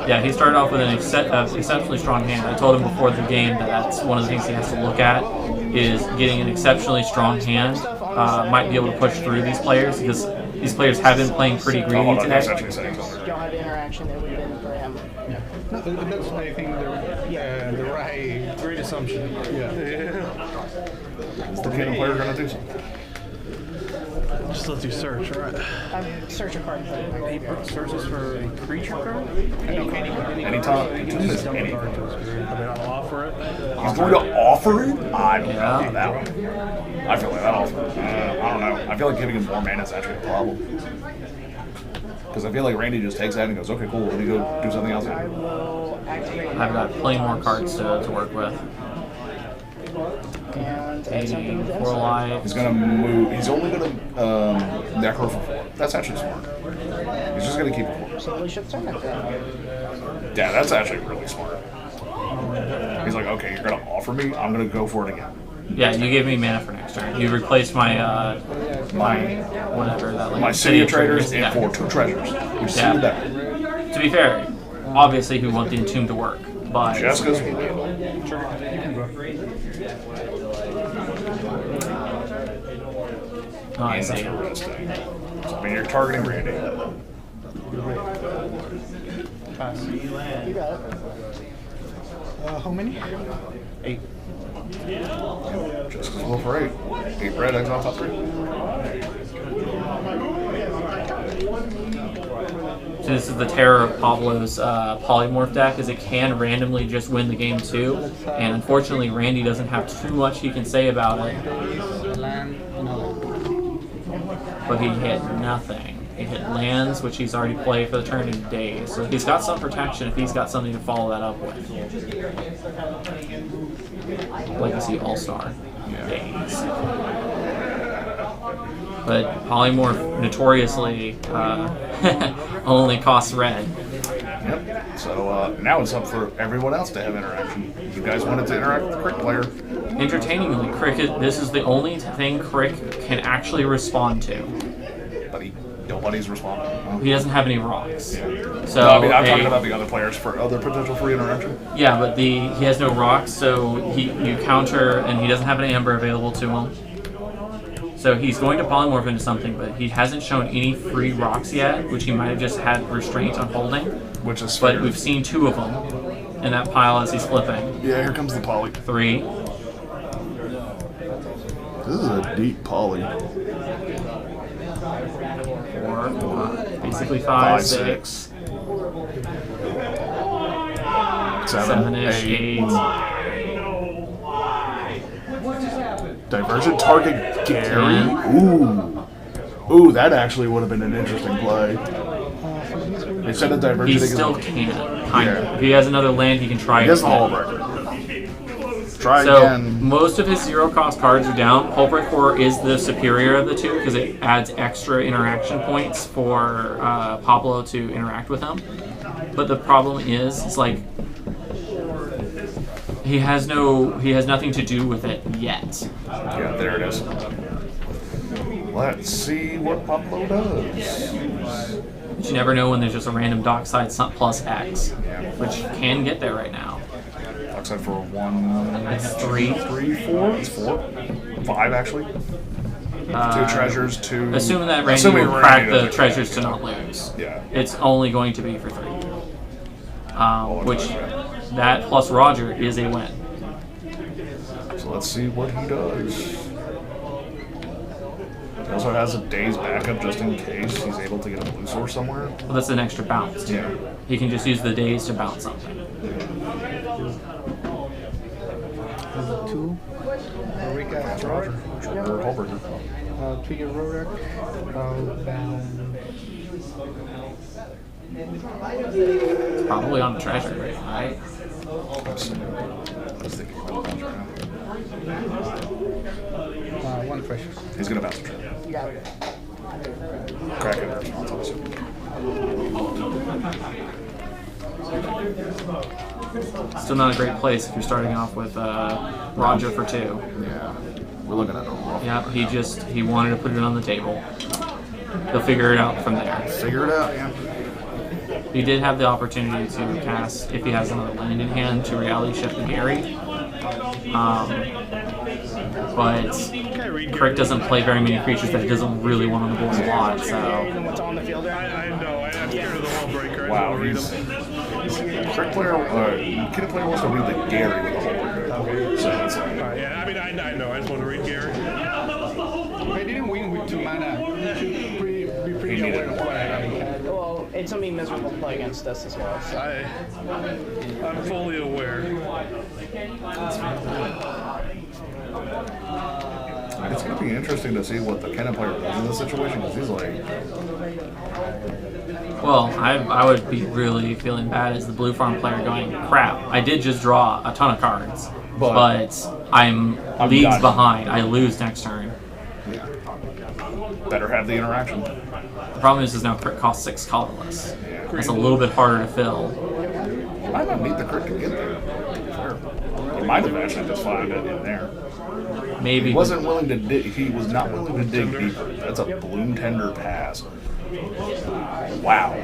Yeah, he started off with an exceptionally strong hand. I told him before the game that that's one of the things he has to look at, is getting an exceptionally strong hand. Might be able to push through these players, because these players have been playing pretty greedy today. Don't have interaction that would have been for him. No, that's, I think, the right great assumption. Yeah. Is the Cannon player going to do something? Just let you search, alright. Search a card. He searches for a creature card? Anytime. Anything. I'll offer it. He's going to offer it? I don't know that one. I feel like that offer. I don't know. I feel like giving him more mana is actually a problem. Because I feel like Randy just takes that and goes, okay, cool, let me go do something else. I've got plenty more cards to work with. And 4 life. He's going to move. He's only going to Necro for 4. That's actually smart. He's just going to keep it 4. So we should turn it then. Yeah, that's actually really smart. He's like, okay, you're going to offer me? I'm going to go for it again. Yeah, you gave me mana for next turn. You replaced my whatever that like my City of Traders yeah. for 2 treasures. Which Yeah. that. To be fair, obviously we want the Entomb to work, but Jessica's. Oh, I see. Interesting. So, I mean, you're targeting Randy. Pass. You got it. How many? 8. Just go for 8. 8 red, exile top 3. So this is the terror of Pablo's polymorph deck, is it can randomly just win the game too, and unfortunately Randy doesn't have too much he can say about it. But he hit nothing. He hit lands, which he's already played for the turn in days. So he's got some protection if he's got something to follow that up with. Legacy All-Star days. But Polymorph notoriously only costs red. Yep. So now it's up for everyone else to have interaction. You guys wanted to interact with the Crick player. Entertainingly, Crick this is the only thing Crick can actually respond to. But nobody's responding. He doesn't have any rocks. Yeah. So No, I mean, I'm talking about the other players for other potential free interaction. Yeah, but he has no rocks, so you counter, and he doesn't have an amber available to him. So he's going to polymorph into something, but he hasn't shown any free rocks yet, which he might have just had restraint on holding. Which is But fair. we've seen 2 of them in that pile as he's flipping. Yeah, here comes the poly. 3. This is a deep poly. 4. Basically 5, 6. 7-ish, 8. Divergent target Gary. Ooh, that actually would have been an interesting play. Instead of divergent, He still can, kind of. If he has another land, he can try He has the again. Hullbreaker. Try So again. most of his 0-cost cards are down. Hullbreaker is the superior of the 2 because it adds extra interaction points for Pablo to interact with him. But the problem is, it's like he has nothing to do with it yet. Yeah, there it is. Let's see what Pablo does. But you never know when there's just a random dockside plus X, which can get there right now. Dockside for 1. It's 3. 3, 4. It's 4. 5 actually. 2 treasures. 2. Assuming that Randy will crack the treasures to not lose. Yeah. It's only going to be for 3. Which that plus Roger is a win. So let's see what he does. He also has a day's backup just in case he's able to get a blue source somewhere. Well, that's an extra bounce too. Yeah. He can just use the days to bounce something. 2. Eureka Roger. Trigger Rorak. It's probably on the treasure, right? Let's think about that right now. 1 treasure. He's gonna bounce the treasure. You got it. Crack it. Still not a great place if you're starting off with Roger for 2. Yeah. We're looking at a rough. Yeah, he wanted to put it on the table. He'll figure it out from there. Figure it out, yeah. He did have the opportunity to cast, if he has another land in hand, to reality shift the Gary. But Crick doesn't play very many creatures that he doesn't really want on the board a lot, so... What's on the field? I know. I'm scared of the Hullbreaker. Wow, he's... Crick player, Kid player wants to read the Gary with the Hullbreaker. So it's like, yeah, I mean, I know. I just want to read Gary. If I didn't win with 2 mana, you should be pretty aware of what I have. Well, it's gonna be miserable to play against us as well. So. I'm fully aware. it's going to be interesting to see what the Cannon player does in this situation, because he's like... Well, I would be really feeling bad as the blue farm player going, crap, I did just draw a ton of cards, but I'm leagues behind. I lose next turn. Yeah. Better have the interaction. The problem is now crit costs 6 colorless. It's a little bit harder to fill. You might not need the crit to get there. You might have actually just found it in there. Maybe. He wasn't willing to dig. He was not willing to dig deeper. That's a Bloom Tender pass. Wow.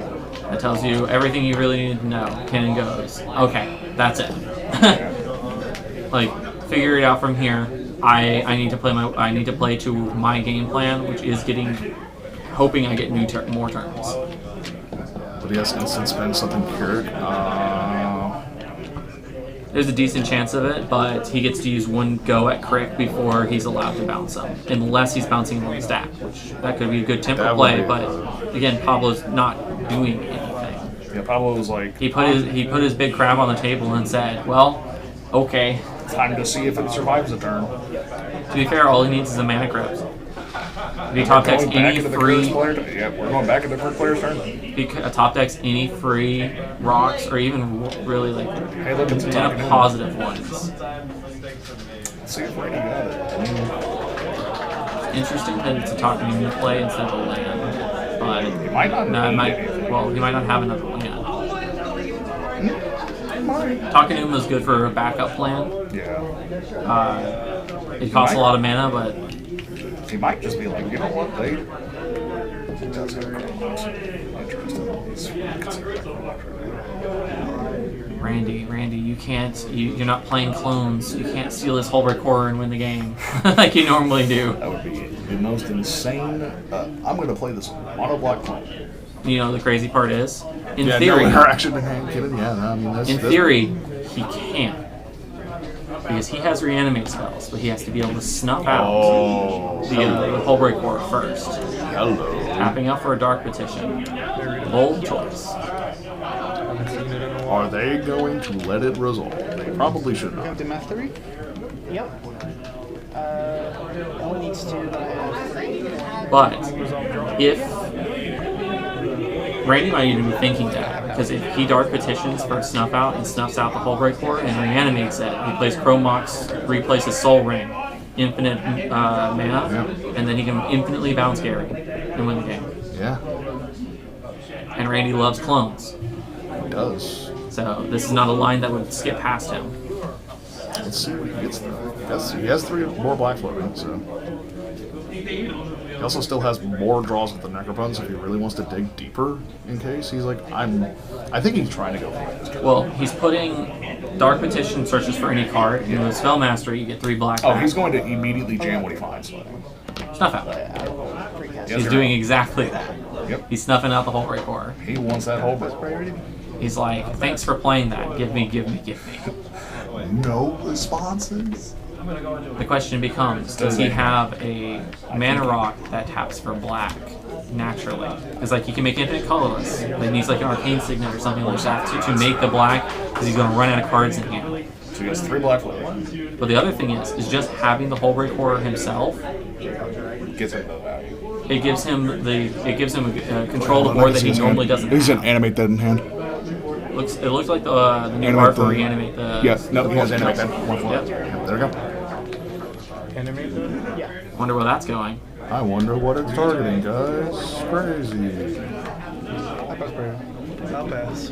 That tells you everything you really need to know. Cannon goes. Okay, that's it. Like, figure it out from here. I need to play to my game plan, which is hoping I get more turns. But he has instant spend something cured. There's a decent chance of it, but he gets to use one go at Crick before he's allowed to bounce him, unless he's bouncing one stack, which that could be a good tempo play. But again, Pablo's not doing anything. Yeah, Pablo was like he put his big crab on the table and said, "Well, okay, time to see if it survives a turn." To be fair, all he needs is a mana crypt. If he top decks any free, yeah, we're going back into the first player's turn. Top decks any free rocks, or even really like positive ones. Let's see if Brady got it. Interesting that it's a Takanuma play instead of a land, but he might not. He might not have another land. Takanuma is good for a backup plan. Yeah. It costs a lot of mana, but he might just be like, you know what, he does have interesting. Randy, you can't. You're not playing clones. You can't steal his Hullbreak Horror and win the game like you normally do. That would be the most insane. I'm going to play this mono black clone. You know the crazy part is, in theory, no interaction in hand, kidding. Yeah, I mean, in theory, he can't. Because he has reanimate spells, but he has to be able to snuff out the Hullbreak Horror first. Hello. Tapping up for a Dark Petition. Bold choice. Are they going to let it resolve? They probably should not. The mastery? Yep. One needs to. But if Randy might even be thinking that, because if he Dark Petitions for Snuff Out and snuffs out the Hullbreak Horror and reanimates it, he plays Chrome Mox, replaces Soul Ring, infinite mana, and then he can infinitely bounce Gary and win the game. Yeah. And Randy loves clones. He does. So this is not a line that would skip past him. Let's see what he gets though. He has 3 more black floating, so. He also still has more draws with the Necropons if he really wants to dig deeper in case. He's like, I think he's trying to go for it. Well, he's putting Dark Petition searches for any card, and with Spell Mastery you get 3 black. Oh, he's going to immediately jam what he finds. Snuff out. He's doing exactly that. Yep. He's snuffing out the Hullbreak Horror. He wants that Hullbreak. He's like, thanks for playing that. Give me. No responses. The question becomes, does he have a mana rock that taps for black naturally? Because like he can make infinite colorless, but he needs like an Arcane Signet or something like that to make the black, because he's going to run out of cards in hand. So he has 3 black floating. But the other thing is just having the Hullbreak Horror himself gets him the value. It gives him control of the board that he normally doesn't. He's gonna animate that in hand. It looks like the new art for reanimate the. Yes, no, he has animate that. Yep. There we go. Animate that? Yeah. Wonder where that's going. I wonder what it's targeting, guys. Crazy. I'll pass.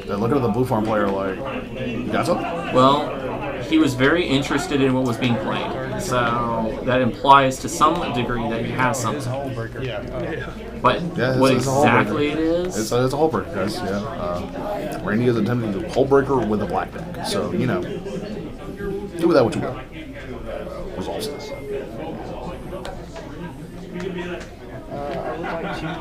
They're looking at the blue farm player like, you got something? Well, he was very interested in what was being played, so that implies to some degree that he has something. But what exactly it is? It's a Hullbreaker, guys. Yeah. Randy is attempting to Hullbreaker with a black deck, so do with that what you will. Resolves this. I would like to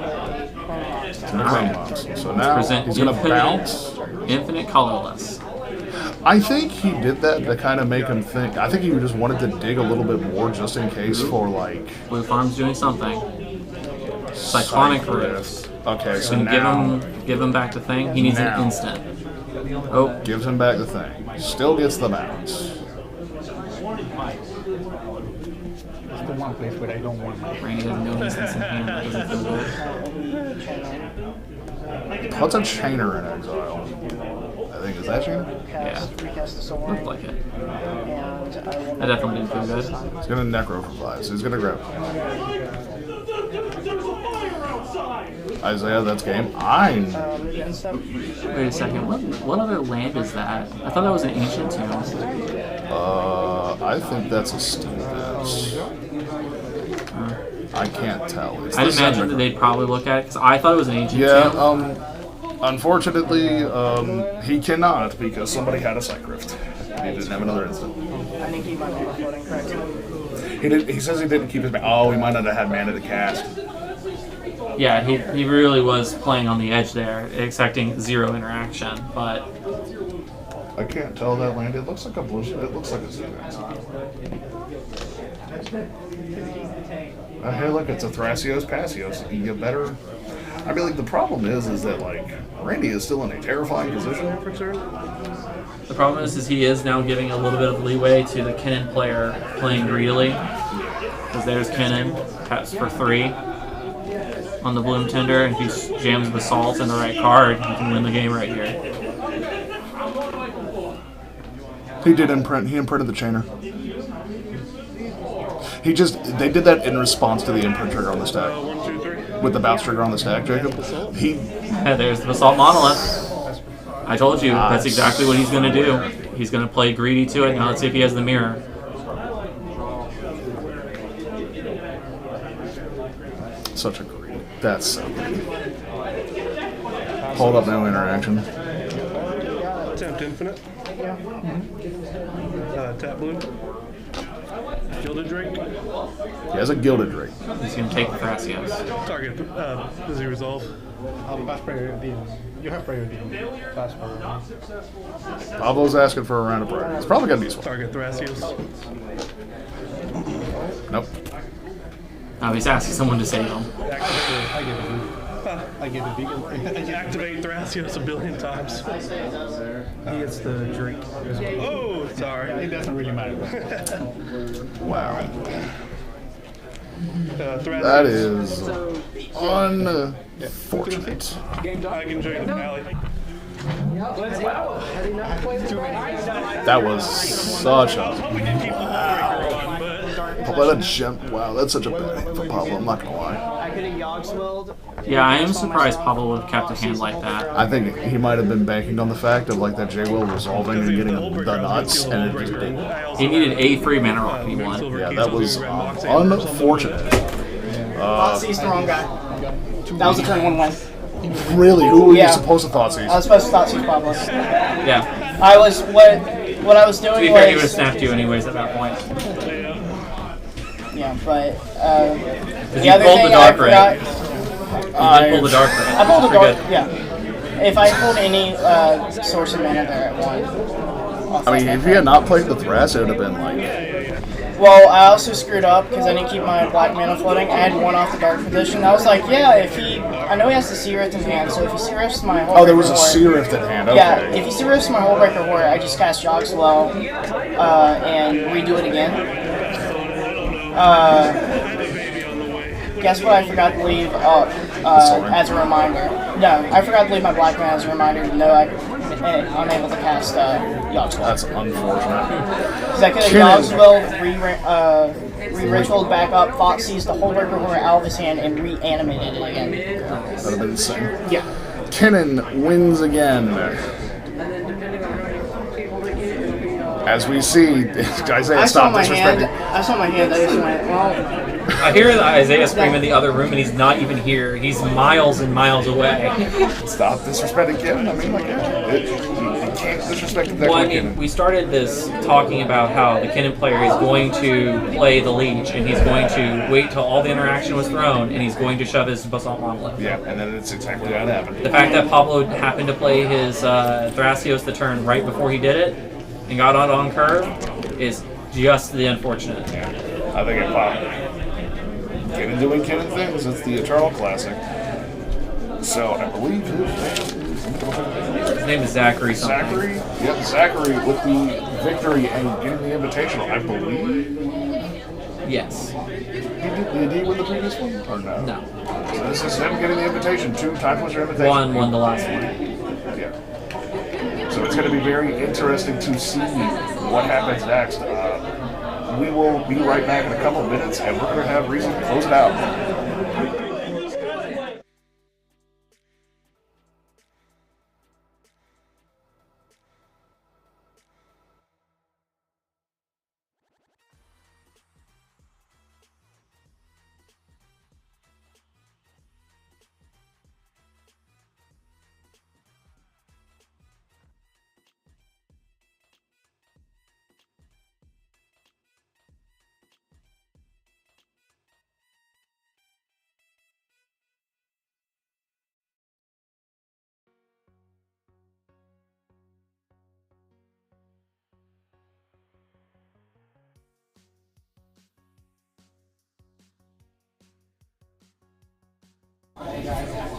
play So now he's going to bounce. Infinite colorless. I think he did that to kind of make him think. I think he just wanted to dig a little bit more just in case for like. Blue Farm's doing something. Cyclonic Roots. Okay, so Can now. give him back the thing. He needs Now. an instant. Oh. Gives him back the thing. Still gets the bounce. That's the one place where I don't want my Randy doesn't know instance in hand. That doesn't feel good. Puts a Chainer in exile. I think, is that Chainer? Yeah. Recast the soul. Looked like it. And I will That definitely didn't feel good. He's going to Necro for 5, so he's going to grab it. Isaiah, that's game. Wait a second. What other land is that? I thought that was an ancient tomb. I think that's a Stevens. I can't tell. It's I'd the imagine Zachary. that they'd probably look at it because I thought it was an ancient Yeah, tomb. unfortunately, he cannot because somebody had a Psych Rift. He didn't have another instant. I think he might be floating correctly. He says he didn't keep his. Oh, he might not have had mana to cast. Yeah, he really was playing on the edge there, expecting 0 interaction, but I can't tell that land. It looks like a blue. It looks like a Stevens. Hey, look, it's a Thrasios Passios. You can get better. I mean, like, the problem is that, like, Randy is still in a terrifying position for turn. the problem is he is now giving a little bit of leeway to the Kinnan player playing greedily. Because there's Kinnan, taps for 3 on the Bloom Tender, and if he jams Basalt in the right card, he can win the game right here. He did imprint. He imprinted the Chainer. They did that in response to the imprint trigger on the stack. With the bounce trigger on the stack, Jacob. There's the Basalt Monolith. I told you, that's exactly what he's going to do. He's going to play greedy to it. Now let's see if he has the mirror. Such a greed. That's so greedy. Hold up, no interaction. Attempt infinite. Tap blue. Gilded Drake. He has a Gilded Drake. He's going to take the Thrasios. Target. Does he resolve? Fast priority. You have priority. Fast priority. Pablo's asking for a round of priority. It's probably going to be swap. Target Thrasios. Nope. Oh, he's asking someone to save him. I get the beacon. Activate Thrasios a billion times. He gets the Drake. Oh, sorry. It doesn't really matter. Wow. That is unfortunate. I can join the finale. That was such a. Wow, that's such a bad hit for Pablo. I'm not gonna lie. I could have Yogswelled. Yeah, I am surprised Pablo would have kept a hand like that. I think he might have been banking on the fact of like that J-Will resolving and getting the nuts, and it just didn't. He needed a free mana rock he won. Yeah, that was unfortunate. Thoughtseize the wrong guy. That was a turn 1 win. Really? Who were you supposed to Thoughtseize? I was supposed to Thoughtseize Pablo. Yeah. I was what I was doing To be was. fair, he would have snapped you anyways at that point. Yeah, but the you other pulled thing the I Dark forgot. Ring. You did pull the Dark Ring. I pulled the Pretty dark. good. Yeah. If I pulled any source of mana there at one. I mean, if he had not played the Thras, it would have been like. Well, I also screwed up because I didn't keep my black mana floating. I had 1 off the dark position. I was like, yeah, if he, I know he has the Sea Rift in hand, so if he Sea Rifts my whole. Oh, there was a Sea Rift in hand. Okay. Yeah, if he Sea Rifts my Hullbreaker Warrior, I just cast Yogswell and redo it again. Guess what I forgot to leave up as a reminder? No, I forgot to leave my black mana as a reminder to know I'm able to cast Yogswell. That's unfortunate. Because I could have Yogswell re-ritualed back up, Thoughtseize the Hullbreaker Warrior out of his hand, and reanimated it again. That would have been insane. Yeah. Kinnan wins again. As we see, Isaiah stopped disrespecting. I saw my hand, I just went, well. I hear Isaiah scream in the other room, and he's not even here. He's miles and miles away. Stop disrespecting Kinnan. I mean, like, you can't disrespect that. Well, I mean, we started this talking about how the Kinnan player is going to play the Leech, and he's going to wait till all the interaction was thrown, and he's going to shove his Basalt Monolith. Yeah, and then it's exactly how it happened. The fact that Pablo happened to play his Thrasios the turn right before he did it and got out on curve is just the unfortunate. I think it popped. Getting doing kidding things. It's the eternal classic. So I believe his name is Zachary something. Zachary? Yep, Zachary with the victory and getting the invitational, I believe. Yes. Did he win the previous one? Or no? No. So this is him getting the invitation. 2 Timetwister invitation. Won the last one. Yeah. So it's going to be very interesting to see what happens next. We will be right back in a couple of minutes, and we're going to have Reson close it out.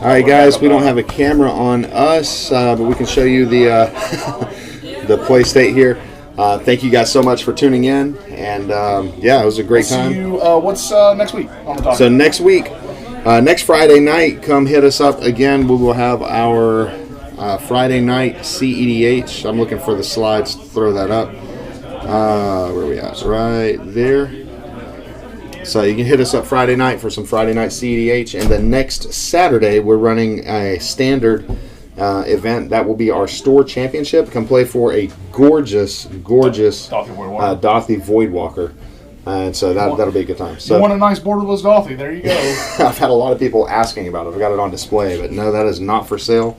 All right, guys, we don't have a camera on us, but we can show you the the play state here. Thank you guys so much for tuning in, and yeah, it was a great time. See you, what's next week on the talk? So next week, next Friday night, come hit us up again. We will have our Friday night CEDH. I'm looking for the slides to throw that up. Where are we at? Right there. So you can hit us up Friday night for some Friday night CEDH, and the next Saturday we're running a standard event that will be our store championship. Come play for a gorgeous Dothy Voidwalker, and so that'll be a good time. So you want a nice borderless Dothy? There you go. I've had a lot of people asking about it. I've got it on display, but no, that is not for sale.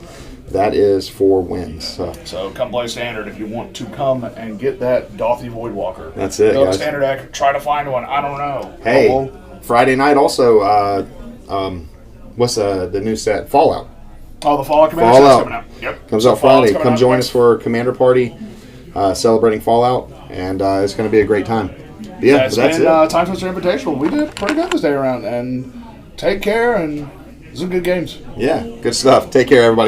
That is for wins. So come play standard if you want to come and get that Dothy Voidwalker. That's it, Go to guys. standard deck, try to find one. I don't know. Hey, Friday night also. What's the new set? Fallout. Oh, the Fallout Commander set's coming out. Yep. Comes So out Friday. Fallout's coming Come out join next. us for Commander Party, celebrating Fallout, and it's going to be a great time. But yeah, It's that's been, it. Timetwister Invitational. We did pretty good this day around, and take care, and some good games. Yeah, good stuff. Take care, everybody.